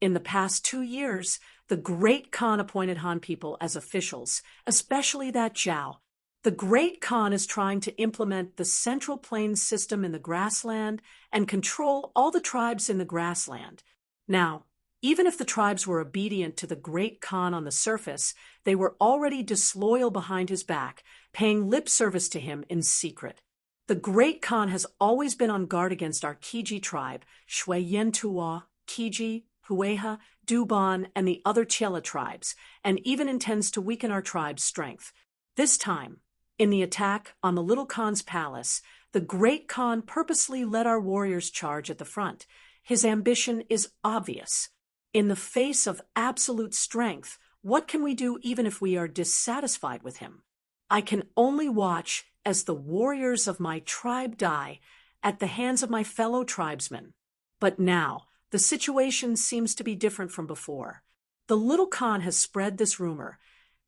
[SPEAKER 1] in the past 2 years, the Great Khan appointed Han people as officials, especially that Zhao. The Great Khan is trying to implement the Central Plains system in the grassland and control all the tribes in the grassland. Now, even if the tribes were obedient to the Great Khan on the surface, they were already disloyal behind his back, paying lip service to him in secret. The Great Khan has always been on guard against our Kiji tribe, Shui Yentua, Kiji, Hueha, Duban, and the other Tiela tribes, and even intends to weaken our tribe's strength. This time, in the attack on the Little Khan's palace, the Great Khan purposely let our warriors charge at the front. His ambition is obvious. In the face of absolute strength, what can we do even if we are dissatisfied with him? I can only watch as the warriors of my tribe die at the hands of my fellow tribesmen. But now, the situation seems to be different from before. The Little Khan has spread this rumor.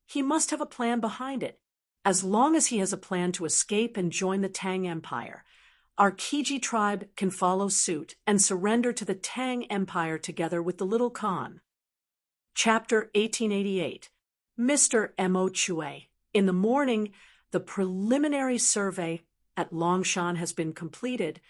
[SPEAKER 1] He must have a plan behind it. As long as he has a plan to escape and join the Tang Empire, our Kiji tribe can follow suit and surrender to the Tang Empire together with the Little Khan. Chapter 1888. Mr. Mo Chue. In the morning, the preliminary survey at Longshan has been completed,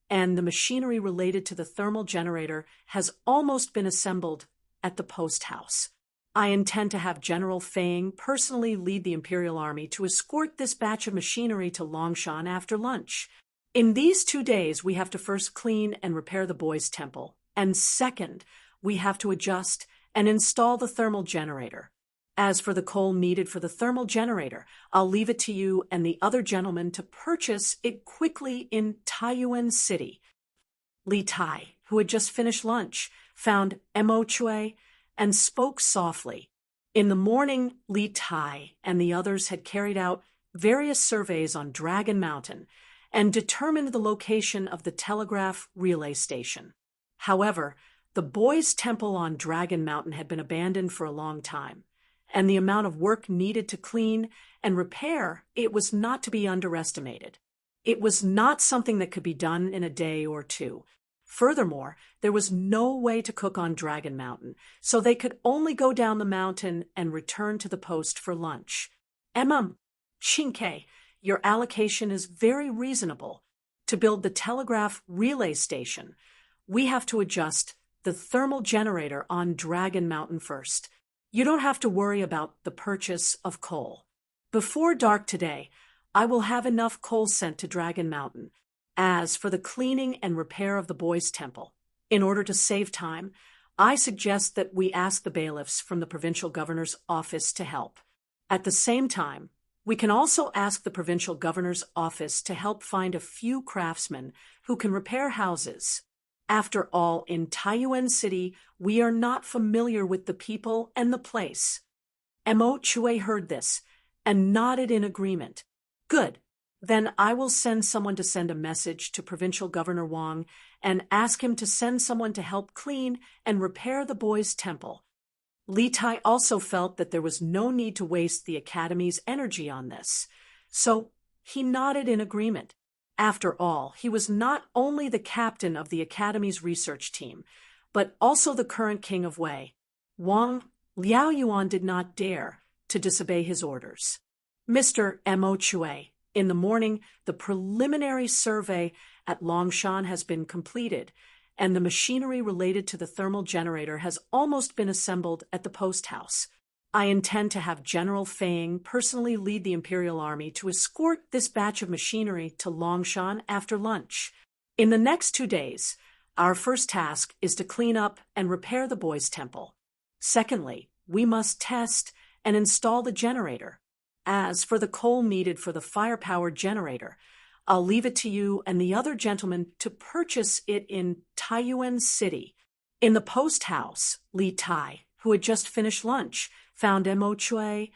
[SPEAKER 1] and the machinery related to the thermal generator has almost been assembled at the post house. I intend to have General Fang personally lead the Imperial Army to escort this batch of machinery to Longshan after lunch. In these 2 days, we have to first clean and repair the boys' temple, and second, we have to adjust and install the thermal generator. As for the coal needed for the thermal generator, I'll leave it to you and the other gentlemen to purchase it quickly in Taiyuan City. Li Tai, who had just finished lunch, found Mo Chue and spoke softly. In the morning, Li Tai and the others had carried out various surveys on Dragon Mountain and determined the location of the telegraph relay station. However, the boys' temple on Dragon Mountain had been abandoned for a long time, and the amount of work needed to clean and repair it was not to be underestimated. It was not something that could be done in a day or two. Furthermore, there was no way to cook on Dragon Mountain, so they could only go down the mountain and return to the post for lunch. Chinke, your allocation is very reasonable. To build the telegraph relay station, we have to adjust the thermal generator on Dragon Mountain first. You don't have to worry about the purchase of coal. Before dark today, I will have enough coal sent to Dragon Mountain. As for the cleaning and repair of the boys' temple, in order to save time, I suggest that we ask the bailiffs from the provincial governor's office to help. At the same time, we can also ask the provincial governor's office to help find a few craftsmen who can repair houses. After all, in Taiyuan City, we are not familiar with the people and the place. Mo Chue heard this and nodded in agreement. Good. Then I will send someone to send a message to Provincial Governor Wang and ask him to send someone to help clean and repair the boys' temple. Li Tai also felt that there was no need to waste the Academy's energy on this, so he nodded in agreement. After all, he was not only the captain of the Academy's research team, but also the current king of Wei. Liao Yuan did not dare to disobey his orders. Mr. Mo Chue, in the morning, the preliminary survey at Longshan has been completed, and the machinery related to the thermal generator has almost been assembled at the post house. I intend to have General Fang personally lead the Imperial Army to escort this batch of machinery to Longshan after lunch. In the next 2 days, our first task is to clean up and repair the boys' temple. Secondly, we must test and install the generator. As for the coal needed for the firepower generator, I'll leave it to you and the other gentlemen to purchase it in Taiyuan City. In the post house, Li Tai, who had just finished lunch, found Mo Chue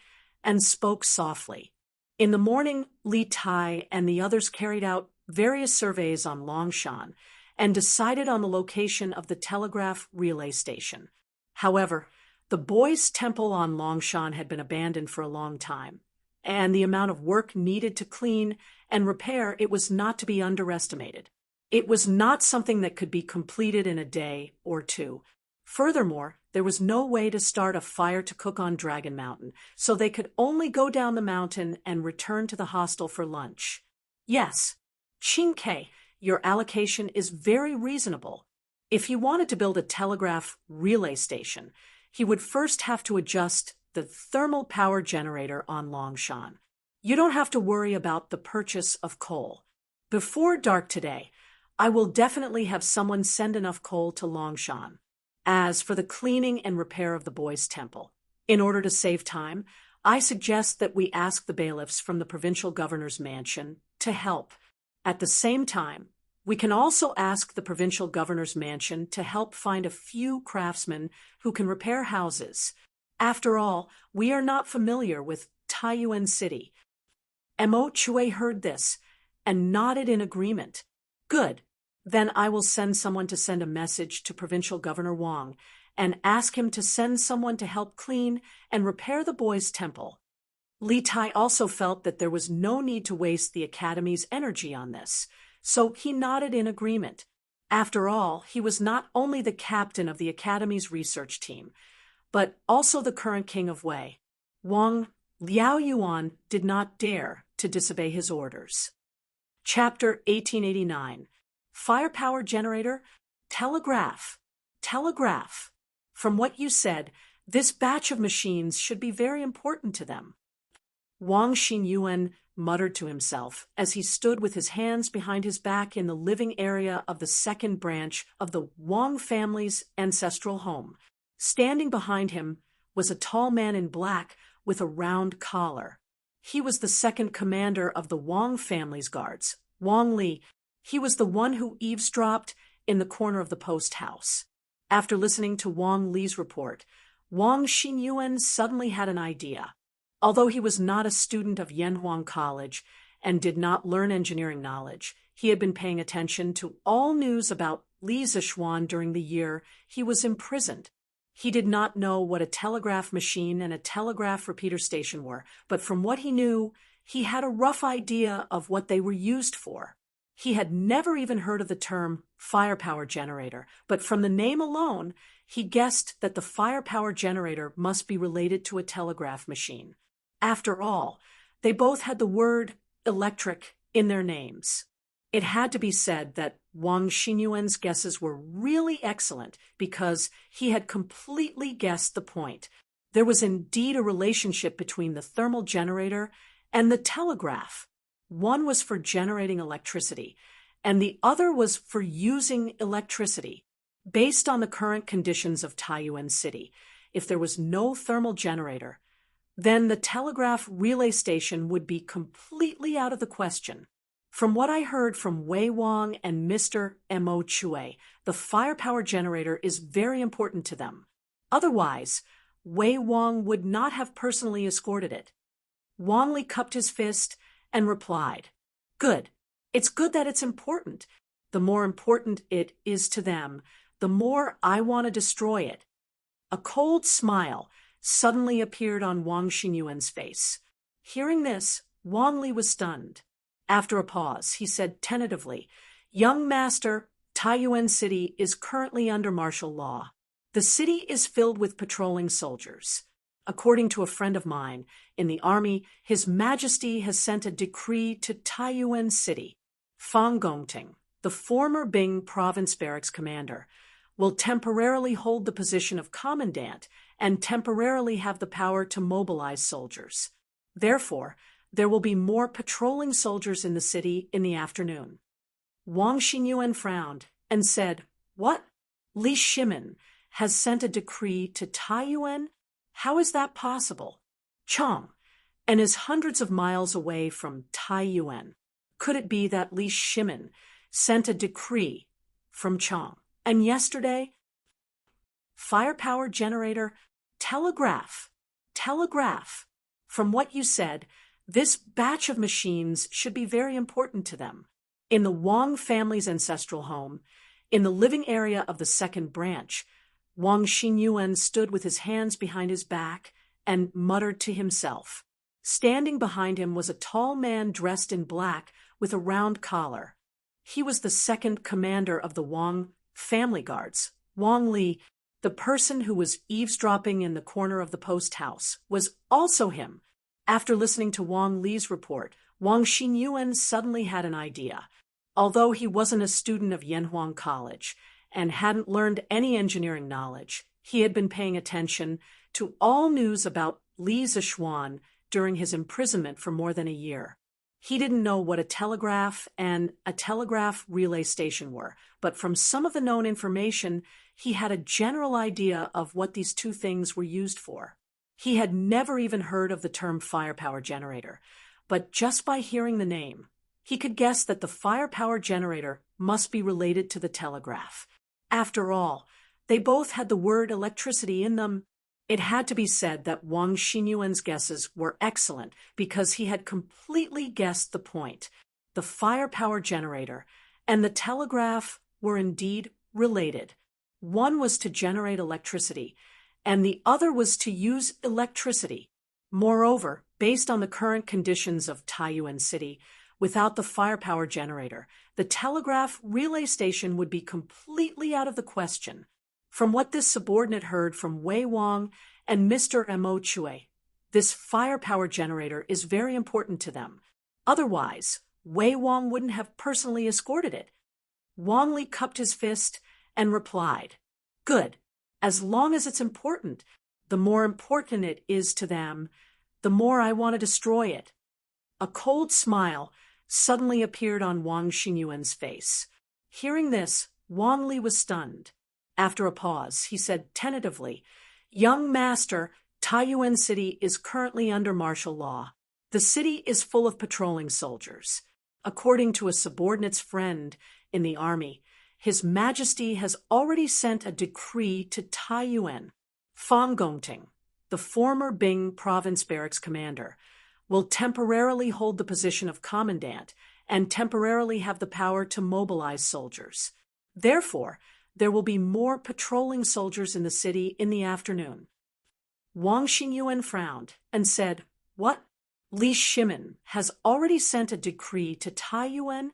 [SPEAKER 1] and spoke softly. In the morning, Li Tai and the others carried out various surveys on Longshan and decided on the location of the telegraph relay station. However, the boys' temple on Longshan had been abandoned for a long time, and the amount of work needed to clean and repair it was not to be underestimated. It was not something that could be completed in a day or two. Furthermore, there was no way to start a fire to cook on Dragon Mountain, so they could only go down the mountain and return to the hostel for lunch. Yes, Chinke, your allocation is very reasonable. If he wanted to build a telegraph relay station, he would first have to adjust the thermal power generator on Longshan. You don't have to worry about the purchase of coal. Before dark today, I will definitely have someone send enough coal to Longshan. As for the cleaning and repair of the boys' temple, in order to save time, I suggest that we ask the bailiffs from the provincial governor's mansion to help. At the same time, we can also ask the provincial governor's mansion to help find a few craftsmen who can repair houses. After all, we are not familiar with Taiyuan City. Mo Chue heard this and nodded in agreement. Good. Then I will send someone to send a message to Provincial Governor Wang and ask him to send someone to help clean and repair the boys' temple. Li Tai also felt that there was no need to waste the Academy's energy on this, so he nodded in agreement. After all, he was not only the captain of the Academy's research team, but also the current king of Wei. Liao Yuan did not dare to disobey his orders. Chapter 1889. Firepower generator, telegraph. From what you said, this batch of machines should be very important to them. Wang Xinyuan muttered to himself as he stood with his hands behind his back in the living area of the second branch of the Wang family's ancestral home. Standing behind him was a tall man in black with a round collar. He was the second commander of the Wang family's guards, Wang Li. He was the one who eavesdropped in the corner of the post house. After listening to Wang Li's report, Wang Xinyuan suddenly had an idea. Although he was not a student of Yanhuang College and did not learn engineering knowledge, he had been paying attention to all news about Li Zishuan during the year he was imprisoned. He did not know what a telegraph machine and a telegraph repeater station were, but from what he knew, he had a rough idea of what they were used for. He had never even heard of the term firepower generator, but from the name alone, he guessed that the firepower generator must be related to a telegraph machine. After all, they both had the word electric in their names. It had to be said that Wang Xinyuan's guesses were really excellent because he had completely guessed the point. There was indeed a relationship between the thermal generator and the telegraph. One was for generating electricity, and the other was for using electricity. Based on the current conditions of Taiyuan City, if there was no thermal generator, then the telegraph relay station would be completely out of the question. From what I heard from Wei Wang and Mr. Mo Chue, the firepower generator is very important to them. Otherwise, Wei Wang would not have personally escorted it. Wang Li cupped his fist and replied, "Good. It's good that it's important. The more important it is to them, the more I want to destroy it." A cold smile suddenly appeared on Wang Xinyuan's face. Hearing this, Wang Li was stunned. After a pause, he said tentatively, "Young master, Taiyuan City is currently under martial law. The city is filled with patrolling soldiers. According to a friend of mine in the army, His Majesty has sent a decree to Taiyuan City. Fang Gongting, the former Bing province barracks commander, will temporarily hold the position of commandant and temporarily have the power to mobilize soldiers. Therefore, there will be more patrolling soldiers in the city in the afternoon." Wang Xinyuan frowned and said, "What? Li Shimin has sent a decree to Taiyuan? How is that possible? Chang, and is hundreds of miles away from Taiyuan. Could it be that Li Shimin sent a decree from Chang? And yesterday, firepower generator, telegraph. From what you said, this batch of machines should be very important to them. In the Wang family's ancestral home, in the living area of the second branch, Wang Xinyuan stood with his hands behind his back and muttered to himself. Standing behind him was a tall man dressed in black with a round collar. He was the second commander of the Wang family guards. Wang Li, the person who was eavesdropping in the corner of the post house, was also him. After listening to Wang Li's report, Wang Xinyuan suddenly had an idea. Although he wasn't a student of Yanhuang College and hadn't learned any engineering knowledge, he had been paying attention to all news about Li Zishuan during his imprisonment for more than a year. He didn't know what a telegraph and a telegraph relay station were, but from some of the known information, he had a general idea of what these two things were used for. He had never even heard of the term firepower generator, but just by hearing the name, he could guess that the firepower generator must be related to the telegraph. After all, they both had the word electricity in them. It had to be said that Wang Xinyuan's guesses were excellent because he had completely guessed the point. The firepower generator and the telegraph were indeed related. One was to generate electricity, and the other was to use electricity. Moreover, based on the current conditions of Taiyuan City, without the firepower generator, the telegraph relay station would be completely out of the question. From what this subordinate heard from Wei Wang and Mr. Mo Chue, this firepower generator is very important to them. Otherwise, Wei Wang wouldn't have personally escorted it. Wang Li cupped his fist and replied, "Good. As long as it's important, the more important it is to them, the more I want to destroy it." A cold smile suddenly appeared on Wang Xinyuan's face. Hearing this, Wang Li was stunned. After a pause, he said tentatively, "Young master, Taiyuan City is currently under martial law. The city is full of patrolling soldiers. According to a subordinate's friend in the army, His Majesty has already sent a decree to Taiyuan. Fang Gongting, the former Bing province barracks commander, will temporarily hold the position of commandant and temporarily have the power to mobilize soldiers. Therefore, there will be more patrolling soldiers in the city in the afternoon." Wang Xinyuan frowned and said, "What? Li Shimin has already sent a decree to Taiyuan?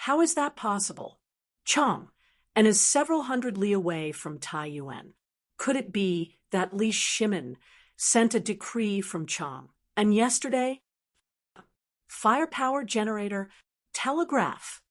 [SPEAKER 1] How is that possible? Chang, and is several hundred li away from Taiyuan. Could it be that Li Shimin sent a decree from Chang, and yesterday? Firepower generator, telegraph.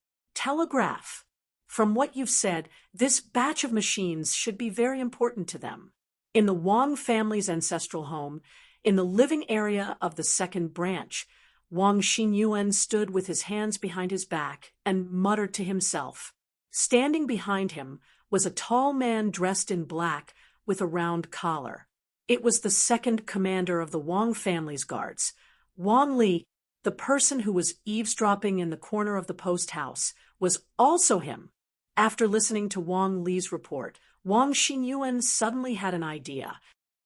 [SPEAKER 1] From what you've said, this batch of machines should be very important to them. In the Wang family's ancestral home, in the living area of the second branch, Wang Xinyuan stood with his hands behind his back and muttered to himself. Standing behind him was a tall man dressed in black with a round collar. It was the second commander of the Wang family's guards, Wang Li. The person who was eavesdropping in the corner of the post house was also him. After listening to Wang Li's report, Wang Xinyuan suddenly had an idea.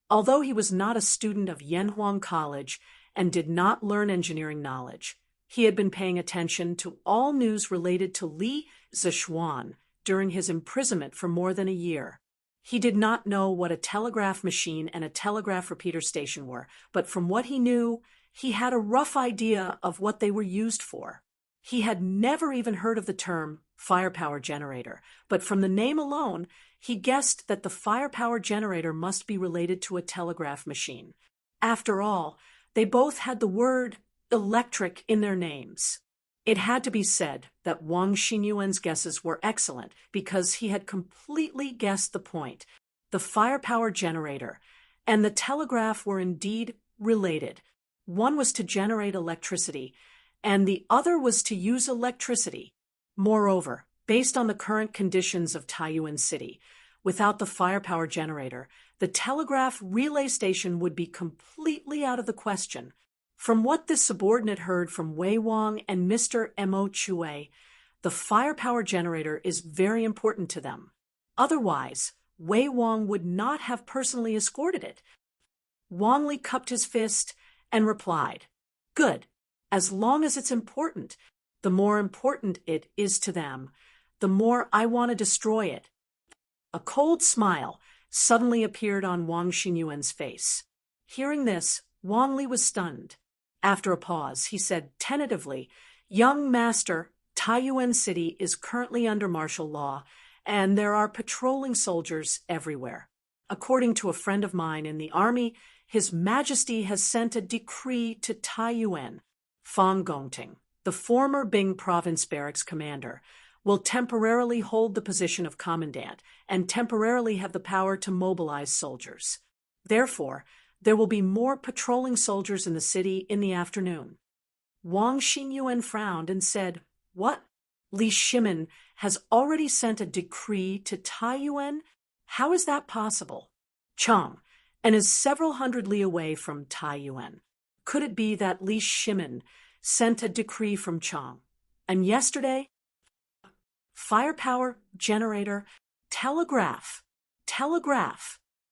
[SPEAKER 1] Although he was not a student of Yanhuang College and did not learn engineering knowledge, he had been paying attention to all news related to Li Zishuan during his imprisonment for more than a year. He did not know what a telegraph machine and a telegraph repeater station were, but from what he knew, he had a rough idea of what they were used for. He had never even heard of the term firepower generator, but from the name alone, he guessed that the firepower generator must be related to a telegraph machine. After all, they both had the word electric in their names. It had to be said that Wang Xinyuan's guesses were excellent because he had completely guessed the point. The firepower generator and the telegraph were indeed related. One was to generate electricity, and the other was to use electricity. Moreover, based on the current conditions of Taiyuan City, without the firepower generator, the telegraph relay station would be completely out of the question. From what this subordinate heard from Wei Wang and Mr. Mo Chue, the firepower generator is very important to them. Otherwise, Wei Wang would not have personally escorted it. Wang Li cupped his fist and replied, "Good. As long as it's important, the more important it is to them, the more I want to destroy it." A cold smile suddenly appeared on Wang Xinyuan's face. Hearing this, Wang Li was stunned. After a pause, he said tentatively, "Young master, Taiyuan City is currently under martial law, and there are patrolling soldiers everywhere. According to a friend of mine in the army, His Majesty has sent a decree to Taiyuan. Fang Gongting, the former Bing Province Barracks commander, will temporarily hold the position of commandant and temporarily have the power to mobilize soldiers. Therefore, there will be more patrolling soldiers in the city in the afternoon." Wang Xinyuan frowned and said, "What? Li Shimin has already sent a decree to Taiyuan? How is that possible? Chang, and is several hundred li away from Taiyuan. Could it be that Li Shimin sent a decree from Chang? And yesterday? Firepower, generator, telegraph.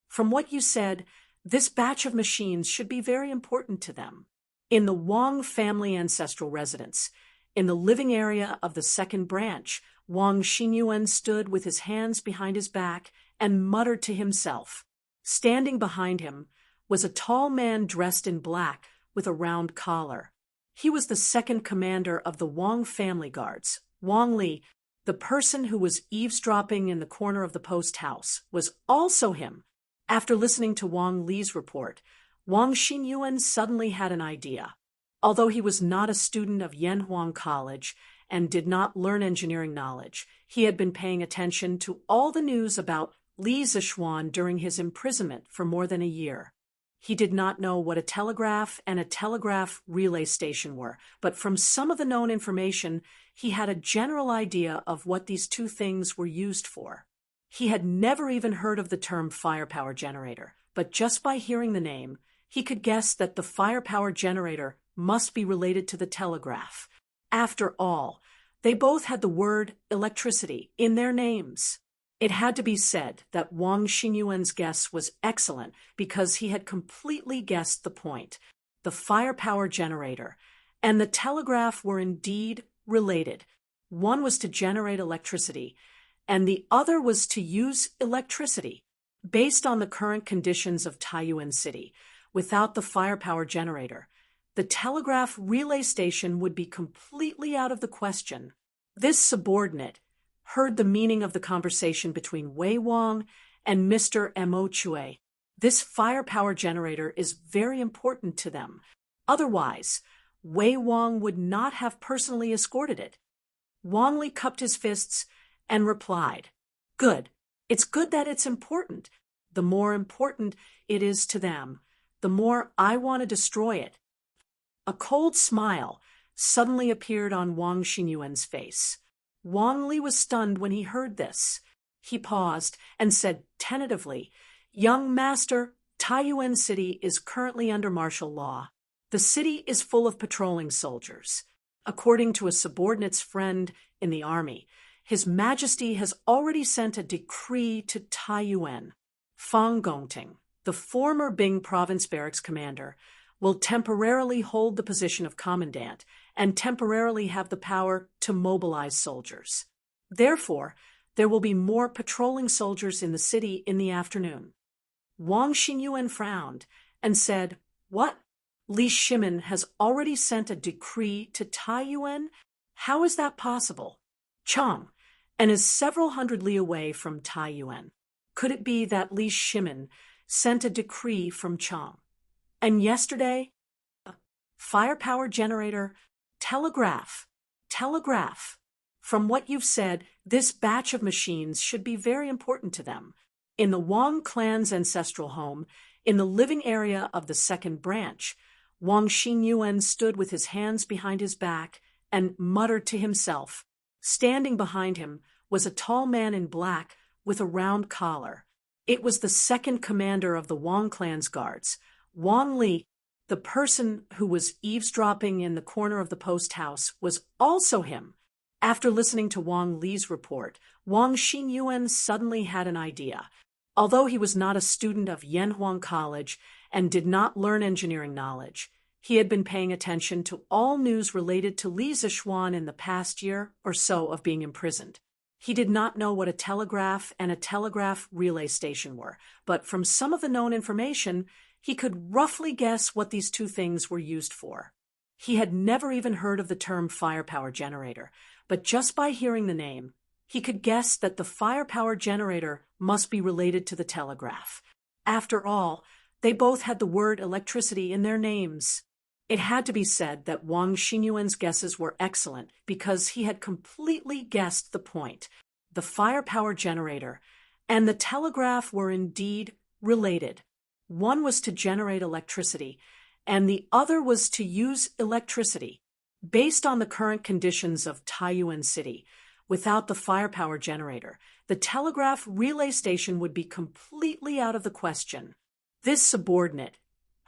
[SPEAKER 1] From what you said, this batch of machines should be very important to them. In the Wang family ancestral residence, in the living area of the second branch, Wang Xinyuan stood with his hands behind his back and muttered to himself. Standing behind him was a tall man dressed in black with a round collar. He was the second commander of the Wang family guards, Wang Li. The person who was eavesdropping in the corner of the post house was also him. After listening to Wang Li's report, Wang Xinyuan suddenly had an idea. Although he was not a student of Yanhuang College and did not learn engineering knowledge, he had been paying attention to all the news about Li Zishuan during his imprisonment for more than a year. He did not know what a telegraph and a telegraph relay station were, but from some of the known information, he had a general idea of what these two things were used for. He had never even heard of the term firepower generator, but just by hearing the name, he could guess that the firepower generator must be related to the telegraph. After all, they both had the word electricity in their names. It had to be said that Wang Xinyuan's guess was excellent because he had completely guessed the point. The firepower generator and the telegraph were indeed related. One was to generate electricity, and the other was to use electricity. Based on the current conditions of Taiyuan City, without the firepower generator, the telegraph relay station would be completely out of the question. This subordinate heard the meaning of the conversation between Wei Wang and Mr. Mo Chue. This firepower generator is very important to them. Otherwise, Wei Wang would not have personally escorted it. Wang Li cupped his fists and replied, "Good. It's good that it's important. The more important it is to them, the more I want to destroy it." A cold smile suddenly appeared on Wang Xinyuan's face. Wang Li was stunned when he heard this. He paused and said tentatively, "Young master, Taiyuan City is currently under martial law. The city is full of patrolling soldiers. According to a subordinate's friend in the army, His Majesty has already sent a decree to Taiyuan. Fang Gongting, the former Bing Province Barracks commander, will temporarily hold the position of commandant and temporarily have the power to mobilize soldiers. Therefore, there will be more patrolling soldiers in the city in the afternoon." Wang Xinyuan frowned and said, "What? Li Shimin has already sent a decree to Taiyuan? How is that possible? Chang, and is several hundred li away from Taiyuan. Could it be that Li Shimin sent a decree from Chang? And yesterday? Firepower generator, telegraph. From what you've said, this batch of machines should be very important to them. In the Wang clan's ancestral home, in the living area of the second branch, Wang Xinyuan stood with his hands behind his back and muttered to himself. Standing behind him was a tall man in black with a round collar. It was the second commander of the Wang clan's guards, Wang Li. The person who was eavesdropping in the corner of the post house was also him. After listening to Wang Li's report, Wang Xinyuan suddenly had an idea. Although he was not a student of Yanhuang College and did not learn engineering knowledge, he had been paying attention to all news related to Li Zixuan in the past year or so of being imprisoned. He did not know what a telegraph and a telegraph relay station were, but from some of the known information, he could roughly guess what these two things were used for. He had never even heard of the term firepower generator, but just by hearing the name, he could guess that the firepower generator must be related to the telegraph. After all, they both had the word electricity in their names. It had to be said that Wang Xinyuan's guesses were excellent because he had completely guessed the point. The firepower generator and the telegraph were indeed related. One was to generate electricity, and the other was to use electricity. Based on the current conditions of Taiyuan City, without the firepower generator, the telegraph relay station would be completely out of the question. This subordinate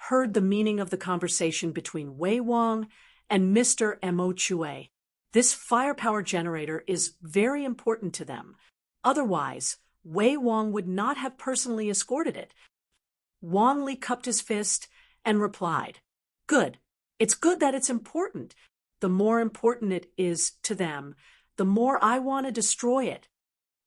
[SPEAKER 1] heard the meaning of the conversation between Wei Wang and Mr. Mo Chue. This firepower generator is very important to them. Otherwise, Wei Wang would not have personally escorted it. Wang Li cupped his fist and replied, "Good. It's good that it's important. The more important it is to them, the more I want to destroy it."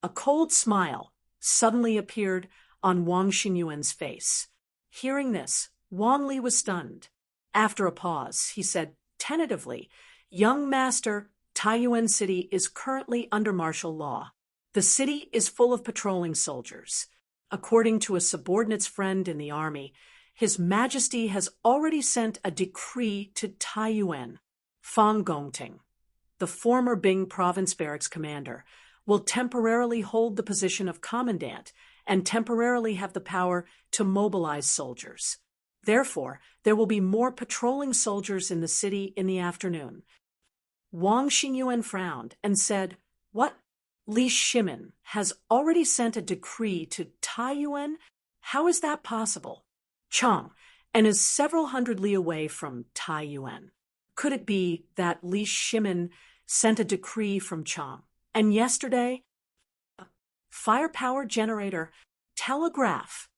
[SPEAKER 1] A cold smile suddenly appeared on Wang Xinyuan's face. Hearing this, Wang Li was stunned. After a pause, he said tentatively, "Young master, Taiyuan City is currently under martial law. The city is full of patrolling soldiers. According to a subordinate's friend in the army, His Majesty has already sent a decree to Taiyuan. Fang Gongting, the former Bing Province Barracks commander, will temporarily hold the position of commandant and temporarily have the power to mobilize soldiers. Therefore, there will be more patrolling soldiers in the city in the afternoon." Wang Xinyuan frowned and said, "What? Li Shimin has already sent a decree to Taiyuan? How is that possible? Chang, and is several hundred li away from Taiyuan. Could it be that Li Shimin sent a decree from Chang? And yesterday? Firepower generator, telegraph.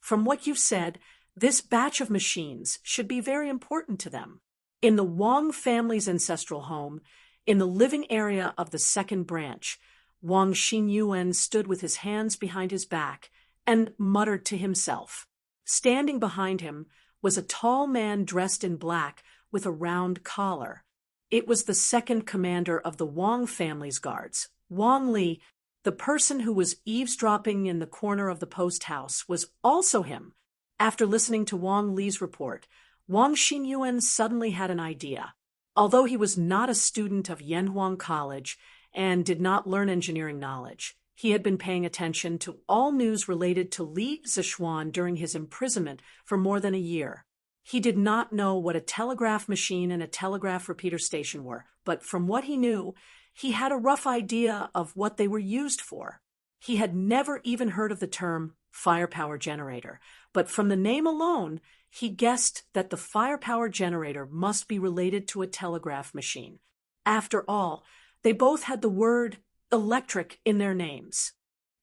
[SPEAKER 1] From what you've said, this batch of machines should be very important to them. In the Wang family's ancestral home, in the living area of the second branch, Wang Xinyuan stood with his hands behind his back and muttered to himself. Standing behind him was a tall man dressed in black with a round collar. It was the second commander of the Wang family's guards. Wang Li, the person who was eavesdropping in the corner of the post house, was also him. After listening to Wang Li's report, Wang Xinyuan suddenly had an idea. Although he was not a student of Yanhuang College and did not learn engineering knowledge, he had been paying attention to all news related to Li Zixuan during his imprisonment for more than a year. He did not know what a telegraph machine and a telegraph repeater station were, but from what he knew, he had a rough idea of what they were used for. He had never even heard of the term firepower generator, but from the name alone, he guessed that the firepower generator must be related to a telegraph machine. After all, they both had the word electric in their names.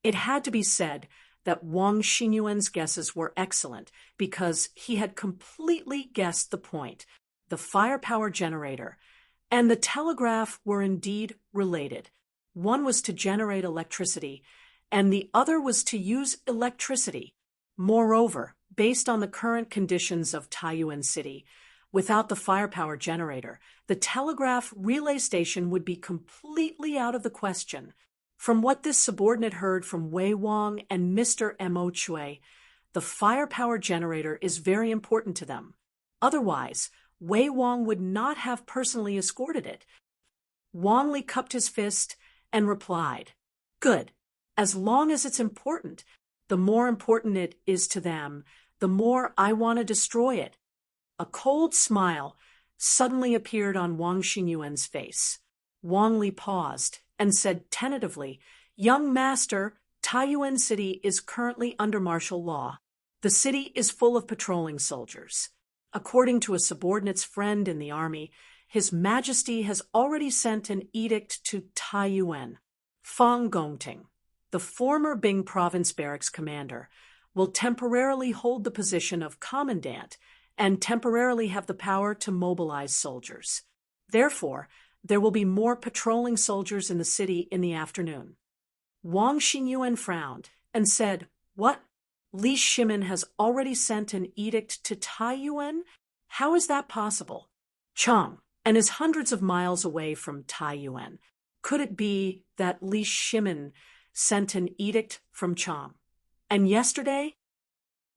[SPEAKER 1] It had to be said that Wang Xinyuan's guesses were excellent because he had completely guessed the point. The firepower generator and the telegraph were indeed related. One was to generate electricity, and the other was to use electricity. Moreover, based on the current conditions of Taiyuan City, without the firepower generator, the telegraph relay station would be completely out of the question. From what this subordinate heard from Wei Wang and Mr. Mo Chui, the firepower generator is very important to them. Otherwise, Wei Wang would not have personally escorted it. Wang Li cupped his fist and replied, "Good. As long as it's important, the more important it is to them, the more I want to destroy it." A cold smile suddenly appeared on Wang Xinyuan's face. Wang Li paused and said tentatively, "Young master, Taiyuan City is currently under martial law. The city is full of patrolling soldiers. According to a subordinate's friend in the army, His Majesty has already sent an edict to Taiyuan. Fang Gongting, the former Bing Province Barracks commander, will temporarily hold the position of commandant and temporarily have the power to mobilize soldiers. Therefore, there will be more patrolling soldiers in the city in the afternoon." Wang Xinyuan frowned and said, "What? Li Shimin has already sent an edict to Taiyuan? How is that possible? Chang, and is hundreds of miles away from Taiyuan. Could it be that Li Shimin sent an edict from Chang? And yesterday?"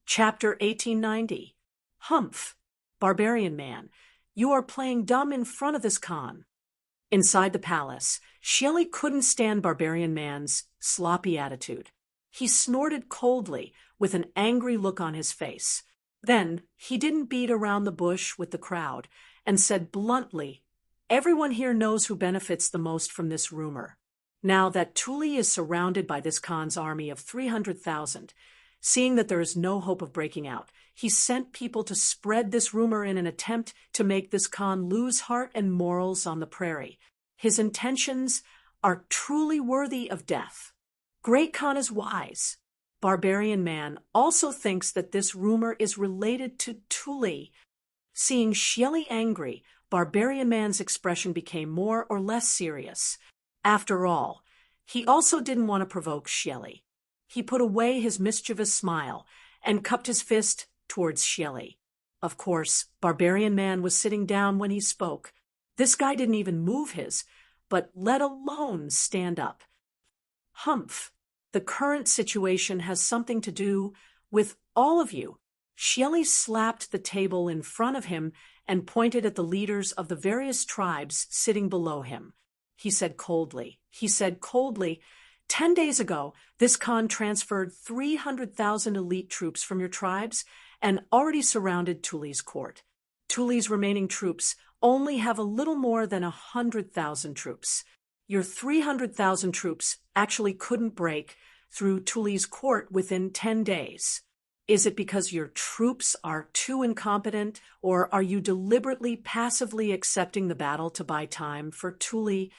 [SPEAKER 1] Chapter 1890. Humph, barbarian man, you are playing dumb in front of this Khan. Inside the palace, Shelley couldn't stand barbarian man's sloppy attitude. He snorted coldly with an angry look on his face. Then he didn't beat around the bush with the crowd and said bluntly, "Everyone here knows who benefits the most from this rumor. Now that Tuli is surrounded by this Khan's army of 300,000, seeing that there is no hope of breaking out, he sent people to spread this rumor in an attempt to make this Khan lose heart and morals on the prairie. His intentions are truly worthy of death. Great Khan is wise. Barbarian man also thinks that this rumor is related to Tuli." Seeing Shelley angry, barbarian man's expression became more or less serious. After all, he also didn't want to provoke Shelley. He put away his mischievous smile and cupped his fist towards Shelley. Of course, barbarian man was sitting down when he spoke. This guy didn't even move his, but let alone stand up. "Humph, the current situation has something to do with all of you." Shelley slapped the table in front of him and pointed at the leaders of the various tribes sitting below him. He said coldly, 10 days ago, this Khan transferred 300,000 elite troops from your tribes and already surrounded Tuli's court. Tuli's remaining troops only have a little more than 100,000 troops. Your 300,000 troops actually couldn't break through Tuli's court within 10 days. Is it because your troops are too incompetent, or are you deliberately passively accepting the battle to buy time for Tuli?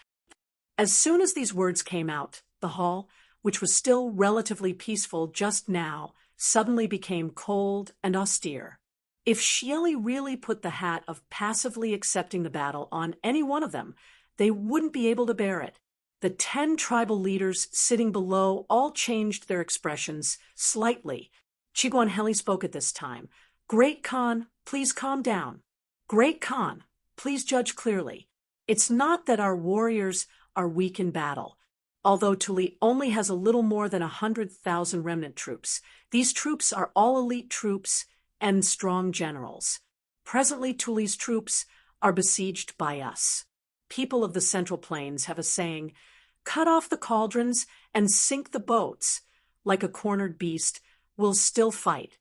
[SPEAKER 1] As soon as these words came out, the hall, which was still relatively peaceful just now, suddenly became cold and austere. If Shelley really put the hat of passively accepting the battle on any one of them, they wouldn't be able to bear it. The 10 tribal leaders sitting below all changed their expressions slightly. Chiguan Heli spoke at this time. "Great Khan, please calm down. Great Khan, please judge clearly. It's not that our warriors are weak in battle. Although Tuli only has a little more than 100,000 remnant troops, these troops are all elite troops and strong generals. Presently, Tuli's troops are besieged by us. People of the Central Plains have a saying, "Cut off the cauldrons and sink the boats. Like a cornered beast, we'll still fight."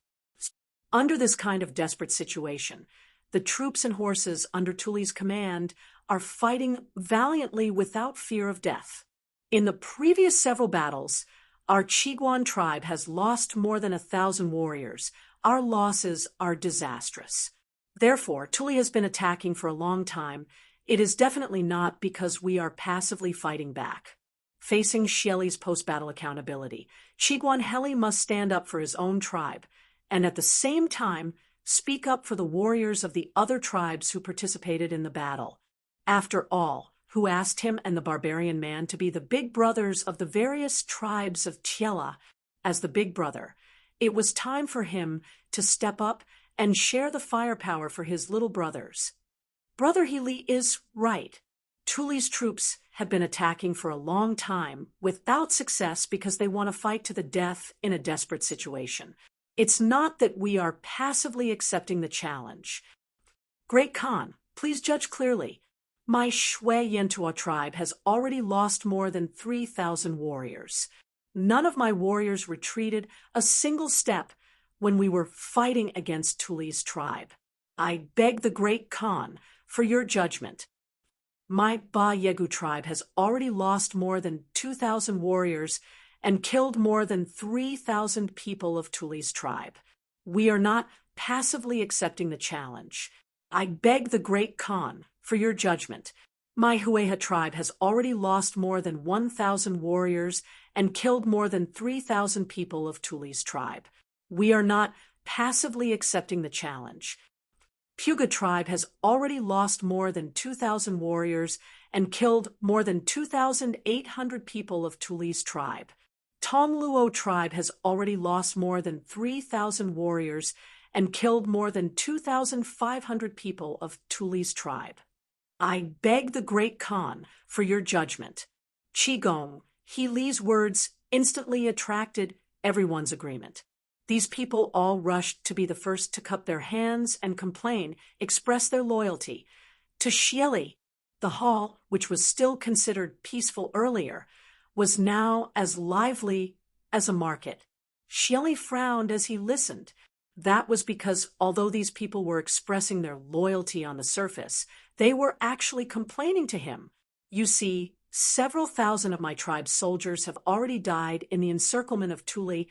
[SPEAKER 1] Under this kind of desperate situation, the troops and horses under Tuli's command are fighting valiantly without fear of death. In the previous several battles, our Chiguan tribe has lost more than 1,000 warriors. Our losses are disastrous. Therefore, Tuli has been attacking for a long time. It is definitely not because we are passively fighting back. Facing Xieli's post-battle accountability, Chiguan Heli must stand up for his own tribe, and at the same time, speak up for the warriors of the other tribes who participated in the battle. After all, who asked him and the barbarian man to be the big brothers of the various tribes of Tiela as the big brother? It was time for him to step up and share the firepower for his little brothers. Brother Healy is right. Tuli's troops have been attacking for a long time without success because they want to fight to the death in a desperate situation. It's not that we are passively accepting the challenge. Great Khan, please judge clearly. My Shui Yentua tribe has already lost more than 3,000 warriors. None of my warriors retreated a single step when we were fighting against Tuli's tribe. I beg the Great Khan for your judgment. My Ba Yegu tribe has already lost more than 2,000 warriors and killed more than 3,000 people of Tuli's tribe. We are not passively accepting the challenge. I beg the Great Khan for your judgment. My Hueha tribe has already lost more than 1,000 warriors and killed more than 3,000 people of Tuli's tribe. We are not passively accepting the challenge. Puga tribe has already lost more than 2,000 warriors and killed more than 2,800 people of Tuli's tribe. Tongluo tribe has already lost more than 3,000 warriors and killed more than 2,500 people of Tuli's tribe. I beg the Great Khan for your judgment. Qigong, Healy's words instantly attracted everyone's agreement. These people all rushed to be the first to cup their hands and complain, express their loyalty. To Xieli, the hall, which was still considered peaceful earlier, was now as lively as a market. Xieli frowned as he listened. That was because although these people were expressing their loyalty on the surface, they were actually complaining to him. You see, several thousand of my tribe's soldiers have already died in the encirclement of Tuli,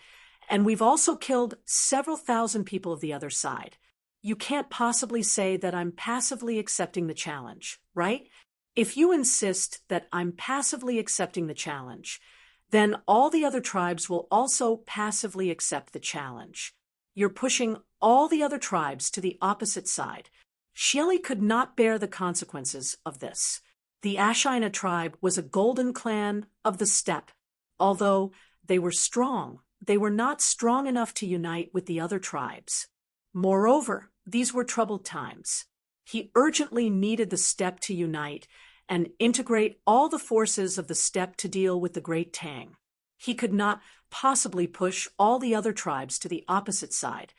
[SPEAKER 1] and we've also killed several thousand people of the other side. You can't possibly say that I'm passively accepting the challenge, right? If you insist that I'm passively accepting the challenge, then all the other tribes will also passively accept the challenge. You're pushing all the other tribes to the opposite side. Xieli could not bear the consequences of this. The Ashina tribe was a golden clan of the steppe. Although they were strong, they were not strong enough to unite with the other tribes. Moreover, these were troubled times. He urgently needed the steppe to unite and integrate all the forces of the steppe to deal with the great Tang. He could not possibly push all the other tribes to the opposite side.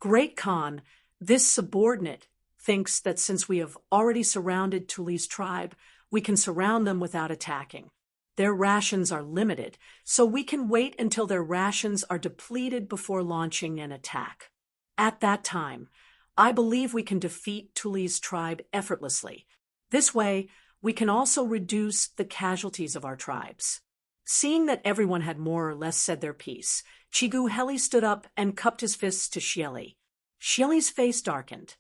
[SPEAKER 1] Great Khan, this subordinate, thinks that since we have already surrounded Tuli's tribe, we can surround them without attacking. Their rations are limited, so we can wait until their rations are depleted before launching an attack. At that time, I believe we can defeat Tuli's tribe effortlessly. This way, we can also reduce the casualties of our tribes. Seeing that everyone had more or less said their piece, Chigu Heli stood up and cupped his fists to Xieli. Xieli's face darkened.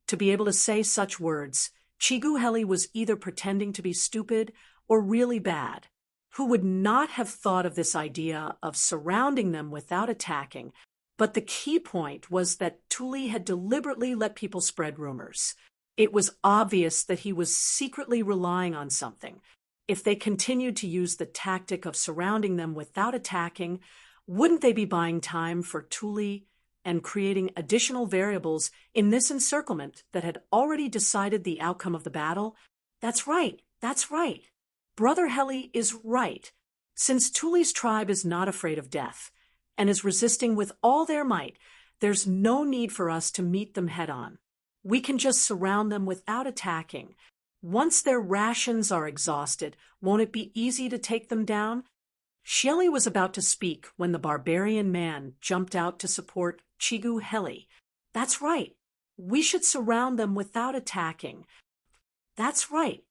[SPEAKER 1] To be able to say such words, Chigu Heli was either pretending to be stupid or really bad. Who would not have thought of this idea of surrounding them without attacking? But the key point was that Tuli had deliberately let people spread rumors. It was obvious that he was secretly relying on something. If they continued to use the tactic of surrounding them without attacking, wouldn't they be buying time for Tuli and creating additional variables in this encirclement that had already decided the outcome of the battle? That's right, that's right. Brother Heli is right. Since Tuli's tribe is not afraid of death, and is resisting with all their might, there's no need for us to meet them head-on. We can just surround them without attacking. Once their rations are exhausted, won't it be easy to take them down? Shelley was about to speak when the barbarian man jumped out to support Chigu Heli. That's right. We should surround them without attacking. That's right.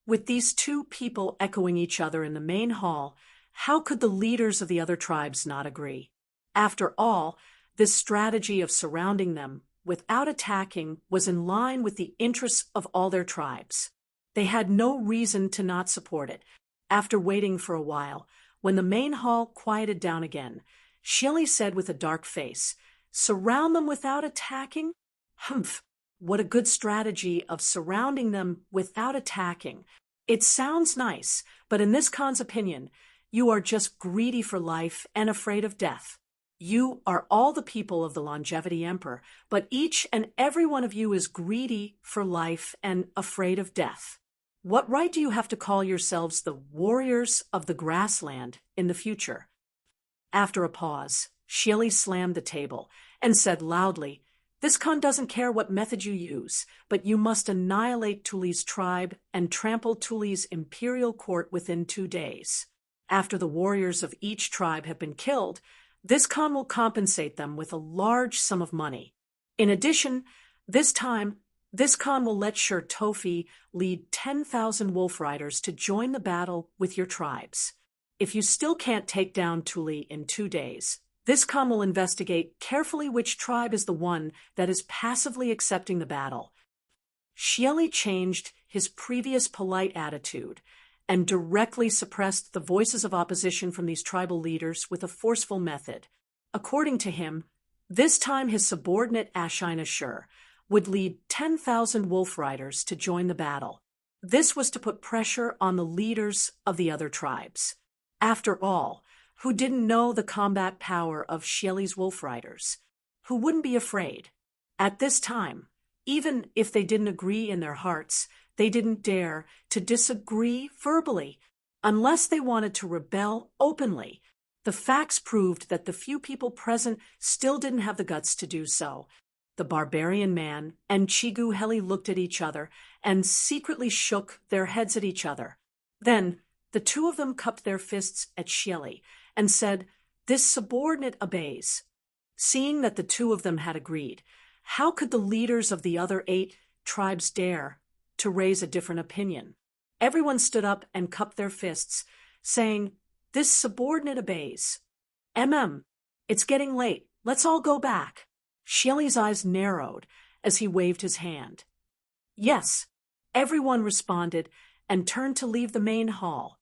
[SPEAKER 1] With these two people echoing each other in the main hall, how could the leaders of the other tribes not agree? After all, this strategy of surrounding them without attacking was in line with the interests of all their tribes. They had no reason to not support it. After waiting for a while, when the main hall quieted down again, Shelley said with a dark face, "Surround them without attacking? Humph! What a good strategy of surrounding them without attacking. It sounds nice, but in this Khan's opinion, you are just greedy for life and afraid of death. You are all the people of the Longevity Emperor, but each and every one of you is greedy for life and afraid of death. What right do you have to call yourselves the warriors of the grassland in the future?" After a pause, Shelley slammed the table and said loudly, "This Khan doesn't care what method you use, but you must annihilate Tuli's tribe and trample Tuli's imperial court within 2 days. After the warriors of each tribe have been killed, this Khan will compensate them with a large sum of money. In addition, this time, this Khan will let Sher Tofi lead 10,000 wolf riders to join the battle with your tribes. If you still can't take down Tuli in 2 days, this Khan will investigate carefully which tribe is the one that is passively accepting the battle." Shelley changed his previous polite attitude and directly suppressed the voices of opposition from these tribal leaders with a forceful method. According to him, this time his subordinate Ashina Shur would lead 10,000 wolf riders to join the battle. This was to put pressure on the leaders of the other tribes. After all, who didn't know the combat power of Shelley's wolf riders? Who wouldn't be afraid? At this time, even if they didn't agree in their hearts, they didn't dare to disagree verbally, unless they wanted to rebel openly. The facts proved that the few people present still didn't have the guts to do so. The barbarian man and Chigu Heli looked at each other and secretly shook their heads at each other. Then the two of them cupped their fists at Shelley and said, "This subordinate obeys." Seeing that the two of them had agreed, how could the leaders of the other 8 tribes dare to raise a different opinion? Everyone stood up and cupped their fists, saying, "This subordinate obeys." It's getting late. Let's all go back." Shelley's eyes narrowed as he waved his hand. "Yes," everyone responded and turned to leave the main hall.